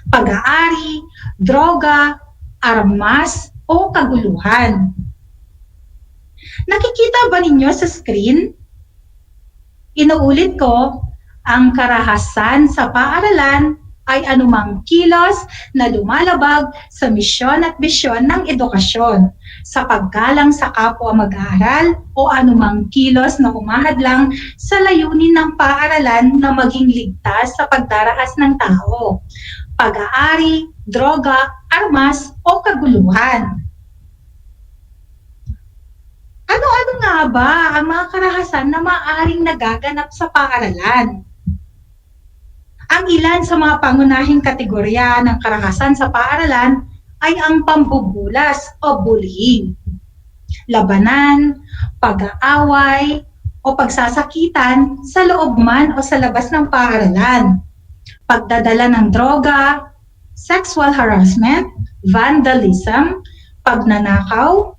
pag-aari, droga, armas o kaguluhan. Nakikita ba ninyo sa screen? Inuulit ko, ang karahasan sa paaralan ay anumang kilos na lumalabag sa misyon at bisyon ng edukasyon, sa paggalang sa kapwa mag-aaral o anumang kilos na humahadlang sa layunin ng paaralan na maging ligtas sa pagdarahas ng tao, pag-aari, droga, armas o kaguluhan. Ano-ano nga ba ang mga karahasan na maaaring nagaganap sa paaralan? Ang ilan sa mga pangunahing kategorya ng karahasan sa paaralan ay ang pambubulas o bullying, labanan, pag-aaway o pagsasakitan sa loob man o sa labas ng paaralan, pagdadala ng droga, sexual harassment, vandalism, pagnanakaw,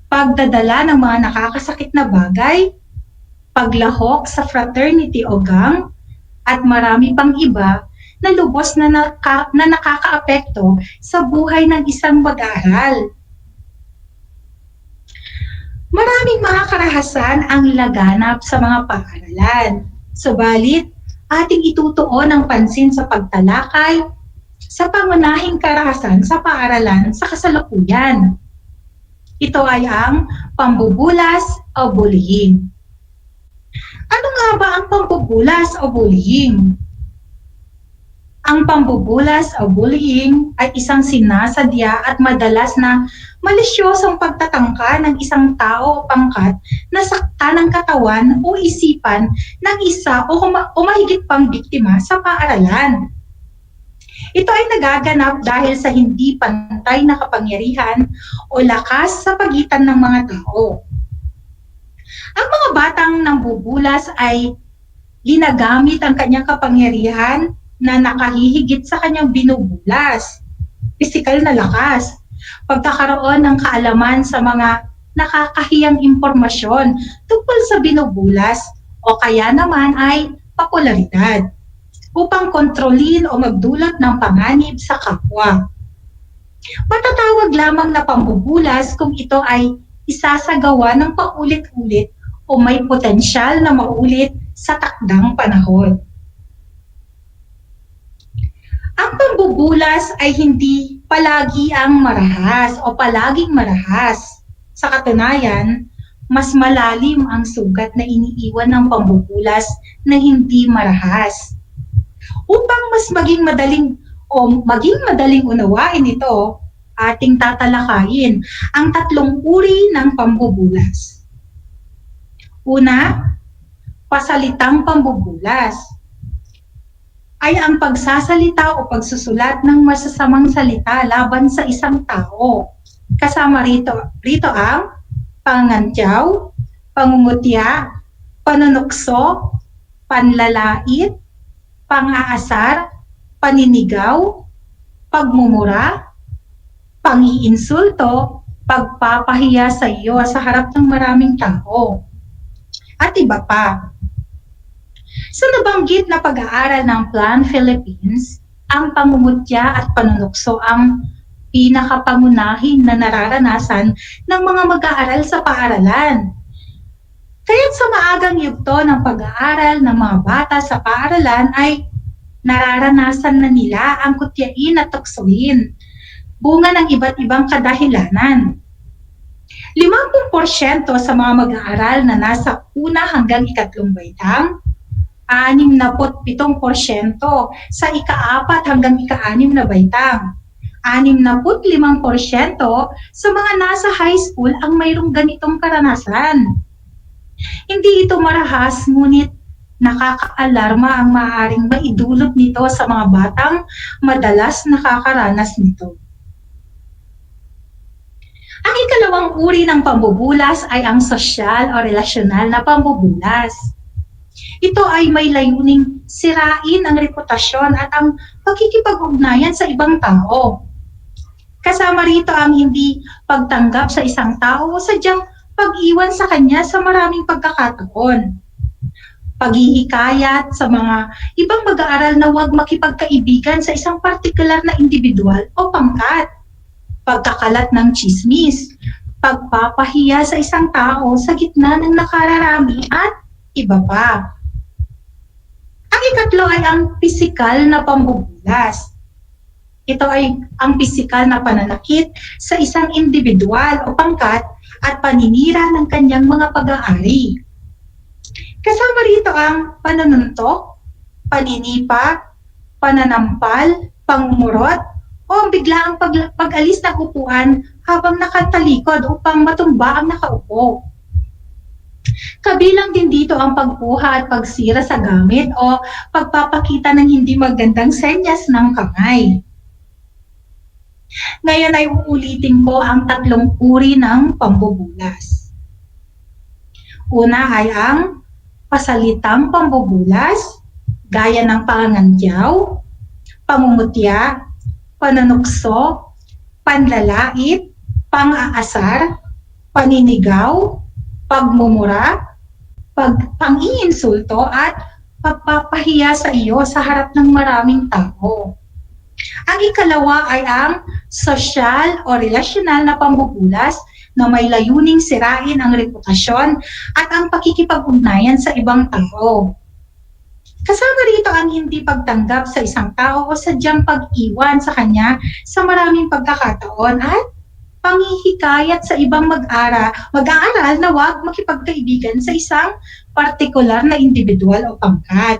pagdadala ng mga nakakasakit na bagay, paglahok sa fraternity o gang, at marami pang iba na lubos na nakakaapekto sa buhay ng isang mag-aaral. Maraming mga karahasan ang laganap sa mga paaralan. Subalit, ating itutuon ang pansin sa pagtalakay sa pangunahing karahasan sa paaralan sa kasalukuyan. Ito ay ang pambubulas o bullying. Ano nga ba ang pambubulas o bullying? Ang pambubulas o bullying ay isang sinasadya at madalas na malisyosong pagtatangka ng isang tao o pangkat na sakta ng katawan o isipan ng isa o mahigit pang biktima sa paaralan. Ito ay nagaganap dahil sa hindi pantay na kapangyarihan o lakas sa pagitan ng mga tao. Ang mga batang nambubulas ay ginagamit ang kanyang kapangyarihan na nakahihigit sa kanyang binubulas, pisikal na lakas, pagkakaroon ng kaalaman sa mga nakakahiyang impormasyon tungkol sa binubulas o kaya naman ay popularidad upang kontrolin o magdulot ng panganib sa kapwa. Matatawag lamang na pambubulas kung ito ay isasagawa ng paulit-ulit o may potensyal na maulit sa takdang panahon. Ang pambubulas ay hindi palagi ang marahas o palaging marahas. Sa katunayan, mas malalim ang sugat na iniiwan ng pambubulas na hindi marahas. Upang mas maging madaling unawain ito, ating tatalakayin ang tatlong uri ng pambubulas. Una, pasalitang pambubulas ay ang pagsasalita o pagsusulat ng masasamang salita laban sa isang tao. Kasama rito ang pangangantyaw, pangungutya, panunukso, panlalait, pang-aasar, paninigaw, pagmumura, pang-iinsulto, pagpapahiya sa iyo sa harap ng maraming tao, at iba pa. Sa nabanggit na pag-aaral ng Plan Philippines, ang pangungutya at panunukso ang pinakapangunahin na nararanasan ng mga mag-aaral sa paaralan. Kaya't sa maagang yugto ng pag-aaral ng mga bata sa paaralan ay nararanasan na nila ang kutyain at tuksoin, bunga ng iba't ibang kadahilanan. 50% sa mga mag-aaral na nasa una hanggang ikatlong baitang, 67% sa ika-4 hanggang ika-6 na baitang, 65% sa mga nasa high school ang mayroong ganitong karanasan. Hindi ito marahas, ngunit nakakaalarma ang maaaring maidulot nito sa mga batang madalas nakakaranas nito. Ang ikalawang uri ng pambubulas ay ang sosyal o relasyonal na pambubulas. Ito ay may layuning sirain ang reputasyon at ang pagkikipag-ugnayan sa ibang tao. Kasama rito ang hindi pagtanggap sa isang tao o sadyang pag-iwan sa kanya sa maraming pagkakataon. Paghihikayat sa mga ibang mag-aaral na huwag makipagkaibigan sa isang partikular na individual o pangkat. Pagkakalat ng tsismis, pagpapahiya sa isang tao sa gitna ng nakararami at iba pa. Ang ikatlo ay ang pisikal na pambubulas. Ito ay ang pisikal na pananakit sa isang individual o pangkat at paninira ng kanyang mga pag-aari. Kasama rito ang panununtok, paninipa, pananampal, pangumurot, o ang biglaang pag-alis ng upuan habang nakatalikod upang matumba ang nakaupo. Kabilang din dito ang pagkuha at pagsira sa gamit o pagpapakita ng hindi magandang senyas ng kamay. Ngayon ay uulitin ko ang 3 uri ng pambubulas. Una ay ang pasalitang pambubulas, gaya ng pangangantyaw, pangungutya, panunukso, panlalait, pang-aasar, paninigaw, pagmumura, pang-iinsulto at pagpapahiya sa iyo sa harap ng maraming tao. Ang ikalawa ay ang sosyal o relasyonal na pambubulas na may layuning sirain ang reputasyon at ang pakikipag-ugnayan sa ibang tao. Kasama rito ang hindi pagtanggap sa isang tao o sadyang pag-iwan sa kanya sa maraming pagkakataon at panghihikayat sa ibang mag-aaral na huwag makipagkaibigan sa isang partikular na individual o pangkat.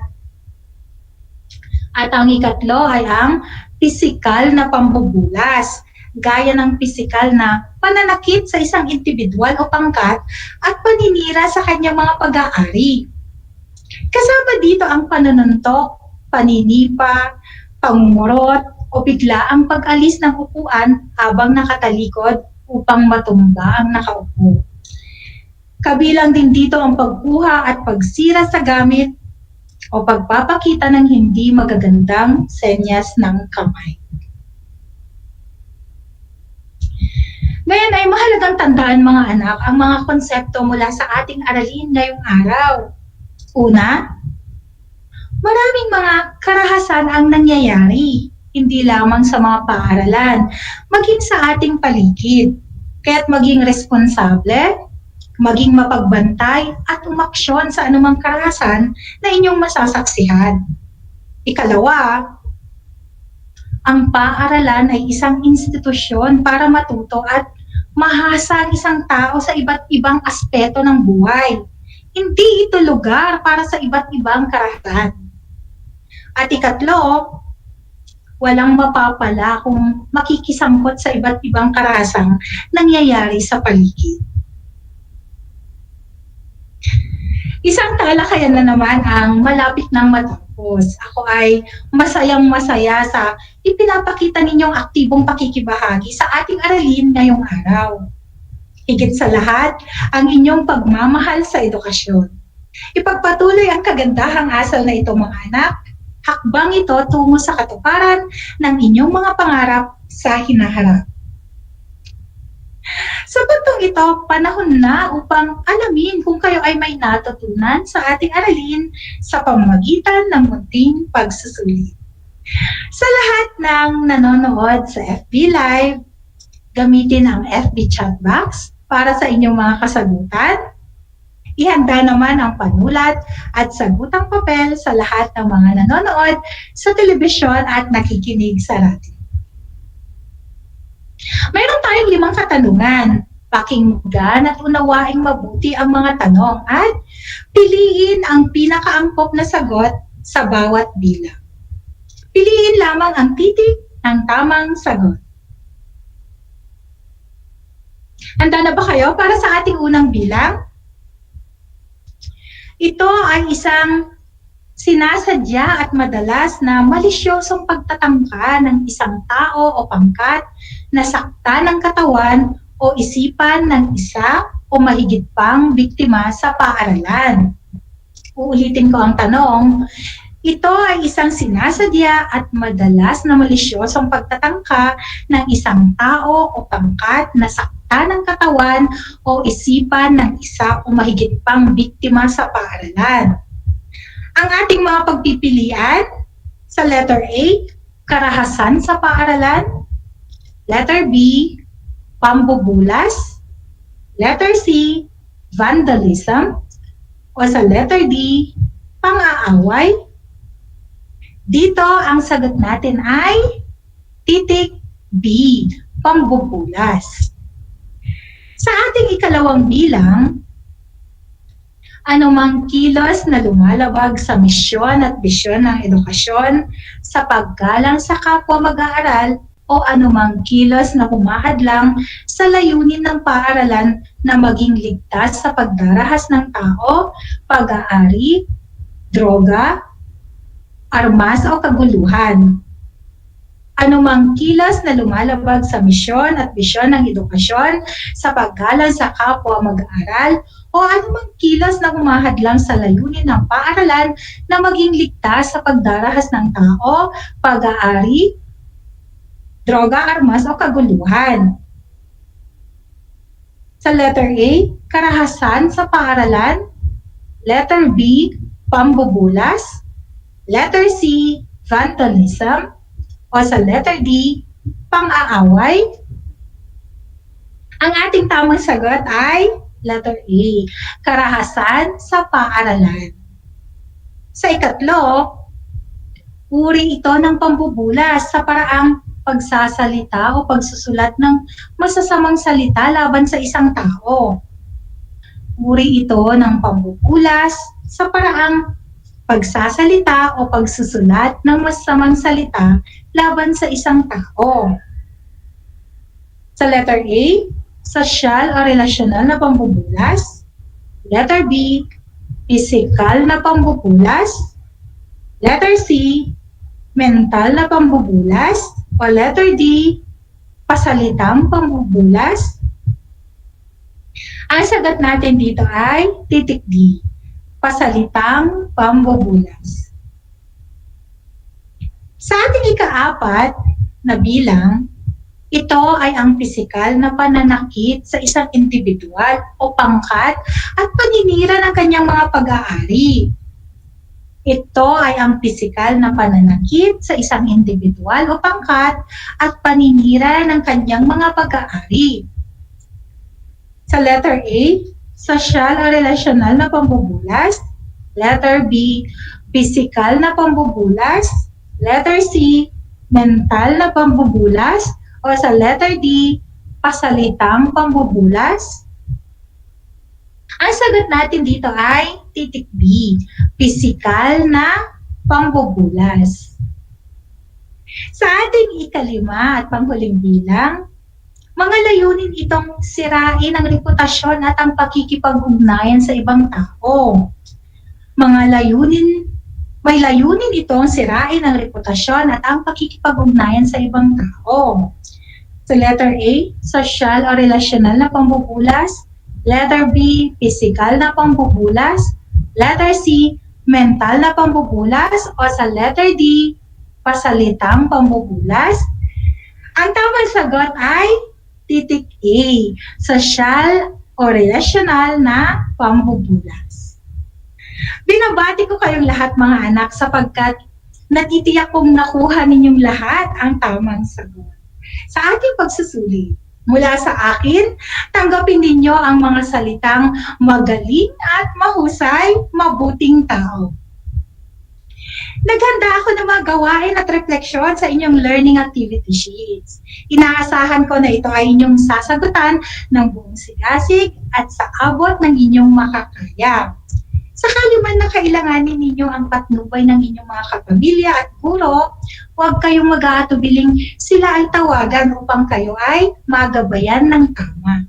At ang ikatlo ay ang pisikal na pambubulas, gaya ng pisikal na pananakit sa isang individual o pangkat at paninira sa kanyang mga pag-aari. Kasama dito ang panununtok, paninipa, pangumurot, o biglaang pag-alis ng upuan habang nakatalikod upang matumba ang nakaupo. Kabilang din dito ang pagkuha at pagsira sa gamit o pagpapakita ng hindi magagandang senyas ng kamay. Ngayon ay mahalagang tandaan mga anak ang mga konsepto mula sa ating aralin ngayong araw. Una, maraming mga karahasan ang nangyayari, hindi lamang sa mga paaralan, maging sa ating paligid. Kaya't maging responsable, maging mapagbantay at umaksyon sa anumang karahasan na inyong masasaksihan. Ikalawa, ang paaralan ay isang institusyon para matuto at mahasa ang isang tao sa iba't ibang aspeto ng buhay. Hindi ito lugar para sa iba't ibang karahasan. At ikatlo, walang mapapala kung makikisangkot sa iba't ibang karahasang nangyayari sa paligid. Isang talakayan na naman ang malapit ng matapos. pagtatapos. Ako ay masayang-masaya sa ipinapakita ninyong aktibong pakikibahagi sa ating aralin ngayong araw. Higit sa lahat, ang inyong pagmamahal sa edukasyon. Ipagpatuloy ang kagandahang asal na ito, mga anak. Hakbang ito tungo sa katuparan ng inyong mga pangarap sa hinaharap. Sa puntong ito, panahon na upang alamin kung kayo ay may natutunan sa ating aralin sa pamamagitan ng munting pagsusulit. Sa lahat ng nanonood sa FB Live, gamitin ang FB chat box para sa inyong mga kasagutan. Ihanda naman ang panulat at sagutang papel sa lahat ng mga nanonood sa telebisyon at nakikinig sa radyo. Mayroon tayong 5 katanungan. Pakinggan at unawaing mabuti ang mga tanong at piliin ang pinakaangkop na sagot sa bawat bilang. Piliin lamang ang titik ng tamang sagot. Handa na ba kayo para sa ating unang bilang? Ito ay isang sinasadya at madalas na malisyosong pagtatangka ng isang tao o pangkat na sakta ng katawan o isipan ng isa o mahigit pang biktima sa paaralan. Uulitin ko ang tanong. Ito ay isang sinasadya at madalas na malisyosong pagtatangka ng isang tao o pangkat na sakta ng katawan o isipan ng isa o mahigit pang biktima sa paaralan. Ang ating mga pagpipilian sa letter A, karahasan sa paaralan. Letter B, pambubulas. Letter C, vandalism. O sa letter D, pang-aaway. Dito, ang sagot natin ay titik B, pambubulas. Sa ating ikalawang bilang, anumang kilos na lumalabag sa misyon at bisyon ng edukasyon sa paggalang sa kapwa mag-aaral o anumang kilos na humahadlang sa layunin ng paaralan na maging ligtas sa pagdarahas ng tao, pag-aari, droga, armas o kaguluhan. Anumang kilos na lumalabag sa misyon at bisyon ng edukasyon sa paggalang sa kapwa mag-aaral o anumang kilos na humahadlang sa layunin ng paaralan na maging ligtas sa pagdarahas ng tao, pag-aari, droga, armas o kaguluhan. Sa letter A, karahasan sa paaralan. Letter B, pambubulas. Letter C, vandalism. O sa letter D, pang-aaway. Ang ating tamang sagot ay letter A, karahasan sa paaralan. Sa ikatlo, uri ito ng pambubulas sa paraang pagsasalita o pagsusulat ng masasamang salita laban sa isang tao. Uri ito ng pambubulas sa paraang pagsasalita o pagsusulat ng masasamang salita laban sa isang tao. Sa letter A, sosyal o relasyonal na pambubulas. Letter B, physical na pambubulas. Letter C, mental na pambubulas. O letter D, pasalitang pambubulas. Ang sagot natin dito ay titik D, pasalitang pambubulas. Sa ating ikaapat na bilang, ito ay ang pisikal na pananakit sa isang individual o pangkat at paninira ng kanyang mga pag-aari. Ito ay ang pisikal na pananakit sa isang individual o pangkat at paninira ng kanyang mga pag-aari. Sa letter A, sosyal o relasyonal na pambubulas. Letter B, pisikal na pambubulas. Letter C, mental na pambubulas. O sa letter D, pasalitang pambubulas. Ang sagot natin dito ay titik B, pisikal na pambubulas. Sa ating ikalima at panghuling bilang, mga layunin itong sirain ang reputasyon at ang pakikipag-ugnayan sa ibang tao. Mga layunin May layunin itong sirain ang reputasyon at ang pakikipag-ugnayan sa ibang tao. So letter A, social o relasyonal na pambubulas. Letter B, physical na pambubulas. Letter C, mental na pambubulas. O sa letter D, pasalitang pambubulas. Ang tamang sagot ay titik A, social o relasyonal na pambubulas. Binabati ko kayong lahat mga anak sapagkat natitiyak kong nakuha ninyong lahat ang tamang sagot. Sa ating pagsusulit, mula sa akin, tanggapin ninyo ang mga salitang magaling at mahusay, mabuting tao. Naghanda ako ng mga gawain at refleksyon sa inyong learning activity sheets. Inaasahan ko na ito ay inyong sasagutan ng buong sigasig at sa abot ng inyong makakaya. Sakali man na kailanganin ninyo ang patnubay ng inyong mga kapamilya at guro, huwag kayong mag-aatubiling sila ay tawagan upang kayo ay magabayan ng tama.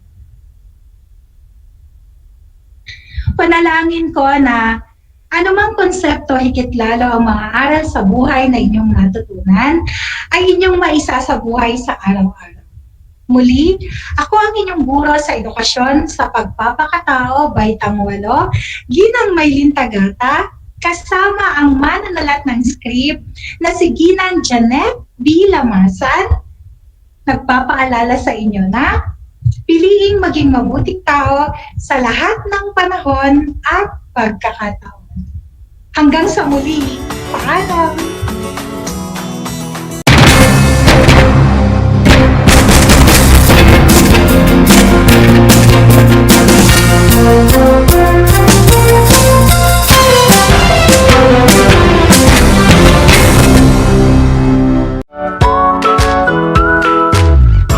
Panalangin ko na anumang konsepto higit lalo ang mga aral sa buhay na inyong natutunan ay inyong maisa sa buhay sa araw-araw. Muli, ako ang inyong guro sa edukasyon sa pagpapakatao, Baitang 8, Ginang Maylin Tagata, kasama ang mananalat ng script na si Ginang Janet B. Lamasan, nagpapaalala sa inyo na piliing maging mabuting tao sa lahat ng panahon at pagkakataon. Hanggang sa muli, paalam!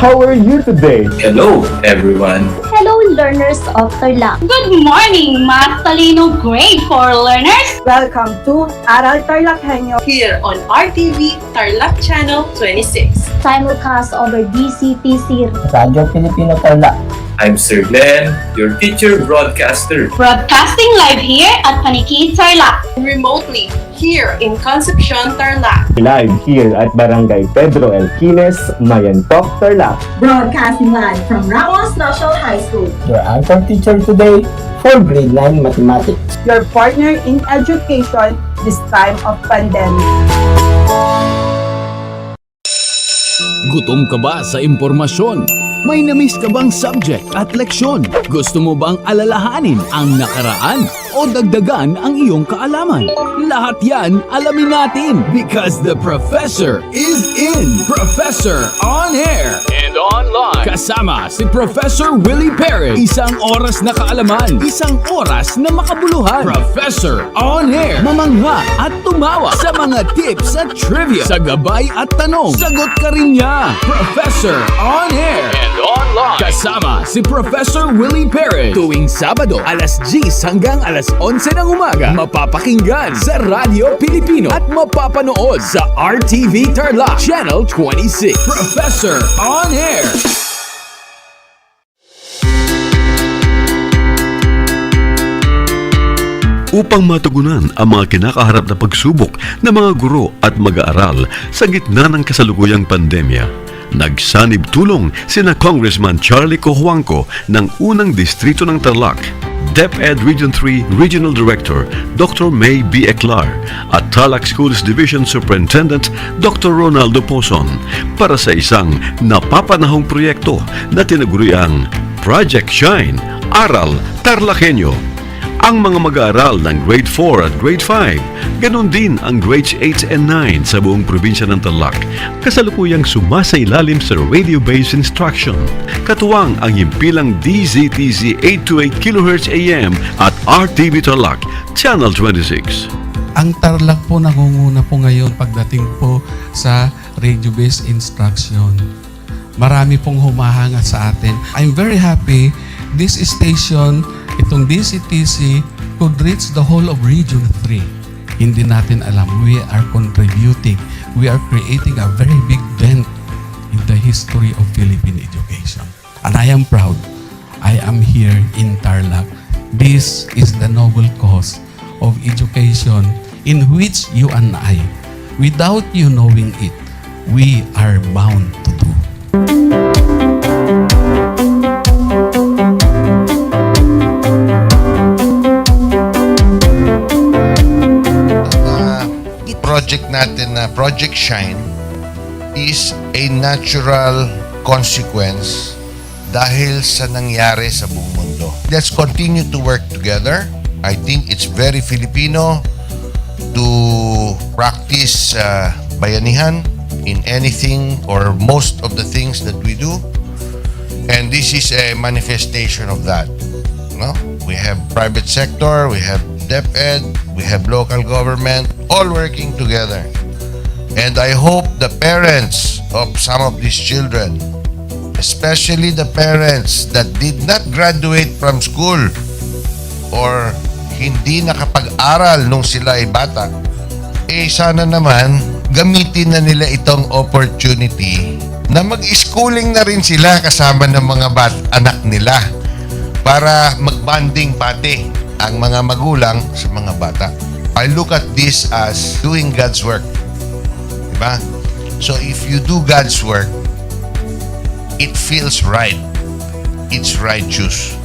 How are you today? Hello, everyone. Hello, learners of Tarlac. Good morning, Math Talino Grade 4 learners! Welcome to Aral TarlakHenyo Here on RTV Tarlac Channel 26. Simulcast over DCTC. Radio Pilipino Tarlac. I'm Sir Glenn, your teacher broadcaster. Broadcasting live here at Paniki Tarlac. Remotely here in Concepcion Tarlac. Live here at Barangay Pedro Elquines, Mayantok, Tarlac. Broadcasting live from Ramos National High School. Your anchor teacher today for grade 9 mathematics. your partner in education this time of pandemic. Gutom ka ba sa impormasyon? May na-miss ka bang subject at leksyon? Gusto mo bang alalahanin ang nakaraan o dagdagan ang iyong kaalaman? Lahat yan alamin natin because the professor is in. Professor on air and online. Kasama si Professor Willie Perez. Isang oras na kaalaman, isang oras na makabuluhan. Professor on air. Mamangha at tumawa sa mga tips at trivia. Sa gabay at tanong, sagot ka rin niya. Professor on air and online. Kasama si Professor Willie Perez. Tuwing Sabado, alas 10 hanggang alas 11 ng umaga. Mapapakinggan sa Radyo Pilipino at mapapanood sa RTV Tarlac Channel 26. Professor on air. Upang matugunan ang mga kinakaharap na pagsubok ng mga guro at mag-aaral sa gitna ng kasalukuyang pandemya, nagsanib tulong sina Congressman Charlie Cojuangco ng unang distrito ng Tarlac, DEPED Region 3 Regional Director Dr. May B. Eclar at Tarlac Schools Division Superintendent Dr. Ronaldo Pozon para sa isang napapanahong proyekto na tinaguriang Project Shine, Aral TarlakHenyo. Ang mga mag-aaral ng Grade 4 at Grade 5, ganon din ang Grades 8 and 9 sa buong probinsya ng Tarlac, kasalukuyang sumasailalim sa radio-based instruction. Katuwang ang himpilang DZTZ 828 kHz AM at RTV Tarlac, Channel 26. Ang Tarlac po nangunguna po ngayon pagdating po sa radio-based instruction. Marami pong humahanga sa atin. I'm very happy this station, itong DCTC, could reach the whole of Region 3. Hindi natin alam, we are contributing, we are creating a very big dent in the history of Philippine education. And I am proud, I am here in Tarlac. This is the noble cause of education in which you and I, without you knowing it, we are bound to do. Project natin na Project Shine is a natural consequence dahil sa nangyari sa buong mundo. Let's continue to work together. I think it's very Filipino to practice bayanihan in anything or most of the things that we do. And this is a manifestation of that. No? We have private sector, we have DEPED, we have local government, all working together. And I hope the parents of some of these children, especially the parents that did not graduate from school or hindi nakapag-aral nung sila ay bata, sana naman gamitin na nila itong opportunity na mag-schooling na rin sila kasama ng mga anak nila para mag-bonding pati ang mga magulang sa mga bata. I look at this as doing God's work. Diba? So if you do God's work, it feels right. It's righteous.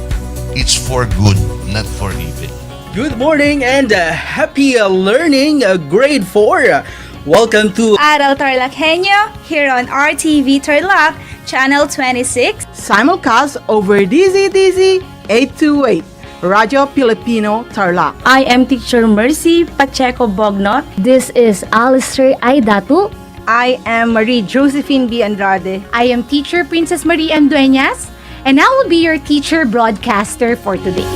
It's for good, not for evil. Good morning and happy learning, grade 4. Welcome to Aral TarlakHenyo here on RTV Tarlac, Channel 26. Simulcast over DZTZ 828. Radio Filipino Tarlac. I am Teacher Mercy Pacheco Bognot. This is Alistair Aidatu. I am Marie Josephine B. Andrade. I am Teacher Princess Marie M. Dueñas, and I will be your teacher broadcaster for today.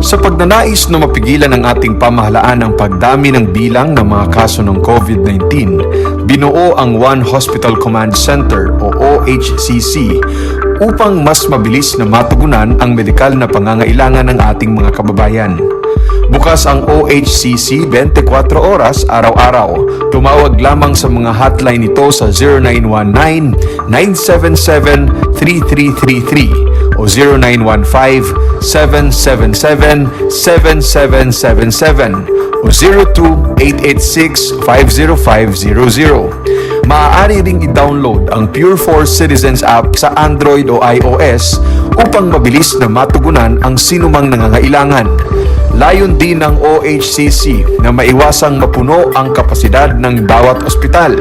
Sa pagnanais na mapigilan ng ating pamahalaan ang pagdami ng bilang ng mga kaso ng COVID-19, binuo ang One Hospital Command Center o OHCC upang mas mabilis na matugunan ang medikal na pangangailangan ng ating mga kababayan. Bukas ang OHCC 24 oras araw-araw. Tumawag lamang sa mga hotline nito sa 0919-977-3333 o 0915-777-7777 o 02-886-50500. Maaari ring i-download ang Pure Force Citizens app sa Android o iOS upang mabilis na matugunan ang sinumang nangangailangan. Layon din ng OHCC na maiwasang mapuno ang kapasidad ng bawat ospital.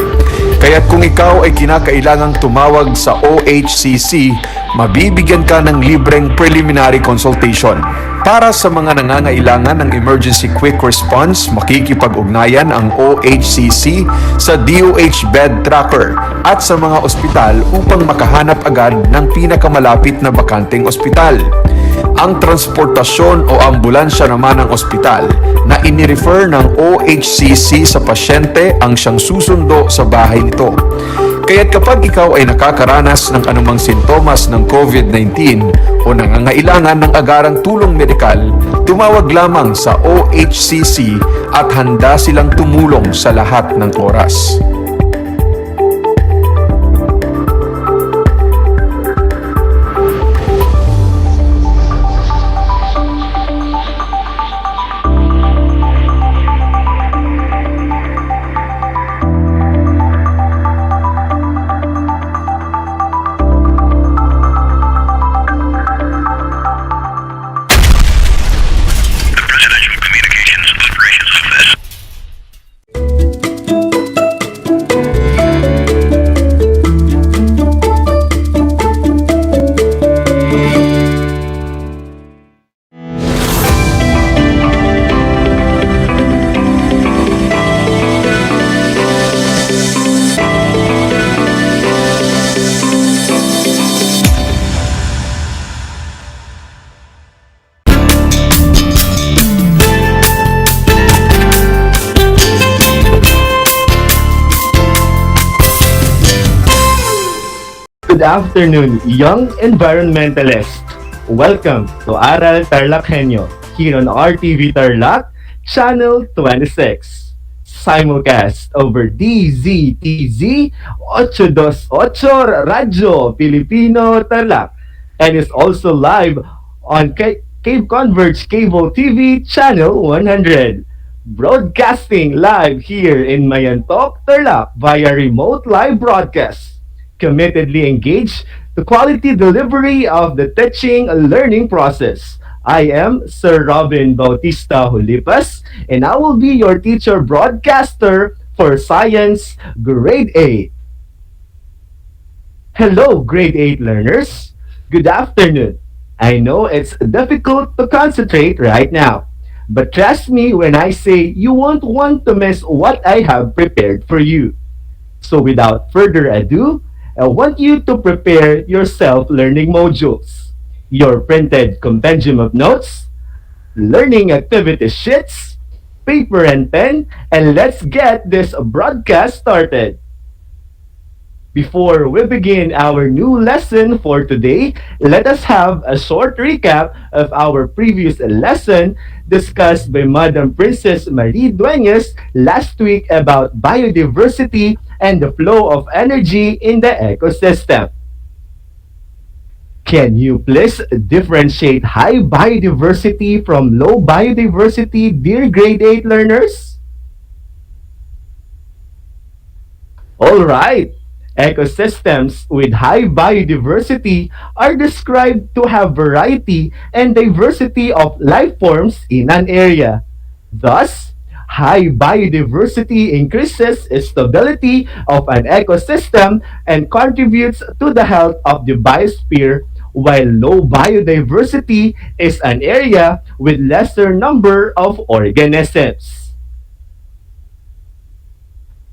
Kaya't kung ikaw ay kinakailangang tumawag sa OHCC, mabibigyan ka ng libreng preliminary consultation. Para sa mga nangangailangan ng emergency quick response, makikipag-ugnayan ang OHCC sa DOH Bed Tracker at sa mga ospital upang makahanap agad ng pinakamalapit na bakanteng ospital. Ang transportasyon o ambulansya naman ng ospital na inirefer ng OHCC sa pasyente ang siyang susundo sa bahay nito. Kaya't kapag ikaw ay nakakaranas ng anumang sintomas ng COVID-19 o nangangailangan ng agarang tulong medikal, tumawag lamang sa OHCC at handa silang tumulong sa lahat ng oras. Good afternoon, young environmentalists. Welcome to Aral TarlakHenyo here on RTV Tarlac, Channel 26. simulcast over DZTZ 828 Radyo Pilipino Tarlac and is also live on Cave Converge Cable TV Channel 100. Broadcasting live here in Mayantok, Tarlac via remote live broadcast. Committedly engaged to quality delivery of the teaching and learning process. I am Sir Robin Bautista Hulipas, and I will be your teacher broadcaster for Science Grade 8. Hello, Grade 8 learners. Good afternoon. I know it's difficult to concentrate right now, but trust me when I say you won't want to miss what I have prepared for you. So without further ado, I want you to prepare your self-learning modules, your printed compendium of notes, learning activity sheets, paper and pen, and let's get this broadcast started. Before we begin our new lesson for today, let us have a short recap of our previous lesson discussed by Madam Princess Marie Dueñas last week about biodiversity and the flow of energy in the ecosystem. Can you please differentiate high biodiversity from low biodiversity, dear grade 8 learners? All right. Ecosystems with high biodiversity are described to have variety and diversity of life forms in an area. Thus, high biodiversity increases stability of an ecosystem and contributes to the health of the biosphere, while low biodiversity is an area with lesser number of organisms.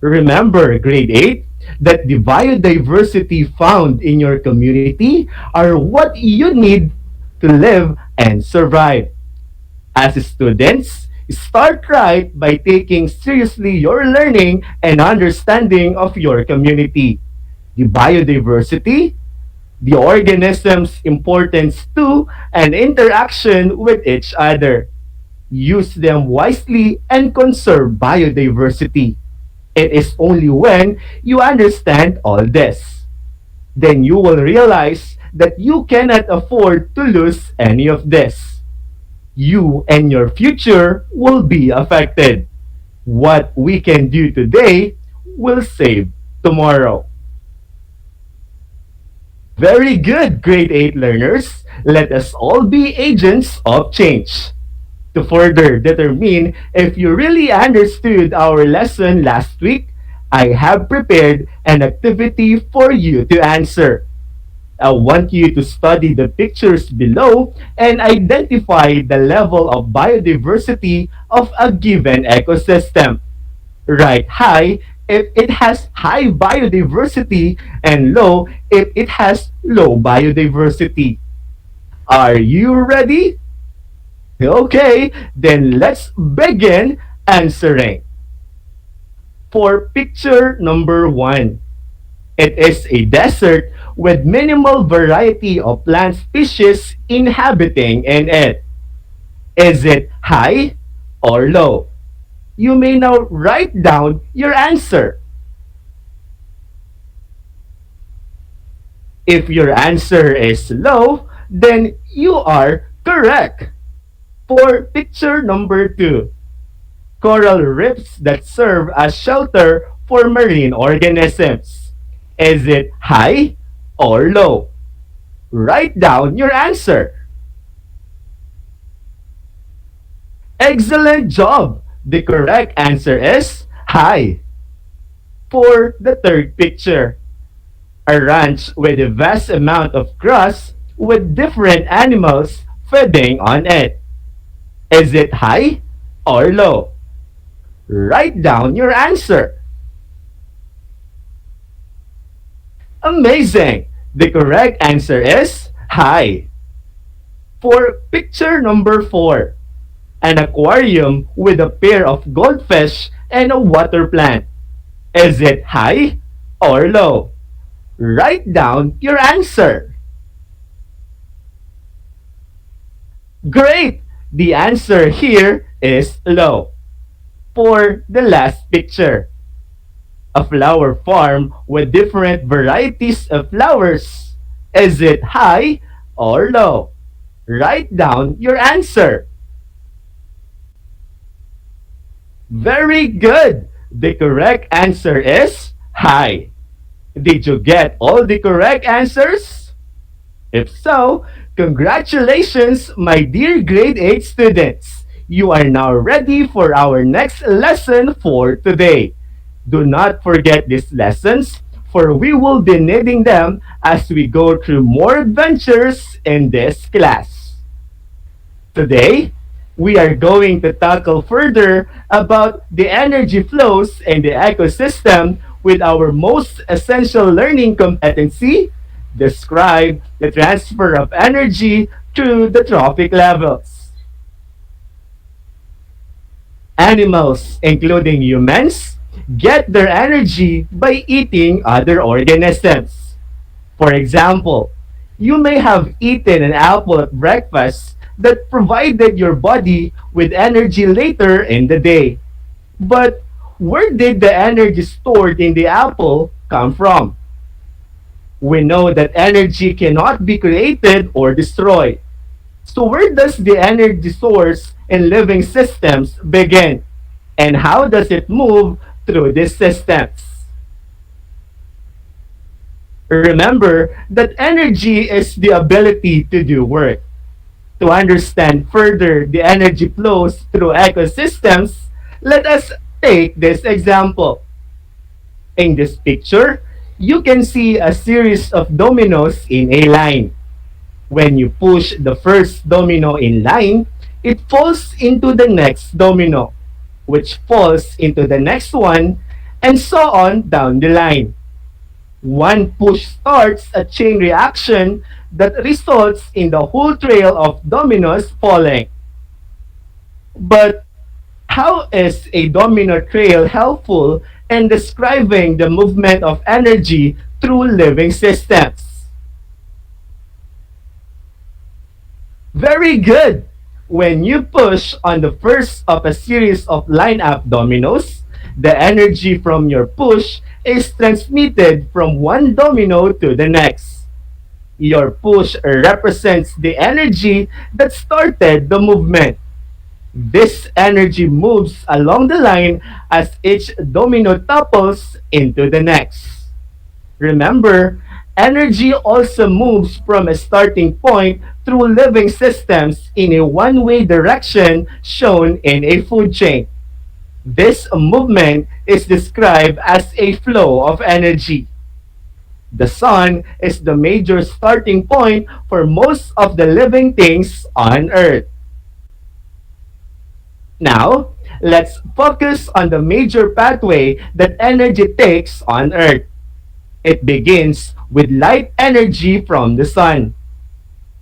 Remember, grade 8, that the biodiversity found in your community are what you need to live and survive. As students, start right by taking seriously your learning and understanding of your community, the biodiversity, the organisms' importance to, and interaction with each other. Use them wisely and conserve biodiversity. It is only when you understand all this, then you will realize that you cannot afford to lose any of this. You and your future will be affected. What we can do today will save tomorrow. Very good, grade 8 learners. Let us all be agents of change. To further determine if you really understood our lesson last week, I have prepared an activity for you to answer. I want you to study the pictures below and identify the level of biodiversity of a given ecosystem. Write high if it has high biodiversity and low if it has low biodiversity. Are you ready? Okay, then let's begin answering. For picture number 1, it is a desert with minimal variety of plant species inhabiting in it. Is it high or low? You may now write down your answer. If your answer is low, then you are correct. For picture number 2, coral reefs that serve as shelter for marine organisms. Is it high or low? Write down your answer. Excellent job! The correct answer is high. For the third picture, a ranch with a vast amount of grass with different animals feeding on it. Is it high or low? Write down your answer. Amazing! The correct answer is high. For picture number 4, an aquarium with a pair of goldfish and a water plant. Is it high or low? Write down your answer. Great! The answer here is low. for the last picture. A flower farm with different varieties of flowers. Is it high or low? Write down your answer. Very good. The correct answer is high. Did you get all the correct answers? If so, congratulations, my dear grade 8 students. You are now ready for our next lesson for today. Do not forget these lessons, for we will be needing them as we go through more adventures in this class. Today, we are going to tackle further about the energy flows in the ecosystem with our most essential learning competency, describe the transfer of energy through the trophic levels. Animals, including humans, get their energy by eating other organisms. For example, you may have eaten an apple at breakfast that provided your body with energy later in the day. But where did the energy stored in the apple come from? We know that energy cannot be created or destroyed. So where does the energy source in living systems begin? And how does it move through these systems? Remember that energy is the ability to do work. To understand further the energy flows through ecosystems, let us take this example. In this picture, you can see a series of dominoes in a line. When you push the first domino in line, it falls into the next domino, which falls into the next one, and so on down the line. One push starts a chain reaction that results in the whole trail of dominoes falling. But how is a domino trail helpful in describing the movement of energy through living systems? Very good! When you push on the first of a series of line-up dominoes, the energy from your push is transmitted from one domino to the next. Your push represents the energy that started the movement. This energy moves along the line as each domino topples into the next. Remember, energy also moves from a starting point through living systems in a one-way direction shown in a food chain. This movement is described as a flow of energy. The sun is the major starting point for most of the living things on Earth. Now, let's focus on the major pathway that energy takes on Earth. It begins with light energy from the sun.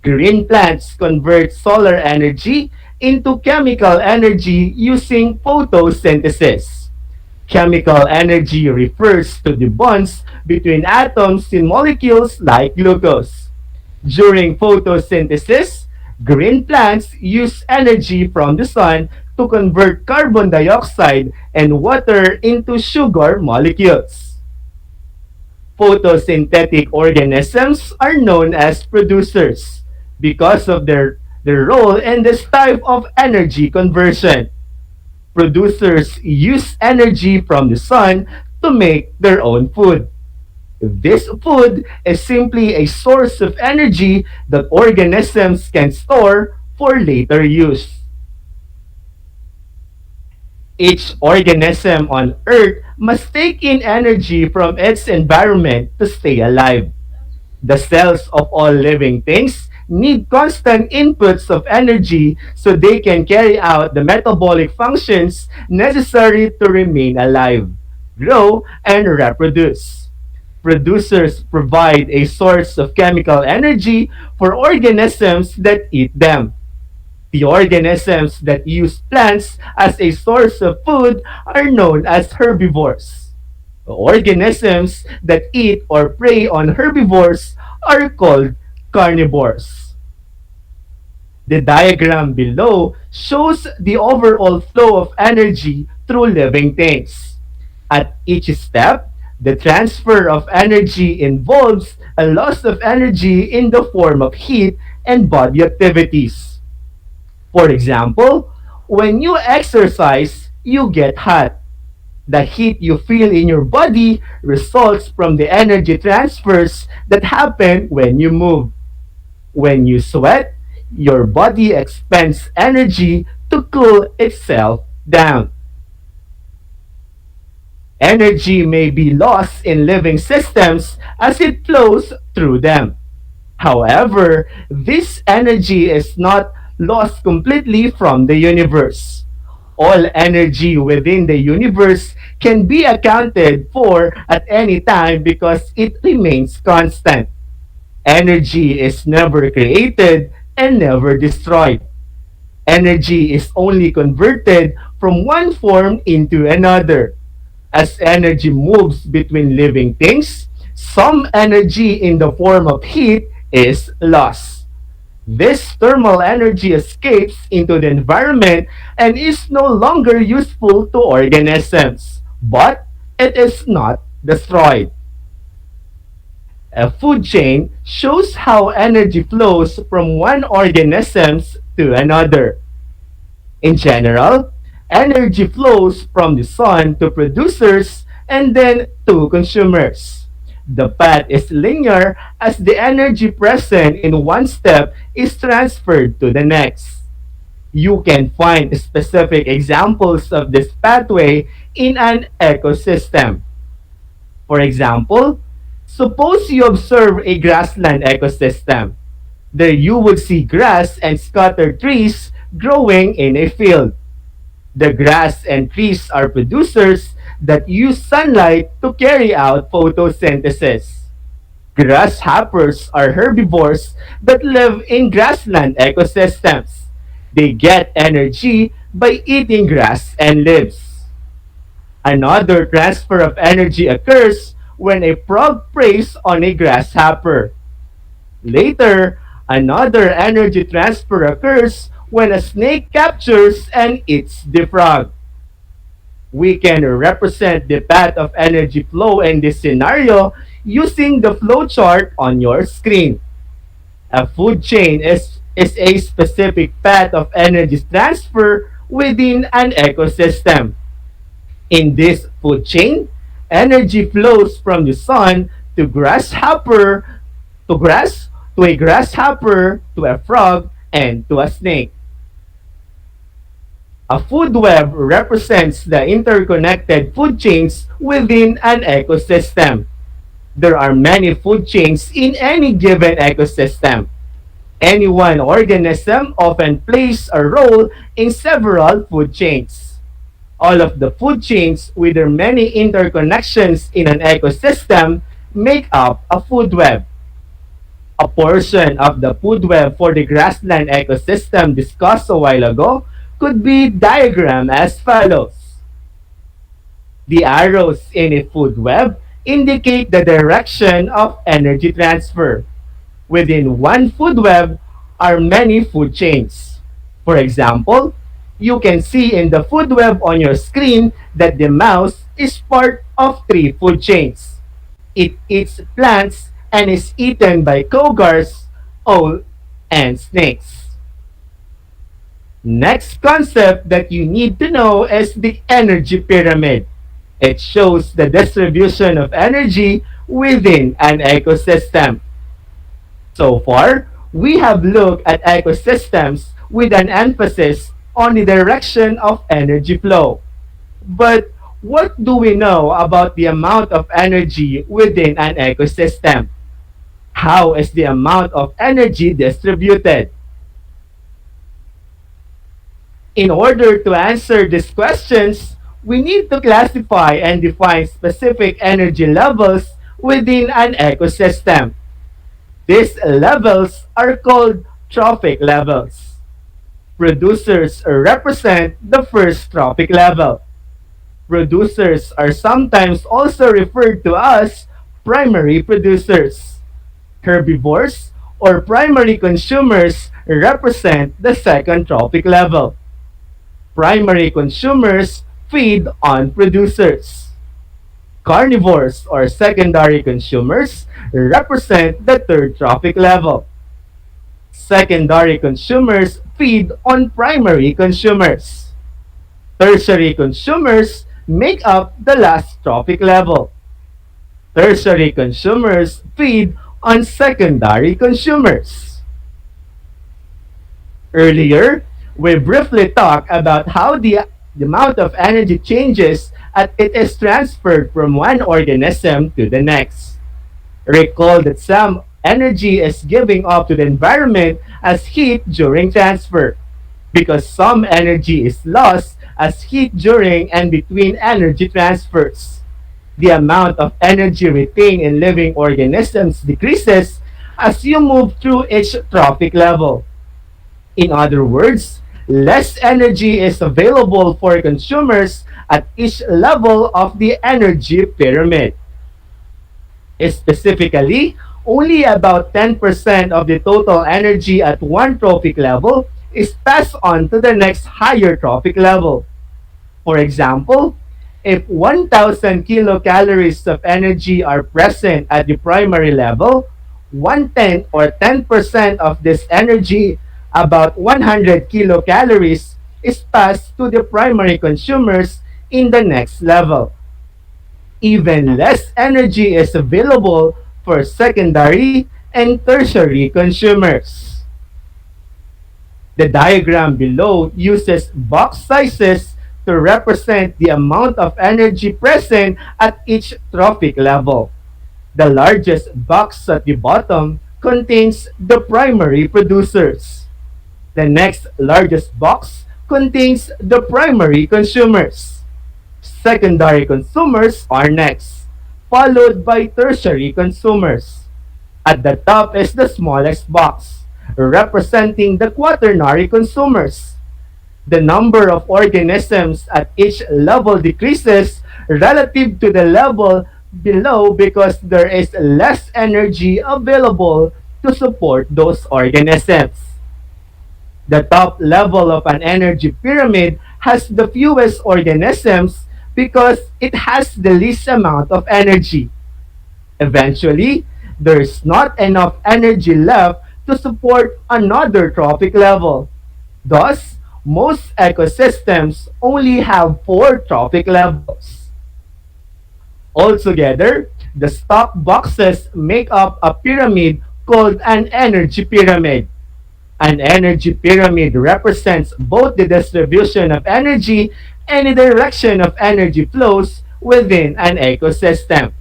Green plants convert solar energy into chemical energy using photosynthesis. Chemical energy refers to the bonds between atoms in molecules like glucose. During photosynthesis, green plants use energy from the sun to convert carbon dioxide and water into sugar molecules. Photosynthetic organisms are known as producers because of their role in this type of energy conversion. Producers use energy from the sun to make their own food. This food is simply a source of energy that organisms can store for later use. Each organism on Earth must take in energy from its environment to stay alive. The cells of all living things need constant inputs of energy so they can carry out the metabolic functions necessary to remain alive, grow, and reproduce. Producers provide a source of chemical energy for organisms that eat them. The organisms that use plants as a source of food are known as herbivores. Organisms that eat or prey on herbivores are called carnivores. The diagram below shows the overall flow of energy through living things. At each step, the transfer of energy involves a loss of energy in the form of heat and body activities. For example, when you exercise, you get hot. The heat you feel in your body results from the energy transfers that happen when you move. When you sweat, your body expends energy to cool itself down. Energy may be lost in living systems as it flows through them. However, this energy is not lost completely from the universe. All energy within the universe can be accounted for at any time because it remains constant. Energy is never created and never destroyed. Energy is only converted from one form into another. As energy moves between living things, some energy in the form of heat is lost. This thermal energy escapes into the environment and is no longer useful to organisms, but it is not destroyed. A food chain shows how energy flows from one organism to another. In general, energy flows from the sun to producers and then to consumers. The path is linear as the energy present in one step is transferred to the next. You can find specific examples of this pathway in an ecosystem. For example, suppose you observe a grassland ecosystem. There you would see grass and scattered trees growing in a field. The grass and trees are producers that use sunlight to carry out photosynthesis. Grasshoppers are herbivores that live in grassland ecosystems. They get energy by eating grass and leaves. Another transfer of energy occurs when a frog preys on a grasshopper. Later, another energy transfer occurs when a snake captures and eats the frog. We can represent the path of energy flow in this scenario using the flow chart on your screen. A food chain is a specific path of energy transfer within an ecosystem. In this food chain, energy flows from the sun to grasshopper to grass to a grasshopper to a frog and to a snake. A food web represents the interconnected food chains within an ecosystem. There are many food chains in any given ecosystem. Any one organism often plays a role in several food chains. All of the food chains with their many interconnections in an ecosystem make up a food web. A portion of the food web for the grassland ecosystem discussed a while ago could be diagrammed as follows. The arrows in a food web indicate the direction of energy transfer. Within one food web are many food chains. For example, you can see in the food web on your screen that the mouse is part of 3 food chains. It eats plants and is eaten by cougars, owls, and snakes. Next concept that you need to know is the energy pyramid. It shows the distribution of energy within an ecosystem. So far, we have looked at ecosystems with an emphasis on the direction of energy flow. But what do we know about the amount of energy within an ecosystem? How is the amount of energy distributed? In order to answer these questions, we need to classify and define specific energy levels within an ecosystem. These levels are called trophic levels. Producers represent the first trophic level. Producers are sometimes also referred to as primary producers. Herbivores or primary consumers represent the second trophic level. Primary consumers feed on producers. Carnivores or secondary consumers represent the third trophic level. Secondary consumers feed on primary consumers. Tertiary consumers make up the last trophic level. Tertiary consumers feed on secondary consumers. Earlier, we briefly talked about how the amount of energy changes as it is transferred from one organism to the next. Recall that some energy is giving up to the environment as heat during transfer, because some energy is lost as heat during and between energy transfers. The amount of energy retained in living organisms decreases as you move through each trophic level. In other words, less energy is available for consumers at each level of the energy pyramid. Specifically, only about 10% of the total energy at one trophic level is passed on to the next higher trophic level. For example, if 1,000 kilocalories of energy are present at the primary level, 1/10 or 10% of this energy, about 100 kilocalories, is passed to the primary consumers in the next level. Even less energy is available for secondary and tertiary consumers. The diagram below uses box sizes to represent the amount of energy present at each trophic level. The largest box at the bottom contains the primary producers. The next largest box contains the primary consumers. Secondary consumers are next, followed by tertiary consumers. At the top is the smallest box, representing the quaternary consumers. The number of organisms at each level decreases relative to the level below because there is less energy available to support those organisms. The top level of an energy pyramid has the fewest organisms because it has the least amount of energy. Eventually, there is not enough energy left to support another trophic level. Thus, most ecosystems only have 4 trophic levels. Altogether, the top boxes make up a pyramid called an energy pyramid. An energy pyramid represents both the distribution of energy and the direction of energy flows within an ecosystem.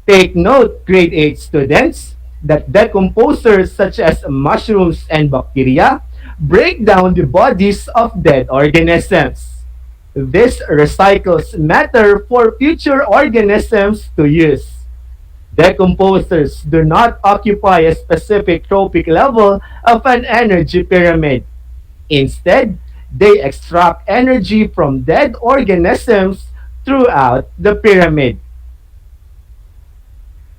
Take note, grade 8 students, that decomposers such as mushrooms and bacteria break down the bodies of dead organisms. This recycles matter for future organisms to use. Decomposers do not occupy a specific trophic level of an energy pyramid. Instead, they extract energy from dead organisms throughout the pyramid.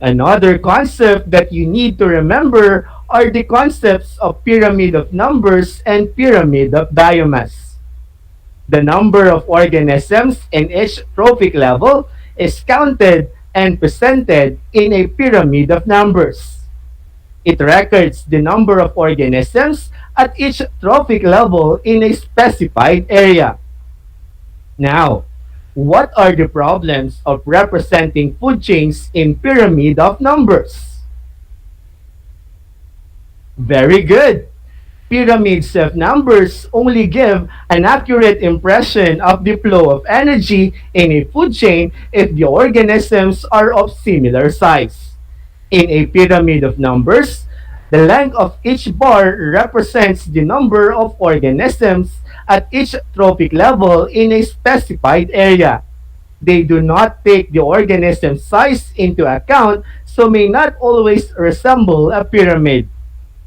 Another concept that you need to remember are the concepts of pyramid of numbers and pyramid of biomass. The number of organisms in each trophic level is counted and presented in a pyramid of numbers. It records the number of organisms at each trophic level in a specified area. Now, what are the problems of representing food chains in pyramid of numbers? Very good. Pyramids of numbers only give an accurate impression of the flow of energy in a food chain if the organisms are of similar size. In a pyramid of numbers, the length of each bar represents the number of organisms at each trophic level in a specified area. They do not take the organism size into account, so may not always resemble a pyramid.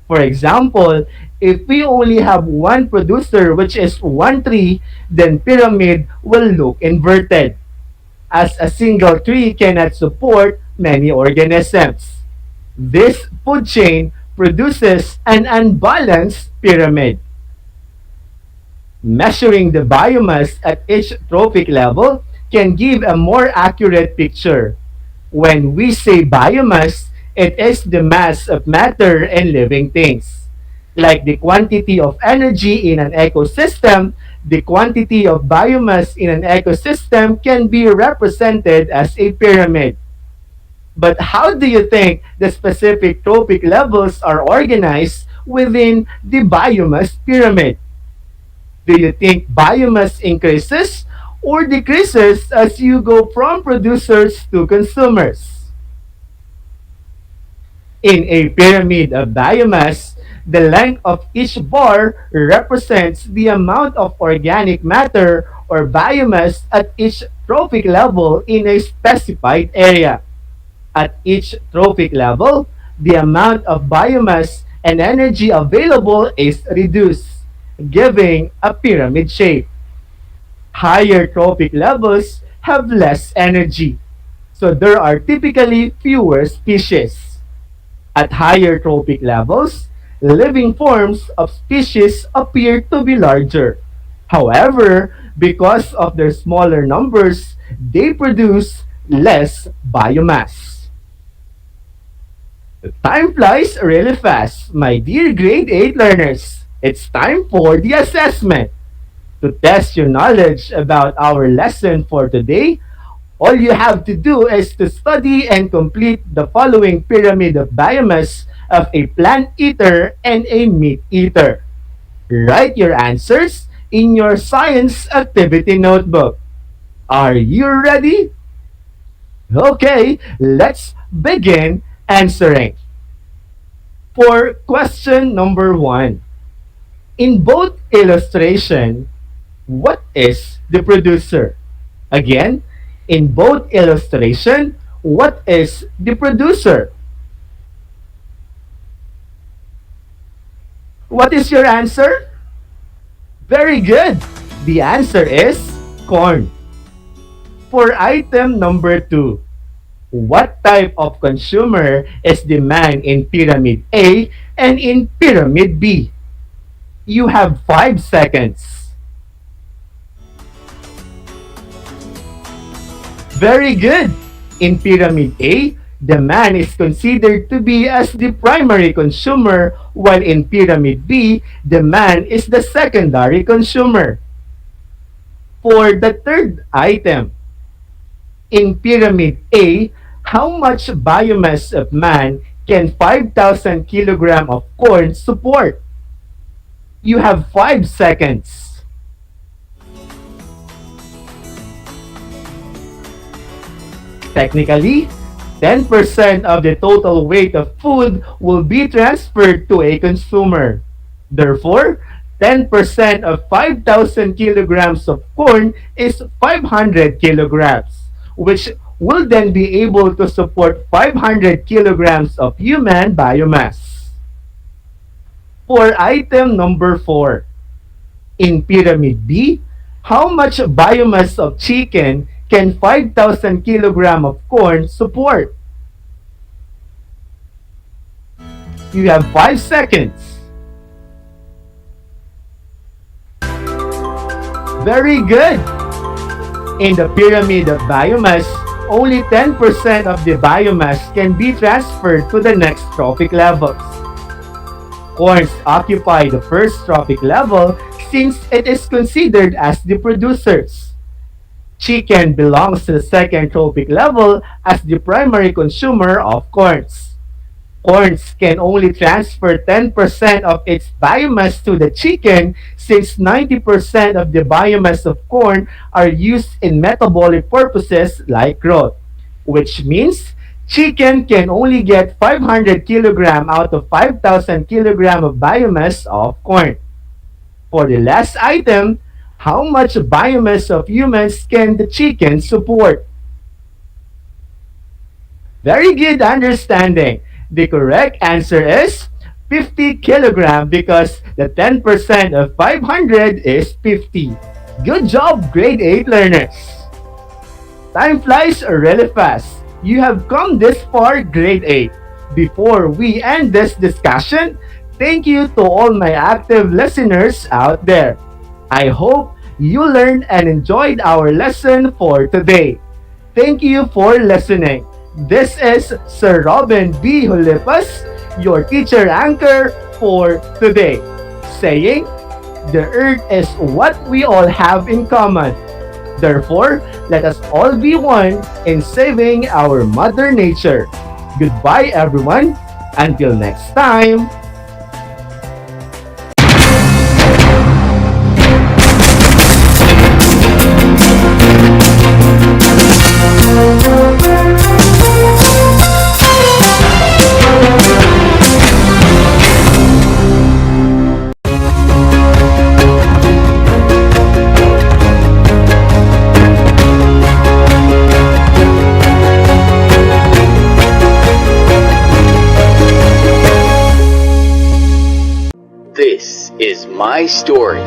For example, if we only have one producer, which is one tree, then pyramid will look inverted, as a single tree cannot support many organisms. This food chain produces an unbalanced pyramid. Measuring the biomass at each trophic level can give a more accurate picture. When we say biomass, it is the mass of matter and living things. Like the quantity of energy in an ecosystem, the quantity of biomass in an ecosystem can be represented as a pyramid. But how do you think the specific trophic levels are organized within the biomass pyramid? Do you think biomass increases or decreases as you go from producers to consumers? In a pyramid of biomass, the length of each bar represents the amount of organic matter or biomass at each trophic level in a specified area. At each trophic level, the amount of biomass and energy available is reduced, giving a pyramid shape. Higher trophic levels have less energy, so there are typically fewer species. At higher trophic levels, living forms of species appear to be larger. However, because of their smaller numbers, they produce less biomass. Time flies really fast, my dear grade 8 learners. It's time for the assessment. To test your knowledge about our lesson for today, all you have to do is to study and complete the following pyramid of biomass of a plant eater and a meat eater. Write your answers in your science activity notebook. Are you ready? Okay, let's begin answering. For question number 1, in both illustration, what is the producer? Again, in both illustration, what is the producer? What is your answer? Very good. The answer is corn. For item number 2, what type of consumer is the man in Pyramid A and in Pyramid B? You have 5 seconds. Very good. In Pyramid A, the man is considered to be as the primary consumer, while in Pyramid B, the man is the secondary consumer. For the third item, in Pyramid A, how much biomass of man can 5,000 kilogram of corn support? You have 5 seconds. Technically, 10% of the total weight of food will be transferred to a consumer. Therefore, 10% of 5,000 kilograms of corn is 500 kilograms, which will then be able to support 500 kilograms of human biomass. For item number 4, in Pyramid B, how much biomass of chicken can 5,000 kilogram of corn support? You have 5 seconds. Very good. In the pyramid of biomass, only 10% of the biomass can be transferred to the next trophic levels. Corns occupy the first trophic level since it is considered as the producers. Chicken belongs to the second trophic level as the primary consumer of corns. Corns can only transfer 10% of its biomass to the chicken since 90% of the biomass of corn are used in metabolic purposes like growth, which means chicken can only get 500 kilogram out of 5,000 kilogram of biomass of corn. For the last item, how much biomass of humans can the chicken support? Very good understanding. The correct answer is 50 kilogram because the 10% of 500 is 50. Good job, grade 8 learners. Time flies really fast. You have come this far, grade 8. Before we end this discussion, thank you to all my active listeners out there. I hope you learned and enjoyed our lesson for today. Thank you for listening. This is Sir Robin B. Hulipas, your teacher anchor for today, saying, the earth is what we all have in common. Therefore, let us all be one in saving our Mother Nature. Goodbye, everyone. Until next time. This is my story.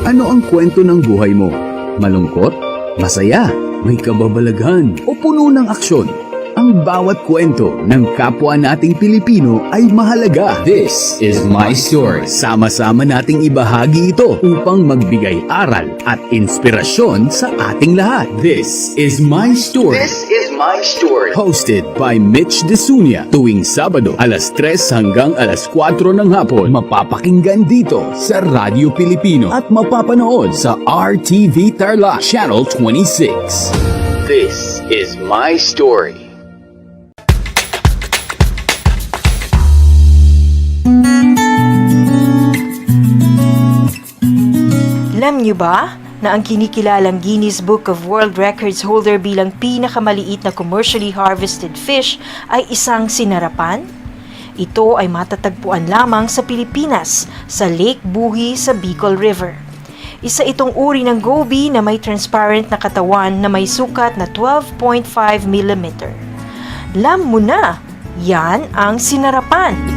Ano ang kwento ng buhay mo? Malungkot? Masaya? May kababalaghan? O puno ng aksyon? Ang bawat kwento ng kapwa nating Pilipino ay mahalaga. This is my story. Sama-sama nating ibahagi ito upang magbigay aral at inspirasyon sa ating lahat. This is my story. This is my story. Hosted by Mitch Desunia. Tuwing Sabado, alas 3 hanggang alas 4 ng hapon. Mapapakinggan dito sa Radyo Pilipino at mapapanood sa RTV Tarlac Channel 26. This is my story. Alam niyo ba na ang kinikilalang Guinness Book of World Records holder bilang pinakamaliit na commercially harvested fish ay isang sinarapan? Ito ay matatagpuan lamang sa Pilipinas, sa Lake Buhi sa Bicol River. Isa itong uri ng goby na may transparent na katawan na may sukat na 12.5 mm. Alam mo na, yan ang sinarapan.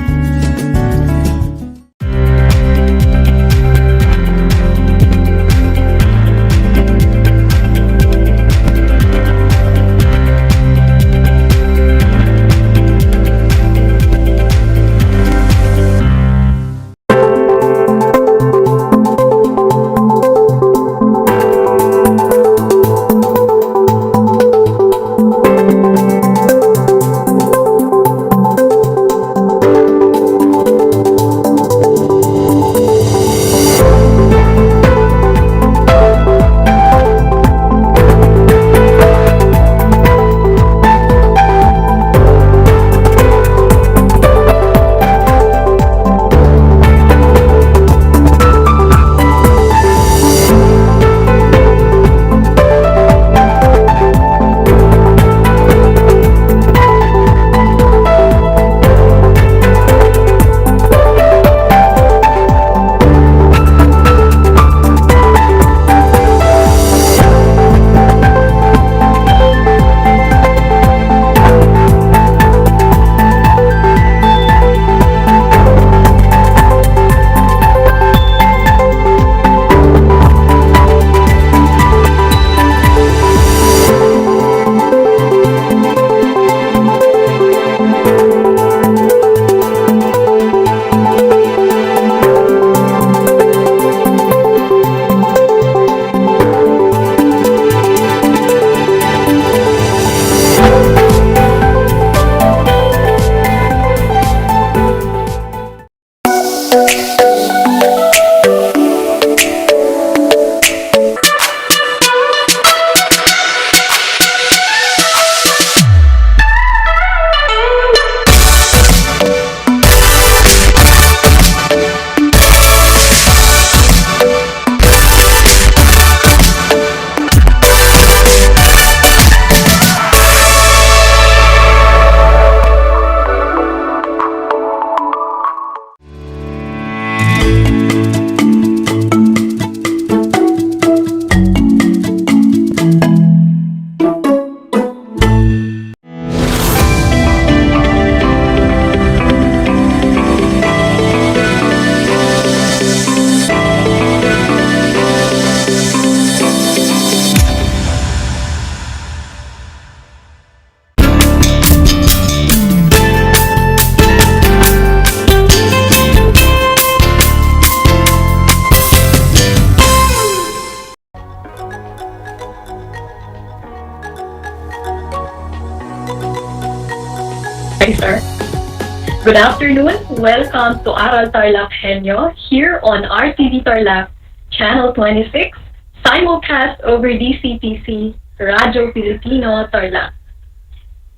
Good afternoon. Welcome to Aral TarlakHenyo here on RTV Tarlac, Channel 26, simulcast over DCTC, Radio Filipino Tarlac.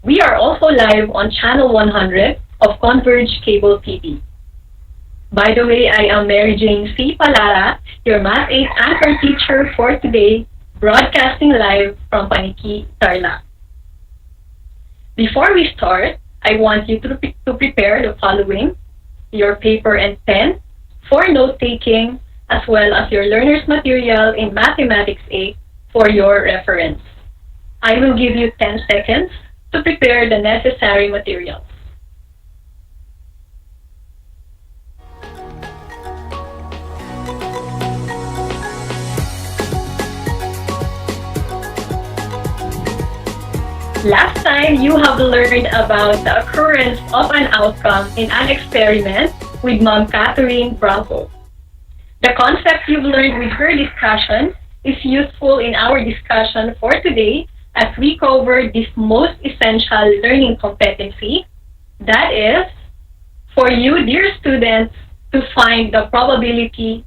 We are also live on Channel 100 of Converge Cable TV. By the way, I am Mary Jane C. Palara, your Math 8 anchor teacher for today, broadcasting live from Paniki, Tarlac. Before we start, I want you to prepare the following: your paper and pen for note-taking, as well as your learner's material in Mathematics 8 for your reference. I will give you 10 seconds to prepare the necessary materials. Last time, you have learned about the occurrence of an outcome in an experiment with Ma'am Catherine Bravo. The concept you've learned with her discussion is useful in our discussion for today as we cover this most essential learning competency, that is, for you, dear students, to find the probability